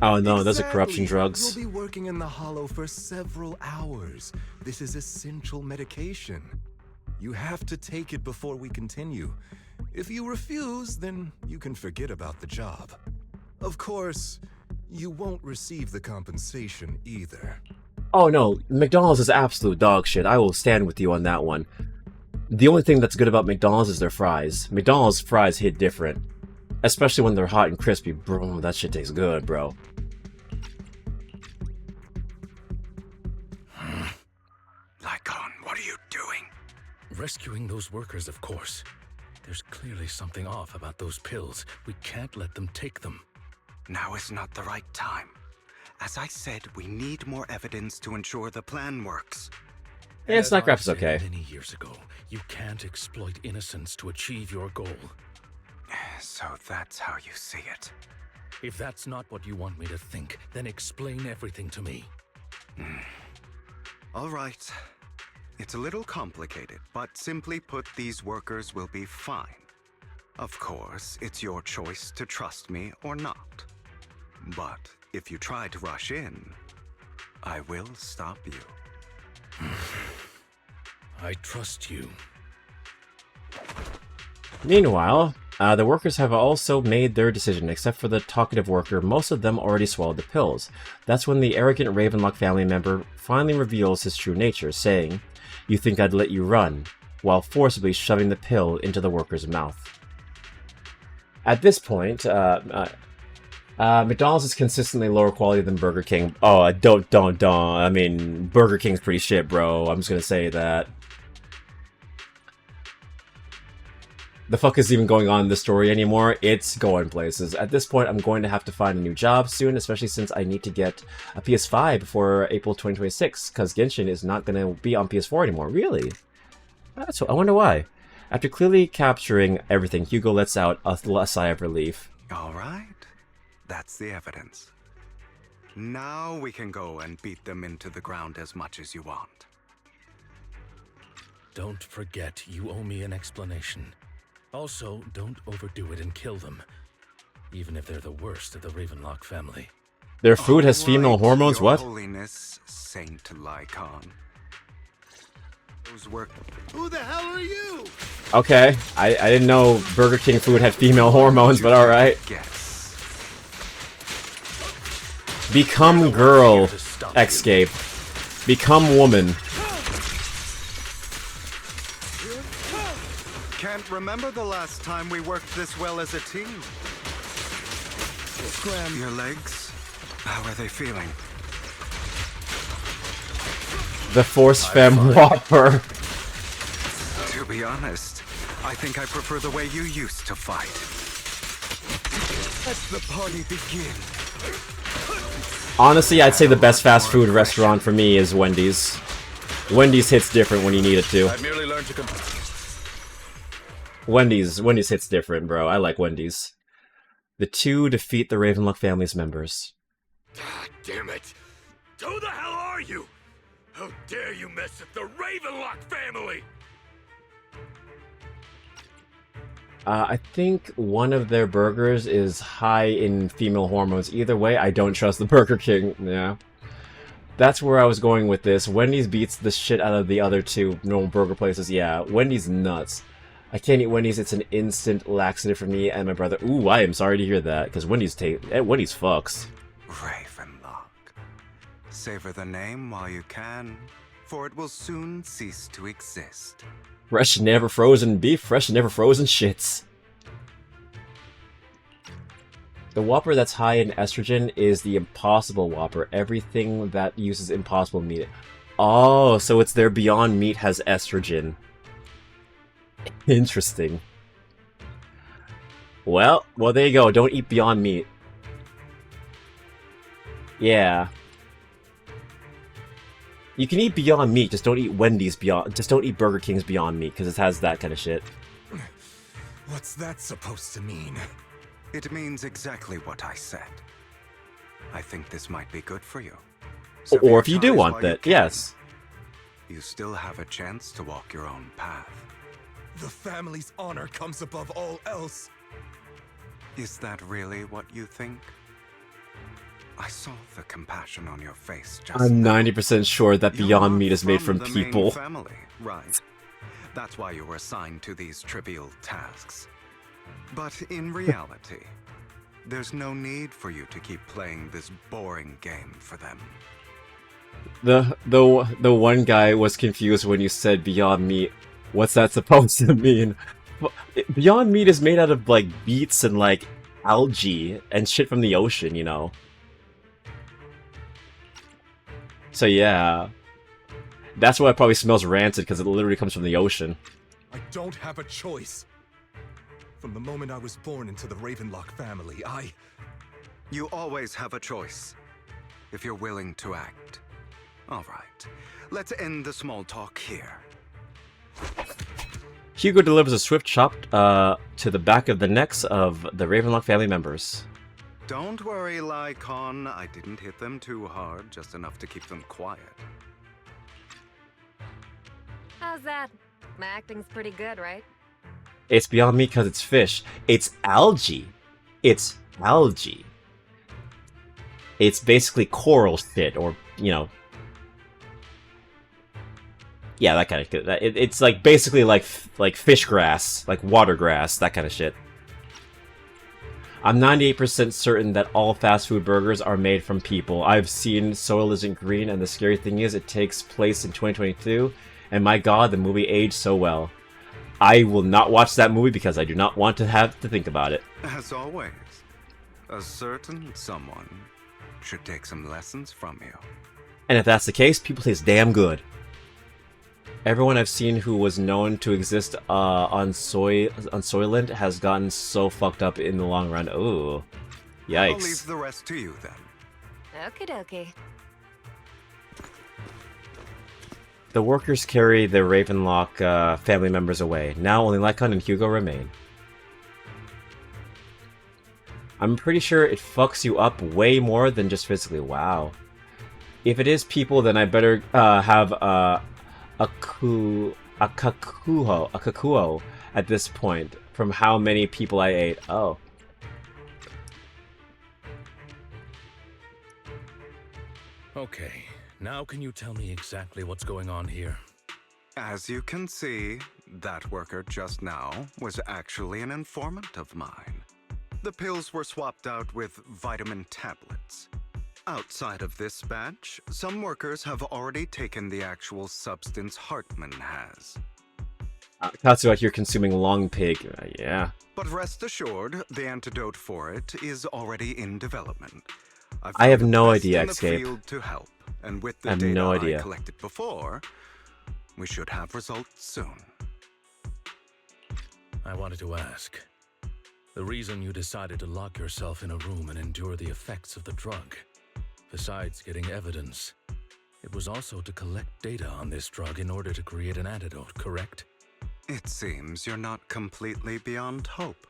[SPEAKER 15] Oh no, those are corruption drugs.
[SPEAKER 19] You'll be working in the Hollow for several hours. This is essential medication. You have to take it before we continue. If you refuse, then you can forget about the job. Of course, you won't receive the compensation either.
[SPEAKER 15] Oh no, McDonald's is absolute dog shit. I will stand with you on that one. The only thing that's good about McDonald's is their fries. McDonald's fries hit different. Especially when they're hot and crispy. Bro, that shit tastes good, bro.
[SPEAKER 17] Lycon, what are you doing?
[SPEAKER 18] Rescuing those workers, of course. There's clearly something off about those pills. We can't let them take them.
[SPEAKER 5] Now is not the right time. As I said, we need more evidence to ensure the plan works.
[SPEAKER 15] Yeah, Snack Wrap is okay.
[SPEAKER 18] Many years ago, you can't exploit innocence to achieve your goal.
[SPEAKER 5] So that's how you see it.
[SPEAKER 18] If that's not what you want me to think, then explain everything to me.
[SPEAKER 5] All right. It's a little complicated, but simply put, these workers will be fine. Of course, it's your choice to trust me or not. But if you try to rush in, I will stop you.
[SPEAKER 18] I trust you.
[SPEAKER 15] Meanwhile, the workers have also made their decision, except for the talkative worker. Most of them already swallowed the pills. That's when the arrogant Ravenlock family member finally reveals his true nature, saying, "You think I'd let you run," while forcibly shoving the pill into the worker's mouth. At this point, McDonald's is consistently lower quality than Burger King. Oh, don't. I mean, Burger King's pretty shit, bro. I'm just gonna say that. The fuck is even going on in this story anymore? It's going places. At this point, I'm going to have to find a new job soon, especially since I need to get a PS5 before April 2026, because Genshin is not going to be on PS4 anymore. Really? I wonder why. After clearly capturing everything, Hugo lets out a sigh of relief.
[SPEAKER 5] All right. That's the evidence. Now we can go and beat them into the ground as much as you want.
[SPEAKER 9] don't forget you owe me an explanation. Also, don't overdo it and kill them, even if they're the worst of the Ravenlock family.
[SPEAKER 15] Their food has female hormones?
[SPEAKER 5] Your
[SPEAKER 15] What?
[SPEAKER 5] Holiness, Saint Lycon. Those were...
[SPEAKER 11] Who the hell are you?
[SPEAKER 15] Okay, I didn't know Burger King food had female hormones, but alright. Become girl, escape. Become woman.
[SPEAKER 5] Can't remember the last time we worked this well as a team. Graham, your legs, how are they feeling?
[SPEAKER 15] The Force Femme Whopper.
[SPEAKER 5] To be honest, I think I prefer the way you used to fight. Let the party begin.
[SPEAKER 15] Honestly, I'd say the best fast food restaurant for me is Wendy's. Wendy's hits different when you need it to.
[SPEAKER 9] I merely learned to
[SPEAKER 15] Wendy's hits different, bro. I like Wendy's. The two defeat the Ravenlock family's members.
[SPEAKER 17] Damn it! Who the hell are you? How dare you mess with the Ravenlock family?
[SPEAKER 15] I think one of their burgers is high in female hormones. Either way, I don't trust the Burger King. Yeah. That's where I was going with this. Wendy's beats the shit out of the other two normal burger places. Yeah, Wendy's nuts. I can't eat Wendy's. It's an instant laxative for me and my brother. Ooh, I am sorry to hear that, because Wendy's fucks.
[SPEAKER 5] Ravenlock. Savor the name while you can, for it will soon cease to exist.
[SPEAKER 15] Fresh and never frozen beef, fresh and never frozen shits. The Whopper that's high in estrogen is the Impossible Whopper. Everything that uses Impossible meat. Oh, so it's their Beyond Meat has estrogen. Interesting. Well, there you go. Don't eat Beyond Meat. Yeah. You can eat Beyond Meat, just don't eat Wendy's Beyond... Just don't eat Burger King's Beyond Meat, because it has that kind of shit.
[SPEAKER 19] What's that supposed to mean?
[SPEAKER 5] It means exactly what I said. I think this might be good for you.
[SPEAKER 15] Or if you do want that, yes.
[SPEAKER 5] You still have a chance to walk your own path.
[SPEAKER 19] The family's honor comes above all else.
[SPEAKER 5] Is that really what you think? I saw the compassion on your face just
[SPEAKER 15] I'm
[SPEAKER 5] now.
[SPEAKER 15] 90% sure that Beyond Meat is made from
[SPEAKER 5] the main
[SPEAKER 15] people.
[SPEAKER 5] family, right? That's why you were assigned to these trivial tasks. But in reality, there's no need for you to keep playing this boring game for them.
[SPEAKER 15] The one guy was confused when you said Beyond Meat. What's that supposed to mean? Beyond Meat is made out of like beets and like algae and shit from the ocean, you know. So yeah, that's why it probably smells rancid, because it literally comes from the ocean.
[SPEAKER 19] I don't have a choice. From the moment I was born into the Ravenlock family,
[SPEAKER 5] You always have a choice, if you're willing to act. Alright, let's end the small talk here.
[SPEAKER 15] Hugo delivers a swift chop to the back of the necks of the Ravenlock family members.
[SPEAKER 5] Don't worry, Lycon. I didn't hit them too hard, just enough to keep them quiet.
[SPEAKER 16] How's that? My acting's pretty good, right?
[SPEAKER 15] It's Beyond Meat because it's fish. It's algae. It's algae. It's basically coral shit, or, you know... Yeah, that kind of... It's like basically like fish grass, like water grass, that kind of shit. I'm 98% certain that all fast food burgers are made from people. I've seen Soil Isn't Green, and the scary thing is it takes place in 2022, and my god, the movie aged so well. I will not watch that movie because I do not want to have to think about it.
[SPEAKER 5] As always, a certain someone should take some lessons from you.
[SPEAKER 15] And if that's the case, people taste damn good. Everyone I've seen who was known to exist on Soylent has gotten so fucked up in the long run. Ooh. Yikes.
[SPEAKER 5] I'll leave the rest to you then.
[SPEAKER 16] Okie dokie.
[SPEAKER 15] The workers carry the Ravenlock family members away. Now only Lycon and Hugo remain. I'm pretty sure it fucks you up way more than just physically. Wow. If it is people, then I better have a a kakuo at this point from how many people I ate. Oh.
[SPEAKER 9] Okay, now can you tell me exactly what's going on here?
[SPEAKER 5] As you can see, that worker just now was actually an informant of mine. The pills were swapped out with vitamin tablets. Outside of this batch, some workers have already taken the actual substance Hartman has.
[SPEAKER 15] Katsu out here consuming long pig. Yeah.
[SPEAKER 5] But rest assured, the antidote for it is already in development.
[SPEAKER 15] I have
[SPEAKER 5] found
[SPEAKER 15] no
[SPEAKER 5] the best
[SPEAKER 15] idea,
[SPEAKER 5] in the
[SPEAKER 15] Escape.
[SPEAKER 5] field to help, and with
[SPEAKER 15] I
[SPEAKER 5] the
[SPEAKER 15] have
[SPEAKER 5] data
[SPEAKER 15] no
[SPEAKER 5] I
[SPEAKER 15] idea.
[SPEAKER 5] collected before, we should have results soon.
[SPEAKER 9] I wanted to ask. The reason you decided to lock yourself in a room and endure the effects of the drug, besides getting evidence, it was also to collect data on this drug in order to create an antidote, correct?
[SPEAKER 5] It seems you're not completely beyond hope.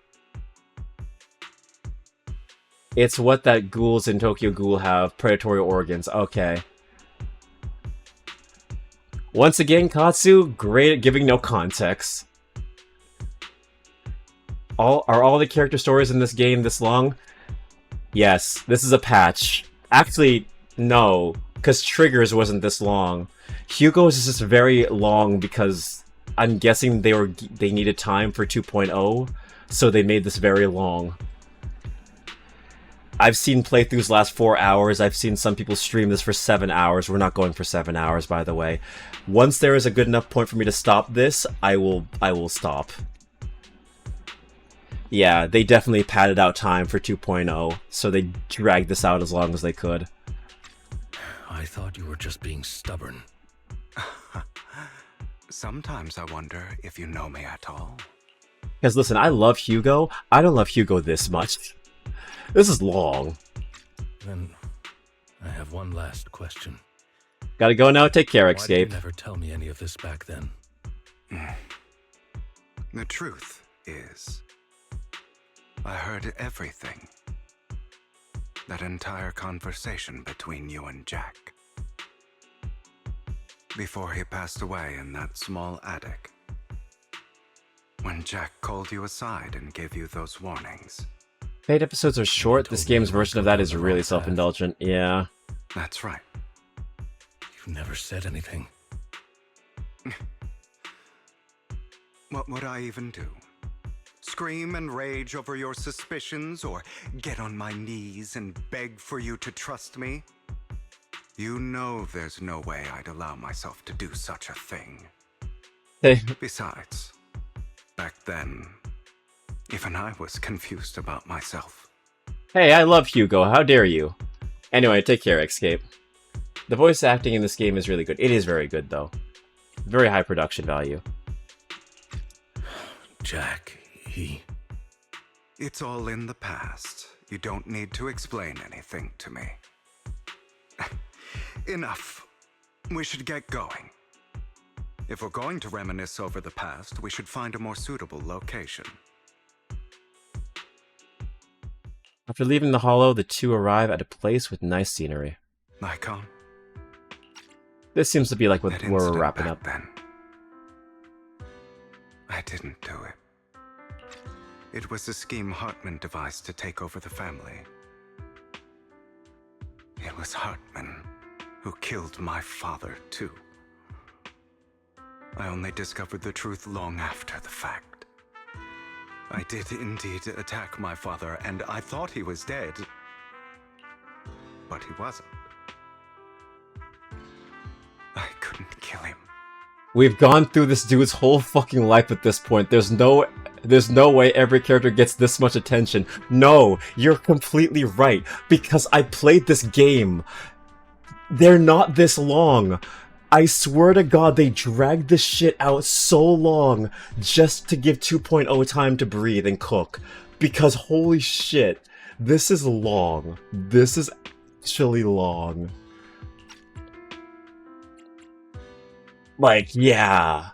[SPEAKER 15] It's what that ghouls in Tokyo Ghoul have, predatory organs. Okay. Once again, Katsu, great at giving no context. Are all the character stories in this game this long? Yes, this is a patch. Actually, no, because Triggers wasn't this long. Hugo's is just very long because I'm guessing they needed time for 2.0, so they made this very long. I've seen playthroughs last 4 hours. I've seen some people stream this for 7 hours. We're not going for 7 hours, by the way. Once there is a good enough point for me to stop this, I will stop. Yeah, they definitely padded out time for 2.0, so they dragged this out as long as they could.
[SPEAKER 9] I thought you were just being stubborn.
[SPEAKER 5] Sometimes I wonder if you know me at all.
[SPEAKER 15] Because listen, I love Hugo. I don't love Hugo this much. This is long.
[SPEAKER 9] Then I have one last question.
[SPEAKER 15] Gotta go now. Take care, Escape.
[SPEAKER 9] Why did you never tell me any of this back then?
[SPEAKER 5] The truth is, I heard everything. That entire conversation between you and Jack. Before he passed away in that small attic. When Jack called you aside and gave you those warnings.
[SPEAKER 15] Fate episodes are short. This game's version of that is really self-indulgent. Yeah.
[SPEAKER 5] That's right.
[SPEAKER 9] You never said anything.
[SPEAKER 5] What would I even do? Scream and rage over your suspicions, or get on my knees and beg for you to trust me? You know there's no way I'd allow myself to do such a thing.
[SPEAKER 15] Hey.
[SPEAKER 5] Besides, back then, even I was confused about myself.
[SPEAKER 15] Hey, I love Hugo. How dare you? Anyway, take care, Escape. The voice acting in this game is really good. It is very good, though. Very high production value.
[SPEAKER 9] Jack, he...
[SPEAKER 5] It's all in the past. You don't need to explain anything to me. Enough. We should get going. If we're going to reminisce over the past, we should find a more suitable location.
[SPEAKER 15] After leaving the Hollow, the two arrive at a place with nice scenery.
[SPEAKER 5] Nikon?
[SPEAKER 15] This seems to be like where we're wrapping up.
[SPEAKER 5] Then. I didn't do it. It was a scheme Hartman devised to take over the family. It was Hartman who killed my father, too. I only discovered the truth long after the fact. I did indeed attack my father, and I thought he was dead. But he wasn't. I couldn't kill him.
[SPEAKER 15] We've gone through this dude's whole fucking life at this point. There's no way every character gets this much attention. No, you're completely right. Because I played this game. They're not this long. I swear to God, they dragged this shit out so long just to give 2.0 time to breathe and cook. Because holy shit, this is long. This is actually long. Like, yeah.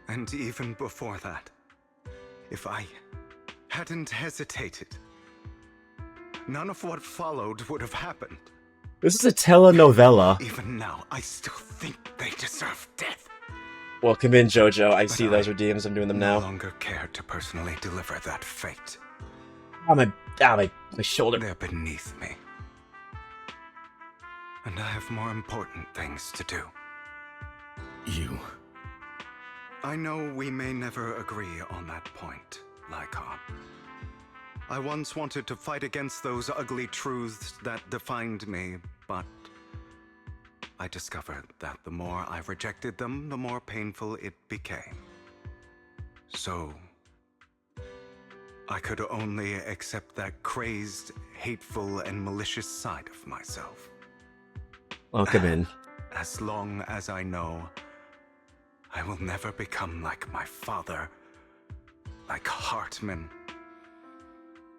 [SPEAKER 5] And even before that, if I hadn't hesitated, none of what followed would have happened.
[SPEAKER 15] This is a telenovela.
[SPEAKER 5] Even now, I still think they deserve death.
[SPEAKER 15] Welcome in, Jojo. I
[SPEAKER 5] But
[SPEAKER 15] see those redeems. I'm doing them
[SPEAKER 5] no
[SPEAKER 15] now.
[SPEAKER 5] longer care to personally deliver that fate.
[SPEAKER 15] My shoulder.
[SPEAKER 5] They're beneath me. And I have more important things to do.
[SPEAKER 17] You.
[SPEAKER 5] I know we may never agree on that point, Lycon. I once wanted to fight against those ugly truths that defined me, but I discovered that the more I rejected them, the more painful it became. So, I could only accept that crazed, hateful, and malicious side of myself.
[SPEAKER 15] Welcome in.
[SPEAKER 5] As long as I know I will never become like my father, like Hartman,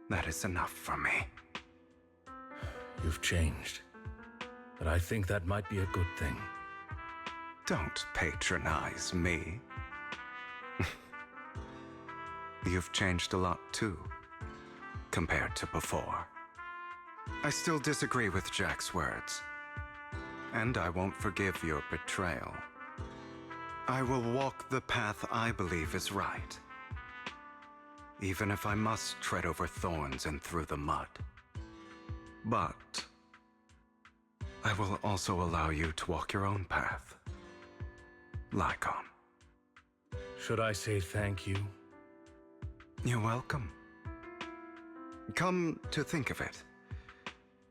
[SPEAKER 5] that is enough for me.
[SPEAKER 17] You've changed. But I think that might be a good thing.
[SPEAKER 5] Don't patronize me. You've changed a lot too, compared to before. I still disagree with Jack's words, and I won't forgive your betrayal. I will walk the path I believe is right, even if I must tread over thorns and through the mud. But I will also allow you to walk your own path, Lycon.
[SPEAKER 17] Should I say thank you?
[SPEAKER 5] You're welcome. Come to think of it,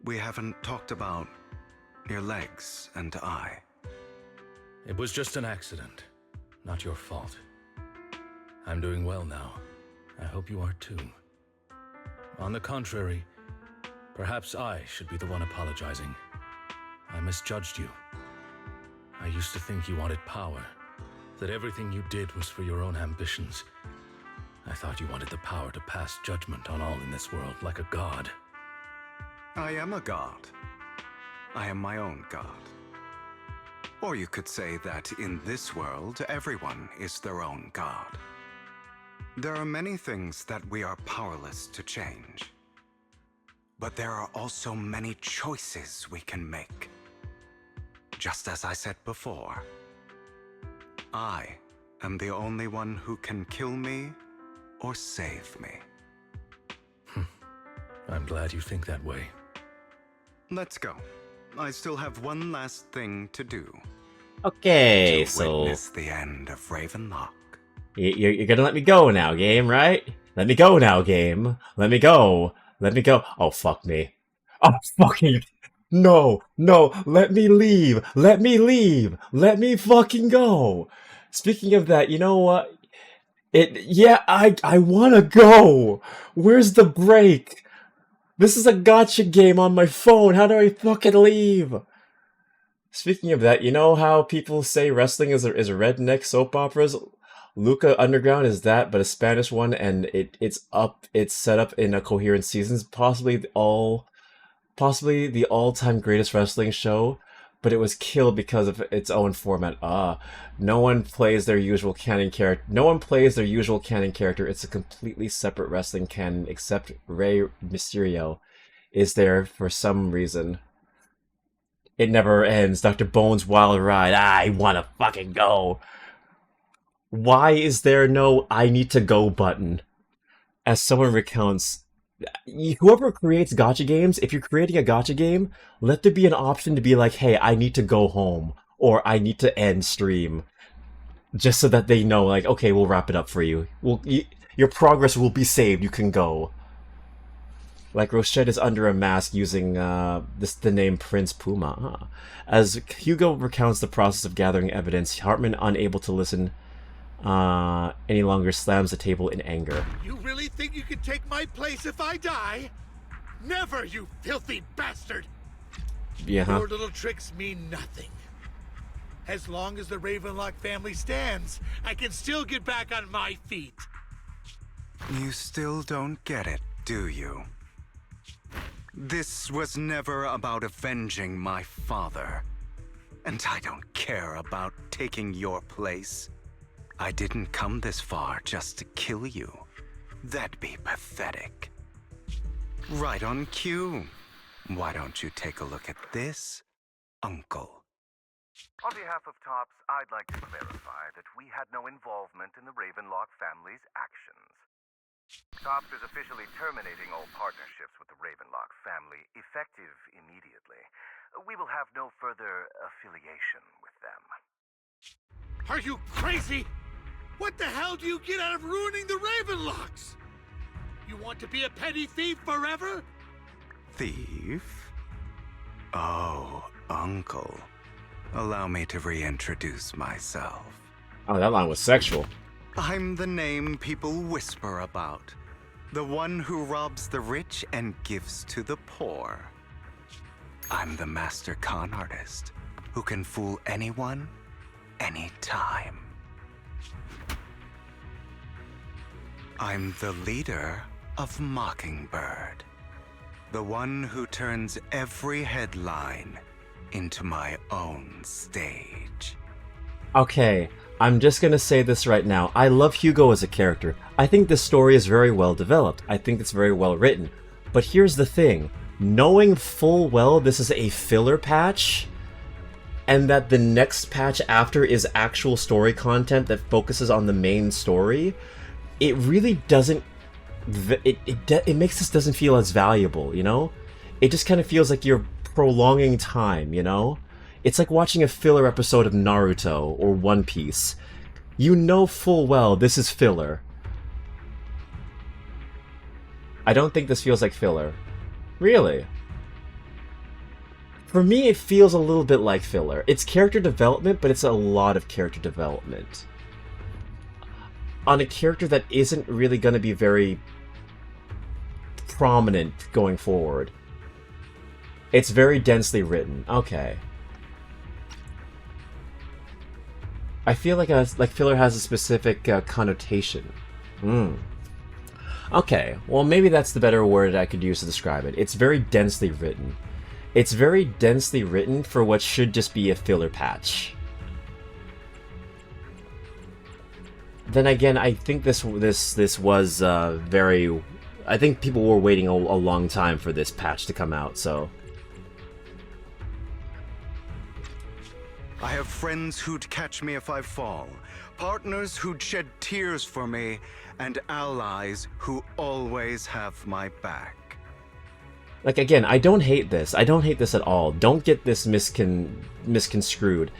[SPEAKER 5] we haven't talked about your legs and eye.
[SPEAKER 17] It was just an accident, not your fault. I'm doing well now. I hope you are too. On the contrary, perhaps I should be the one apologizing. I misjudged you. I used to think you wanted power, that everything you did was for your own ambitions. I thought you wanted the power to pass judgment on all in this world like a god.
[SPEAKER 5] I am a god. I am my own god. Or you could say that in this world, everyone is their own god. There are many things that we are powerless to change. But there are also many choices we can make. Just as I said before, I am the only one who can kill me or save me.
[SPEAKER 17] I'm glad you think that way.
[SPEAKER 5] Let's go. I still have one last thing to do.
[SPEAKER 15] Okay,
[SPEAKER 5] to
[SPEAKER 15] so
[SPEAKER 5] witness the end of Ravenlock.
[SPEAKER 15] you're gonna let me go now, game, right? Let me go now, game. Let me go. Let me go. Oh, fuck me. Oh, fucking... No, let me leave. Let me leave. Let me fucking go. Speaking of that, you know what? I wanna go. Where's the break? This is a gotcha game on my phone. How do I fucking leave? Speaking of that, you know how people say wrestling is a redneck soap operas? Luca Underground is that, but a Spanish one, and it's set up in a coherent seasons, possibly the all-time greatest wrestling show, but it was killed because of its own format. No one plays their usual canon character. It's a completely separate wrestling canon, except Rey Mysterio is there for some reason. It never ends. Dr. Bones' wild ride. I wanna fucking go. Why is there no I need to go button? As someone recounts, whoever creates gotcha games, if you're creating a gotcha game, let there be an option to be like, hey, I need to go home, or I need to end stream. Just so that they know, like, okay, we'll wrap it up for you. Your progress will be saved, you can go. Like, Rochette is under a mask using the name Prince Puma. As Hugo recounts the process of gathering evidence, Hartman, unable to listen any longer, slams the table in anger.
[SPEAKER 11] You really think you can take my place if I die? Never, you filthy bastard!
[SPEAKER 15] Yeah.
[SPEAKER 11] Your little tricks mean nothing. As long as the Ravenlock family stands, I can still get back on my feet.
[SPEAKER 5] You still don't get it, do you? This was never about avenging my father. And I don't care about taking your place. I didn't come this far just to kill you. That'd be pathetic. Right on cue. Why don't you take a look at this, Uncle? On behalf of TOPS, I'd like to clarify that we had no involvement in the Ravenlock family's actions. TOPS is officially terminating all partnerships with the Ravenlock family, effective immediately. We will have no further affiliation with them.
[SPEAKER 11] Are you crazy? What the hell do you get out of ruining the Ravenlocks? You want to be a petty thief forever?
[SPEAKER 5] Thief? Oh, Uncle. Allow me to reintroduce myself.
[SPEAKER 15] Oh, that line was sexual.
[SPEAKER 5] I'm the name people whisper about. The one who robs the rich and gives to the poor. I'm the master con artist who can fool anyone, anytime. I'm the leader of Mockingbird. The one who turns every headline into my own stage.
[SPEAKER 15] Okay, I'm just gonna say this right now. I love Hugo as a character. I think this story is very well developed. I think it's very well written. But here's the thing. Knowing full well this is a filler patch, and that the next patch after is actual story content that focuses on the main story, it really doesn't... It makes this doesn't feel as valuable, you know? It just kind of feels like you're prolonging time, you know? It's like watching a filler episode of Naruto or One Piece. You know full well this is filler. I don't think this feels like filler. Really? For me, it feels a little bit like filler. It's character development, but it's a lot of character development. On a character that isn't really going to be very prominent going forward. It's very densely written. Okay. I feel like filler has a specific connotation. Okay, well maybe that's the better word I could use to describe it. It's very densely written. It's very densely written for what should just be a filler patch. Then again, I think this was very... I think people were waiting a long time for this patch to come out, so...
[SPEAKER 5] I have friends who'd catch me if I fall, partners who'd shed tears for me, and allies who always have my back.
[SPEAKER 15] Like, again, I don't hate this. I don't hate this at all. Don't get this misconstrued.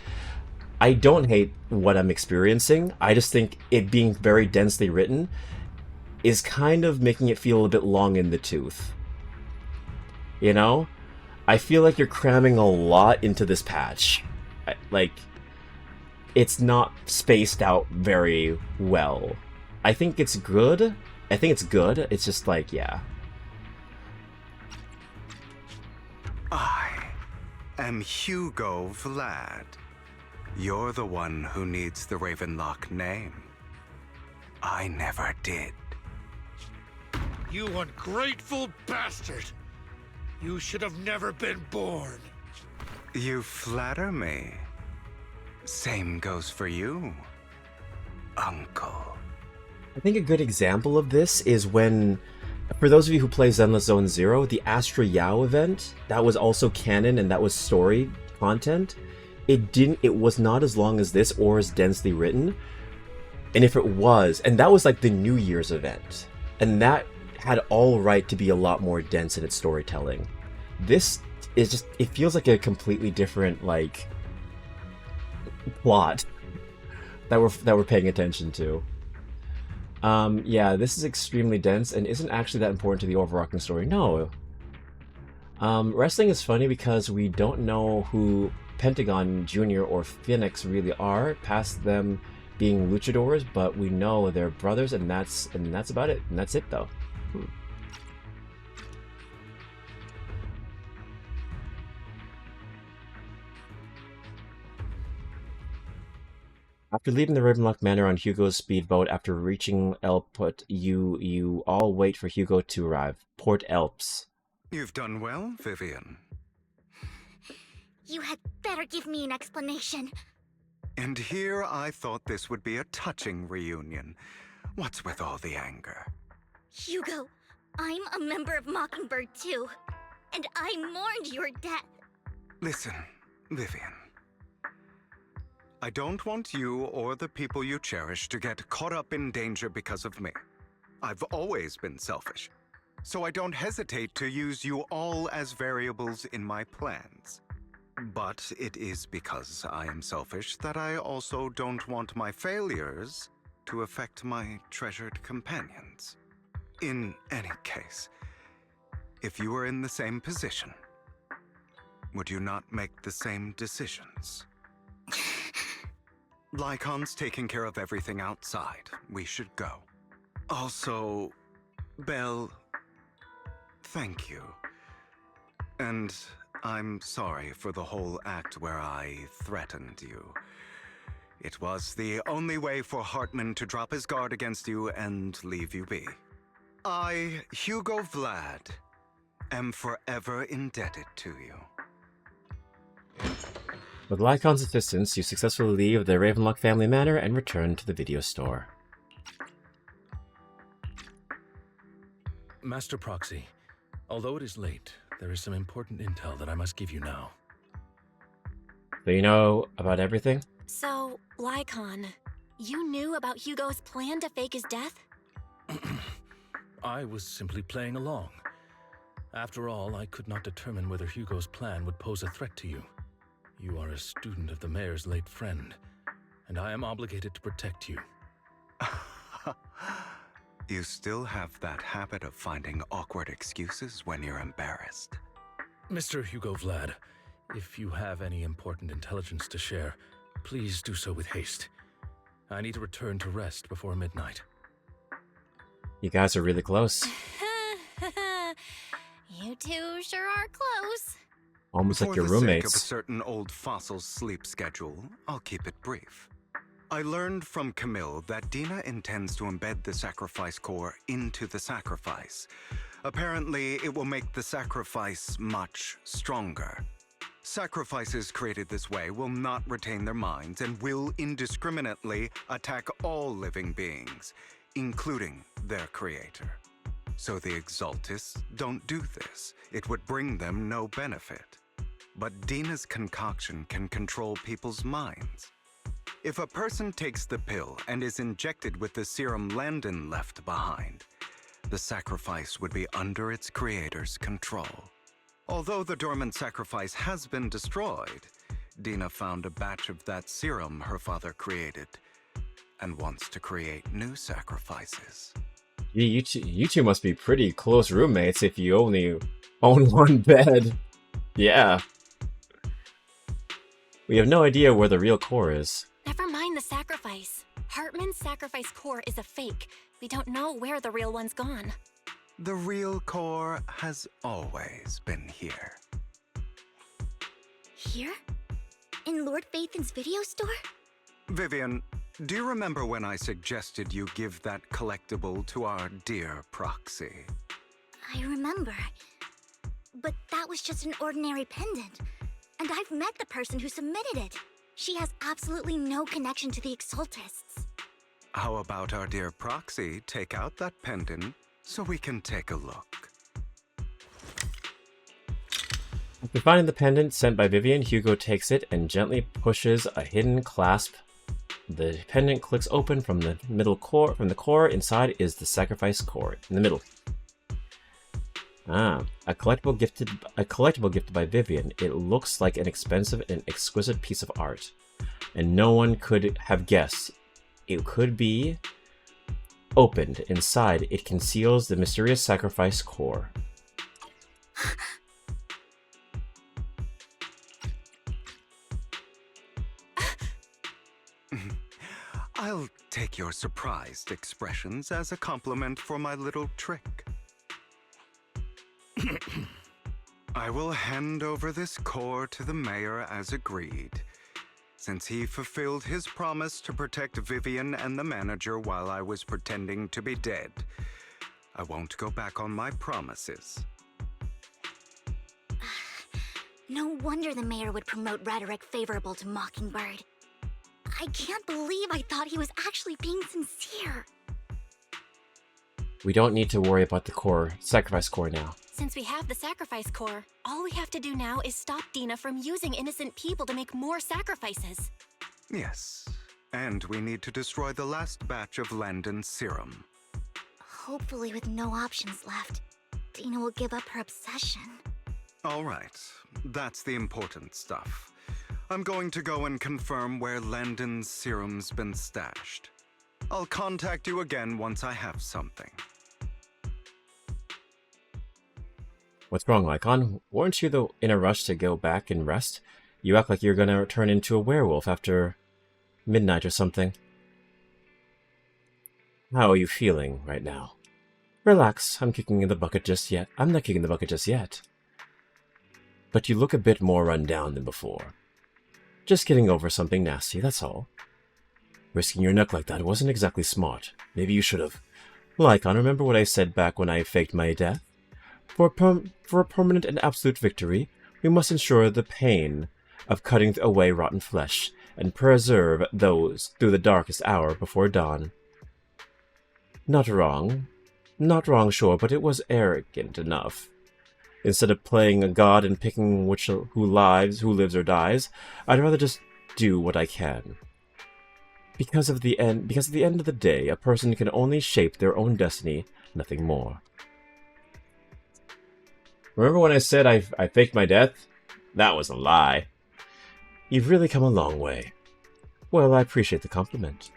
[SPEAKER 15] I don't hate what I'm experiencing. I just think it being very densely written is kind of making it feel a bit long in the tooth. You know? I feel like you're cramming a lot into this patch. Like, it's not spaced out very well. I think it's good. I think it's good. It's just like, yeah.
[SPEAKER 5] I am Hugo Vlad. You're the one who needs the Ravenlock name. I never did.
[SPEAKER 11] You ungrateful bastard! You should have never been born.
[SPEAKER 5] You flatter me. Same goes for you, Uncle.
[SPEAKER 15] I think a good example of this is when, for those of you who play Zenless Zone Zero, the Astra Yao event, that was also canon and that was story content. It was not as long as this or as densely written. And if it was, and that was like the New Year's event, and that had all right to be a lot more dense in its storytelling. This is just, it feels like a completely different, like, plot that we're paying attention to. Yeah, this is extremely dense and isn't actually that important to the overarching story. No. Wrestling is funny because we don't know who Pentagon Jr. or Phoenix really are, past them being luchadors, but we know they're brothers, and that's about it. And that's it, though. After leaving the Ravenlock Manor on Hugo's speedboat, after reaching Elput, you all wait for Hugo to arrive. Port Elps.
[SPEAKER 5] You've done well, Vivian.
[SPEAKER 2] You had better give me an explanation.
[SPEAKER 5] And here I thought this would be a touching reunion. What's with all the anger?
[SPEAKER 2] Hugo, I'm a member of Mockingbird too, and I mourned your death.
[SPEAKER 5] Listen, Vivian. I don't want you or the people you cherish to get caught up in danger because of me. I've always been selfish, so I don't hesitate to use you all as variables in my plans. But it is because I am selfish that I also don't want my failures to affect my treasured companions. In any case, if you were in the same position, would you not make the same decisions? Lycon's taking care of everything outside. We should go. Also, Belle, thank you. And I'm sorry for the whole act where I threatened you. It was the only way for Hartman to drop his guard against you and leave you be. I, Hugo Vlad, am forever indebted to you.
[SPEAKER 15] With Lycon's assistance, you successfully leave the Ravenlock family manor and return to the video store.
[SPEAKER 17] Master Proxy, although it is late, there is some important intel that I must give you now.
[SPEAKER 15] Do you know about everything?
[SPEAKER 10] So, Lycon, you knew about Hugo's plan to fake his death?
[SPEAKER 17] I was simply playing along. After all, I could not determine whether Hugo's plan would pose a threat to you. You are a student of the mayor's late friend, and I am obligated to protect you.
[SPEAKER 5] You still have that habit of finding awkward excuses when you're embarrassed.
[SPEAKER 17] Mr. Hugo Vlad, if you have any important intelligence to share, please do so with haste. I need to return to rest before midnight.
[SPEAKER 15] You guys are really close.
[SPEAKER 10] You two sure are close.
[SPEAKER 15] Almost like your
[SPEAKER 5] For the sake
[SPEAKER 15] roommates.
[SPEAKER 5] of a certain old fossil's sleep schedule, I'll keep it brief. I learned from Camille that Dina intends to embed the sacrifice core into the sacrifice. Apparently, it will make the sacrifice much stronger. Sacrifices created this way will not retain their minds and will indiscriminately attack all living beings, including their creator. So the Exaltists don't do this. It would bring them no benefit. But Dina's concoction can control people's minds. If a person takes the pill and is injected with the serum Landon left behind, the sacrifice would be under its creator's control. Although the dormant sacrifice has been destroyed, Dina found a batch of that serum her father created and wants to create new sacrifices.
[SPEAKER 15] You two must be pretty close roommates if you only own one bed. Yeah. We have no idea where the real core is.
[SPEAKER 10] Never mind the sacrifice. Hartman's sacrifice core is a fake. We don't know where the real one's gone.
[SPEAKER 5] The real core has always been here.
[SPEAKER 2] Here? In Lord Phaethon's video store?
[SPEAKER 5] Vivian, do you remember when I suggested you give that collectible to our dear Proxy?
[SPEAKER 2] I remember. But that was just an ordinary pendant. And I've met the person who submitted it. She has absolutely no connection to the Exaltists.
[SPEAKER 5] How about our dear Proxy take out that pendant so we can take a look?
[SPEAKER 15] After finding the pendant sent by Vivian, Hugo takes it and gently pushes a hidden clasp. The pendant clicks open from the middle core. From the core, inside is the sacrifice core in the middle. A collectible gifted by Vivian. It looks like an expensive and exquisite piece of art, and no one could have guessed it could be opened. Inside, it conceals the mysterious sacrifice core.
[SPEAKER 5] I'll take your surprised expressions as a compliment for my little trick. I will hand over this core to the mayor as agreed, since he fulfilled his promise to protect Vivian and the manager while I was pretending to be dead. I won't go back on my promises.
[SPEAKER 2] No wonder the mayor would promote rhetoric favorable to Mockingbird. I can't believe I thought he was actually being sincere.
[SPEAKER 15] We don't need to worry about the core, sacrifice core now.
[SPEAKER 10] Since we have the sacrifice core, all we have to do now is stop Dina from using innocent people to make more sacrifices.
[SPEAKER 5] Yes, and we need to destroy the last batch of Landon's serum.
[SPEAKER 2] Hopefully with no options left, Dina will give up her obsession.
[SPEAKER 5] All right, that's the important stuff. I'm going to go and confirm where Landon's serum's been stashed. I'll contact you again once I have something.
[SPEAKER 15] What's wrong, Lycon? Weren't you in a rush to go back and rest? You act like you're gonna turn into a werewolf after midnight or something. How are you feeling right now? Relax, I'm not kicking the bucket just yet. But you look a bit more run down than before. Just getting over something nasty, that's all. Risking your neck like that wasn't exactly smart. Maybe you should have. Lycon, remember what I said back when I faked my death? For a permanent and absolute victory, we must ensure the pain of cutting away rotten flesh, and preserve those through the darkest hour before dawn. Not wrong, sure, but it was arrogant enough. Instead of playing a god and picking who lives or dies, I'd rather just do what I can. Because at the end of the day, a person can only shape their own destiny, nothing more. Remember when I said I faked my death? That was a lie. You've really come a long way. Well, I appreciate the compliment.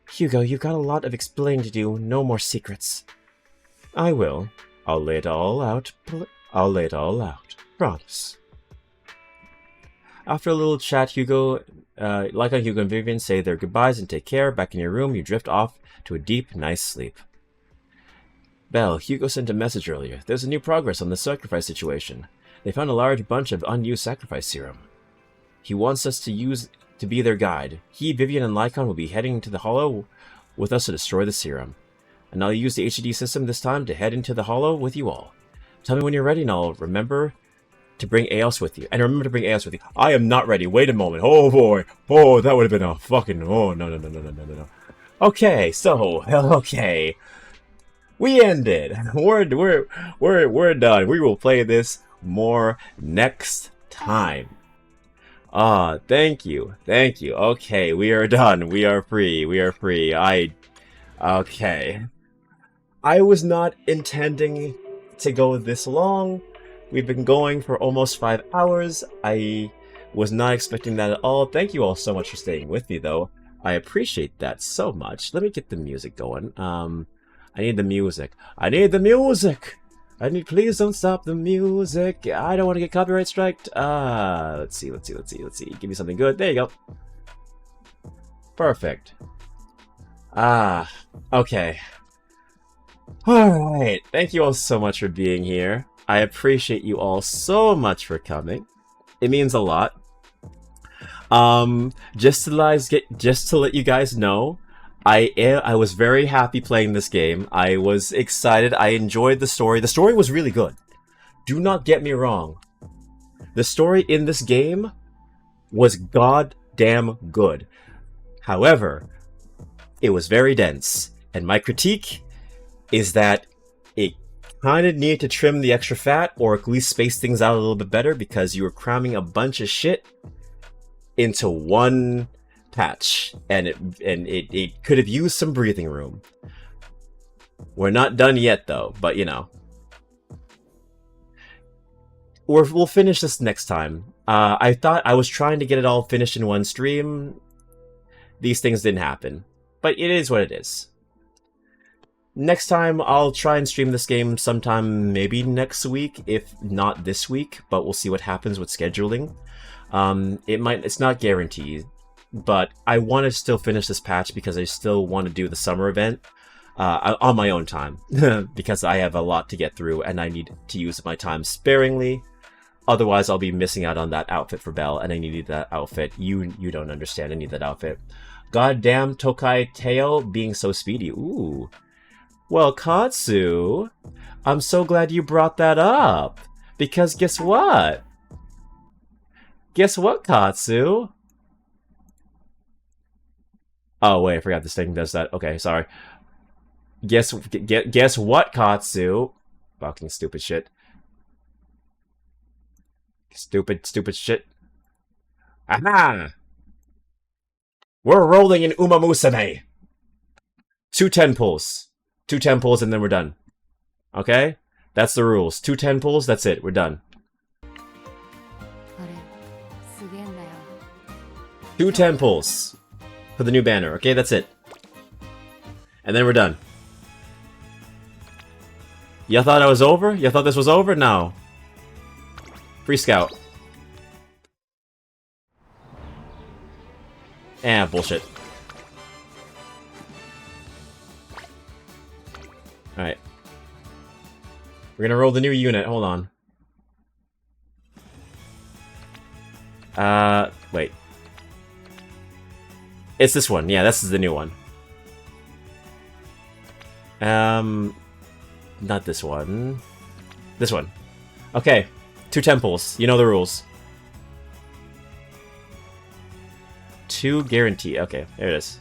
[SPEAKER 15] Hugo, you've got a lot of explaining to do. No more secrets. I will. I'll lay it all out. Promise. After a little chat, Hugo and Vivian say their goodbyes and take care. Back in your room, you drift off to a deep, nice sleep. Belle, Hugo sent a message earlier. There's a new progress on the sacrifice situation. They found a large bunch of unused sacrifice serum. He wants us to be their guide. He, Vivian, and Lycon will be heading to the Hollow with us to destroy the serum. And I'll use the HDD system this time to head into the Hollow with you all. Tell me when you're ready and I'll remember to bring Eos with you. And remember to bring Eos with you. I am not ready. Wait a moment. Oh boy. Oh, that would have been a fucking... Oh, no. Okay, so... Okay. We ended. We're done. We will play this more next time. Thank you. Okay, we are done. We are free. Okay. I was not intending to go this long. We've been going for almost 5 hours. I was not expecting that at all. Thank you all so much for staying with me, though. I appreciate that so much. Let me get the music going. I need the music. Please don't stop the music. I don't want to get copyright striked. Let's see. Give me something good. There you go. Perfect. Okay. Alright. Thank you all so much for being here. I appreciate you all so much for coming. It means a lot. Just to let you guys know, I was very happy playing this game. I was excited. I enjoyed the story. The story was really good. Do not get me wrong. The story in this game was goddamn good. However, it was very dense. And my critique is that it kind of needed to trim the extra fat or at least space things out a little bit better because you were cramming a bunch of shit into one patch, and it could have used some breathing room. We're not done yet though, but you know, we'll finish this next time. I thought I was trying to get it all finished in one stream. These things didn't happen, but it is what it is. Next time I'll try and stream this game sometime maybe next week, if not this week, but we'll see what happens with scheduling. It's not guaranteed, but I want to still finish this patch because I still want to do the summer event on my own time because I have a lot to get through and I need to use my time sparingly. Otherwise, I'll be missing out on that outfit for Belle, and I needed that outfit. You don't understand. I need that outfit. Goddamn Tokai Teo being so speedy. Ooh. Well, Katsu, I'm so glad you brought that up. Because guess what? Guess what, Katsu? Oh, wait, I forgot this thing does that. Okay, sorry. Guess what, Katsu? Fucking stupid shit. Stupid shit. Aha! We're rolling in Uma Musume. 2 10 pulls. 2 10 pulls and then we're done. Okay? That's the rules. 2 10 pulls, that's it. We're done. 2 10 pulls for the new banner. Okay, that's it. And then we're done. Y'all thought I was over? Y'all thought this was over? No. Free scout. Eh, bullshit. Alright. We're gonna roll the new unit. Hold on. Wait. It's this one. Yeah, this is the new one. Not this one. This one. Okay. 2 temples. You know the rules. 2 guarantee. Okay, there it is.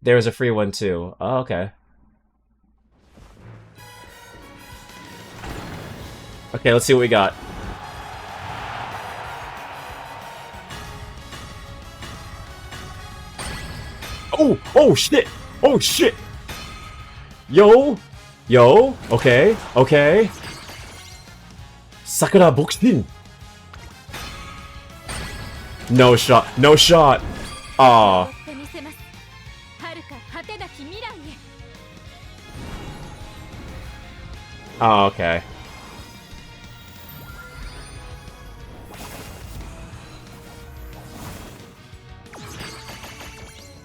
[SPEAKER 15] There's a free one too. Oh, okay. Okay, let's see what we got. Oh! Oh, shit! Oh, shit! Yo! Yo! Okay, okay. Sakura Bokushin! No shot. No shot! Aw. Oh, okay.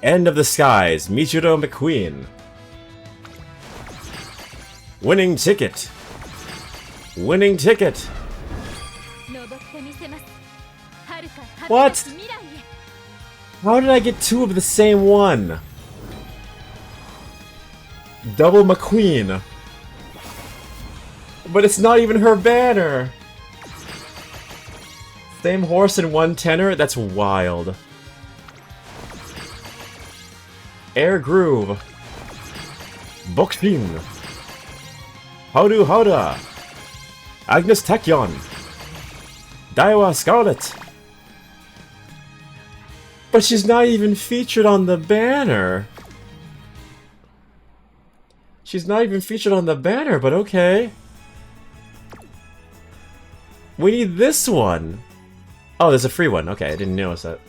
[SPEAKER 15] End of the Skies, Michiro McQueen. Winning ticket. Winning ticket. What? How did I get 2 of the same one? Double McQueen. But it's not even her banner. Same horse and 1 tenor? That's wild. Air Groove. Bokushin. Haru Hara. Agnes Tachyon. Daiwa Scarlet. But she's not even featured on the banner. She's not even featured on the banner, but okay. We need this one. Oh, there's a free one. Okay, I didn't notice that.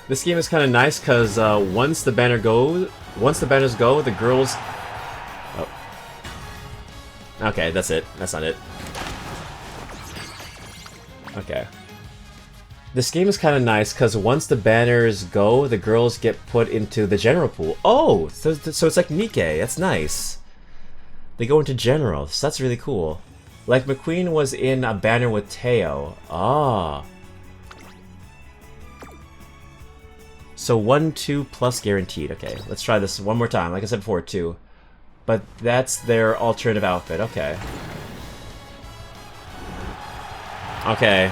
[SPEAKER 15] This game is kind of nice because once the banners go, the girls. Oh. Okay, that's it. That's not it. Okay. This game is kind of nice because once the banners go, the girls get put into the general pool. Oh, so it's like Nikkei. That's nice. They go into general, so that's really cool. Like McQueen was in a banner with Teo. Ah. So 1, 2 plus guaranteed. Okay, let's try this one more time. Like I said before, 2. But that's their alternative outfit. Okay. Okay.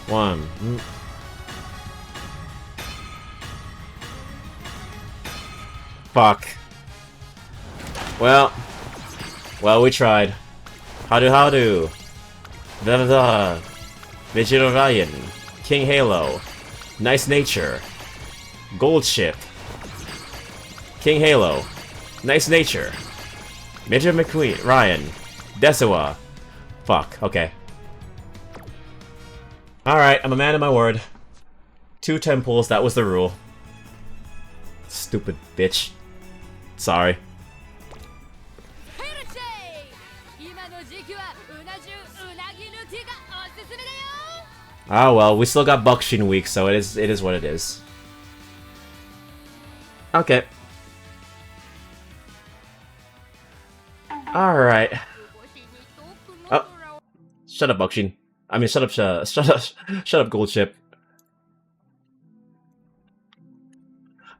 [SPEAKER 15] 1. Fuck. Well, we tried. Howdo. Da. Vegeta Ryan. King Halo. Nice Nature. Gold Ship. King Halo. Nice Nature. Major McQueen. Ryan. Desawa. Fuck. Okay. Alright, I'm a man of my word. 2 temples, that was the rule. Stupid bitch. Sorry. Ah well, we still got Bokushin week, so it is what it is. Okay. Alright. Oh. Shut up, Bokushin. I mean, shut up, Gold Ship.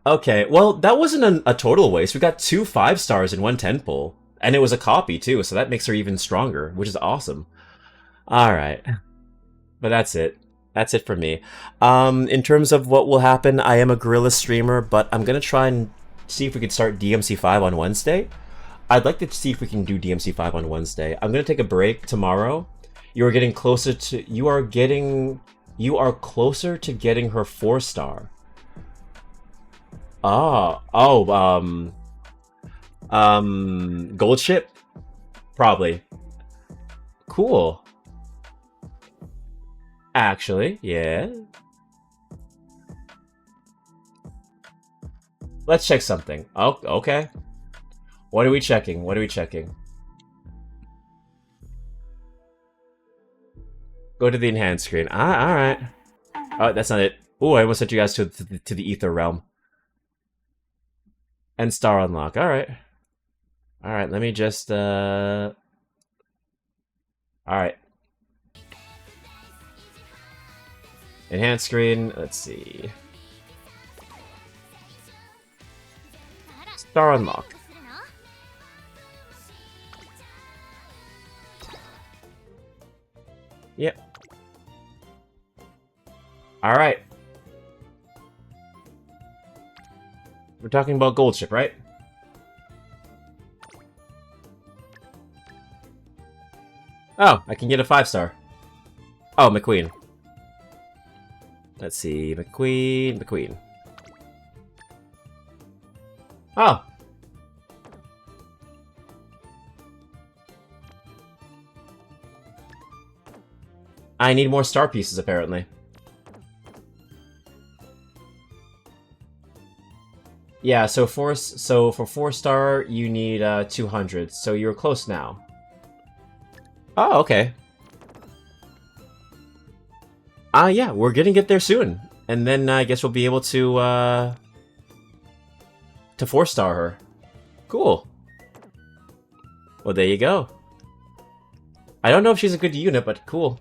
[SPEAKER 15] Okay, well, that wasn't a total waste. We got 2 5-stars in 1 10 pull. And it was a copy, too, so that makes her even stronger, which is awesome. Alright. But that's it. That's it for me. In terms of what will happen, I am a guerrilla streamer, but I'm gonna try and see if we can start DMC5 on Wednesday. I'd like to see if we can do DMC5 on Wednesday. I'm gonna take a break tomorrow, You are getting closer to... You are closer to getting her 4-star. Ah. Oh, gold ship? Probably. Cool. Actually, yeah. Let's check something. Oh, okay. What are we checking? What are we checking? Go to the enhanced screen. Ah, alright. Oh, that's not it. Ooh, I almost sent you guys to the Ether Realm. And Star Unlock. Alright. Alright, let me just, Alright. Enhanced screen. Let's see. Star Unlock. Yep. Alright. We're talking about gold ship, right? Oh, I can get a 5-star. Oh, McQueen. Let's see. McQueen. Oh. I need more star pieces, apparently. Yeah, so for 4-star, you need 200. So you're close now. Oh, okay. Yeah, we're gonna get there soon. And then I guess we'll be able to 4-star her. Cool. Well, there you go. I don't know if she's a good unit, but cool.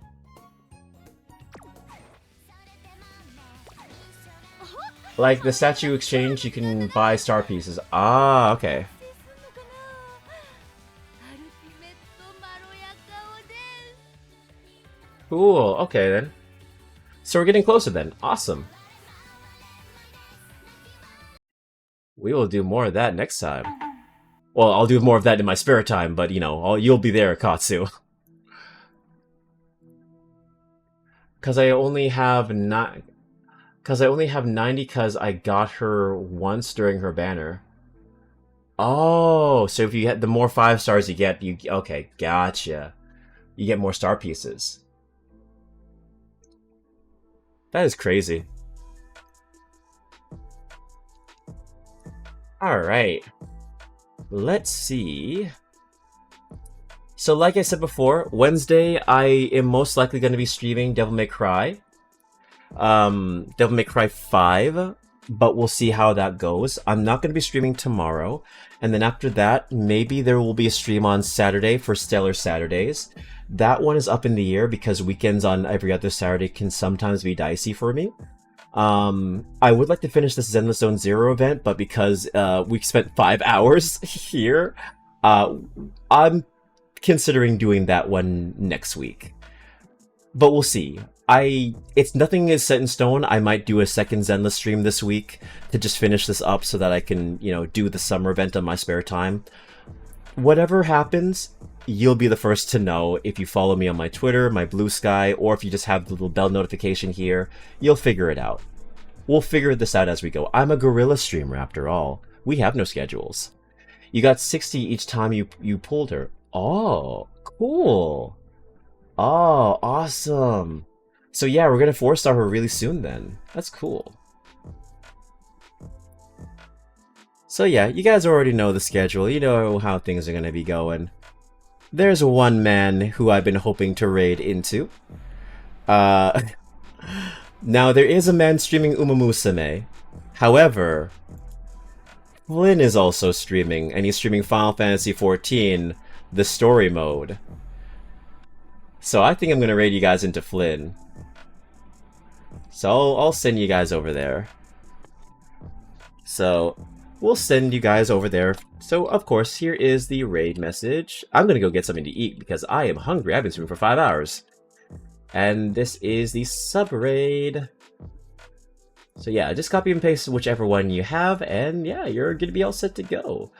[SPEAKER 15] Like the statue exchange, you can buy star pieces. Ah, okay. Cool, okay then. So we're getting closer then. Awesome. We will do more of that next time. Well, I'll do more of that in my spare time, but you know, you'll be there, Katsu. Cause I only have 90 because I got her once during her banner. Oh, so if you get the more 5-stars you get, okay, gotcha. You get more star pieces. That is crazy. Alright. Let's see. So like I said before, Wednesday I am most likely going to be streaming Devil May Cry. Devil May Cry 5, but we'll see how that goes. I'm not going to be streaming tomorrow, and then after that, maybe there will be a stream on Saturday for Stellar Saturdays. That one is up in the air because weekends on every other Saturday can sometimes be dicey for me. I would like to finish this Zenless Zone Zero event, but because we spent 5 hours here, I'm considering doing that one next week. But we'll see. Nothing is set in stone. I might do a second Zenless stream this week to just finish this up so that I can, do the summer event on my spare time. Whatever happens, you'll be the first to know if you follow me on my Twitter, my Blue Sky, or if you just have the little bell notification here. You'll figure it out. We'll figure this out as we go. I'm a guerrilla streamer after all. We have no schedules. You got 60 each time you pulled her. Oh, cool. Oh, awesome. So yeah, we're gonna 4-star her really soon then. That's cool. So yeah, you guys already know the schedule. You know how things are gonna be going. There's one man who I've been hoping to raid into. Now there is a man streaming Umamusume. However, Flynn is also streaming, and he's streaming Final Fantasy XIV, the story mode. So I think I'm gonna raid you guys into Flynn. So I'll send you guys over there. So we'll send you guys over there. So of course, here is the raid message. I'm gonna go get something to eat because I am hungry. I've been streaming for 5 hours. And this is the sub raid. So yeah, just copy and paste whichever one you have, and yeah, you're gonna be all set to go.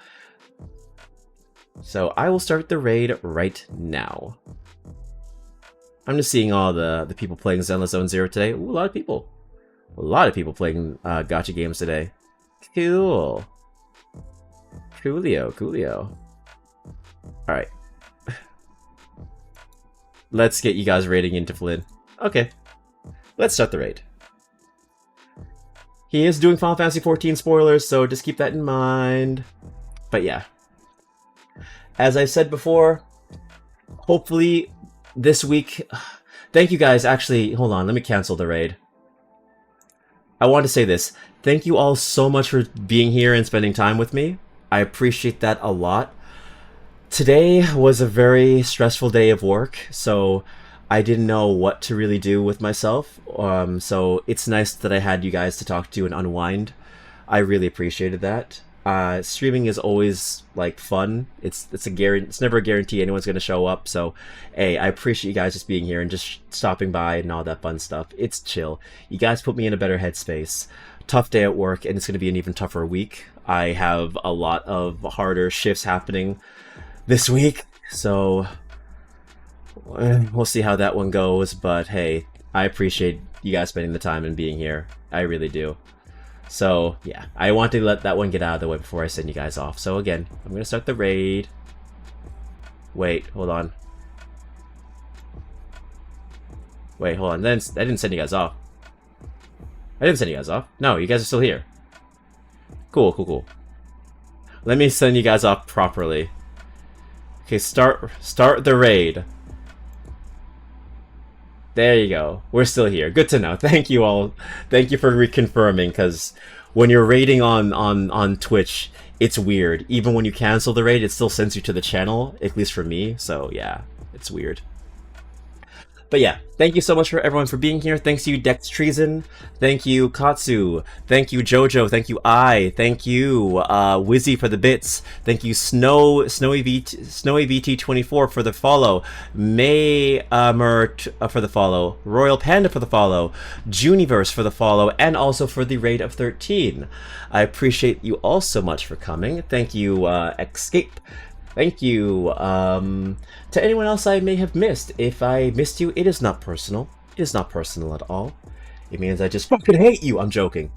[SPEAKER 15] So I will start the raid right now. I'm just seeing all the people playing Zenless Zone Zero today. Ooh, a lot of people. A lot of people playing Gacha games today. Cool. Coolio. Alright. Let's get you guys raiding into Flynn. Okay. Let's start the raid. He is doing Final Fantasy XIV spoilers, so just keep that in mind. But yeah. As I said before, hopefully this week... Thank you guys. Actually, hold on. Let me cancel the raid. I want to say this. Thank you all so much for being here and spending time with me. I appreciate that a lot. Today was a very stressful day of work, so I didn't know what to really do with myself. So it's nice that I had you guys to talk to and unwind. I really appreciated that. Streaming is always like fun. It's never a guarantee anyone's gonna show up. So, hey, I appreciate you guys just being here and just stopping by and all that fun stuff. It's chill. You guys put me in a better headspace. Tough day at work, and it's gonna be an even tougher week. I have a lot of harder shifts happening this week, so we'll see how that one goes. But hey, I appreciate you guys spending the time and being here. I really do. So, yeah, I want to let that one get out of the way before I send you guys off. So, again, I'm going to start the raid. Wait, hold on. Wait, hold on. I didn't send you guys off. I didn't send you guys off. No, you guys are still here. Cool. Let me send you guys off properly. Okay, start the raid. There you go. We're still here. Good to know. Thank you all. Thank you for reconfirming, because when you're raiding on Twitch, it's weird. Even when you cancel the raid, it still sends you to the channel, at least for me. So yeah, it's weird. But yeah, thank you so much for everyone for being here. Thanks to you, Dex Treason. Thank you, Katsu. Thank you, Jojo. Thank you, Thank you, Wizzy for the bits. Thank you, Snowy VT24 for the follow. May Mert for the follow. Royal Panda for the follow. Juniverse for the follow, and also for the raid of 13. I appreciate you all so much for coming. Thank you, Escape. Thank you. To anyone else I may have missed, if I missed you, it is not personal. It is not personal at all. It means I just fucking hate you. I'm joking.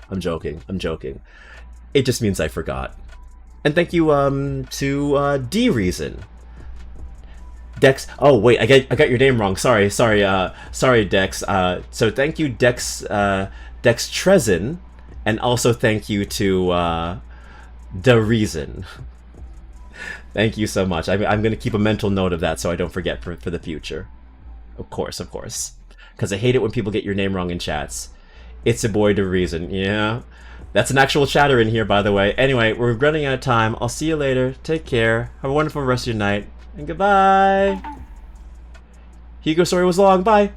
[SPEAKER 15] It just means I forgot. And thank you to D-Reason. Dex. Oh wait, I got your name wrong. Sorry, Dex. So thank you, Dex Treason, and also thank you to the Reason. Thank you so much. I'm going to keep a mental note of that so I don't forget for the future. Of course. Because I hate it when people get your name wrong in chats. It's a boy to Reason. Yeah. That's an actual chatter in here, by the way. Anyway, we're running out of time. I'll see you later. Take care. Have a wonderful rest of your night. And goodbye. Hugo's story was long. Bye.